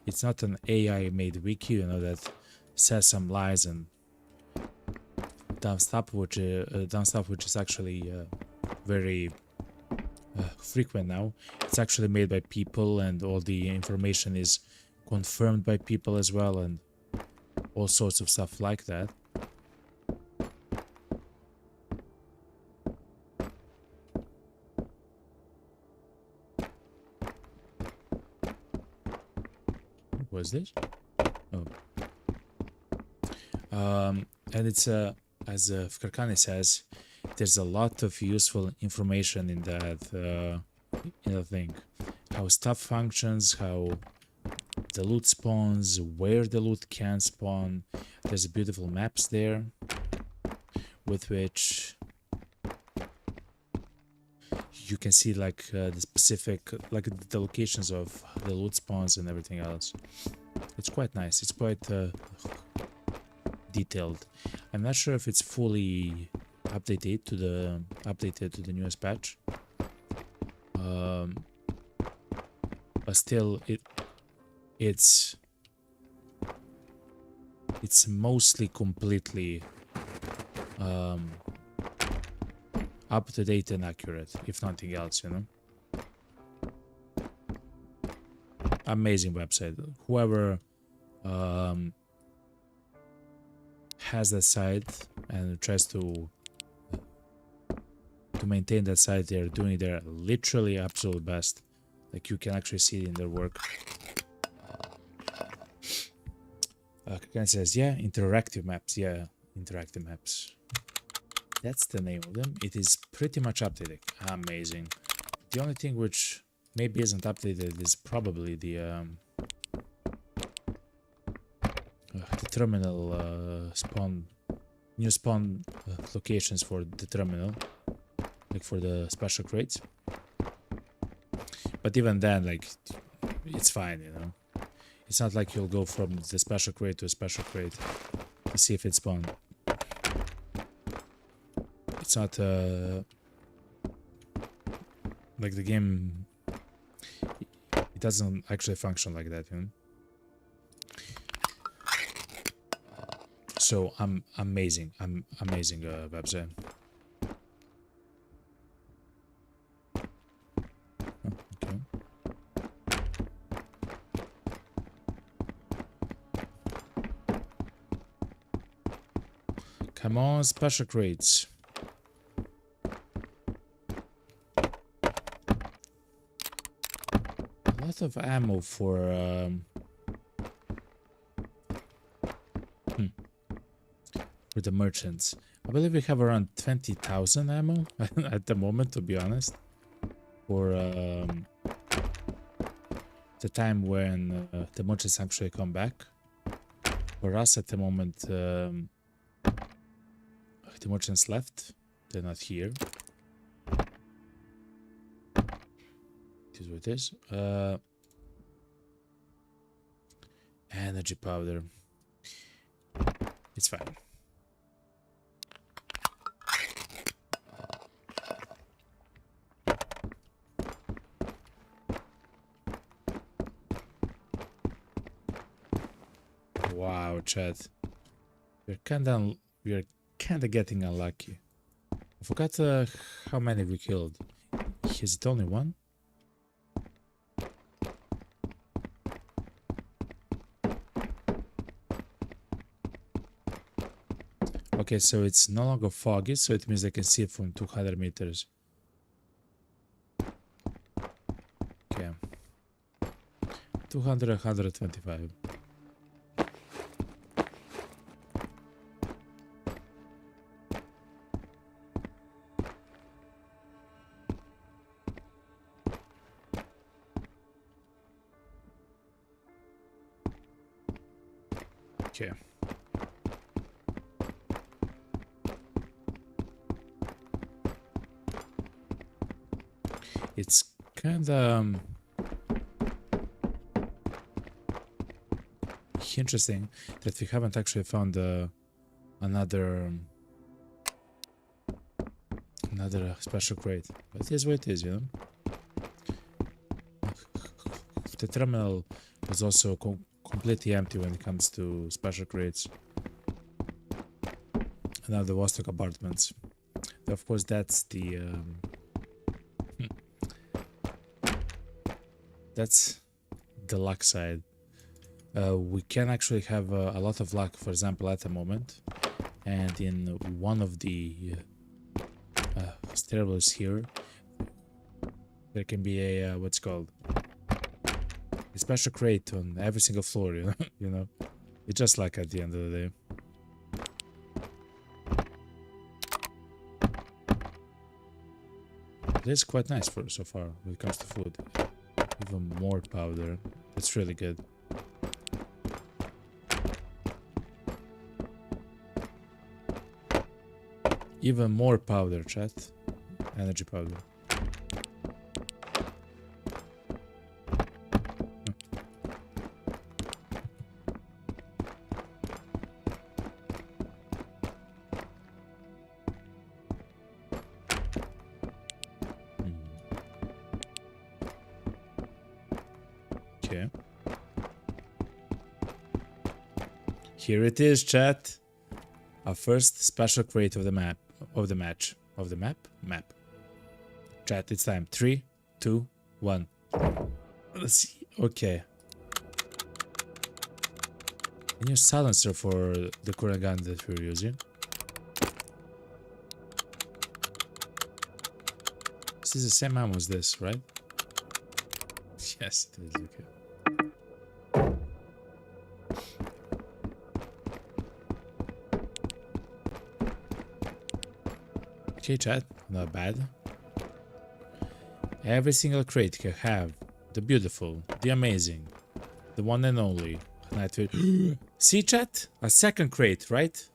It's not an AI-made wiki, you know, that says some lies and dumb stuff, which is actually very frequent now. It's actually made by people, and all the information is confirmed by people as well, and all sorts of stuff like that. What is this? Oh. And it's as Fkarkani says, there's a lot of useful information in that thing. How stuff functions, how the loot spawns, where the loot can spawn. There's beautiful maps there with which you can see like the specific, like the locations of the loot spawns and everything else. It's quite nice. It's quite detailed. I'm not sure if it's fully updated to the newest patch, but still it's mostly completely up to date and accurate, if nothing else, you know. Amazing website. Whoever has that site and tries to maintain that site, they're doing their literally absolute best. Like, you can actually see it in their work. Kakan says, yeah, interactive maps. Yeah, interactive maps. That's the name of them. It is pretty much updated. Amazing. The only thing which maybe isn't updated is probably the terminal spawn, new spawn locations for the terminal, like for the special crates. But even then, like, it's fine, you know. It's not like you'll go from the special crate to a special crate to see if it spawned. It's not like the game. It doesn't actually function like that, you know. So amazing website. Okay. Come on, special crates. A lot of ammo for for the merchants. I believe we have around 20,000 ammo at the moment, to be honest, for the time when the merchants actually come back. For us at the moment, the merchants left. They're not here. is what it is. Energy powder. It's fine. Wow, chat. We're kinda getting unlucky. I forgot how many we killed. Is it only one? Okay, so it's no longer foggy, so it means I can see it from 200 meters. Okay. 200, 125. Okay. It's kind of interesting that we haven't actually found another special crate. But it is what it is, you know. The terminal was also completely empty when it comes to special crates. Now the Vostok apartments. Of course, that's the that's the luck side. We can actually have a lot of luck, for example, at the moment, and in one of the stairwells here, there can be a what's called a special crate on every single floor. You know, it's just like at the end of the day. It is quite nice for so far when it comes to food. Even more powder. That's really good. Even more powder, chat. Energy powder. Okay. Here it is, chat. Our first special crate of the map. Of the match. Of the map? Map. Chat, it's time. 3, 2, 1. Let's see. Okay. A new silencer for the current gun that we're using. This is the same ammo as this, right? Yes, it is. Okay. Okay, chat, not bad. Every single crate can have the beautiful, the amazing, the one and only Nightfall. See, chat? A second crate, right?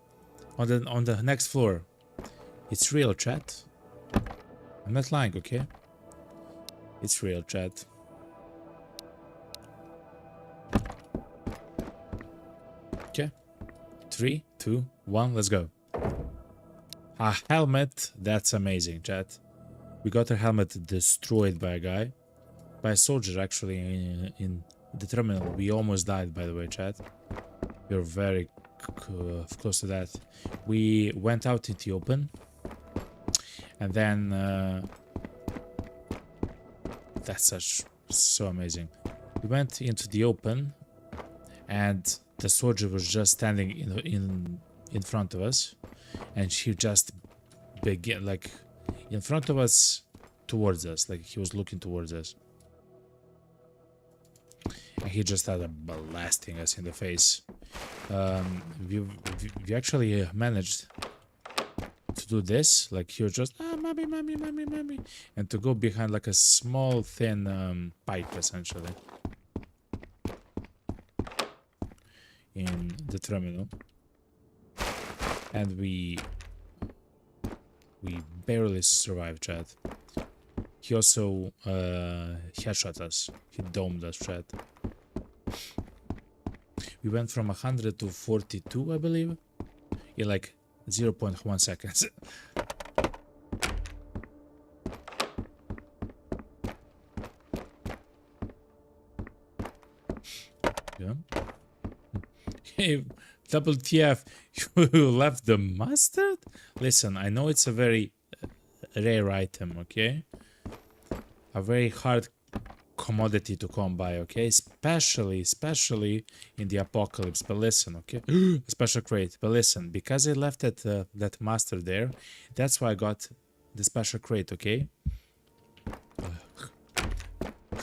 On the next floor. It's real, chat. I'm not lying, okay? It's real, chat. Okay. 3, 2, 1, let's go. A helmet, that's amazing, chat. We got a helmet destroyed by a guy. By a soldier, actually, in the terminal. We almost died, by the way, chat. We were very close to that. We went out into the open. And then... that's so amazing. We went into the open. And the soldier was just standing in front of us. And he just began, like, in front of us, towards us, like he was looking towards us. And he just started blasting us in the face. We actually managed to do this, like he was just, mommy, mommy, mommy, mommy, and to go behind like a small, thin pipe, essentially, in the terminal. And we barely survived, chat. He also headshot us. He domed us, chat. We went from 100 to 42, I believe, in like 0.1 seconds. Yeah. Hey, WTF, you left the mustard? Listen, I know it's a very rare item, okay? A very hard commodity to come by, okay? Especially in the apocalypse. But listen, okay? Special crate. But listen, because I left that master there, that's why I got the special crate, okay?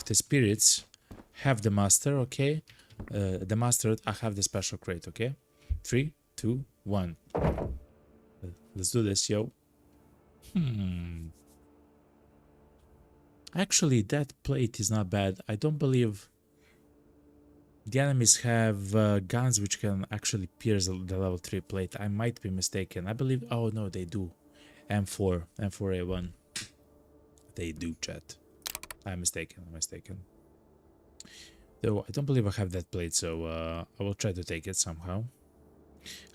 The spirits have the master, okay? The master, I have the special crate, okay? 3, 2, 1. Let's do this, yo. Actually, that plate is not bad. I don't believe the enemies have guns which can actually pierce the level 3 plate. I might be mistaken. I believe... Oh, no, they do. M4, M4A1. They do, chat. I'm mistaken. Though I don't believe I have that plate, so I will try to take it somehow.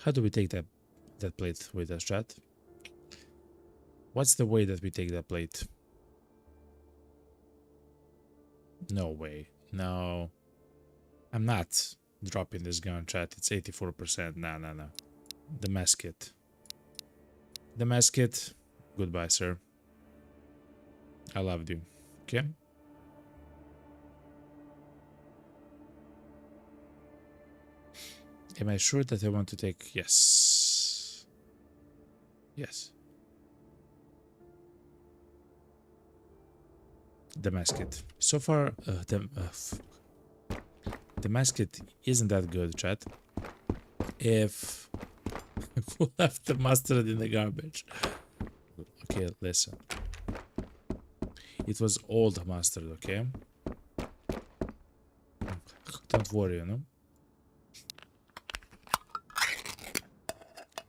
How do we take that plate with us, chat? What's the way that we take that plate? No way. No. I'm not dropping this gun, chat. It's 84%. No. The mess kit. The mess kit. Goodbye, sir. I loved you. Okay? Am I sure that I want to take... Yes. Yes. The mess kit. So far, the mess kit isn't that good, chat. If... Who left the mustard in the garbage? Okay, listen. It was old mustard, okay? Don't worry, you know?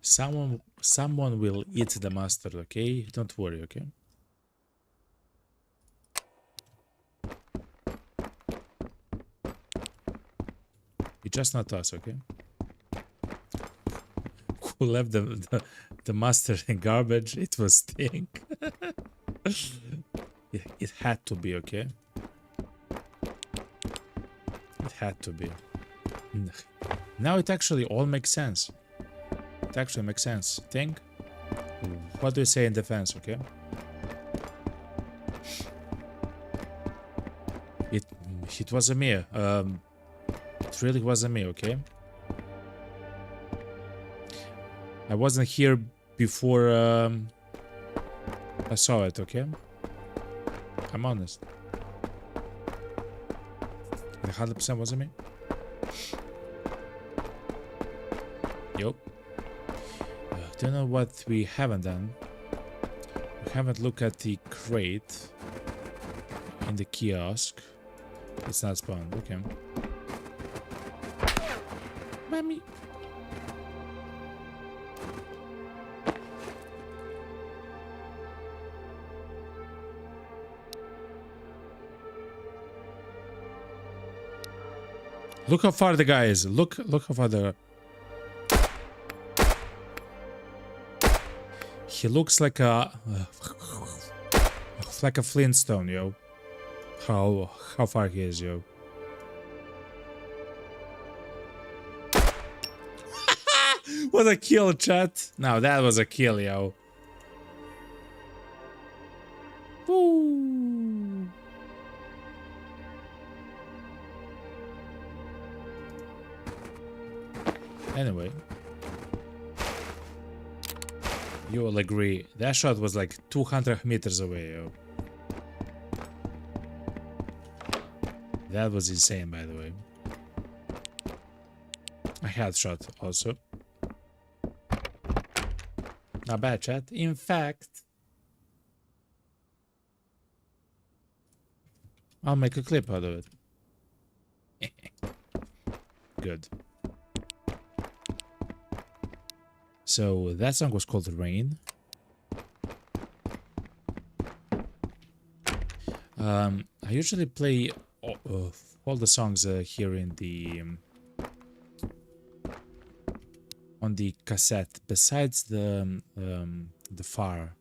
Someone will eat the mustard, okay? Don't worry, okay? It's just not us, okay? Who left the mustard in garbage? It was Stink. It had to be, okay? It had to be. Now it actually all makes sense. It actually makes sense. Think. What do you say in defense, okay? It was a me. It really was a me, okay? I wasn't here before I saw it, okay? I'm honest. The 100% wasn't me. Yup. Don't know what we haven't done. We haven't looked at the crate in the kiosk. It's not spawned. Okay. Mommy. Look how far the guy is. Look how far the... He looks like a Flintstone, yo. How far he is, yo. What a kill, chat. Now that was a kill, yo. Woo. Anyway. You will agree, that shot was like 200 meters away, yo. That was insane, by the way. A headshot also. Not bad, chat. In fact, I'll make a clip out of it. Good. So that song was called Rain. I usually play all the songs here in the on the cassette. Besides the Far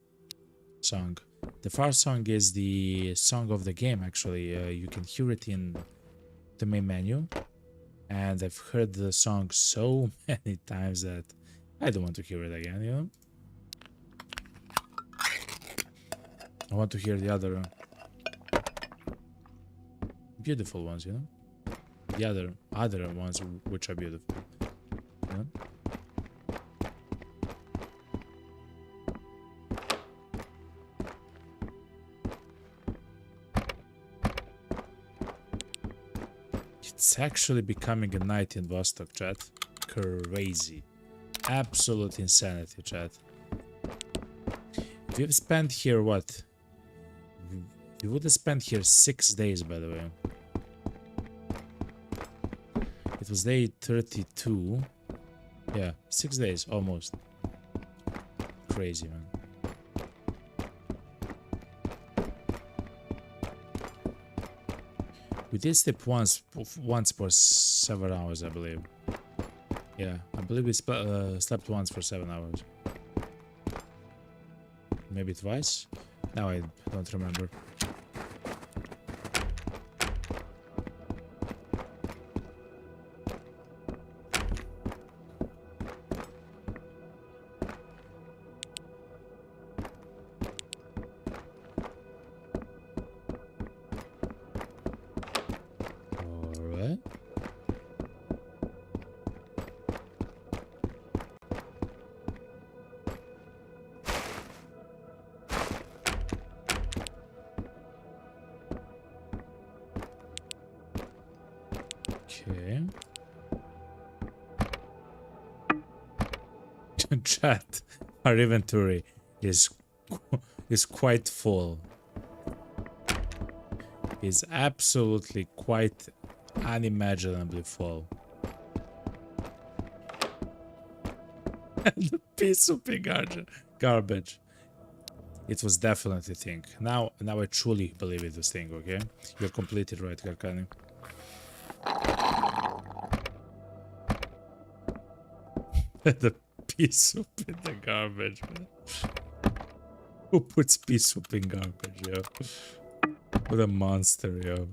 song, the Far song is the song of the game. Actually, you can hear it in the main menu, and I've heard the song so many times that I don't want to hear it again. You know, I want to hear the other beautiful ones. You know, the other ones which are beautiful. You know? It's actually becoming a night in Vostok, chat. Crazy. Absolute insanity, chat. We've spent here, what? We would have spent here 6 days, by the way. It was day 32. Yeah, 6 days, almost. Crazy, man. We did sleep once for 7 hours, I believe. Yeah, I believe we slept once for 7 hours. Maybe twice? Now I don't remember. Alright. Okay. Chat, our inventory is quite full. Is absolutely quite unimaginably full. The piece of big garbage. It was definitely thing. Now I truly believe it was thing. Okay, you're completely right, Karkani. The pea soup in the garbage, man. Who puts pea soup in garbage, yo? What a monster, yo.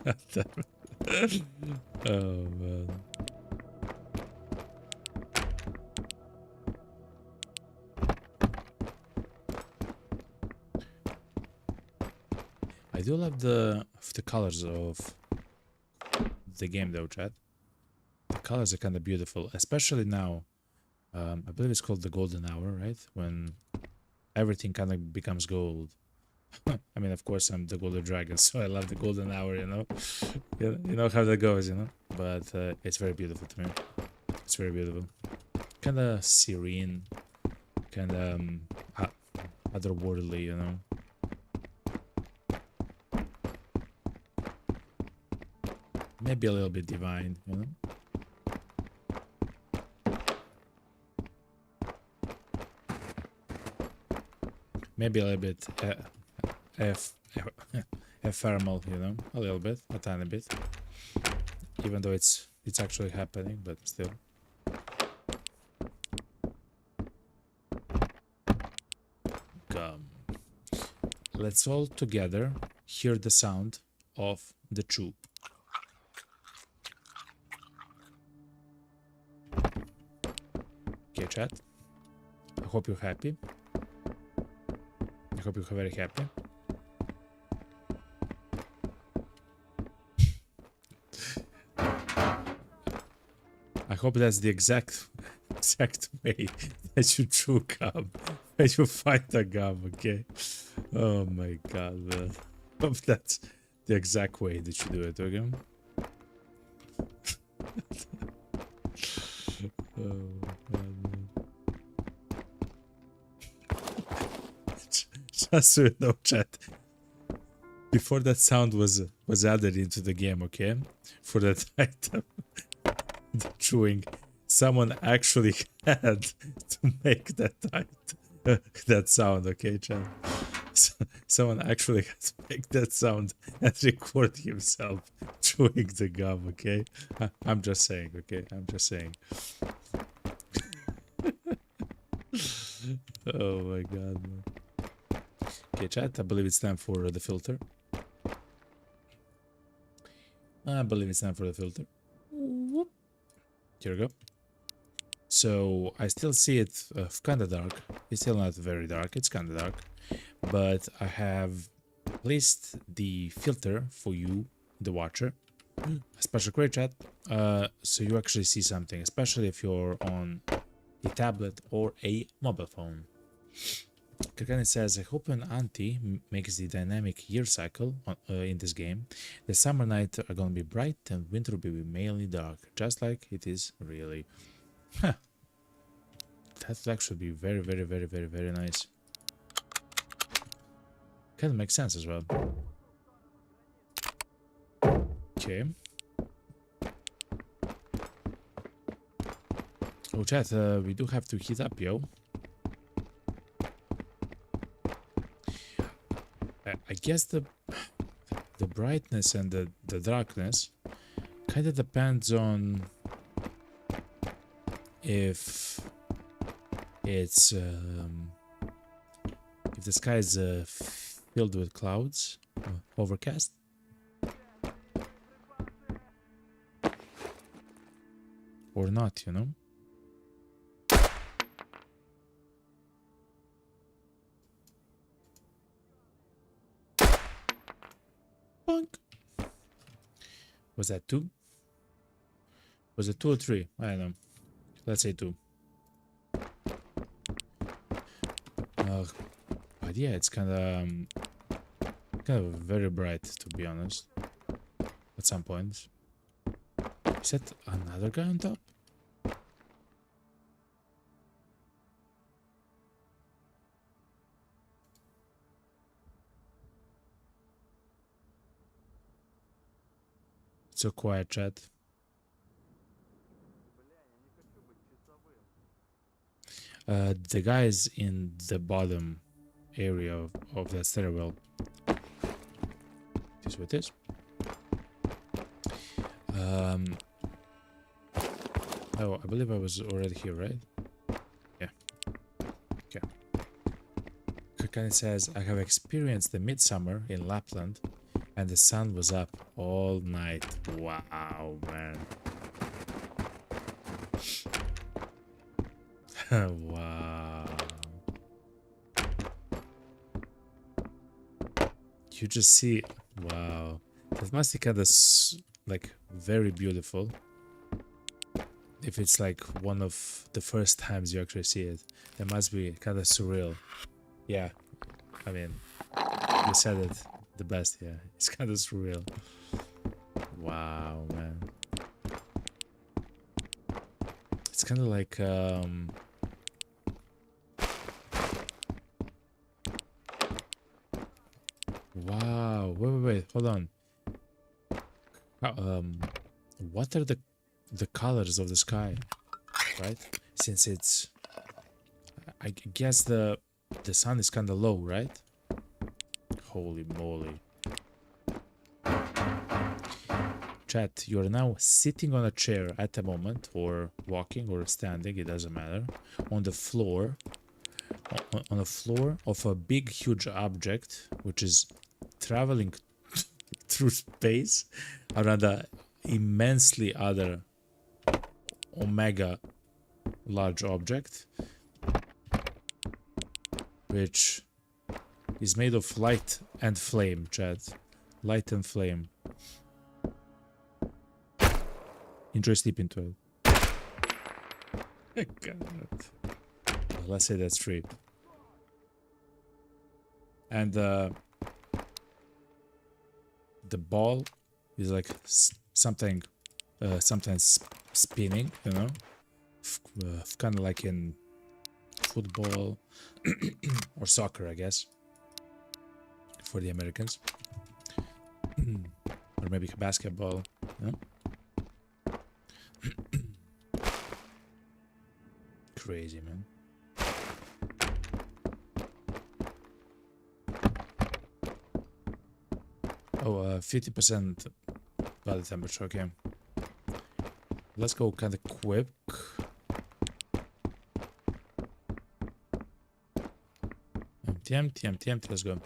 God damn it. Oh, man. I do love the colors of the game, though, chat. The colors are kind of beautiful, especially now. I believe it's called the golden hour, right? When everything kind of becomes gold. I mean, of course, I'm the golden dragon, so I love the golden hour, you know? You know how that goes, you know? But it's very beautiful to me. It's very beautiful. Kind of serene. Kind of otherworldly, you know? Maybe a little bit divine, you know? Maybe a little bit ephemeral, you know, a little bit, a tiny bit. Even though it's actually happening, but still. Let's all together hear the sound of the chew. Okay, chat. I hope you're happy. I hope you're very happy. I hope that's the exact way that you chew gum, that you fight the gum, okay? Oh my god, man. I hope that's the exact way that you do it, okay? Oh man. Just so you know, chat. Before that sound was added into the game, okay? For that item, the chewing Someone actually had to make that sound, okay, chat? Someone actually had to make that sound and record himself chewing the gum, okay? I'm just saying, okay? I'm just saying. Oh my god, man. Okay, chat, I believe it's time for the filter. I believe it's time for the filter. Whoop. Here we go. So I still see it kind of dark. It's still not very dark. It's kind of dark. But I have placed the filter for you, the watcher. A special query chat. So you actually see something, especially if you're on a tablet or a mobile phone. Kirkani says, I hope an auntie makes the dynamic year cycle in this game. The summer nights are gonna be bright and winter will be mainly dark, just like it is really. Huh. That would actually be very, very, very, very, very nice. Kind of makes sense as well. Okay. Oh, chat, we do have to heat up, yo. I guess the brightness and the darkness kind of depends on if it's if the sky is filled with clouds, overcast, or not, you know. Bonk. Was that 2? Was it 2 or 3? I don't know. Let's say 2. But yeah, it's kind of very bright, to be honest. At some points. Is that another guy on top? It's so quiet, chat. The guys in the bottom area of that stairwell. This is what it is. Oh, I believe I was already here, right? Yeah. Okay. Kirkani says, I have experienced the midsummer in Lapland and the sun was up all night. Wow, man. Wow. You just see, wow. That must be kind of like very beautiful. If it's like one of the first times you actually see it, that must be kind of surreal. Yeah, I mean, you said it the best. Yeah, it's kind of surreal. Wow, man. It's kind of like wow. Wait, hold on. What are the colors of the sky, right? Since it's, I guess the sun is kind of low, right? Holy moly. Chat, you're now sitting on a chair at the moment, or walking or standing, it doesn't matter, on the floor, on the floor of a big huge object which is traveling through space around a immensely other omega large object, which is made of light and flame, chat. Light and flame. Enjoy sleep into it. God. Let's say that's 3. And the ball is like something sometimes spinning, you know, kind of like in football or soccer, I guess, for the Americans. Or maybe basketball, you know? crazy, man. Oh, 50% body temperature, okay. Let's go kind of quick. Empty, let's go.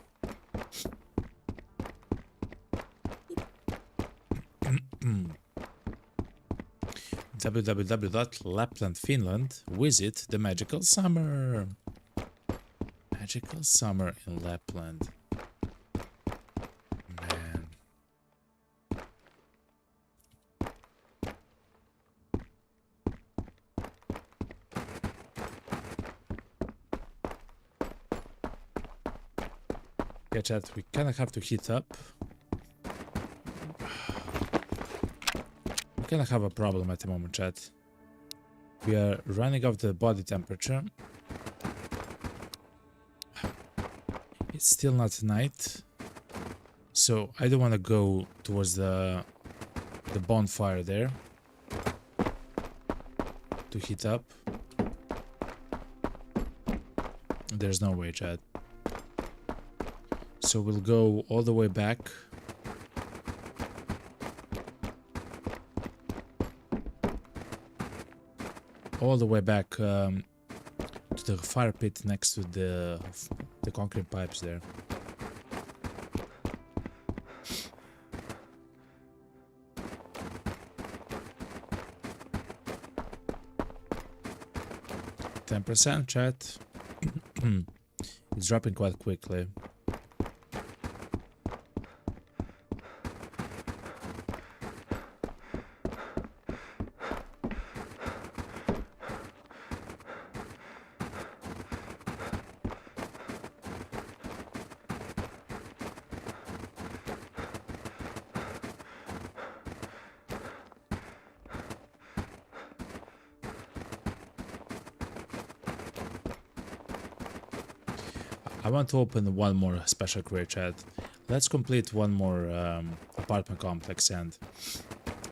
www.Lapland, Finland. Visit the magical summer. Magical summer in Lapland. Man. Yeah, chat, we kind of have to heat up. We kind of have a problem at the moment, chat. We are running off the body temperature. It's still not night, so I don't want to go towards the bonfire there to heat up. There's no way, chat. So we'll go all the way back. All the way back to the fire pit next to the concrete pipes there. %, chat. It's dropping quite quickly. I want to open one more special career, chat. Let's complete one more apartment complex, and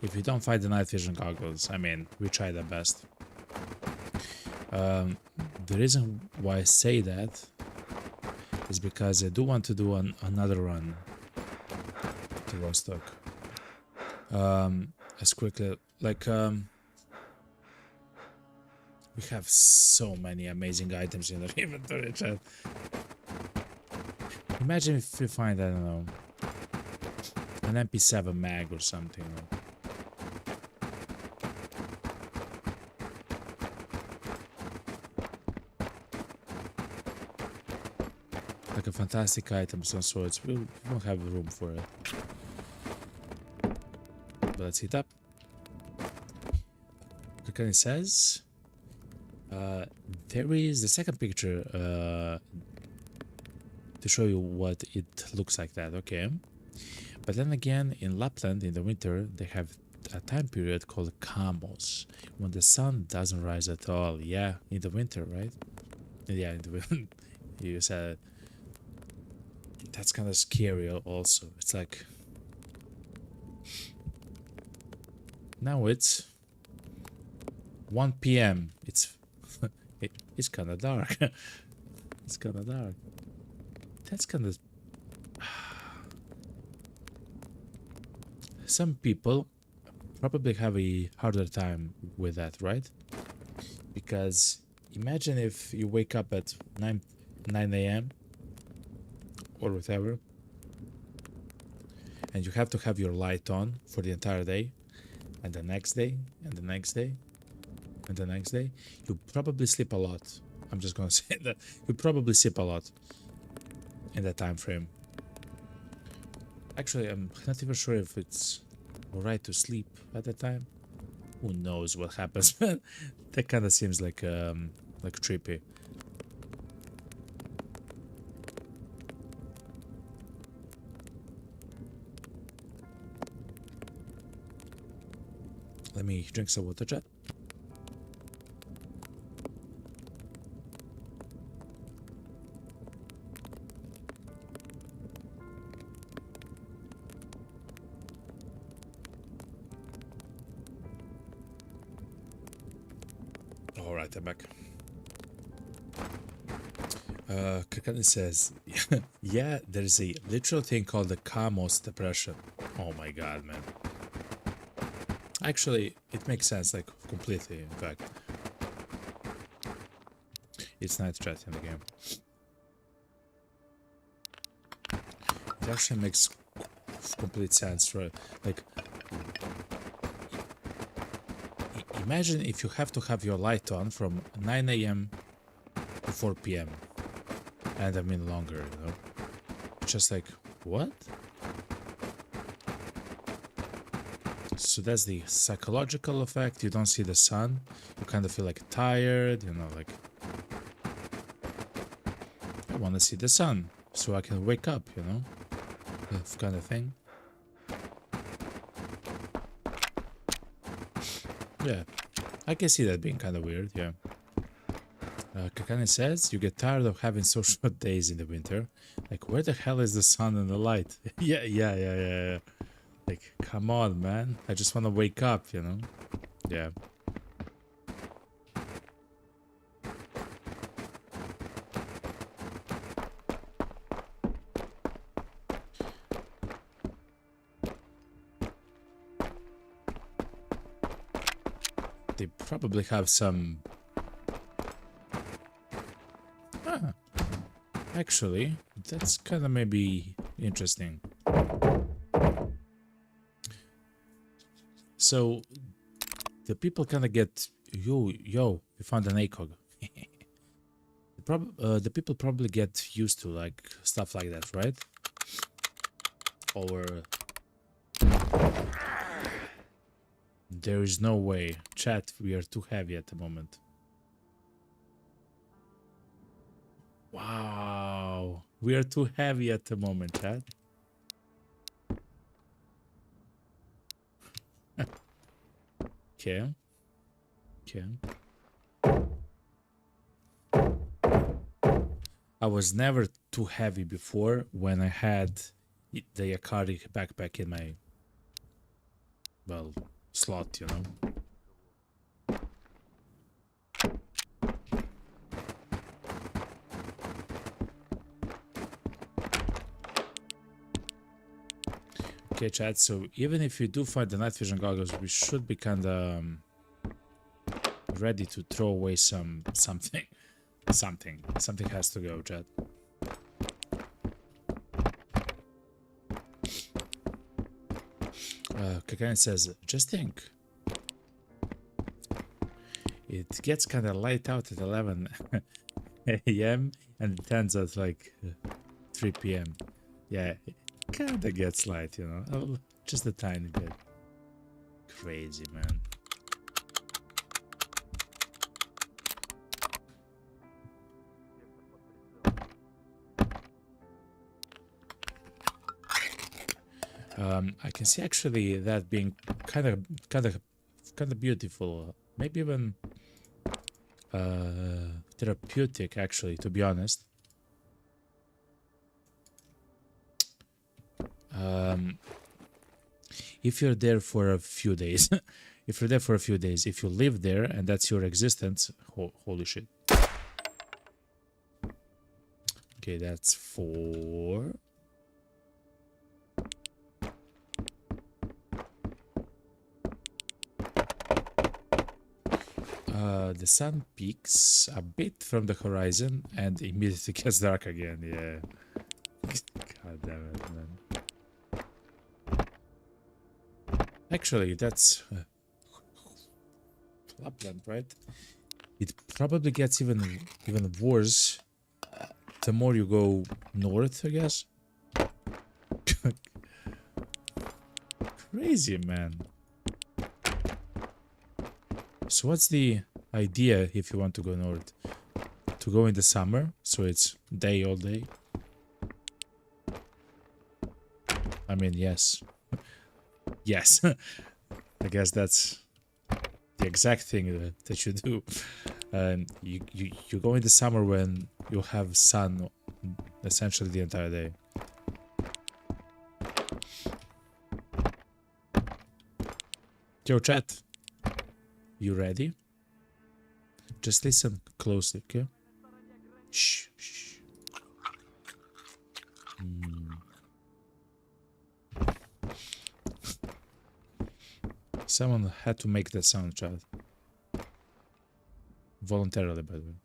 if you don't find the night vision goggles, I mean, we tried our best. The reason why I say that is because I do want to do another run to Vostok. As quickly, like, we have so many amazing items in our inventory, chat. Imagine if we find, I don't know, an MP7 mag or something. Like a fantastic item of some sorts. We won't have room for it. But let's heat up. Look what it says. There is the second picture to show you what it looks like that, okay? But then again, in Lapland, in the winter, they have a time period called Kamos, when the sun doesn't rise at all. Yeah, in the winter, right? Yeah, in the winter. You said that's kind of scary also. It's like... Now it's 1 p.m. It's kind of dark. It's kind of dark. That's kind of... Some people probably have a harder time with that, right? Because imagine if you wake up at 9 a.m. or whatever, and you have to have your light on for the entire day, and the next day, and the next day, and the next day, you probably sleep a lot. I'm just gonna say that. You probably sleep a lot in that time frame. Actually, I'm not even sure if it's alright to sleep at that time. Who knows what happens? That kind of seems like trippy. Let me drink some water, chat. Alright, I'm back. Kakani says, yeah, there's a literal thing called the Kamos depression. Oh my god, man. Actually, it makes sense, like, completely, in fact. It's night chat in the game. It actually makes complete sense, right? Like, imagine if you have to have your light on from 9 a.m. to 4 p.m. And I mean longer, you know? Just like, what? So that's the psychological effect. You don't see the sun. You kind of feel like tired, you know, like, I want to see the sun so I can wake up, you know? That kind of thing. Yeah, I can see that being kind of weird, yeah. Kakane says, you get tired of having so short days in the winter. Like, where the hell is the sun and the light? yeah. Like, come on, man. I just want to wake up, you know? Yeah. They probably have some... Ah, actually, that's kind of maybe interesting. So, the people kind of get... Yo, we found an ACOG. The people probably get used to, like, stuff like that, right? Or... There is no way. Chat, we are too heavy at the moment. Wow. We are too heavy at the moment, chat. Okay. I was never too heavy before when I had the Akari backpack in my, well, slot, you know. Okay, chat, so even if you do find the night vision goggles, we should be kinda ready to throw away something. Something has to go, chat. Kakane says, just think. It gets kind of light out at 11 a.m. and it ends at like 3 p.m. Yeah, it kind of gets light, you know, just a tiny bit. Crazy, man. I can see actually that being kind of beautiful, maybe even therapeutic, actually, to be honest. If you're there for a few days, if you live there and that's your existence, holy shit. Okay, that's 4. The sun peaks a bit from the horizon and immediately gets dark again. Yeah. God damn it, man. Actually, that's Lapland, right? It probably gets even worse the more you go north, I guess. Crazy, man. So what's the idea if you want to go north? To go in the summer, so it's day all day? I mean, yes. Yes. I guess that's the exact thing that you do. You go in the summer when you have sun essentially the entire day. Yo, chat. You ready? Just listen closely, okay? Shh, shh. Someone had to make that sound, chat. Voluntarily, by the way.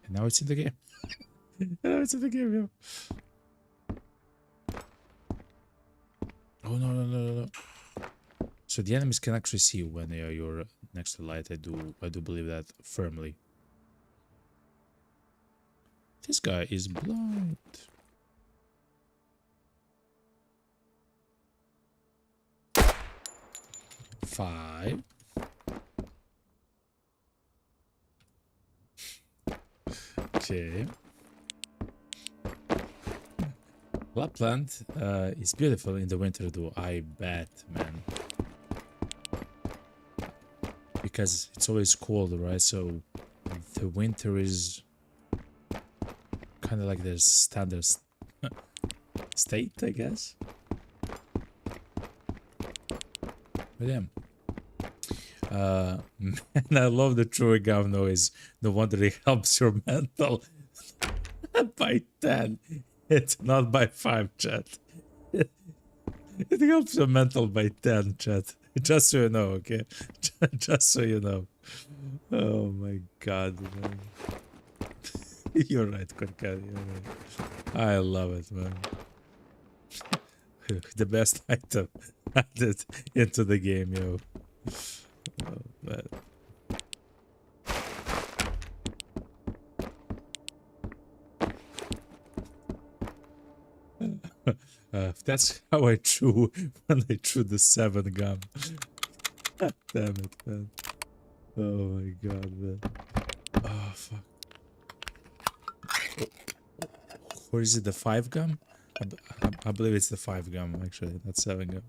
And now it's in the game. Now it's in the game, yo. Oh, no, no, no, no, no. So the enemies can actually see you when you're next to light. I do believe that firmly. This guy is blind. Five. Okay. Lapland is beautiful in the winter, though. I bet, man. Because it's always cold, right? So the winter is kind of like their standard state, I guess. But yeah. Man, I love the chewing gum noise. No wonder it helps your mental by 10. It's not by 5, chat. It helps your mental by 10, chat. Just so you know, okay? Just so you know. Oh my god, man. You're right, Korkad, you're right. I love it, man. The best item added into the game, yo. Oh, man. That's how I chew when I chew the 7 gum. Damn it, man. Oh my god, man. Oh, fuck. Or is it the 5 gum? I believe it's the 5 gum, actually, not 7 gum.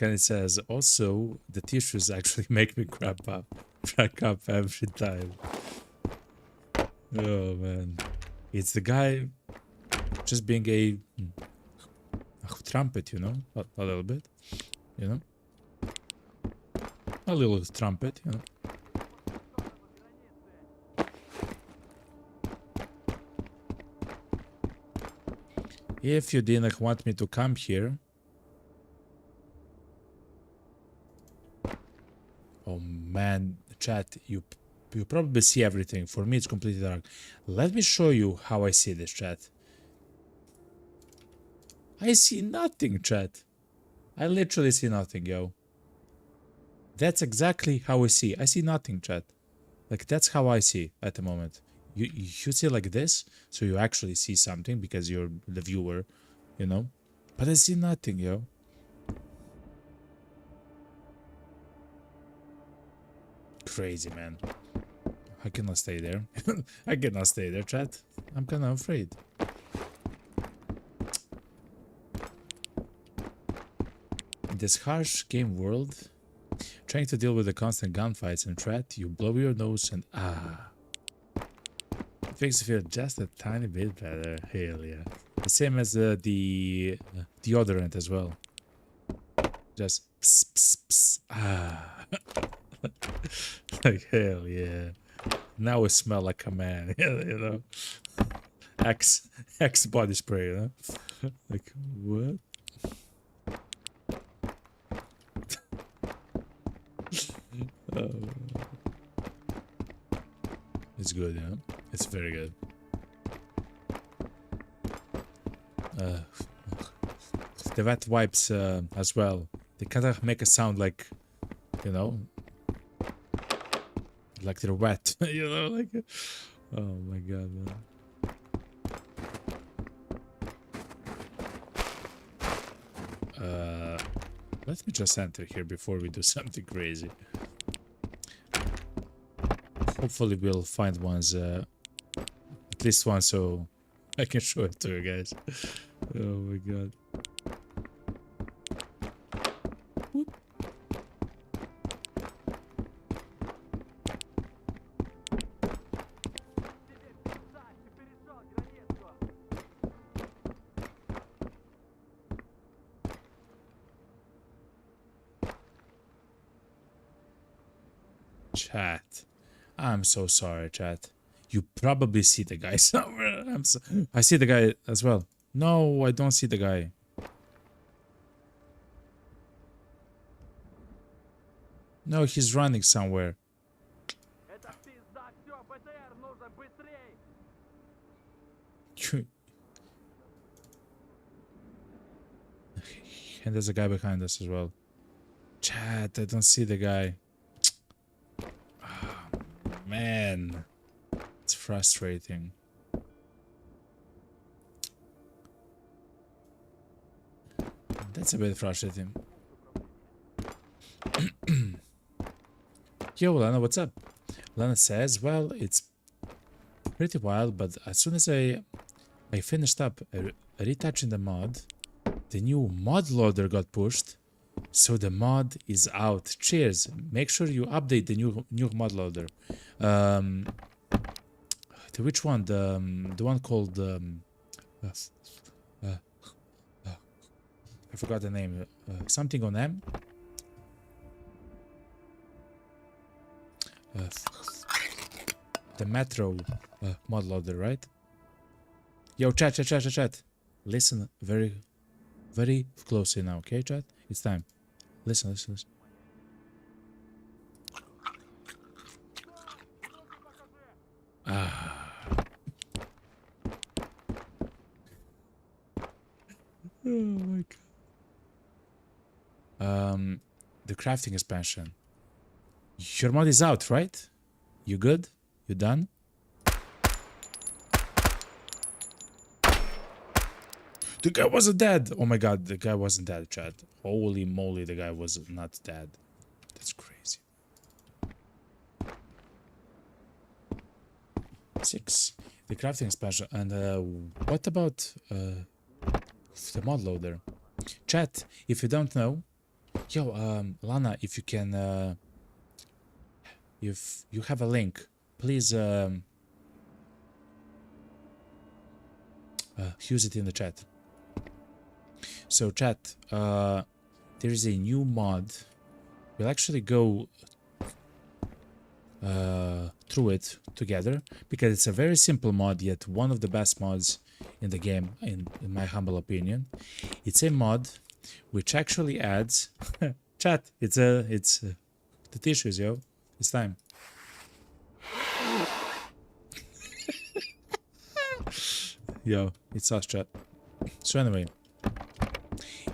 It says, also, the tissues actually make me crack up every time. Oh, man. It's the guy just being a trumpet, you know? A little bit, you know? A little trumpet, you know? If you didn't want me to come here... Oh man, chat, you probably see everything. For me, it's completely dark. Let me show you how I see this, chat. I see nothing, chat. I literally see nothing, yo. That's exactly how I see. I see nothing, chat. Like, that's how I see at the moment. You see like this, so you actually see something because you're the viewer, you know? But I see nothing, yo. Crazy, man. I cannot stay there. I cannot stay there, chat. I'm kinda afraid. In this harsh game world, trying to deal with the constant gunfights and threat, you blow your nose and it makes you feel just a tiny bit better. Hell yeah. The same as the deodorant as well. Just pss, pss, pss. Like, hell yeah. Now I smell like a man, you know? X body spray, you know? Like, what? It's good, yeah? It's very good. The wet wipes as well. They kind of make a sound like, you know, like they're wet, you know, like, oh my god, man. Let me just enter here before we do something crazy. Hopefully we'll find ones, at least one, so I can show it to you guys. Oh my god. Whoop. Chat. I'm so sorry, chat. You probably see the guy somewhere. I see the guy as well. No, I don't see the guy. No, he's running somewhere. Это пизда, все, БТР, нужно быстрей! And there's a guy behind us as well. Chat, I don't see the guy. Oh, man. It's frustrating. That's a bit frustrating. Yo, Lana, what's up? Lana says, well, it's pretty wild, but as soon as I finished up retouching the mod, the new mod loader got pushed, so the mod is out. Cheers. Make sure you update the new mod loader. Which one? The one called I forgot the name. Something on M. The Metro mod loader, right? Yo, chat. Listen very closely now, okay, chat? It's time. Listen. Oh my god. The crafting expansion. Your mod is out, right? You good? You done? The guy wasn't dead. Oh my god, the guy wasn't dead, chat. Holy moly, the guy was not dead. That's crazy. 6. The crafting expansion. And what about the mod loader? Chat, if you don't know, yo, Lana, if you can, if you have a link, please use it in the chat. So chat, there is a new mod. We'll actually go through it together because it's a very simple mod, yet one of the best mods in the game, in my humble opinion. It's a mod which actually adds chat. It's the tissues, yo. It's time. Yo, it's us, chat. So anyway,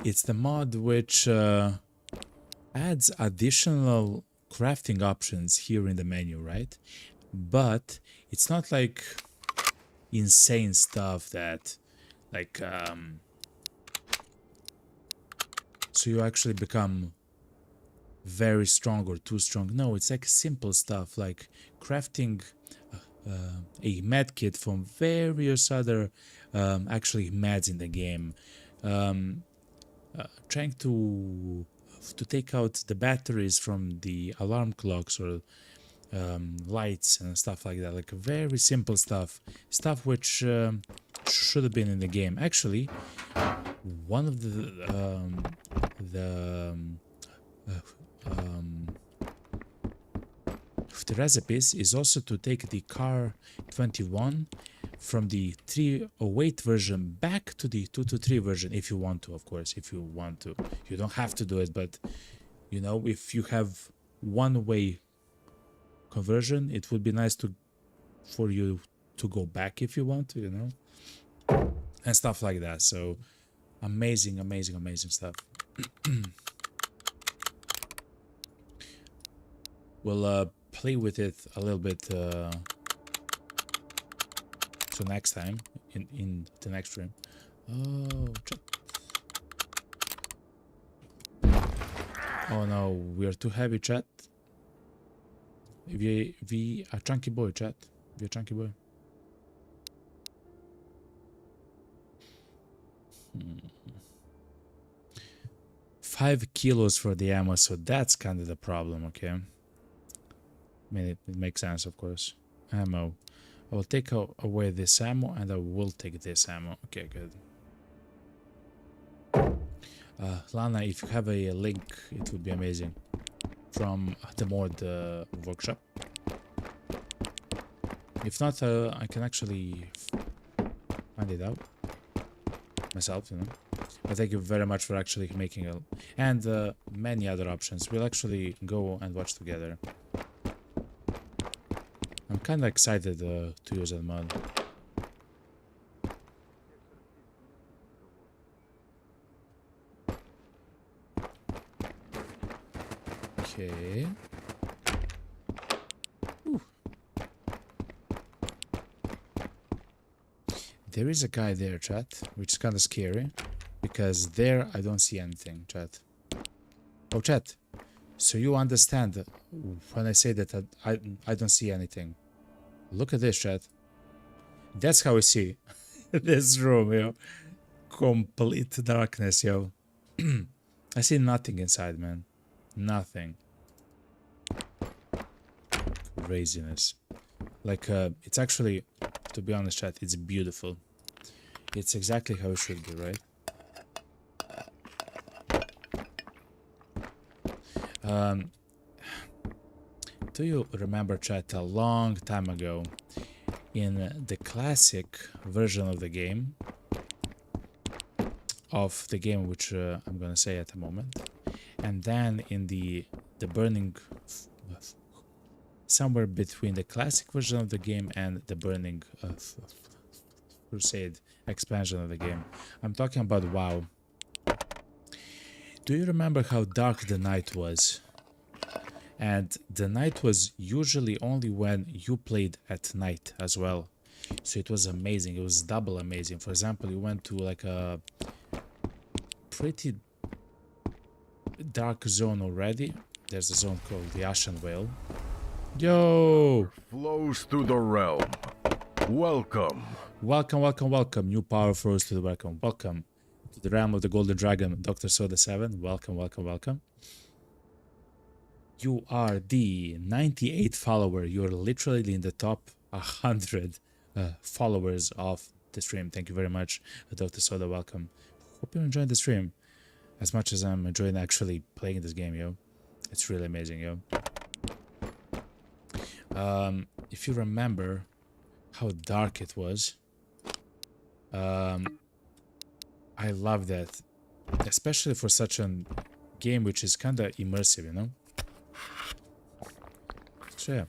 it's the mod which adds additional crafting options here in the menu, right? But it's not like insane stuff that like so you actually become very strong or too strong. No, it's like simple stuff like crafting a med kit from various other actually meds in the game, trying to take out the batteries from the alarm clocks or lights and stuff like that, like very simple stuff which should have been in the game. Actually, one of the recipes is also to take the car 21 from the 308 version back to the 223 version, if you want to, of course. If you want to, you don't have to do it, but you know, if you have one-way conversion, it would be nice for you to go back if you want to, you know, and stuff like that. So amazing stuff. We'll play with it a little bit so next time in the next stream. Oh no, we are too heavy, chat. We are chunky boy, chat. We are chunky boy. 5 kilos for the ammo, so that's kind of the problem, okay? I mean, it makes sense, of course. Ammo. I will take away this ammo, and I will take this ammo. Okay, good. Lana, if you have a link, it would be amazing. from the mod workshop. If not, I can actually find it out myself, you know. But thank you very much for actually making it, and many other options. We'll actually go and watch together. I'm kind of excited to use that mod. Okay. Ooh. There is a guy there, chat, which is kind of scary, because there I don't see anything, chat. Oh, chat. So you understand when I say that I don't see anything. Look at this, chat. That's how I see this room, yo. Complete darkness, yo. I see nothing inside, man. Nothing. Craziness. Like, it's actually, to be honest, chat, it's beautiful. It's exactly how it should be, right? Do you remember, chat, a long time ago, in the classic version of the game, which I'm gonna say at the moment, and then in the burning, somewhere between the classic version of the game and the burning crusade expansion of the game, I'm talking about WoW. Do you remember how dark the night was? And the night was usually only when you played at night as well. So it was amazing. It was double amazing. For example, you went to like a pretty dark zone already. There's a zone called the Ashen Whale. Yo! Flows through the realm. Welcome. Welcome, welcome, welcome. New power flows to the welcome. Welcome to the realm of the Golden Dragon, Dr. Soda 7. Welcome, welcome, welcome. You are the 98th follower. You're literally in the top 100 followers of the stream. Thank you very much, Dr. Soda. Welcome. Hope you're enjoying the stream as much as I'm enjoying actually playing this game, yo. It's really amazing, yo. If you remember how dark it was, I love that, especially for such a game which is kind of immersive, you know. So yeah.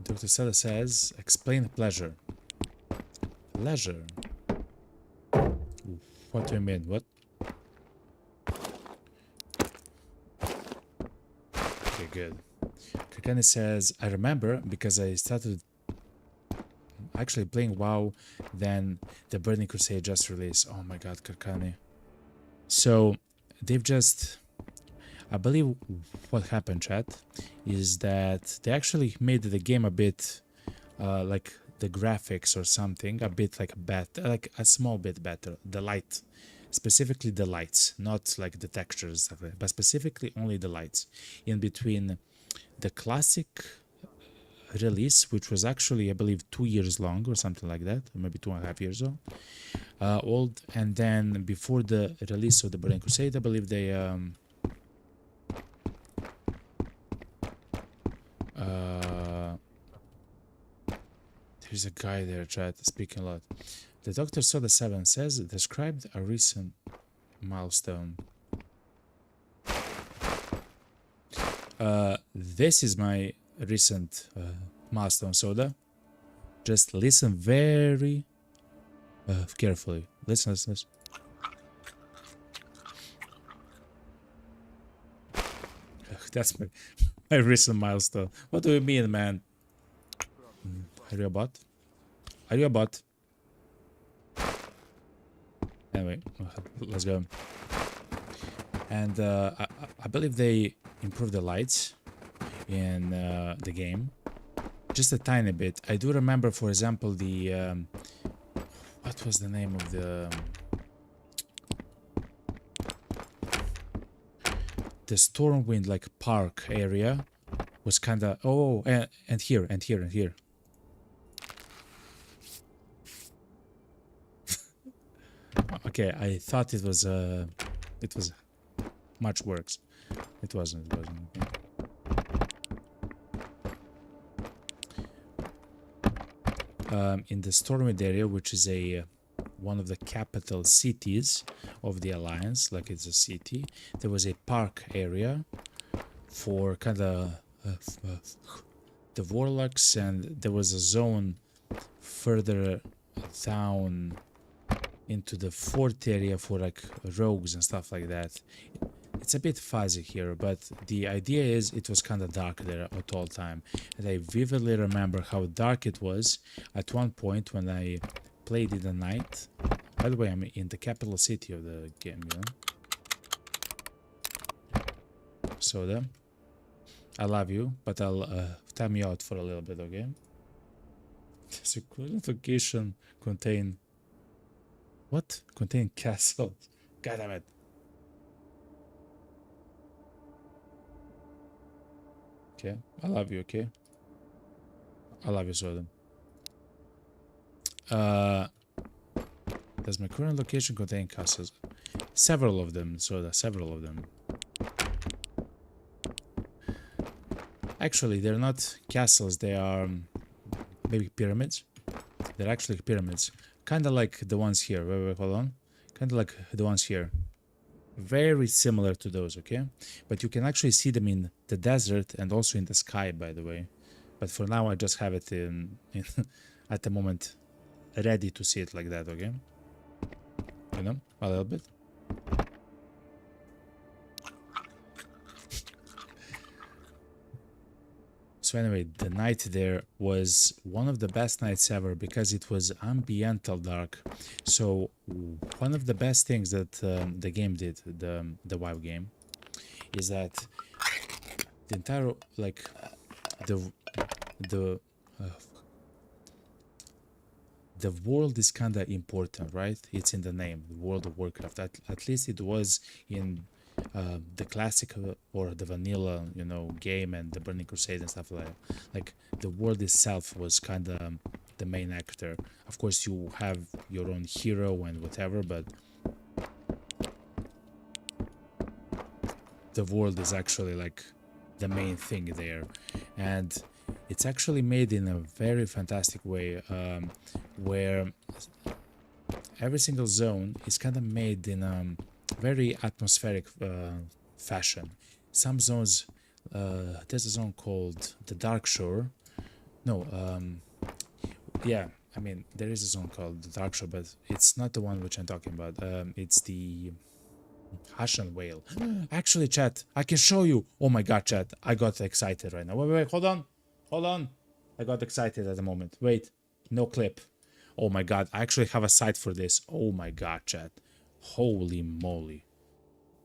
Dr. Sada says, explain pleasure. Pleasure? What do you mean? What? Okay, good. Kakani says, I remember because I started actually playing WoW, then the Burning Crusade just released. Oh my god, Kakani. So they've just, I believe what happened, chat, is that they actually made the game a bit like the graphics or something, a bit like like a small bit better. The light, specifically the lights, not like the textures, stuff like that, but specifically only the lights. In between the classic release, which was actually, I believe, 2 years long or something like that, or maybe 2.5 years old, and then before the release of the Burning Crusade, I believe they there's a guy there, chat, speaking a lot. The Dr. Soda 7 says, described a recent milestone. This is my recent milestone, Soda. Just listen very carefully. Listen, listen, listen. That's my recent milestone. What do you mean, man? Are you a bot? Are you a bot? Anyway, let's go. And I believe they improved the lights in the game. Just a tiny bit. I do remember, for example, the... what was the name of the... the Stormwind, like, park area was kind of... Oh, and here, and here, and here. Okay, I thought it was much worse. It wasn't. It wasn't. Okay. In the Stormwind area, which is a one of the capital cities of the Alliance, like it's a city, there was a park area for kind of the Warlocks, and there was a zone further down into the fort area for like rogues and stuff like that. It's a bit fuzzy here, but the idea is it was kind of dark there at all time. And I vividly remember how dark it was at one point when I played in the night. By the way, I'm in the capital city of the game, you know. Soda, I love you, but I'll time you out for a little bit, okay? Does your current location contain... What? Contain castles? God damn it. Okay, I love you, okay? I love you, Soda. Does my current location contain castles? Several of them, Soda, several of them. Actually, they're not castles, they are maybe pyramids. They're actually pyramids. Kind of like the ones here. Wait, hold on. Kind of like the ones here. Very similar to those, okay? But you can actually see them in the desert and also in the sky, by the way. But for now, I just have it in at the moment ready to see it like that, okay? You know, a little bit. So anyway, the night there was one of the best nights ever because it was ambiental dark. So one of the best things that the game did, the WoW game, is that the entire the world is kind of important, right? It's in the name, the World of Warcraft. At least it was in the classic or the vanilla, you know, game and the Burning Crusade and stuff like that. Like the world itself was kind of the main actor. Of course, you have your own hero and whatever, but the world is actually like the main thing there, and it's actually made in a very fantastic way, where every single zone is kind of made in a very atmospheric fashion. Some zones, there's a zone called the Dark Shore. No, yeah, I mean, there is a zone called the Dark Shore, but it's not the one which I'm talking about. It's the Ashen Whale. Actually, chat, I can show you. Oh my god, chat, I got excited right now. Wait, hold on. Hold on. I got excited at the moment. Wait, no clip. Oh my god, I actually have a site for this. Oh my god, chat. Holy moly.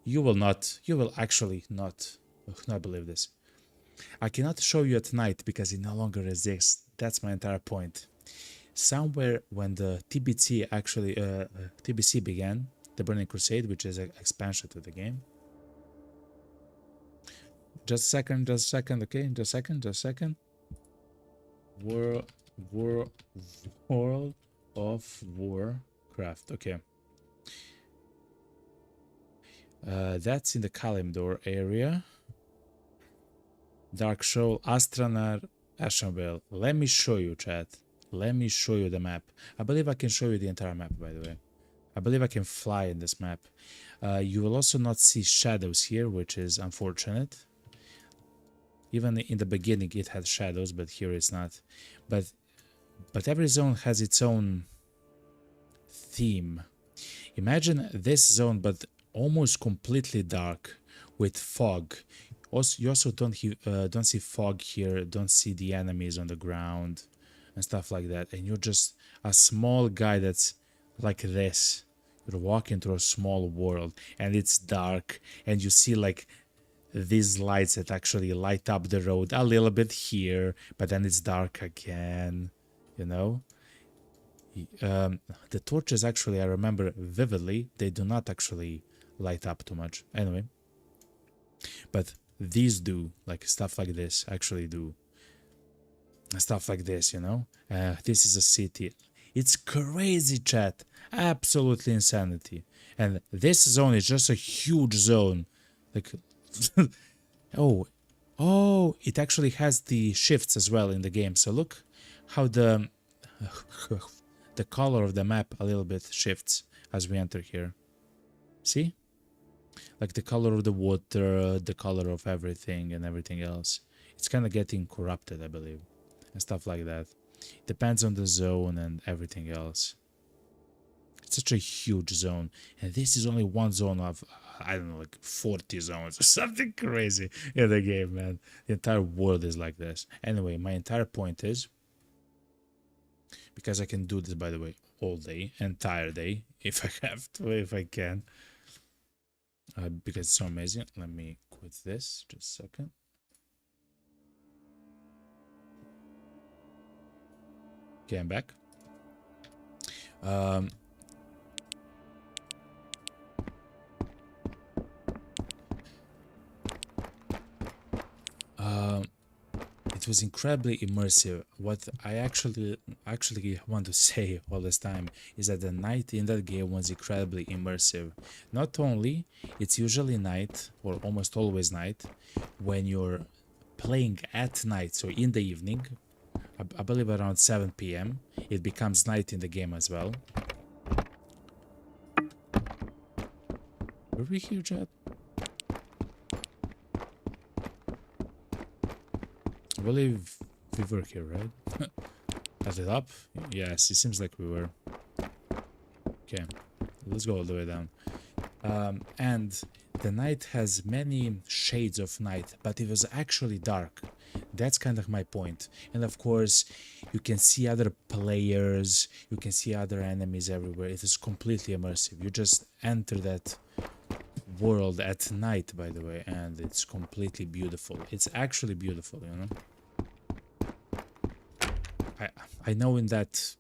You will actually not believe this. I cannot show you at night because it no longer exists. That's my entire point. Somewhere when the TBC actually, TBC began, the Burning Crusade, which is an expansion to the game. Just a second, okay? Just a second. World of Warcraft, okay. That's in the Kalimdor area. Dark Shoal, Astranar, Ashenvale. Let me show you, chat. Let me show you the map. I believe I can show you the entire map, by the way. I believe I can fly in this map. You will also not see shadows here, which is unfortunate. Even in the beginning it had shadows, but here it's not. But every zone has its own theme. Imagine this zone, but almost completely dark with fog. Also, you also don't see fog here, don't see the enemies on the ground and stuff like that. And you're just a small guy that's like this. You're walking through a small world and it's dark and you see like these lights that actually light up the road a little bit here, but then it's dark again, you know? The torches actually, I remember vividly, they do not actually light up too much. Anyway, but these do, like stuff like this actually do. Stuff like this, you know? This is a city. It's crazy, chat. Absolutely insanity. And this zone is just a huge zone. Like, oh, oh, it actually has the shifts as well in the game. So look how the the color of the map a little bit shifts as we enter here. See? Like the color of the water, the color of everything and everything else. It's kind of getting corrupted, I believe, and stuff like that. Depends on the zone and everything else. It's such a huge zone, and this is only one zone of, I don't know, like 40 zones or something crazy in the game, man. The entire world is like this. Anyway, my entire point is, because I can do this, by the way, all day, entire day, if I have to, if I can, because it's so amazing. Let me quit this just a second. Okay, I'm back. It was incredibly immersive. What I actually want to say all this time is that the night in that game was incredibly immersive. Not only it's usually night, or almost always night, when you're playing at night, so in the evening, I believe around 7 p.m. it becomes night in the game as well. Were we here, chat? I believe we were here, right? At it up? Yes, it seems like we were. Okay, let's go all the way down. And the night has many shades of night, but it was actually dark. That's kind of my point. And of course, you can see other players, you can see other enemies everywhere. It is completely immersive. You just enter that world at night, by the way, and it's completely beautiful. It's actually beautiful, you know. I know in that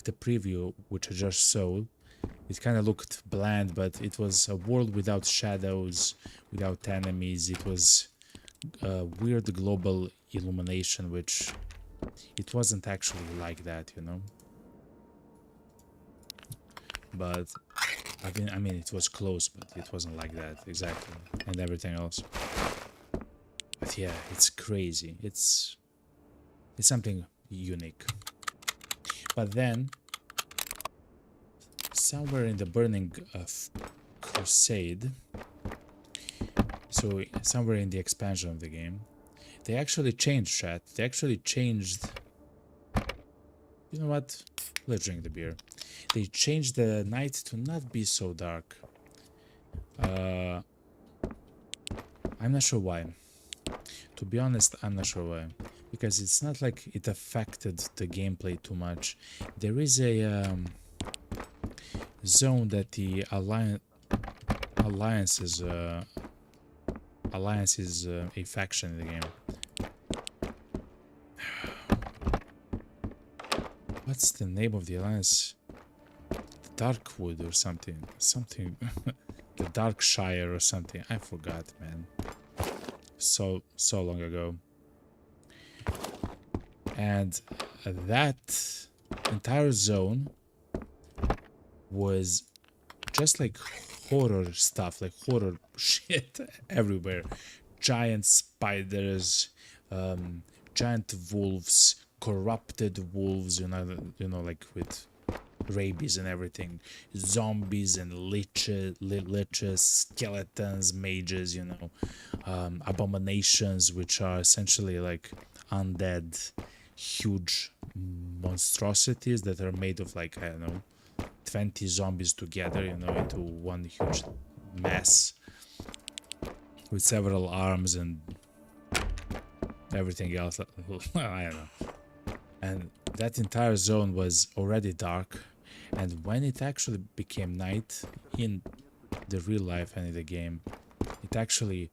the preview which I just saw, it kind of looked bland, but it was a world without shadows, without enemies. It was a weird global illumination, which it wasn't actually like that, you know. But I mean, it was close, but it wasn't like that exactly, and everything else. But yeah, it's crazy. It's something unique. But then, somewhere in the Burning Crusade, so somewhere in the expansion of the game, they actually changed chat. They actually changed. You know what? Let's drink the beer. They changed the night to not be so dark. I'm not sure why. To be honest, I'm not sure why. Because it's not like it affected the gameplay too much. There is a zone that the Alliance is a faction in the game. What's the name of the Alliance? The Darkwood or something. Something. The Darkshire or something. I forgot, man. So long ago. And that entire zone was just like horror stuff, like horror shit everywhere. Giant spiders, giant wolves, corrupted wolves, you know, like with rabies and everything, zombies and liches, skeletons, mages, you know, abominations, which are essentially like undead, huge monstrosities that are made of like, I don't know, 20 zombies together, you know, into one huge mess with several arms and everything else. I don't know. And that entire zone was already dark, and when it actually became night in the real life and in the game, it actually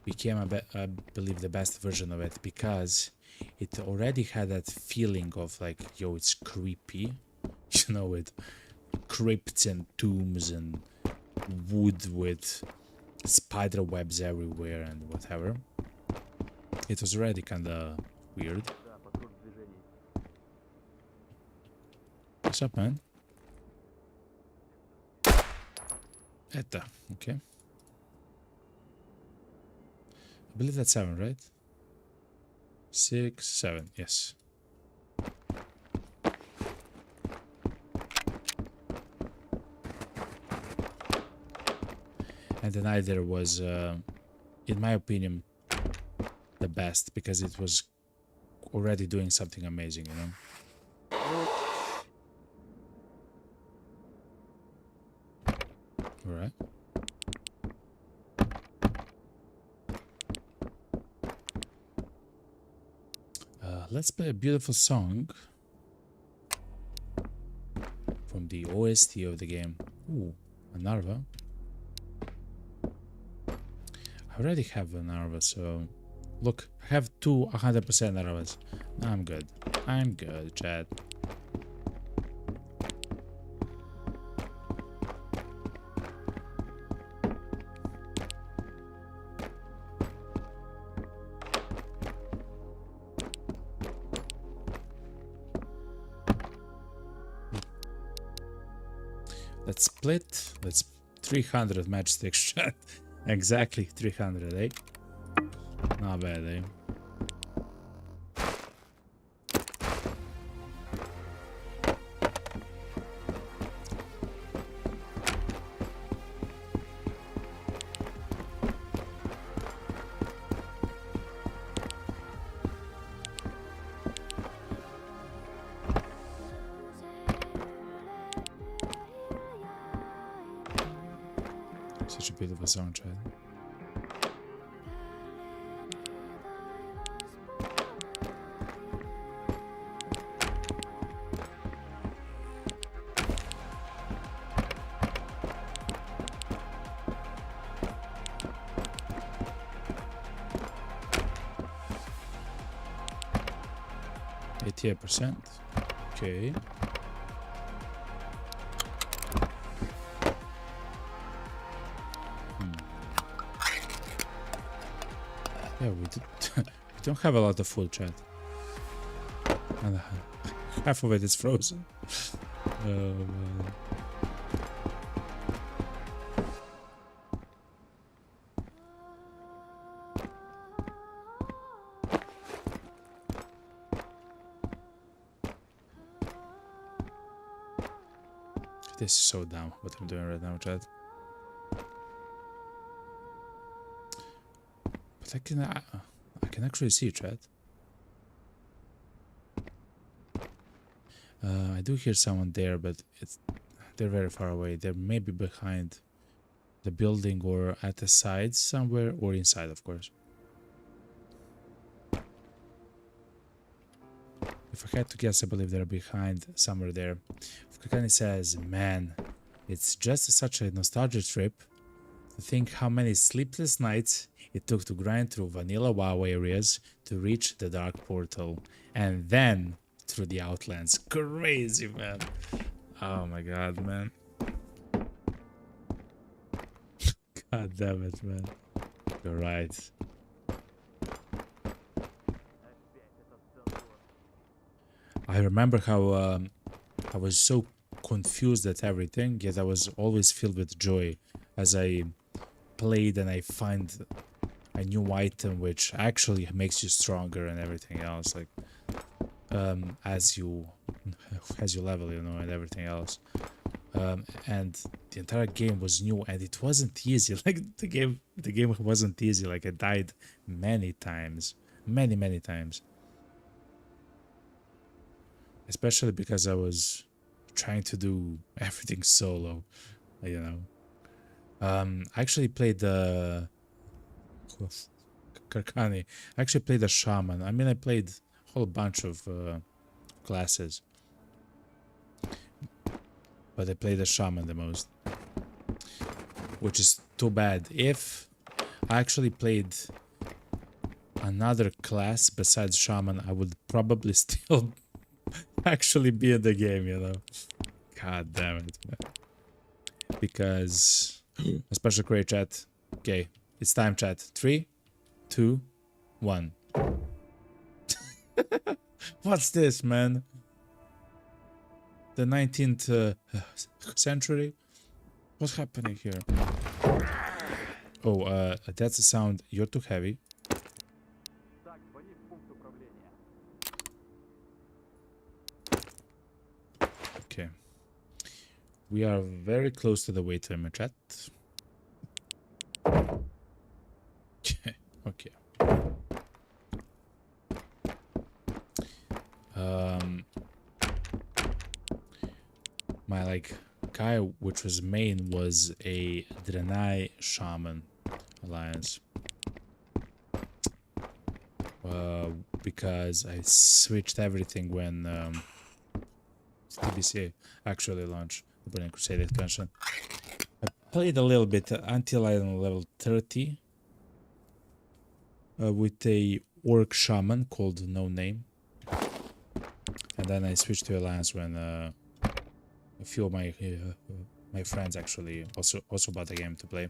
became I believe the best version of it, because it already had that feeling of like, yo, it's creepy, you know, with crypts and tombs and wood with spider webs everywhere and whatever. It was already kind of weird. Да, подход к движению. What's up, man? Eta, okay. I believe that's 7, right? 6, 7, yes. And the night there was, in my opinion, the best because it was already doing something amazing, you know? Alright. Let's play a beautiful song from the OST of the game. Ooh, a Narva. I already have a Narva, so... Look, I have 100% Narvas. I'm good. I'm good, chat. Let's split. Let's 300 matchsticks, chat. Exactly 300, eh? Not bad, eh? Such a beautiful song, chat. %. Okay. Yeah, we don't have a lot of full chat. And half of it is frozen. Man. This is so dumb what I'm doing right now, chat. But I can actually see chat. I do hear someone there, but they're very far away. They're maybe behind the building or at the side somewhere or inside, of course. If I had to guess, I believe they're behind somewhere there. Kakani says, man, it's just such a nostalgia trip to think how many sleepless nights it took to grind through vanilla WoW areas to reach the Dark Portal and then through the Outlands. Crazy, man. Oh my god, man. God damn it, man. You're right. I remember how I was so confused at everything, yet I was always filled with joy as I played and I find a new item which actually makes you stronger and everything else, like as you level, you know, and everything else. And the entire game was new and it wasn't easy. Like the game wasn't easy. Like I died many times, many times. Especially because I was trying to do everything solo, you know. I actually played the Karkani. I actually played the Shaman. I mean, I played a whole bunch of classes, but I played the Shaman the most, which is too bad. If I actually played another class besides Shaman, I would probably still actually be in the game, you know. God damn it, man. Because a special create chat. Okay, it's time, chat. 3, 2, 1. What's this, man? the 19th century. What's happening here? Oh, that's a sound. You're too heavy. Так, звони в пункт управления. Okay. We are very close to the wait time, chat. Okay. Okay. My like guy, which was main, was a Draenei Shaman alliance. Because I switched everything when TBC actually launched the Burning Crusade expansion. I played a little bit until I'm level 30 with a orc shaman called No Name, and then I switched to alliance when a few of my friends actually also bought the game to play.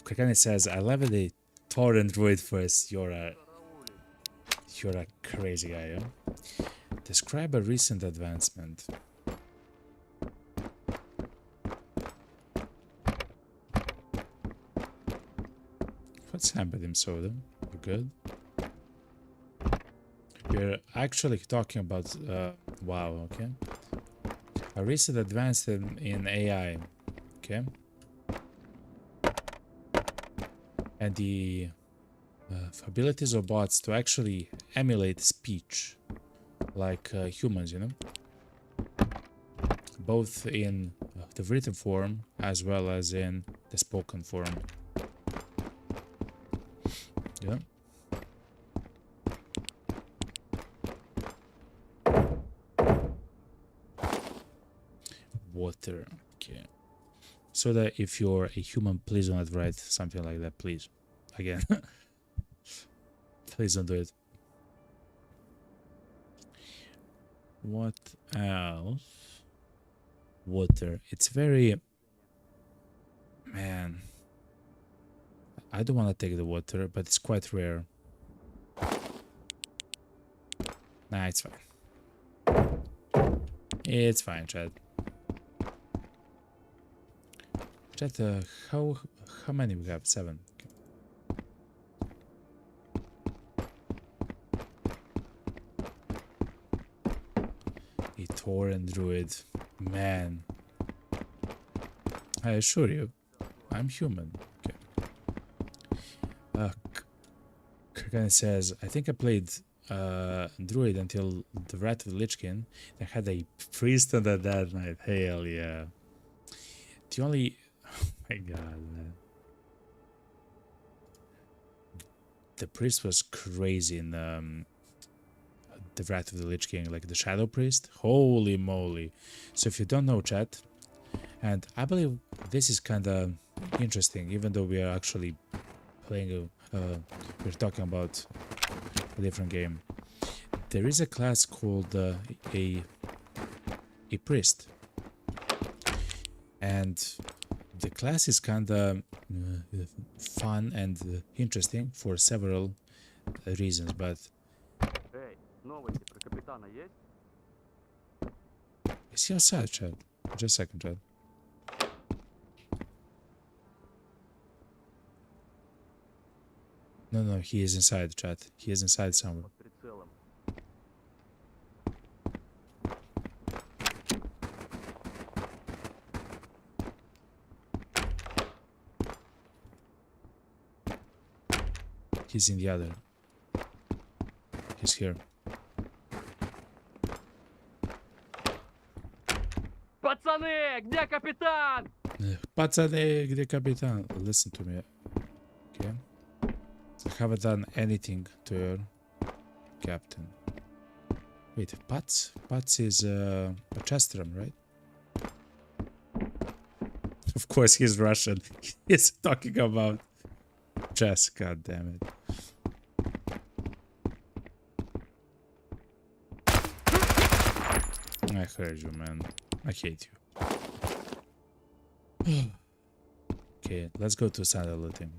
Krakani says, "I leveled a torrent druid first. You're a crazy guy, yeah? Describe a recent advancement." What's happening, Soda? You good? We're actually talking about WoW, okay? A recent advancement in AI, okay? And the abilities of bots to actually emulate speech like humans, you know? Both in the written form as well as in the spoken form. Yeah. Water. Okay. So that if you're a human, please do not write something like that, please. Again. Please don't do it. What else? Water. It's very... Man. I don't want to take the water, but it's quite rare. Nah, it's fine. It's fine, Chad. Chad, how many we have? 7. Okay. A torrent druid. Man. I assure you, I'm human. Okay. Kurgan says, I think I played druid until the Wrath of the Lich King. I had a priest on that night. Hell yeah. The only... Oh my god, man. The priest was crazy in the Wrath of the Lich King, like the Shadow Priest. Holy moly. So if you don't know, chat, and I believe this is kind of interesting, even though we are actually playing we're talking about a different game. There is a class called a priest, and the class is kind of fun and interesting for several reasons, but Эй, новости про капитана есть? is he outside, Chad? Just a second, Chad. No, he is inside, chat. He is inside somewhere. Под прицелом. He's in the other. He's here. Пацаны, где капитан? Пацаны, где капитан? Listen to me. Okay. I haven't done anything to your captain. Wait, Pats? Pats is a Chestrum, right? Of course he's Russian. He's talking about chess, god damn it. I heard you, man. I hate you. Okay, let's go to Santa looting.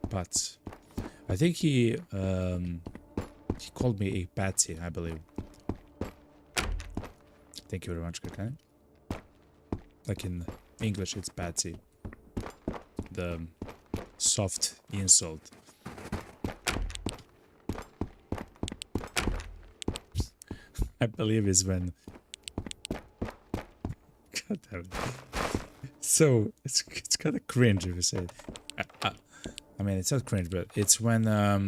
Pats. I think he called me a patsy, I believe. Thank you very much, Kakani. Like in English, it's Patsy. The soft insult. I believe is when. God damn it. So it's kind of cringe if you say it. I mean, it's not cringe, but it's when I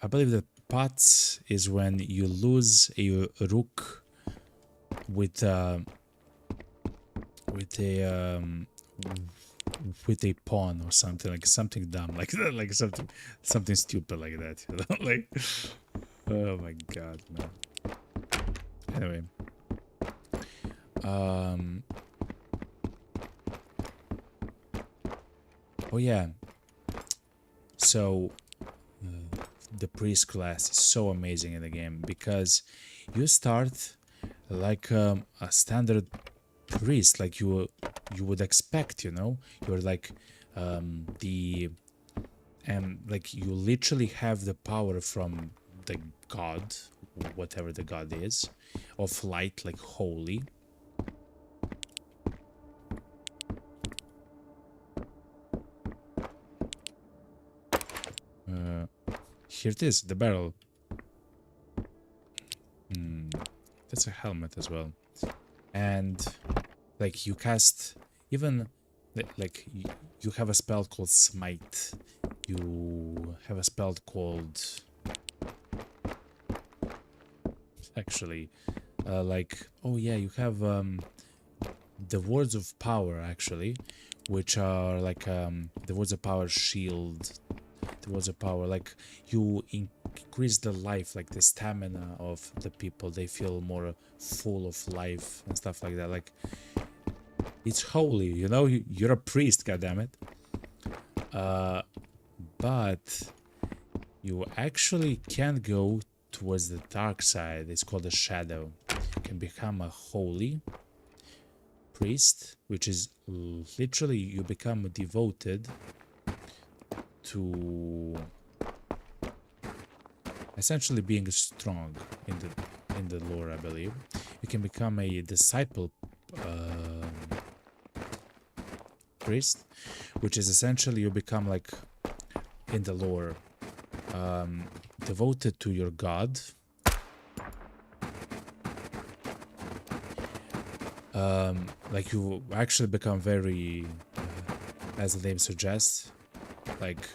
believe the pots is when you lose a rook with a pawn or something, like something dumb like that, like something stupid like that, you know? Like, oh my god, man. Anyway, oh yeah, so the priest class is so amazing in the game because you start like a standard priest, like you would expect, you know. You're like like you literally have the power from the god, whatever the god is, of light, like holy. Here it is, the barrel. That's a helmet as well. And like you cast, even like you have a spell called smite. You have a spell called actually like, oh yeah, you have the words of power actually, which are like the words of power shield. The words of power, like you increase the life, like the stamina of the people. They feel more full of life and stuff like that. Like it's holy, you know. You're a priest, goddammit. But you actually can go towards the dark side. It's called a shadow. You can become a holy priest, which is literally you become devoted to essentially being strong in the lore, I believe. You can become a disciple priest, which is essentially you become like in the lore devoted to your god. Like you actually become very, as the name suggests, like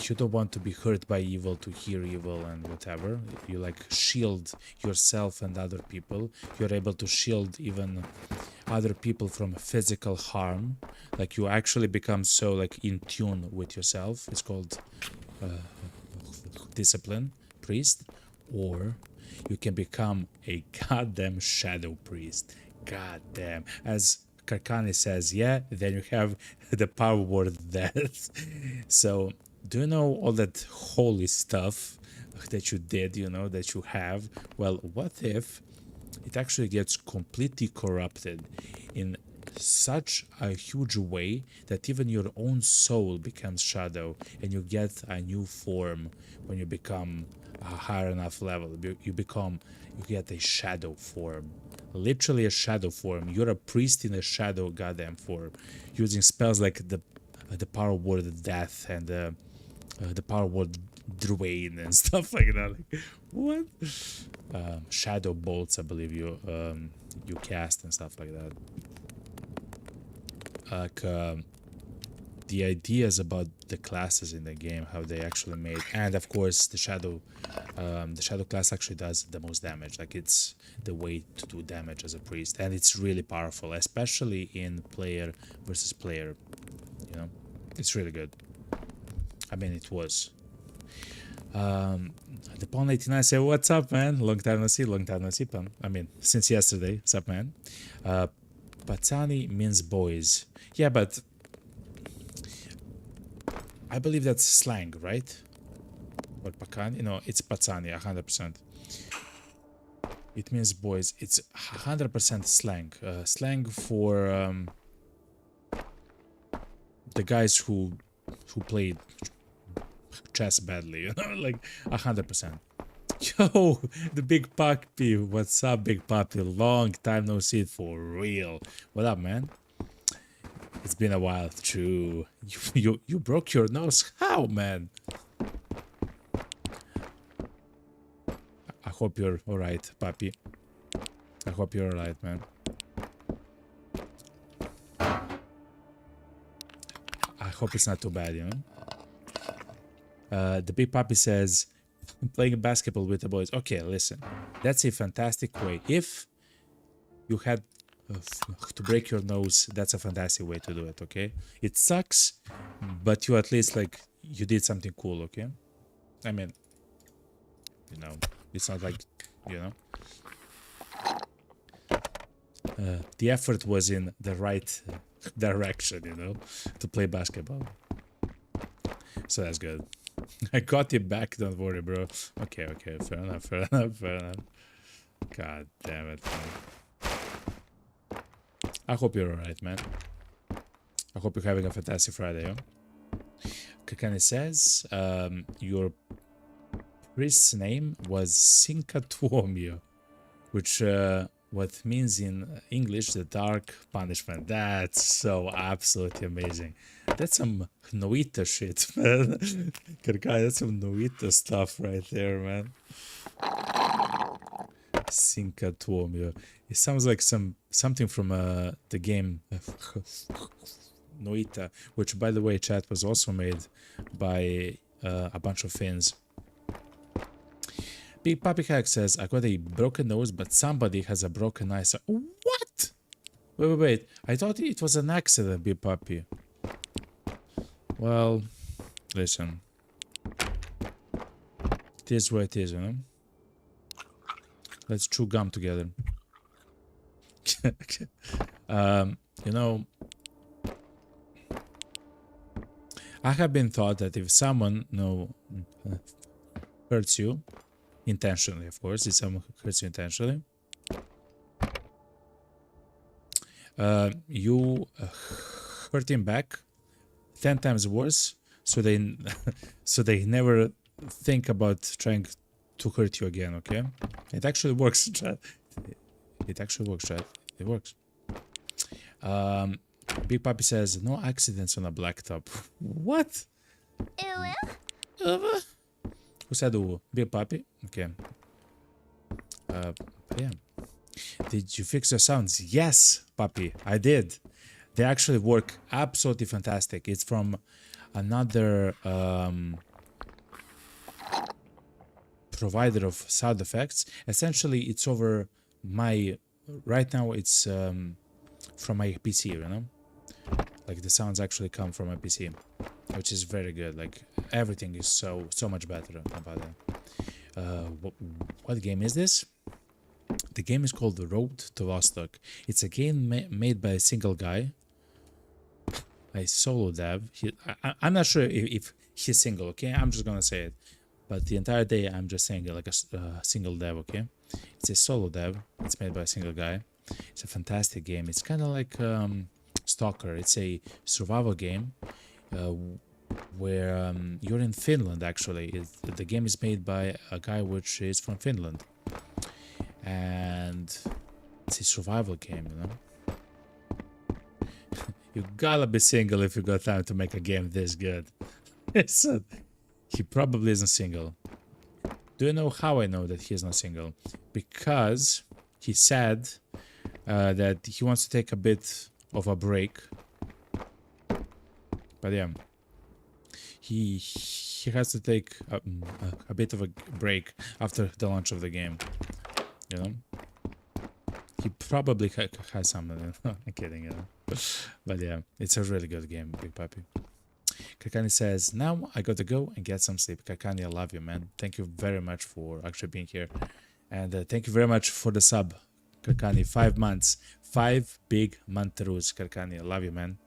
you don't want to be hurt by evil, to hear evil and whatever. You like shield yourself and other people. You're able to shield even other people from physical harm. Like you actually become so like in tune with yourself. It's called discipline priest. Or you can become a goddamn shadow priest. Goddamn. As Karkani says, yeah, then you have the power word death. So, do you know all that holy stuff that you did, you know, that you have? Well, what if it actually gets completely corrupted in such a huge way that even your own soul becomes shadow and you get a new form when you become a higher enough level? You get a shadow form. Literally a shadow form. You're a priest in a shadow goddamn form, using spells like the power word death and the power word Druane and stuff like that. Like, what? Shadow bolts, I believe you cast and stuff like that. Like the ideas about the classes in the game, how they actually made, and of course the shadow class actually does the most damage. Like it's the way to do damage as a priest, and it's really powerful, especially in player versus player. You know, it's really good. I mean, it was. The Pawn 89 say, "What's up, man? Long time no see, Pam. I mean, since yesterday. What's up, man?" Patani means boys. Yeah, but I believe that's slang, right? Or Pakani? No, it's Patsani, 100%. It means boys. It's 100% slang. Slang for the guys who played chess badly, you know, like 100%. Yo, the big puppy. What's up, big puppy? Long time no see for real. What up, man? It's been a while. True. You broke your nose. How, man? I hope you're alright, puppy. I hope you're alright, man. I hope it's not too bad, you know? The big puppy says, playing basketball with the boys. Okay, listen. That's a fantastic way. If you had to break your nose, that's a fantastic way to do it, okay? It sucks, but you at least, like, you did something cool, okay? I mean, you know, it's not like, you know. The effort was in the right direction, you know, to play basketball. So that's good. I got it back, don't worry, bro. Okay, fair enough. God damn it, man. I hope you're alright, man. I hope you're having a fantastic Friday, yo. Kakane says, your priest's name was Sinkatuomio, which what means in English the dark punishment. That's so absolutely amazing. That's some Noita shit, man. Kakane, that's some Noita stuff right there, man. Sinkatuomio. It sounds like something from the game Noita, which, by the way, chat, was also made by a bunch of Finns. Big Papi Hack says, I got a broken nose, but somebody has a broken eye. So what? Wait. I thought it was an accident, Big Papi. Well, listen. It is what it is, you know? Let's chew gum together. You know, I have been taught that if someone, hurts you, intentionally, of course, if someone hurts you intentionally, you hurt him back 10 times worse, so they so they never think about trying to hurt you again, okay? It actually works, chat. It actually works, chat. It works. Big Papi says, no accidents on a blacktop. What? Who said ooh? Big Papi? Okay. Yeah. Did you fix your sounds? Yes, Papi, I did. They actually work absolutely fantastic. It's from another provider of sound effects. Essentially, it's over my... Right now, it's from my PC, you know? Like, the sounds actually come from my PC, which is very good. Like, everything is so much better about it. What game is this? The game is called The Road to Vostok. It's a game made by a single guy, a solo dev. I'm not sure if he's single, okay? I'm just gonna say it. But the entire day, I'm just saying it like a single dev, okay? It's a solo dev. It's made by a single guy. It's a fantastic game. It's kind of like Stalker. It's a survival game where you're in Finland, actually. The game is made by a guy which is from Finland. And it's a survival game, you know? You gotta be single if you got time to make a game this good. He probably isn't single. Do you know how I know that he's not single? Because he said that he wants to take a bit of a break. But yeah, he has to take a bit of a break after the launch of the game. You know, he probably has some. I'm kidding, you know. But yeah, it's a really good game, Big Papi. Kakani says, now I got to go and get some sleep. Kakani, I love you, man. Thank you very much for actually being here. And thank you very much for the sub, Kakani. 5 months. 5 big months, Kakani. I love you, man.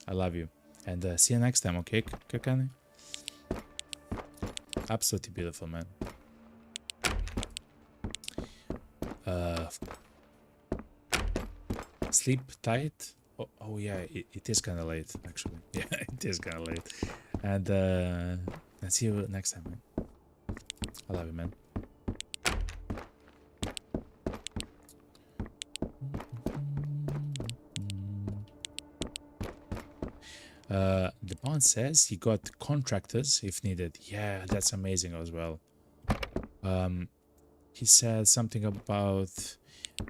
I love you. And see you next time, okay, Kakani? Absolutely beautiful, man. Sleep tight. Oh yeah, it is kind of late, actually. Yeah, it is kind of late. And see you next time, man. I love you, man. The bond says he got contractors if needed. Yeah, that's amazing as well. He said something about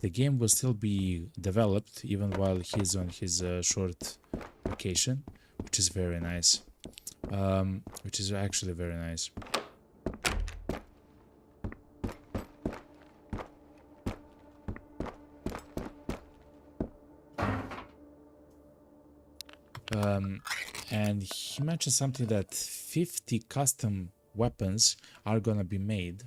the game will still be developed even while he's on his short vacation, which is very nice. Which is actually very nice. And he mentioned something that 50 custom weapons are gonna be made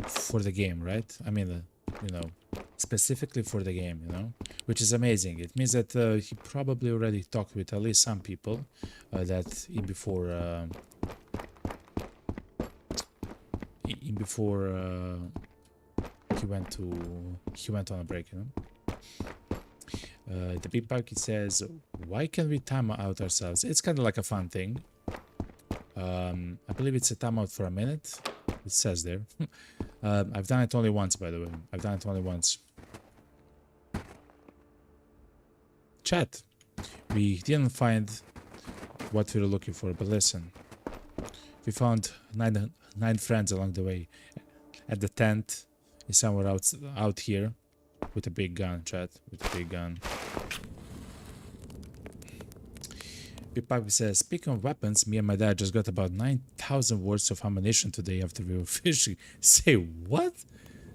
for the game, right? I mean, you know, specifically for the game, you know, which is amazing. It means that he probably already talked with at least some people that he went on a break, you know. The big bucket says, why can we time out ourselves? It's kind of like a fun thing. I believe it's a timeout for a minute. It says there. I've done it only once, by the way. I've done it only once. Chat. We didn't find what we were looking for, but listen. We found nine friends along the way. At the tent is somewhere out here with a big gun, chat. With a big gun. Pipapi says, speaking of weapons, me and my dad just got about 9,000 worth of ammunition today after we were fishing. Say what?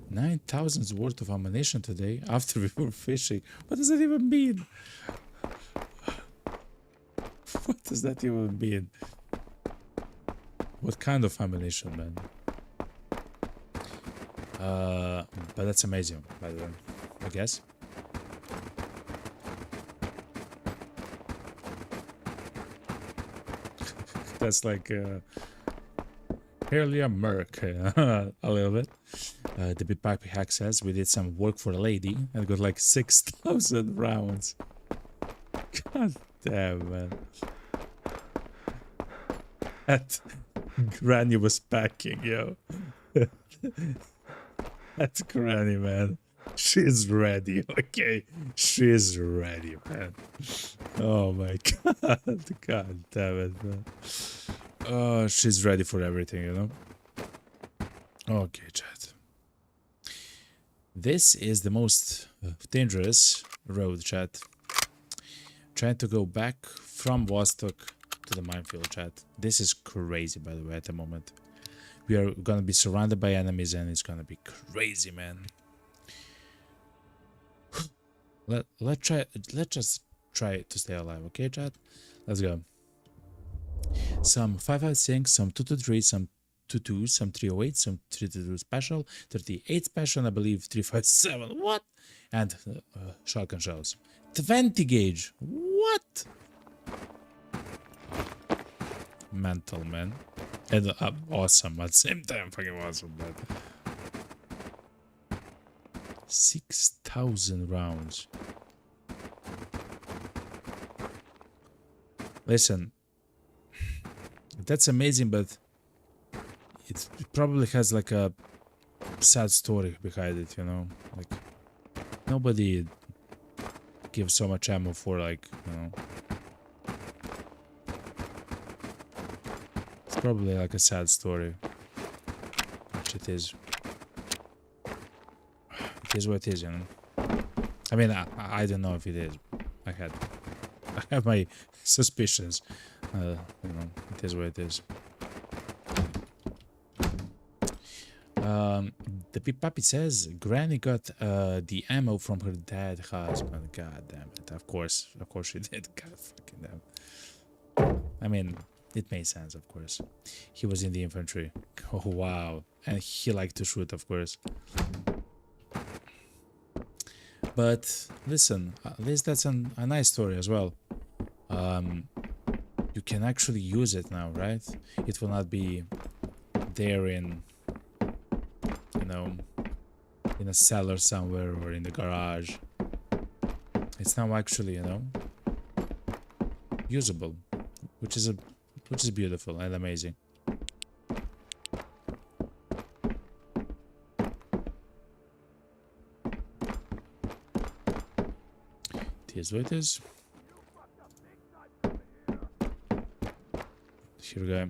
9,000 worth of ammunition today after we were fishing? What does that even mean? What does that even mean? What kind of ammunition, man? But that's amazing, by the way, I guess. That's like barely a merc, a little bit. The big pipe hack says we did some work for a lady and got like 6,000 rounds. God damn, man. That granny was packing, yo. That granny, man. She's ready, okay? She's ready, man. Oh my god. God damn it, man. Oh, she's ready for everything, you know? Okay, chat. This is the most dangerous road, chat. Trying to go back from Vostok to the minefield, chat. This is crazy, by the way, at the moment. We are gonna be surrounded by enemies and it's gonna be crazy, man. Let's just try to stay alive, okay, chat? Let's go. Some 556, some 223, some 22, some 308, some 322 special, 38 special, and I believe 357. What? And shotgun shells. 20 gauge. What? Mental, man. And awesome at the same time. Fucking awesome, man. 6,000 rounds. Listen, that's amazing, but it probably has like a sad story behind it, you know? Like, nobody gives so much ammo for, like, you know. It's probably like a sad story. Which it is. It is what it is, you know. I mean, I don't know if it is. I have my suspicions. You know, it is what it is. The Pip Puppy says Granny got the ammo from her dead husband. God damn it! Of course she did. God fucking damn. I mean, it made sense. Of course, he was in the infantry. Oh wow, and he liked to shoot, of course. But listen, at least that's a nice story as well. You can actually use it now, right? It will not be there in, you know, in a cellar somewhere or in the garage. It's now actually, you know, usable, which is beautiful and amazing. It is what it is. Here we go.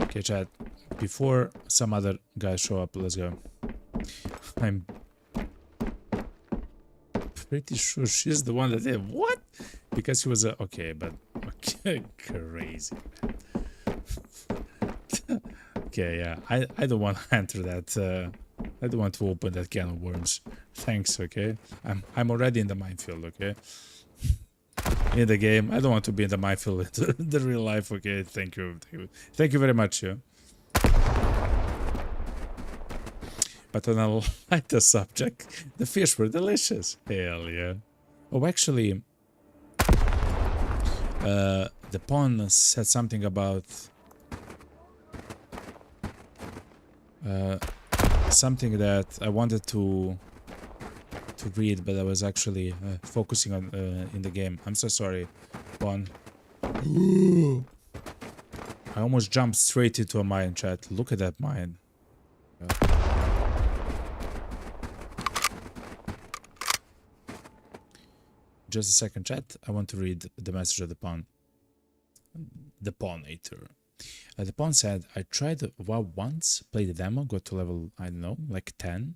Okay, chat. Before some other guys show up, let's go. I'm pretty sure she's the one that did what? Because she was a okay, but okay, crazy. Okay, yeah, I don't want to enter that. I don't want to open that can of worms. Thanks. Okay, I'm already in the minefield. Okay, in the game, I don't want to be in the minefield in the real life. Okay, thank you very much. Yeah. But on a lighter subject, the fish were delicious. Hell yeah. Oh, actually, the pawn said something about something that I wanted to read, but I was actually focusing on in the game. I'm so sorry, pawn. I almost jumped straight into a mine, chat. Look at that mine. Just a second, chat. I want to read the message of the pawn. The pawnator. The pawn said, I tried WoW once, played the demo, got to level, I don't know, like 10.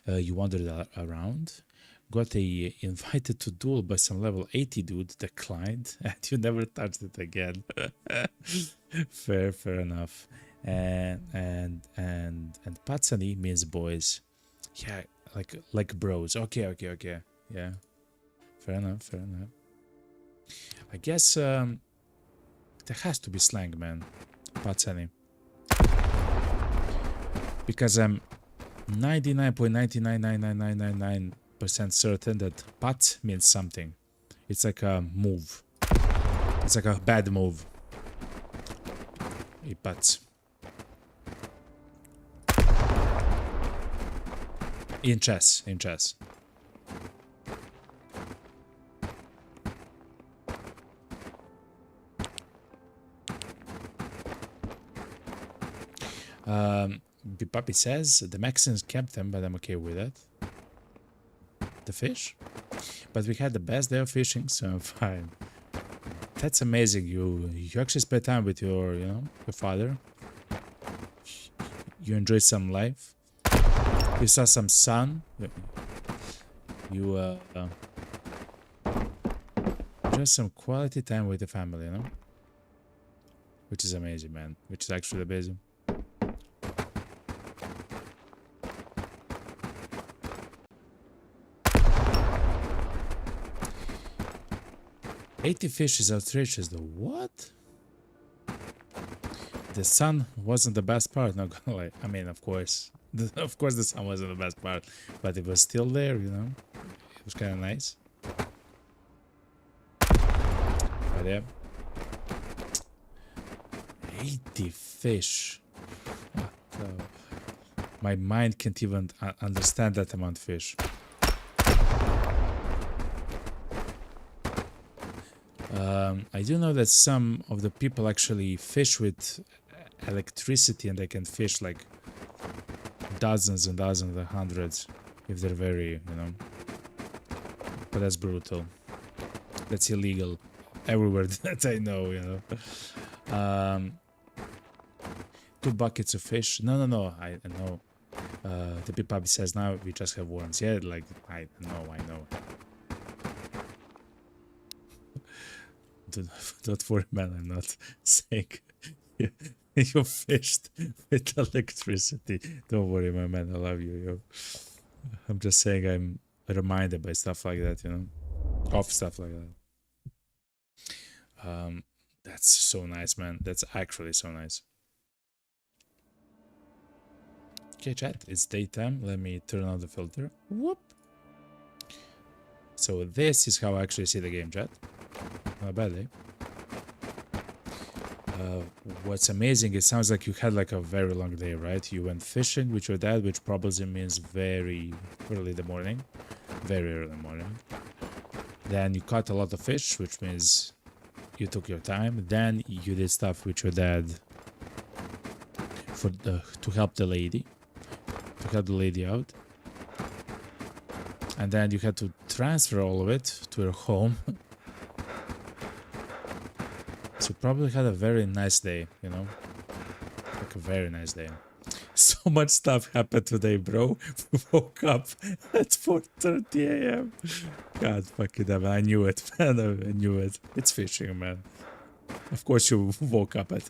You wandered around, got invited to duel by some level 80 dude, declined, and you never touched it again. Fair enough. And Patsani means boys. Yeah, like bros. Okay. Yeah. Fair enough. I guess there has to be slang, man. Patsani. Because I'm 99.999999% certain that pat means something. It's like a move. It's like a bad move. He pats. In chess. Puppy says the Mexicans kept them, but I'm okay with it. The fish? But we had the best day of fishing, so I'm fine. That's amazing. You actually spent time with your father. You enjoyed some life. You saw some sun. You just some quality time with the family, which is amazing, man. Which is actually amazing. $80 fish is outrageous though. What? The sun wasn't the best part, not gonna lie. I mean, of course the sun wasn't the best part, but it was still there, It was kind of nice. But yeah, 80 fish. My mind can't even understand that amount of fish. I do know that some of the people actually fish with electricity, and they can fish like dozens and dozens and hundreds if they're very, But that's brutal. That's illegal everywhere that I know, 2 buckets of fish. No. I know. The Pipabi says now we just have worms. Yeah, like I know. Don't worry, man. I'm not saying you fished with electricity. Don't worry, my man. I love you, yo. I'm just saying I'm reminded by stuff like that, of stuff like that. That's so nice, man. That's actually so nice. Okay, chat. It's daytime. Let me turn on the filter. Whoop. So this is how I actually see the game, chat. Not bad, eh? What's amazing, it sounds like you had like a very long day, right? You went fishing with your dad, which probably means very early in the morning. Very early in the morning. Then you caught a lot of fish, which means you took your time. Then you did stuff with your dad to help the lady. to help the lady out. And then you had to transfer all of it to her home. So you probably had a very nice day, you know? Like a very nice day. So much stuff happened today, bro. We woke up at 4:30 a.m. God fucking damn, I knew it, man. I knew it. It's fishing, man. Of course you woke up at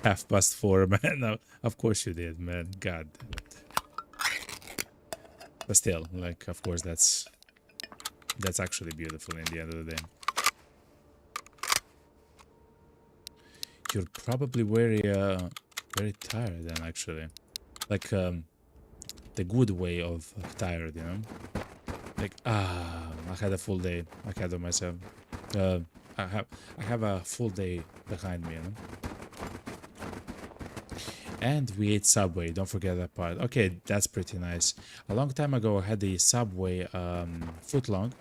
4:30, man. No, of course you did, man. God damn it. But still, like, of course, that's actually beautiful in the end of the day. You're probably very tired then, actually. Like, the good way of tired, you know? Like, I had a full day ahead of myself. I have a full day behind me, you know? And we ate Subway, don't forget that part. Okay, that's pretty nice. A long time ago, I had the Subway footlong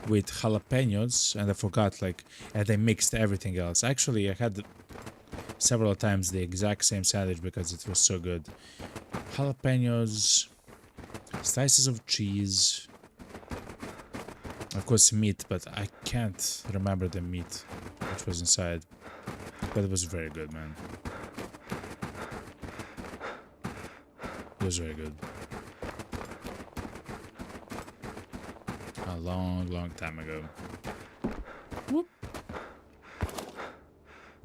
with jalapenos, and I forgot, like, and I mixed everything else. Actually, I had several times the exact same sandwich because it was so good. Jalapenos, slices of cheese, of course meat, but I can't remember the meat which was inside. But it was very good, man. It was very good. A long time ago. Whoop.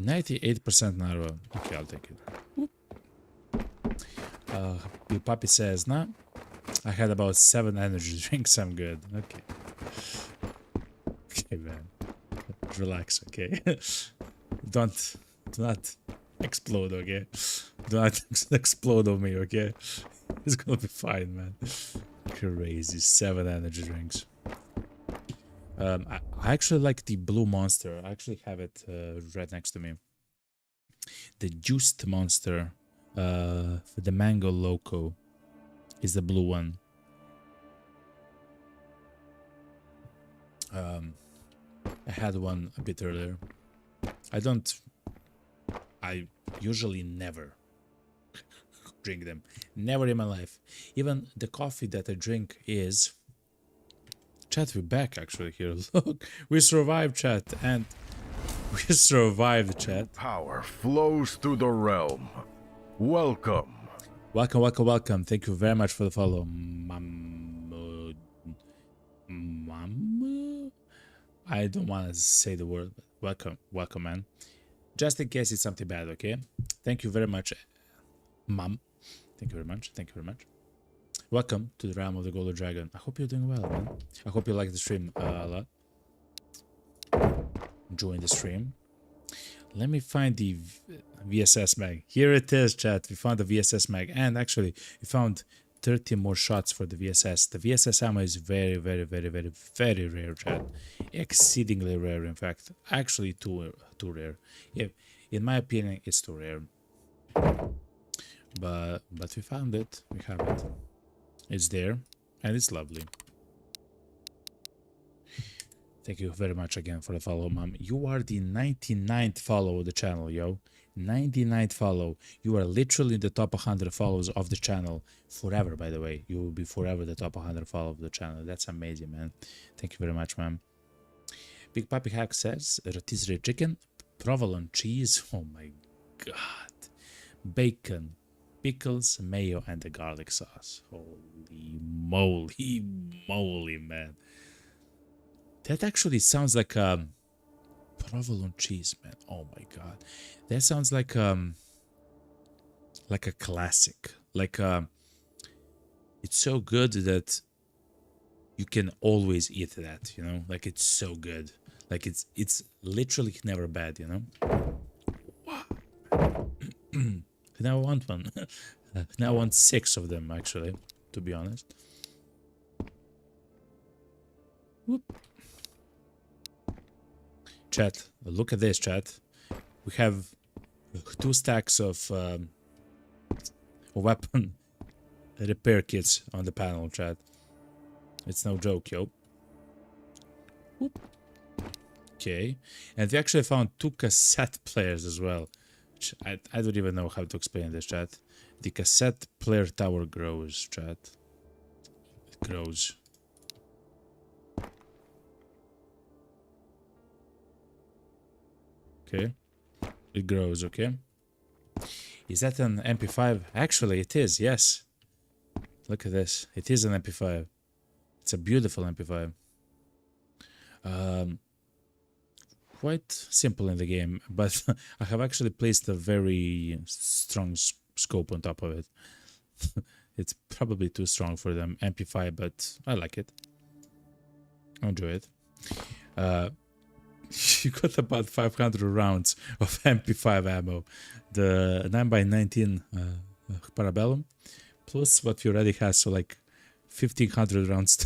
98% Narva. Okay, I'll take it. Whoop. Your puppy says, nah, I had about 7 energy drinks, I'm good. Okay. Okay, man. Relax, okay? Do not explode, okay? Do not explode on me, okay? It's gonna be fine, man. Crazy, 7 energy drinks. I actually like the blue monster. I actually have it right next to me. The juiced monster, the mango loco, is the blue one. I had one a bit earlier. I usually never drink them. Never in my life. Even the coffee that I drink is... Chat, we're back actually here. Look, we survived, chat, and we survived, chat. Power flows through the realm. Welcome. Welcome. Thank you very much for the follow. I don't want to say the word, but welcome, man. Just in case it's something bad, okay? Thank you very much, mom. Thank you very much. Welcome to the realm of the Golden Dragon. I hope you're doing well, man. I hope you like the stream a lot. Enjoying the stream. Let me find the VSS mag. Here it is, chat. We found the VSS mag. And actually, we found 30 more shots for the VSS. The VSS ammo is very rare, chat. Exceedingly rare, in fact. Actually, too rare. Yeah, in my opinion, it's too rare. But we found it. We have it. It's there, and it's lovely. Thank you very much again for the follow, mom. You are the 99th follow of the channel, yo. 99th follow. You are literally in the top 100 follows of the channel forever, by the way. You will be forever the top 100 follow of the channel. That's amazing, man. Thank you very much, ma'am. Big Papi Hack says, rotisserie chicken, provolone cheese, oh my god, bacon, pickles, mayo, and the garlic sauce. Holy moly, man. That actually sounds like provolone cheese, man. Oh my god, that sounds like a classic. Like it's so good that you can always eat that. You know, like it's so good. Like it's literally never bad. You know. Wow. Now I want one. Now I want 6 of them, actually, to be honest. Whoop. Chat, look at this, chat. We have 2 stacks of weapon repair kits on the panel, chat. It's no joke, yo. Whoop. Okay. And we actually found 2 cassette players as well. I don't even know how to explain this, chat. The cassette player tower grows, chat. It grows. Okay. It grows, okay. Is that an MP5? Actually, it is, yes. Look at this. It is an MP5. It's a beautiful MP5. Quite simple in the game, but I have actually placed a very strong scope on top of it. It's probably too strong for them MP5, but I like it. I enjoy it. You got about 500 rounds of MP5 ammo. The 9x19 Parabellum, plus what you already have, so like 1500 rounds.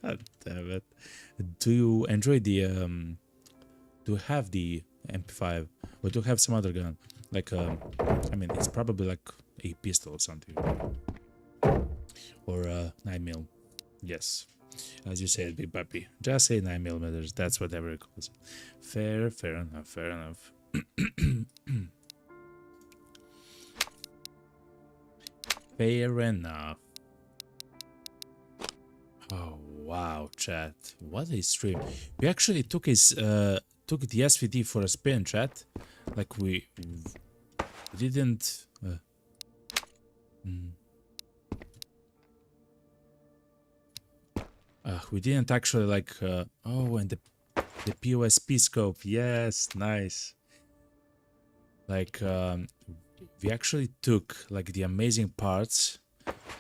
God damn it. Do you enjoy the do you have the MP5 or do you have some other gun? Like I mean, it's probably like a pistol or something, or 9mm. Yes, as you said, big puppy. Just say 9mm. That's whatever it calls. Fair enough. Fair enough. Fair enough. Oh wow, chat! What a stream! We actually took his took the SVD for a spin, chat. Like we didn't. We didn't actually like. Oh, and the POSP scope. Yes, nice. Like we actually took like the amazing parts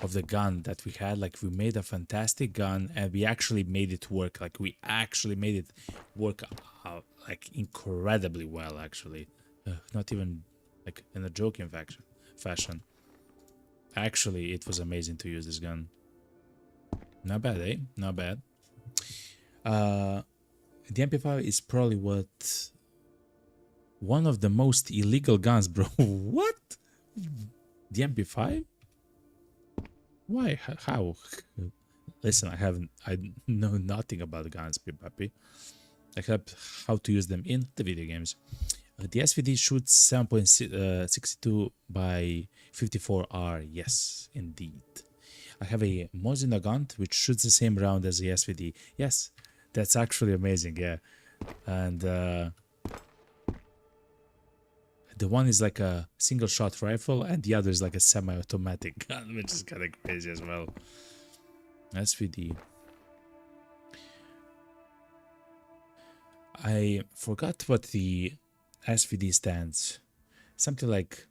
of the gun that we had. Like we made a fantastic gun and we actually made it work. Like we actually made it work like incredibly well, actually. Not even like in a joking fashion. Actually, it was amazing to use this gun. Not bad, eh? Not bad. The MP5 is probably one of the most illegal guns, bro. What? The MP5? Why? How? Listen, I know nothing about guns, puppy. Except how to use them in the video games. The SVD shoots 7.62 by 54R. Yes, indeed. I have a Mosin Nagant which shoots the same round as the SVD. Yes, that's actually amazing. Yeah, and the one is like a single shot rifle, and the other is like a semi-automatic gun, which is kind of crazy as well. SVD. I forgot what the SVD stands. Something like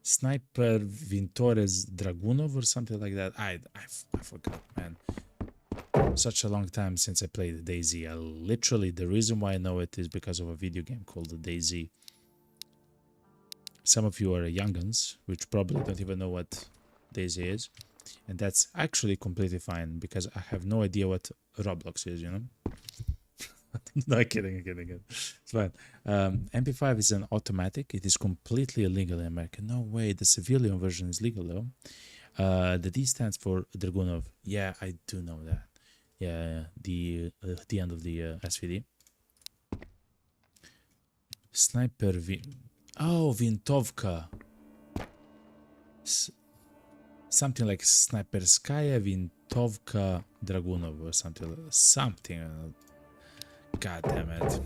Sniper Vintores Dragunov or something like that. I forgot, man. Such a long time since I played DayZ. Literally, the reason why I know it is because of a video game called DayZ. Some of you are younguns, which probably don't even know what DayZ is. And that's actually completely fine, because I have no idea what Roblox is, you know? No, kidding. It's fine. MP5 is an automatic. It is completely illegal in America. No way. The civilian version is legal, though. The D stands for Dragunov. Yeah, I do know that. Yeah, the end of the SVD. Sniper Oh, Vintovka. Something like Sniperskaya Vintovka Dragunov or something. God damn it.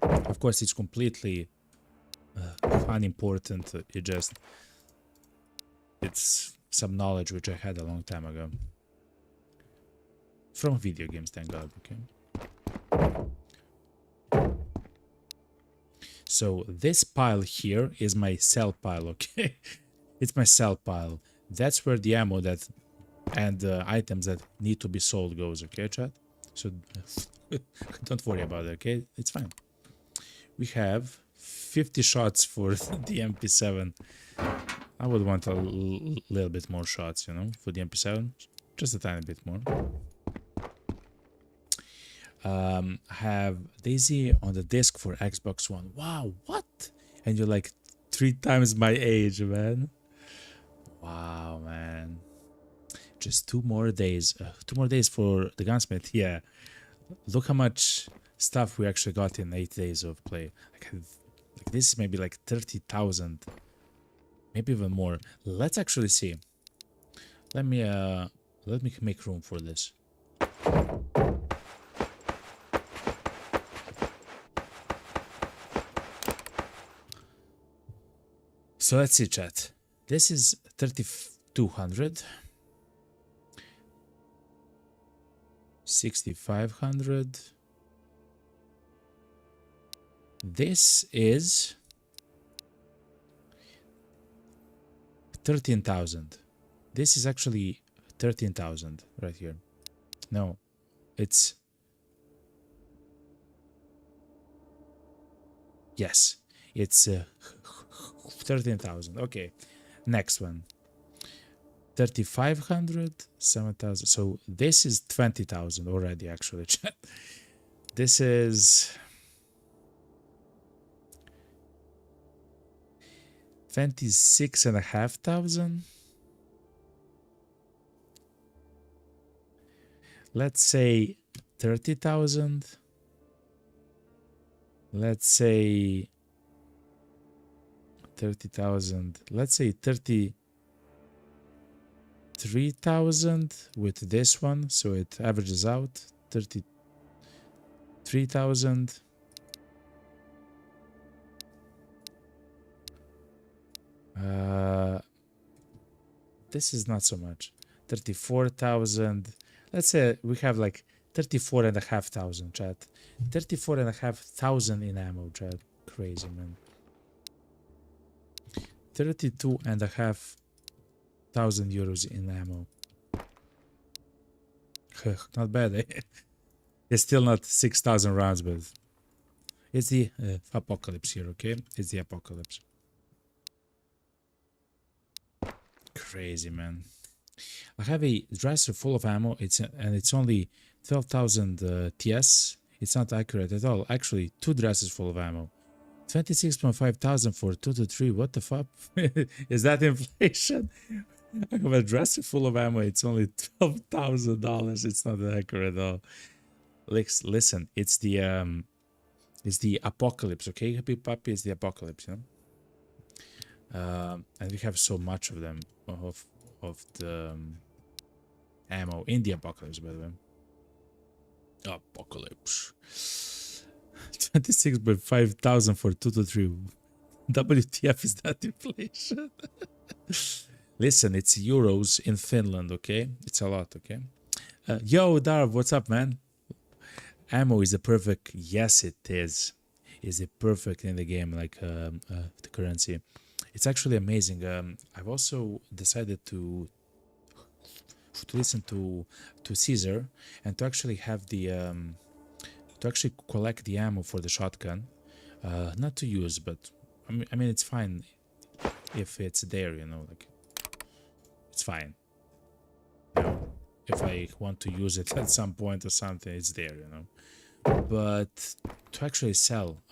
Of course, it's completely unimportant. It's some knowledge which I had a long time ago. From video games, thank God, okay? So this pile here is my sell pile, okay? It's my sell pile. That's where the ammo and the items that need to be sold goes, okay, chat? So don't worry about it, okay? It's fine. We have 50 shots for the MP7. I would want a little bit more shots, you know, for the MP7. Just a tiny bit more. Have DayZ on the disc for Xbox One. Wow, what? And you're like 3 times my age, man. Wow, man. Just 2 more days. 2 more days for the gunsmith. Yeah. Look how much stuff we actually got in 8 days of play. Like this is maybe like 30,000. Maybe even more. Let's actually see. Let me make room for this. So let's see, chat. This is 3,200. 6,500. This is 13,000. This is actually 13,000 right here. No, it's... Yes, it's 13,000. Okay, next one. 3,500, 7,000. So this is 20,000 already, actually, chat. This is 26,500. Let's say 30,000. Let's say 30,000. Let's say 33,000 with this one, so it averages out 33,000. This is not so much. 34,000. Let's say we have like 34,500, chat. 34,500 in ammo, chat. Crazy, man. 32,500 euros in ammo. Not bad, eh? It's still not 6,000 rounds, but it's the apocalypse here, okay? It's the apocalypse. Crazy, man. I have a dresser full of ammo. It's only 12,000 TS. It's not accurate at all. Actually, 2 dresses full of ammo. 26,500 for 2 to 3. What the fuck? Is that inflation? I have a dresser full of ammo. It's only $12,000. It's not accurate at all. Listen, it's the apocalypse, okay? Happy puppy is the apocalypse, you know. And we have so much of them of the ammo in the apocalypse, by the way. Apocalypse. 26,500 for 2 to 3. WTF is that inflation? Listen, it's euros in Finland, okay? It's a lot, okay? Yo, Darv, what's up, man? Ammo is a perfect... Yes, it is. Is it perfect in the game, like the currency? It's actually amazing. I've also decided to listen to Caesar and to actually have the to actually collect the ammo for the shotgun, not to use, but I mean it's fine if it's there, you know, like it's fine. You know, if I want to use it at some point or something, it's there, you know. But to actually sell,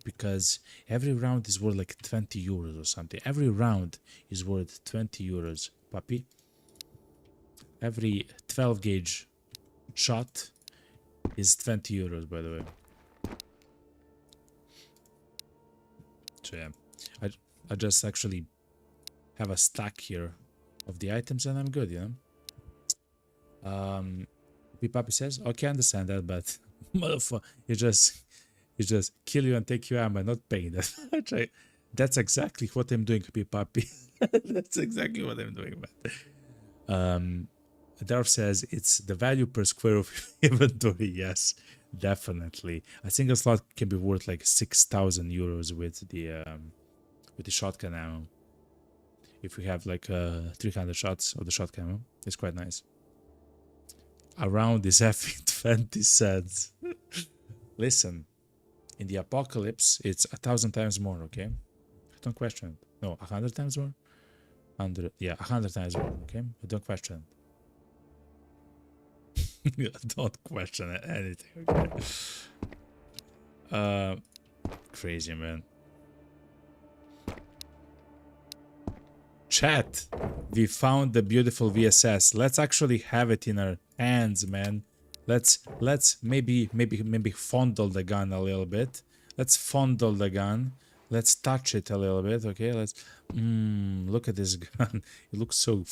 because every round is worth like 20 euros or something. Every round is worth 20 euros, puppy. Every 12 gauge shot is 20 euros, by the way. So yeah, I just actually have a stack here of the items and I'm good, you know. Puppy says, okay, I understand that, but motherfucker, you just kill you and take your ammo, not paying that much. That's exactly what I'm doing, Puppy. That's exactly what I'm doing, man. Darth says it's the value per square of inventory. Yes, definitely. A single slot can be worth like 6,000 euros with the shotgun ammo. If we have like 300 shots of the shotgun ammo, it's quite nice. A round is having 20 cents. Listen, in the apocalypse, it's 1,000 times more, okay? Don't question it. No, 100 times more? 100, yeah, 100 times more, okay? Don't question it. Don't question anything, okay? Crazy, man. Chat, we found the beautiful VSS. Let's actually have it in our hands, man. Let's maybe fondle the gun a little bit. Let's fondle the gun. Let's touch it a little bit, okay? Let's look at this gun. It looks so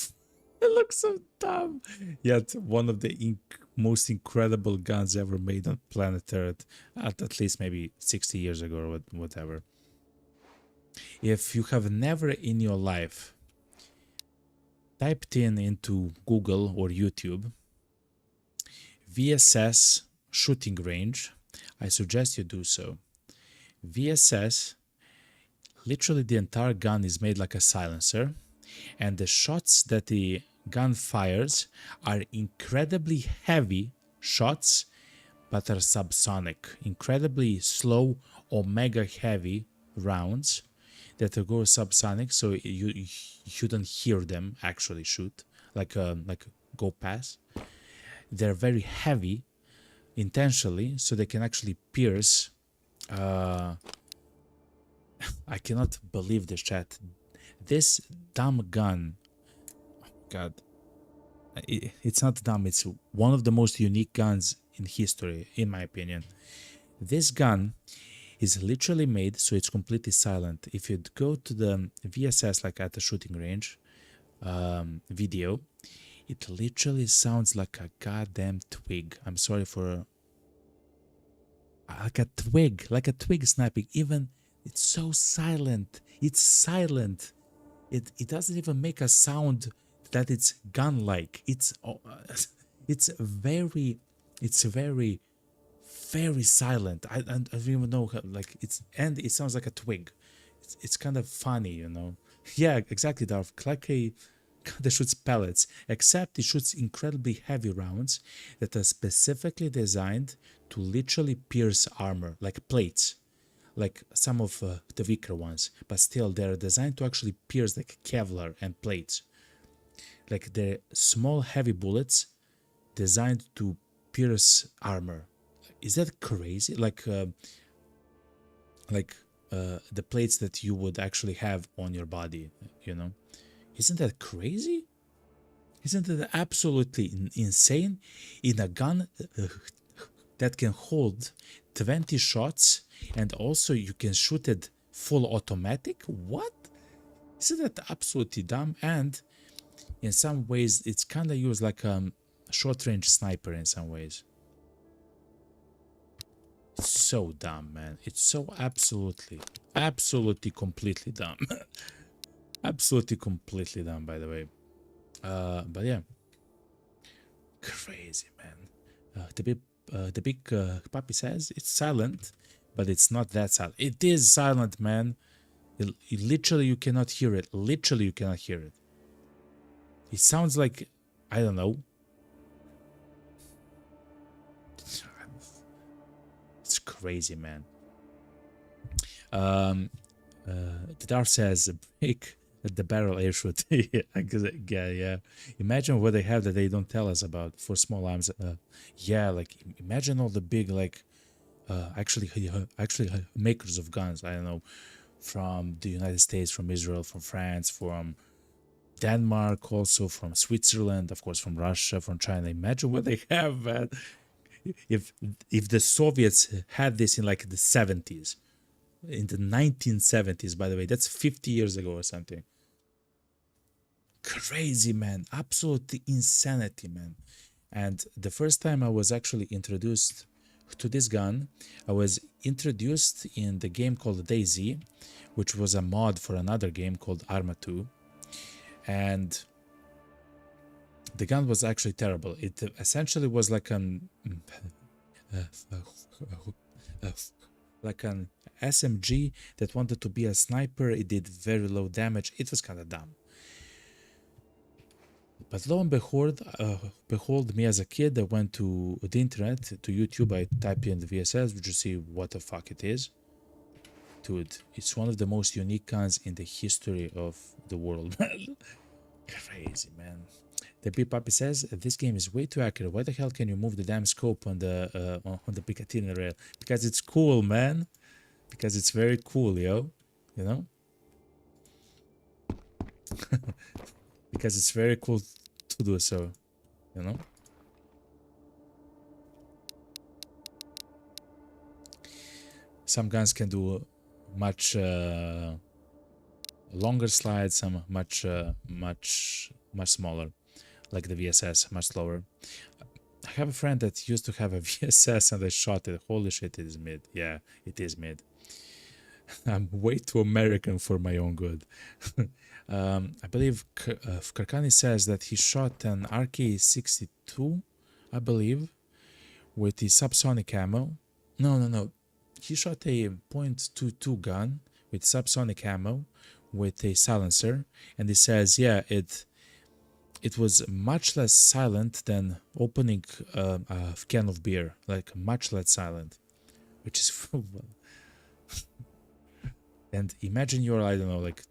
it looks so dumb. Yet one of the most incredible guns ever made on planet Earth. At least maybe 60 years ago or whatever. If you have never in your life typed into Google or YouTube VSS shooting range, I suggest you do so. VSS, literally the entire gun is made like a silencer, and the shots that the gun fires are incredibly heavy shots, but are subsonic, incredibly slow omega heavy rounds that go subsonic, so you don't hear them actually shoot, like go past. They're very heavy intentionally, so they can actually pierce. I cannot believe this, chat. This dumb gun, God, it's not dumb. It's one of the most unique guns in history, in my opinion. This gun is literally made so it's completely silent. If you go to the VSS, like at the shooting range video, it literally sounds like a goddamn twig. I'm sorry for like a twig snapping. Even it's so silent. It's silent. It doesn't even make a sound that it's gun-like. It's very silent. I don't even know how, like and it sounds like a twig. It's kind of funny, you know. Yeah, exactly, Darth. Like a gun that shoots pellets, except it shoots incredibly heavy rounds that are specifically designed to literally pierce armor, like plates, like some of the weaker ones. But still, they're designed to actually pierce like Kevlar and plates. Like they're small, heavy bullets designed to pierce armor. Is that crazy? Like the plates that you would actually have on your body, you know? Isn't that crazy? Isn't that absolutely insane? In a gun that can hold 20 shots and also you can shoot it full automatic? What? Isn't that absolutely dumb? And in some ways, it's kind of used like a short-range sniper in some ways. It's so dumb, man. It's so absolutely, completely dumb. Absolutely, completely dumb, by the way. But yeah. Crazy, man. The big puppy says it's silent, but it's not that silent. It is silent, man. It literally, you cannot hear it. Literally, you cannot hear it. It sounds like, I don't know. It's crazy, man. The Darth says, break the barrel air shoot. yeah. Imagine what they have that they don't tell us about for small arms. Yeah, like imagine all the big, like, actually makers of guns. I don't know, from the United States, from Israel, from France, from Denmark, also from Switzerland, of course, from Russia, from China. Imagine what they have, man. If the Soviets had this in like the 70s, in the 1970s, by the way, that's 50 years ago or something. Crazy, man. Absolutely insanity, man. And the first time I was actually introduced to this gun, I was introduced in the game called DayZ, which was a mod for another game called Arma 2. And the gun was actually terrible. It essentially was like an SMG that wanted to be a sniper. It did very low damage. It was kind of dumb. But lo and behold, me as a kid, I went to the internet, to YouTube. I typed in the VSS, which you see what the fuck it is. Dude, it's one of the most unique guns in the history of the world, man. Crazy, man. The Big Papi says, this game is way too accurate. Why the hell can you move the damn scope on the Picatinny rail? Because it's cool, man. Because it's very cool, yo. You know? because it's very cool to do so, you know. Some guns can do much longer slides, some much smaller, like the VSS, much slower. I have a friend that used to have a VSS and I shot it. Holy shit, it is mid. Yeah, it is mid. I'm way too American for my own good. I believe Karkani says that he shot an RK-62, I believe, with the subsonic ammo. No. He shot a .22 gun with subsonic ammo with a silencer, and he says, yeah, it was much less silent than opening a can of beer, like much less silent, which is and imagine you're, I don't know, like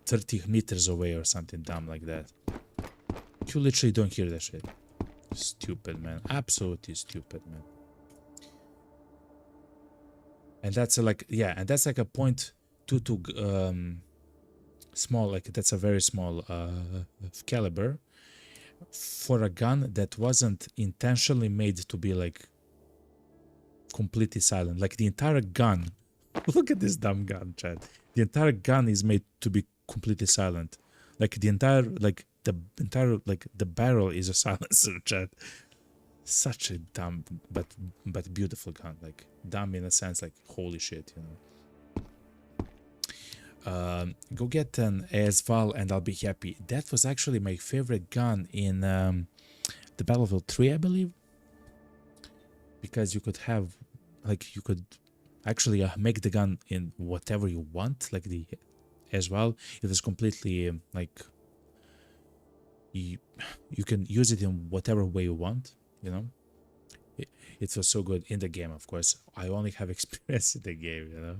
30 meters away or something dumb like that. You literally don't hear that shit. Stupid, man. Absolutely stupid, man. And that's like, yeah, and that's like a .22 small, like that's a very small caliber for a gun that wasn't intentionally made to be like completely silent. Like the entire gun, look at this dumb gun, Chad. The entire gun is made to be completely silent. Like the entire barrel is a silencer, Chad. Such a dumb but beautiful gun. Like dumb in a sense, like holy shit, you know. Go get an ASVAL and I'll be happy. That was actually my favorite gun in the Battlefield 3, I believe, because you could have, like, you could actually make the gun in whatever you want, like the ASVAL. It was completely like you can use it in whatever way you want, you know. It was so good in the game, of course. I only have experience in the game, you know.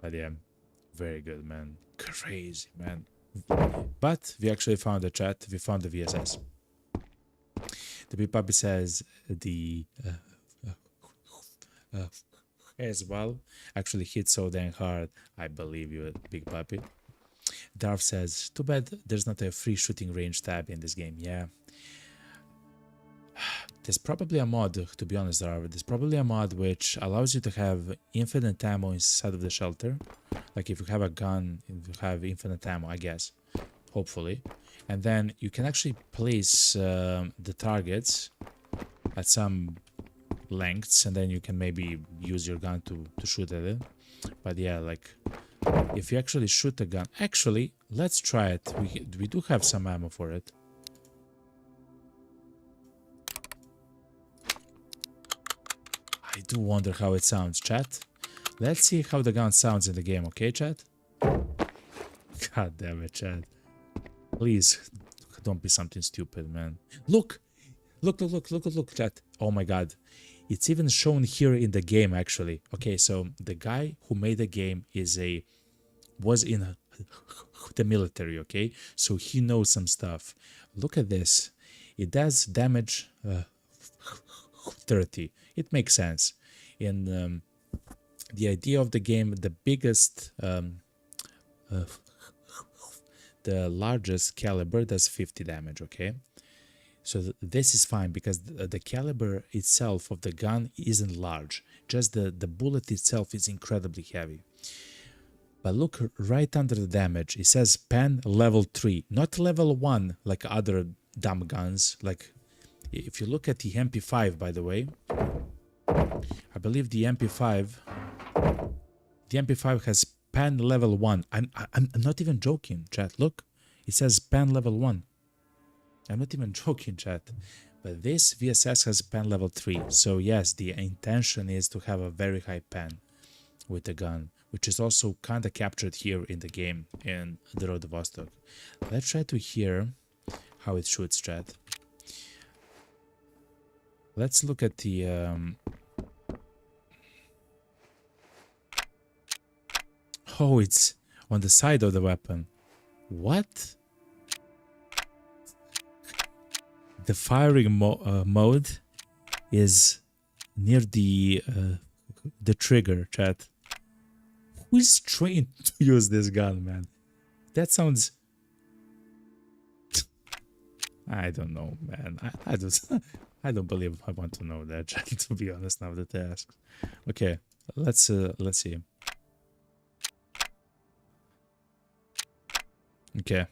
But yeah, very good, man. Crazy, man. But we actually found the chat. We found the VSS. The big puppy says the as well actually hit so dang hard. I believe you, big puppy. Darth says, too bad there's not a free shooting range tab in this game. Yeah. There's probably a mod, to be honest, there's probably a mod which allows you to have infinite ammo inside of the shelter. Like if you have a gun, you have infinite ammo, I guess. Hopefully. And then you can actually place the targets at some lengths, and then you can maybe use your gun to shoot at it. But yeah, like if you actually shoot a gun, actually, let's try it. We do have some ammo for it. I do wonder how it sounds, chat. Let's see how the gun sounds in the game, okay, chat? God damn it, chat. Please, don't be something stupid, man. Look, chat. Oh my god. It's even shown here in the game, actually. Okay, so the guy who made the game was in the military, okay? So he knows some stuff. Look at this. It does damage 30. It makes sense. In the idea of the game, the biggest, the largest caliber does 50 damage, okay? So this is fine because the caliber itself of the gun isn't large. Just the bullet itself is incredibly heavy. But look right under the damage. It says pen level 3, not level 1 like other dumb guns. Like if you look at the MP5, by the way, I believe the MP5 has pen level 1. I'm not even joking, chat. Look, it says pen level 1. I'm not even joking, chat. But this VSS has pen level 3. So yes, the intention is to have a very high pen with the gun, which is also kind of captured here in the game in the Road to Vostok. Let's try to hear how it shoots, chat. Let's look at the oh, it's on the side of the weapon. What? The firing mode is near the trigger, chat. Who is trained to use this gun, man? That sounds I don't know, man. I don't I don't believe I want to know that, to be honest, now that they ask. Okay, let's see. Okay.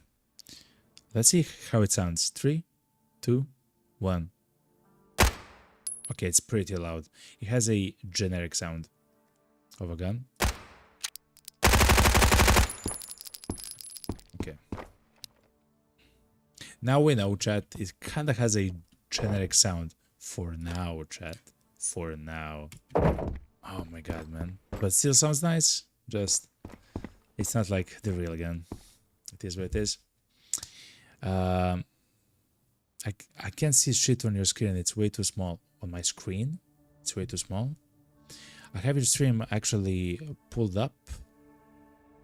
Let's see how it sounds. 3, 2, 1. Okay, it's pretty loud. It has a generic sound of a gun. Okay. Now we know, chat. It kind of has a generic sound. For now, chat. For now. Oh my god, man. But still sounds nice. Just, it's not like the real gun. It is what it is. I can't see shit on your screen. It's way too small. On my screen, it's way too small. I have your stream actually pulled up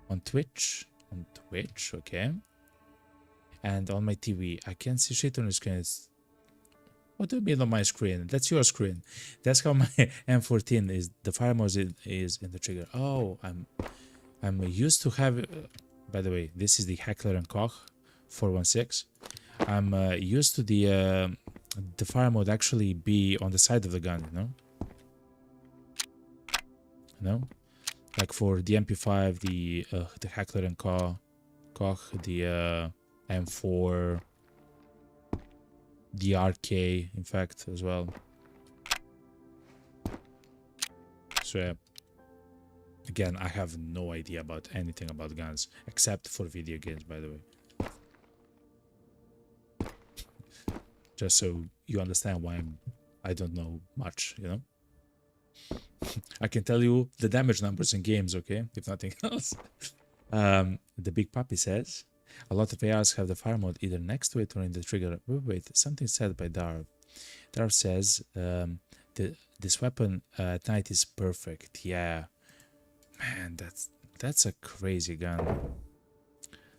on Twitch. On Twitch, okay. And on my TV. I can't see shit on your screen. It's... What do you mean on my screen? That's your screen. That's how my M14 is. The fire mode is in the trigger. Oh, I'm used to have... by the way, this is the Heckler & Koch 416. I'm used to the fire mode actually be on the side of the gun, you know? You know? Like for the MP5, the Heckler & Koch, the M4, the RK, in fact, as well. So, yeah. Again, I have no idea about anything about guns, except for video games, by the way. Just so you understand why I don't know much, you know? I can tell you the damage numbers in games, okay? If nothing else. The Big Puppy says, a lot of ARs have the fire mode either next to it or in the trigger. Wait, something said by Darv. Darv says, this weapon at night is perfect. Yeah. Man, that's a crazy gun.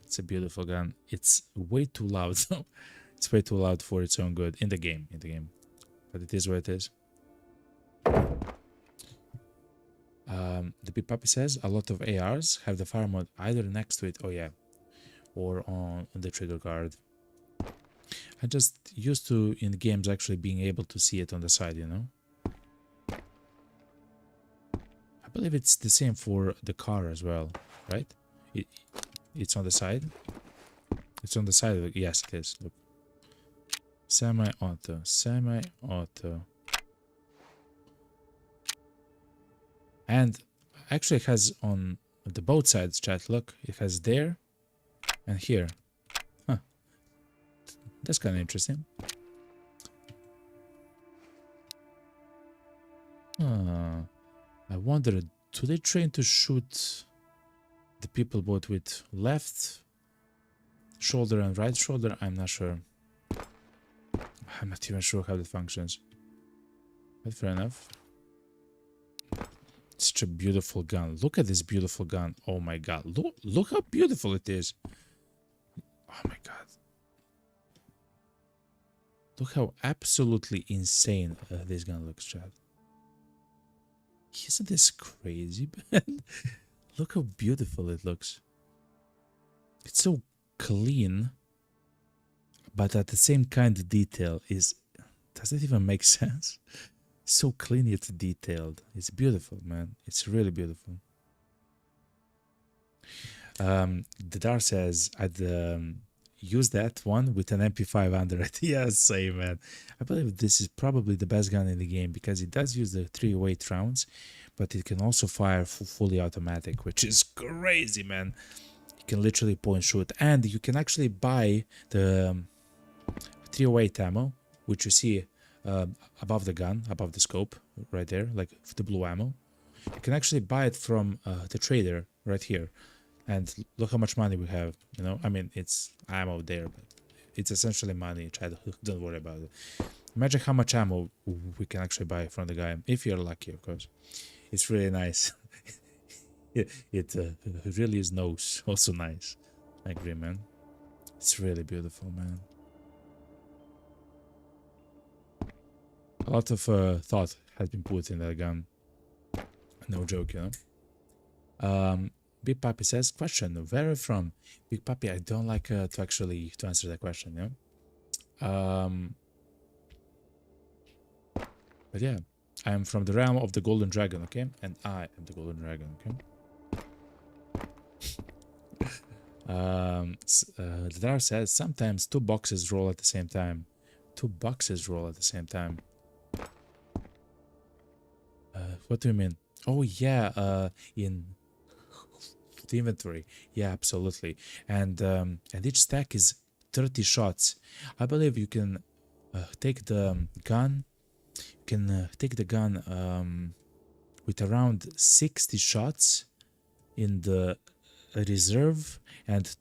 It's a beautiful gun. It's way too loud, though. It's way too loud for its own good in the game, but it is what it is. The Big Puppy says a lot of ARs have the fire mode either next to it, oh yeah, or on the trigger guard. I just used to in games actually being able to see it on the side, you know. I believe it's the same for the car as well, right? It's on the side. It's on the side of it. Yes, it is. Look. Semi-auto, semi-auto. And actually it has on the both sides, chat, look, it has there and here. Huh. That's kind of interesting. I wonder, do they train to shoot the people both with left shoulder and right shoulder? I'm not sure. I'm not even sure how that functions. But fair enough. Such a beautiful gun. Look at this beautiful gun. Oh my god. Look how beautiful it is. Oh my god. Look how absolutely insane this gun looks, Chad. Isn't this crazy, man? Look how beautiful it looks. It's so clean, but at the same kind of detail is... Does it even make sense? So clean yet detailed. It's beautiful, man. It's really beautiful. The Dar says I'd use that one with an MP5 under it. Yes, same, man. I believe this is probably the best gun in the game because it does use the 308 rounds, but it can also fire fully automatic, which is crazy, man. You can literally point shoot, and you can actually buy the 308 ammo, which you see above the gun, above the scope, right there, like the blue ammo. You can actually buy it from the trader right here. And look how much money we have, you know? I mean, it's ammo there, but it's essentially money. Don't worry about it. Imagine how much ammo we can actually buy from the guy, if you're lucky, of course. It's really nice. it really is also nice. I agree, man. It's really beautiful, man. A lot of thought has been put in that gun. No joke, you know? Big Papi says, question, where are you from? Big Papi, I don't like to answer that question, you know? But yeah, I am from the realm of the Golden Dragon, okay? And I am the Golden Dragon, okay? The Dar says sometimes 2 boxes roll at the same time. 2 boxes roll at the same time. What do you mean? Oh yeah, in the inventory. Yeah, absolutely. And each stack is 30 shots. I believe you can take the gun. You can take the gun with around 60 shots in the reserve and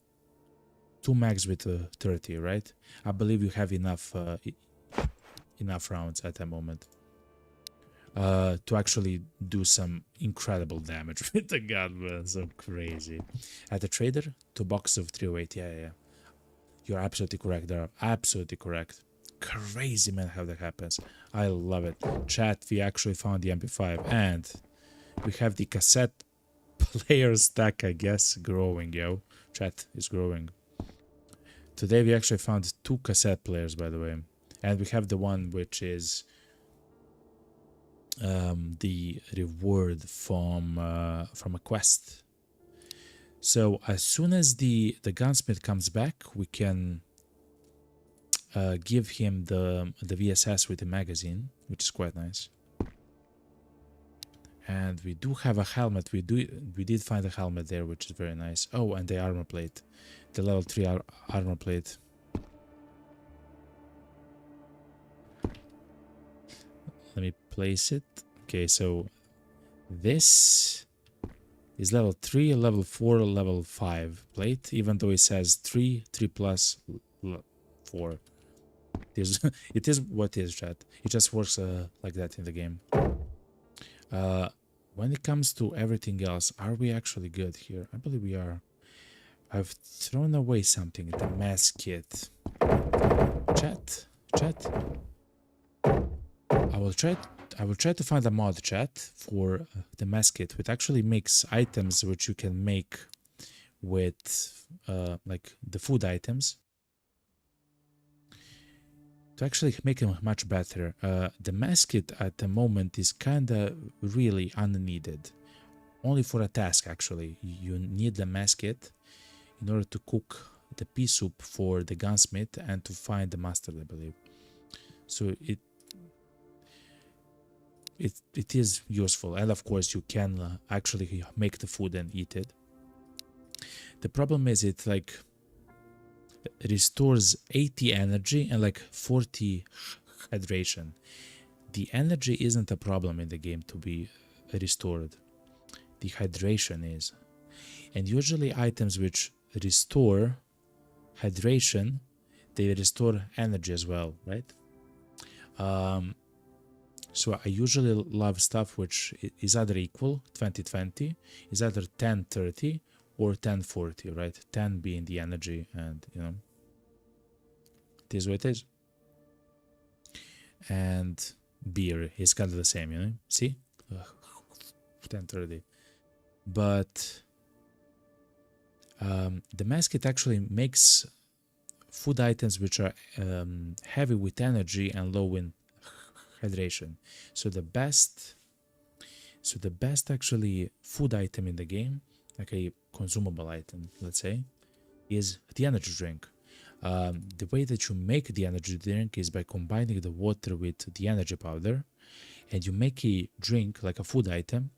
2 mags with 30, right? I believe you have enough rounds at that moment to actually do some incredible damage with the gun, man. So crazy. At the trader, 2 boxes of 308. Yeah. You're absolutely correct there. Absolutely correct. Crazy, man, how that happens. I love it. Chat, we actually found the MP5 and we have the cassette player stack, I guess, growing, yo. Chat is growing. Today we actually found 2 cassette players, by the way. And we have the one which is the reward from a quest. So as soon as the gunsmith comes back, we can give him the VSS with the magazine, which is quite nice. And we do have a helmet. We did find a helmet there, which is very nice. Oh, and the armor plate, the level 3 armor plate. Let me place it. Okay, so this is level 3, level 4, level 5 plate, even though it says 3 plus 4. It is what it is, chat. It just works like that in the game. When it comes to everything else, are we actually good here? I believe we are. I've thrown away something, the mask kit. Chat. I will try to find a mod, chat, for the mask kit, which actually makes items which you can make with like the food items, to actually make them much better. The mask kit at the moment is kinda really unneeded. Only for a task, actually. You need the mask kit in order to cook the pea soup for the gunsmith and to find the mustard, I believe. So it is useful, and of course you can actually make the food and eat it. The problem is it like restores 80 energy and like 40 hydration. The energy isn't a problem in the game to be restored. The hydration is. And usually items which restore hydration, they restore energy as well, right? So I usually love stuff which is either equal, 20-20, is either 10-30 or 10-40, right? 10 being the energy, and you know, it is what it is. And beer is kind of the same, you know? See? 10-30. But the mask kit actually makes food items which are heavy with energy and low in hydration. So the best actually food item in the game, like a consumable item, let's say, is the energy drink. The way that you make the energy drink is by combining the water with the energy powder, and you make a drink like a food item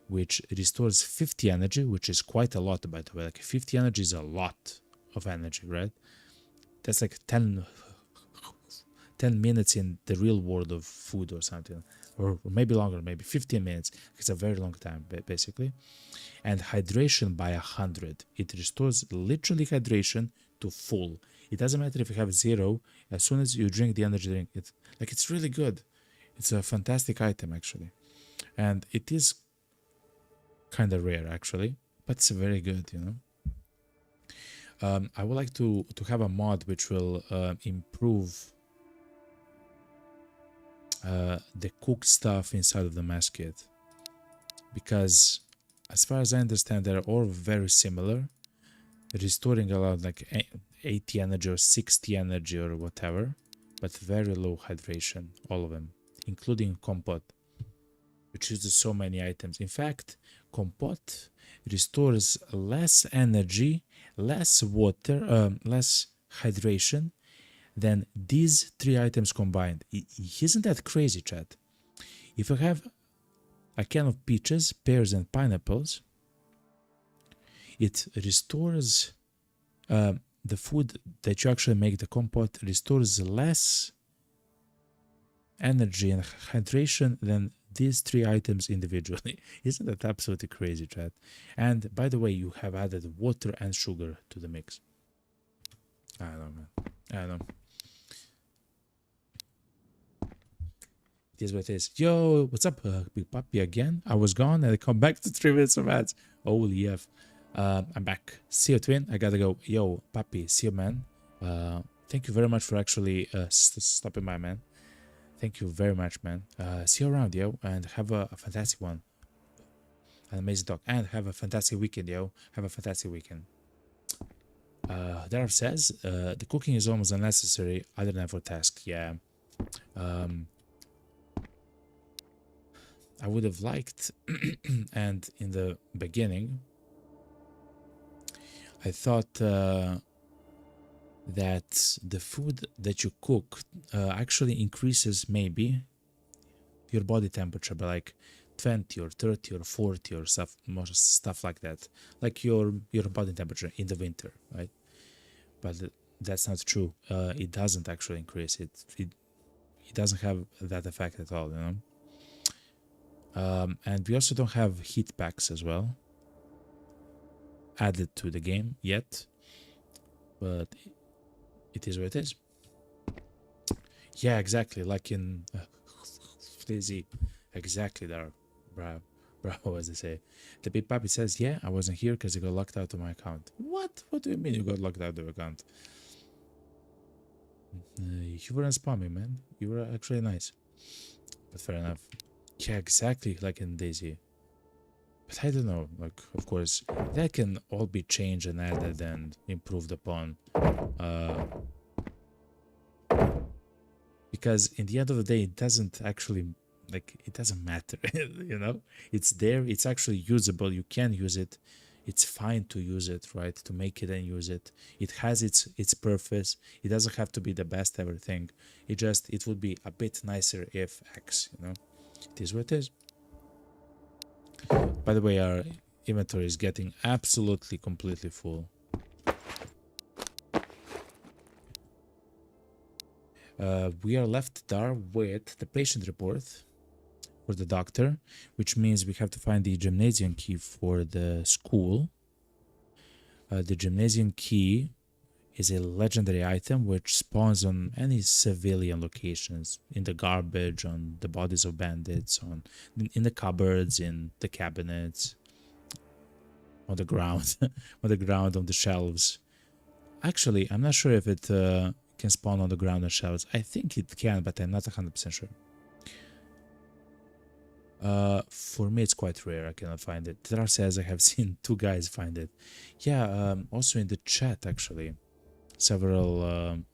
which restores 50 energy, which is quite a lot, by the way. Like 50 energy is a lot of energy, right? That's like 10 minutes in the real world of food or something, or maybe longer, maybe 15 minutes. It's a very long time, basically. And hydration by 100. It restores literally hydration to full. It doesn't matter if you have 0. As soon as you drink the energy drink, it's really good. It's a fantastic item, actually. And it is kind of rare, actually, but it's very good, you know. I would like to have a mod which will improve the cooked stuff inside of the mask kit, because as far as I understand, they're all very similar, restoring a lot, like 80 energy or 60 energy or whatever, but very low hydration, all of them, including Compote, which uses so many items. In fact, Compote restores less energy, less water, less hydration than these three items combined. Isn't that crazy, chat? If I have a can of peaches, pears, and pineapples, it restores the food that you actually make, the compote, restores less energy and hydration than these three items individually. Isn't that absolutely crazy, chat? And by the way, you have added water and sugar to the mix. I don't know, man. I don't know. It is what it is. Yo, what's up, Big Puppy again? I was gone and I come back to 3 minutes of ads. Holy F. I'm back. See you, twin. I gotta go. Yo, Puppy, see you, man. Thank you very much for actually stopping by, man. Thank you very much, man. See you around, yo, and have a fantastic one. An amazing talk. And have a fantastic weekend, yo. Have a fantastic weekend. Darth says, the cooking is almost unnecessary other than for tasks. Yeah. I would have liked, and in the beginning, I thought that the food that you cook actually increases maybe your body temperature by like 20 or 30 or 40 or stuff like that, like your body temperature in the winter, right? But that's not true. It doesn't actually increase it. It doesn't have that effect at all, you know. And we also don't have heat packs as well added to the game yet, but it is what it is. Yeah, exactly, like in Flizzy. Exactly there, bro, as they say. The Big Papi says, yeah, I wasn't here because I got locked out of my account. What do you mean you got locked out of your account? You weren't spamming, man. You were actually nice, but fair enough. Yeah, exactly, like in Daisy. But I don't know, like, of course, that can all be changed and added and improved upon. Because in the end of the day, it doesn't actually, like, it doesn't matter, you know? It's there, it's actually usable, you can use it. It's fine to use it, right? To make it and use it. It has its purpose. It doesn't have to be the best ever thing. It would be a bit nicer if X, you know? It is what it is. By the way, our inventory is getting absolutely completely full. We are left there with the patient report for the doctor, which means we have to find the gymnasium key for the school. The gymnasium key is a legendary item which spawns on any civilian locations, in the garbage, on the bodies of bandits, in the cupboards, in the cabinets, on the ground, on the shelves. Actually, I'm not sure if it can spawn on the ground on shelves. I think it can, but I'm not 100% sure. For me, it's quite rare. I cannot find it. Trar says I have seen 2 guys find it. Yeah, also in the chat, actually. Several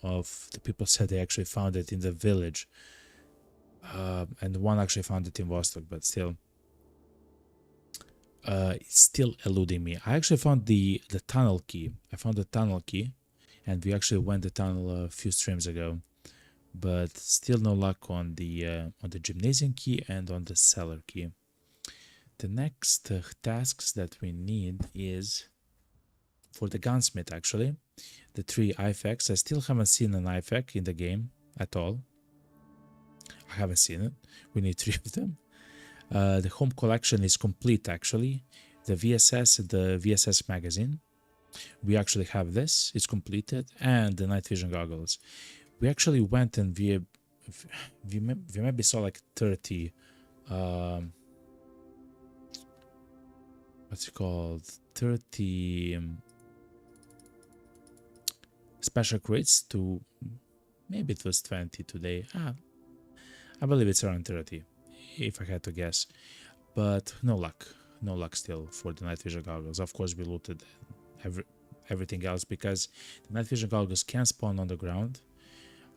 of the people said they actually found it in the village. And one actually found it in Vostok, but still. It's still eluding me. I actually found the tunnel key. I found the tunnel key. And we actually went the tunnel a few streams ago. But still no luck on the gymnasium key and on the cellar key. The next tasks that we need is for the gunsmith, actually. The 3 IFAKs. I still haven't seen an IFAK in the game at all. I haven't seen it. We need 3 of them. The home collection is complete, actually. The VSS magazine. We actually have this. It's completed. And the night vision goggles. We actually went and we maybe saw like 30 what's it called, 30 special crates to, maybe it was 20 today. I believe it's around 30 if I had to guess, but no luck still for the night vision goggles. Of course we looted everything else, because the night vision goggles can spawn on the ground,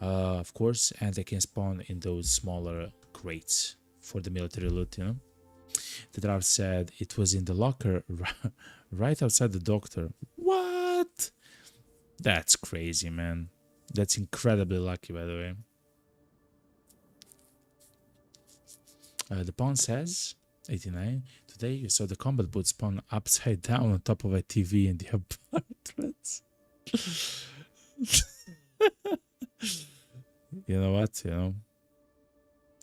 of course, and they can spawn in those smaller crates for the military loot, you know. The draft said it was in the locker right outside the doctor. What? That's crazy, man. That's incredibly lucky, by the way. The pawn says 89. Today you saw the combat boots spawn upside down on top of a TV in the apartments. You know what? You know,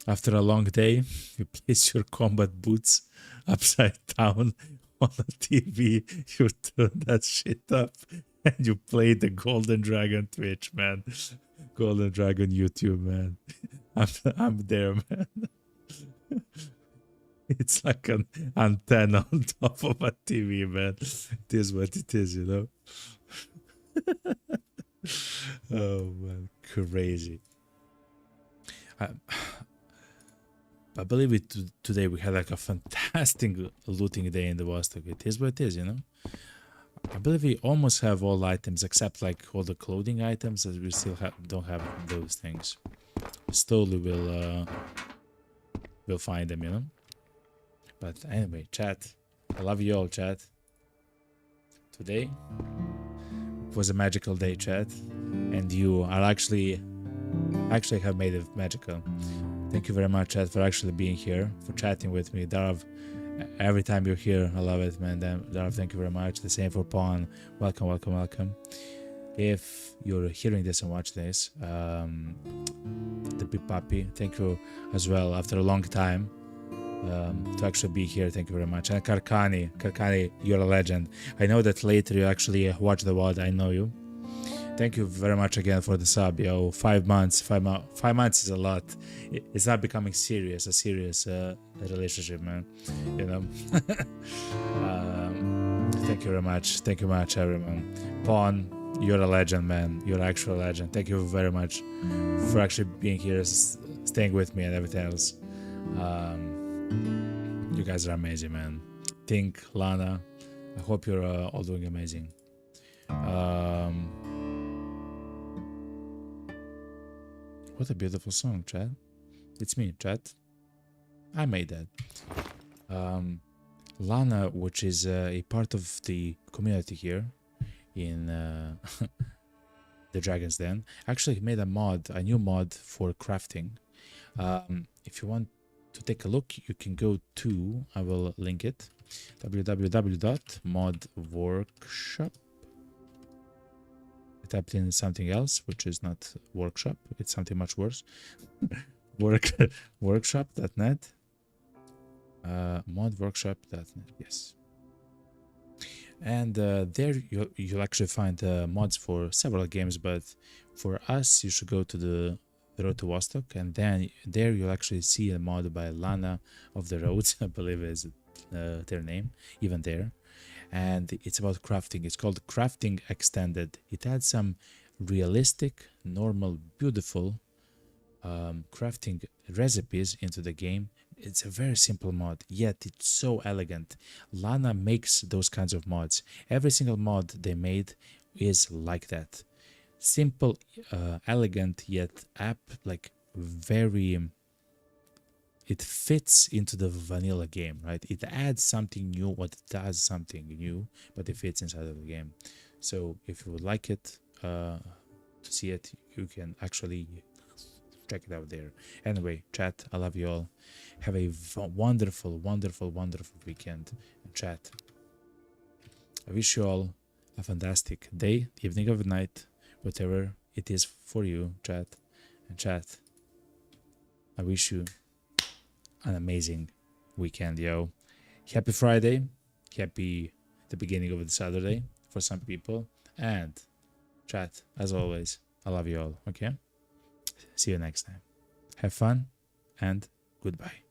after a long day, you place your combat boots upside down on a TV. You turn that shit up and you play the Golden Dragon Twitch, man. Golden Dragon YouTube, man. I'm there, man. It's like an antenna on top of a TV, man. It is what it is, you know. Oh man, crazy. I believe today we had like a fantastic looting day in the Vostok. It is what it is, you know. I believe we almost have all items except like all the clothing items, as we still don't have those things. Slowly we'll find them, you know. But anyway, chat, I love you all, chat. Today was a magical day, chat, and you are actually have made it magical. Thank you very much, chat, for actually being here, for chatting with me. Darav, every time you're here, I love it, man. Darav, thank you very much. The same for Pawn. Welcome, welcome, welcome. If you're hearing this and watch this, the Big Papi, thank you as well. After a long time, to actually be here, thank you very much. And Karkani, you're a legend. I know that later you actually watch the VOD. I know you. Thank you very much again for the sub, yo. 5 months. 5 months is a lot. It's not becoming a serious relationship, man. You know. Thank you very much. Thank you very much, everyone. Pawn, you're a legend, man. You're an actual legend. Thank you very much for actually being here, staying with me, and everything else. You guys are amazing, man. Tink, Lana, I hope you're all doing amazing. What a beautiful song, chat. It's me, chat. I made that. Lana, which is a part of the community here in the Dragon's Den, actually made a new mod for crafting. If you want to take a look, you can go to, I will link it, www.modworkshop. I typed in something else, which is not workshop, it's something much worse. Workshop.net. Modworkshop.net, yes. And there you'll actually find mods for several games, but for us, you should go to the Road to Vostok, and then there you'll actually see a mod by Lana of the Roads, I believe is their name, even there. And it's about crafting. It's called Crafting Extended. It adds some realistic, normal, beautiful crafting recipes into the game. It's a very simple mod, yet it's so elegant. Lana makes those kinds of mods. Every single mod they made is like that. Simple, elegant, yet like very... It fits into the vanilla game, right? It adds something new, what it does something new, but it fits inside of the game. So if you would like it, to see it, you can actually check it out there. Anyway, chat, I love you all. Have a wonderful, wonderful, wonderful weekend. And chat, I wish you all a fantastic day, evening, or night, whatever it is for you, chat. And chat, I wish you an amazing weekend, yo. Happy Friday, happy the beginning of the Saturday for some people, and chat, as always, I love you all. Okay, see you next time. Have fun and goodbye.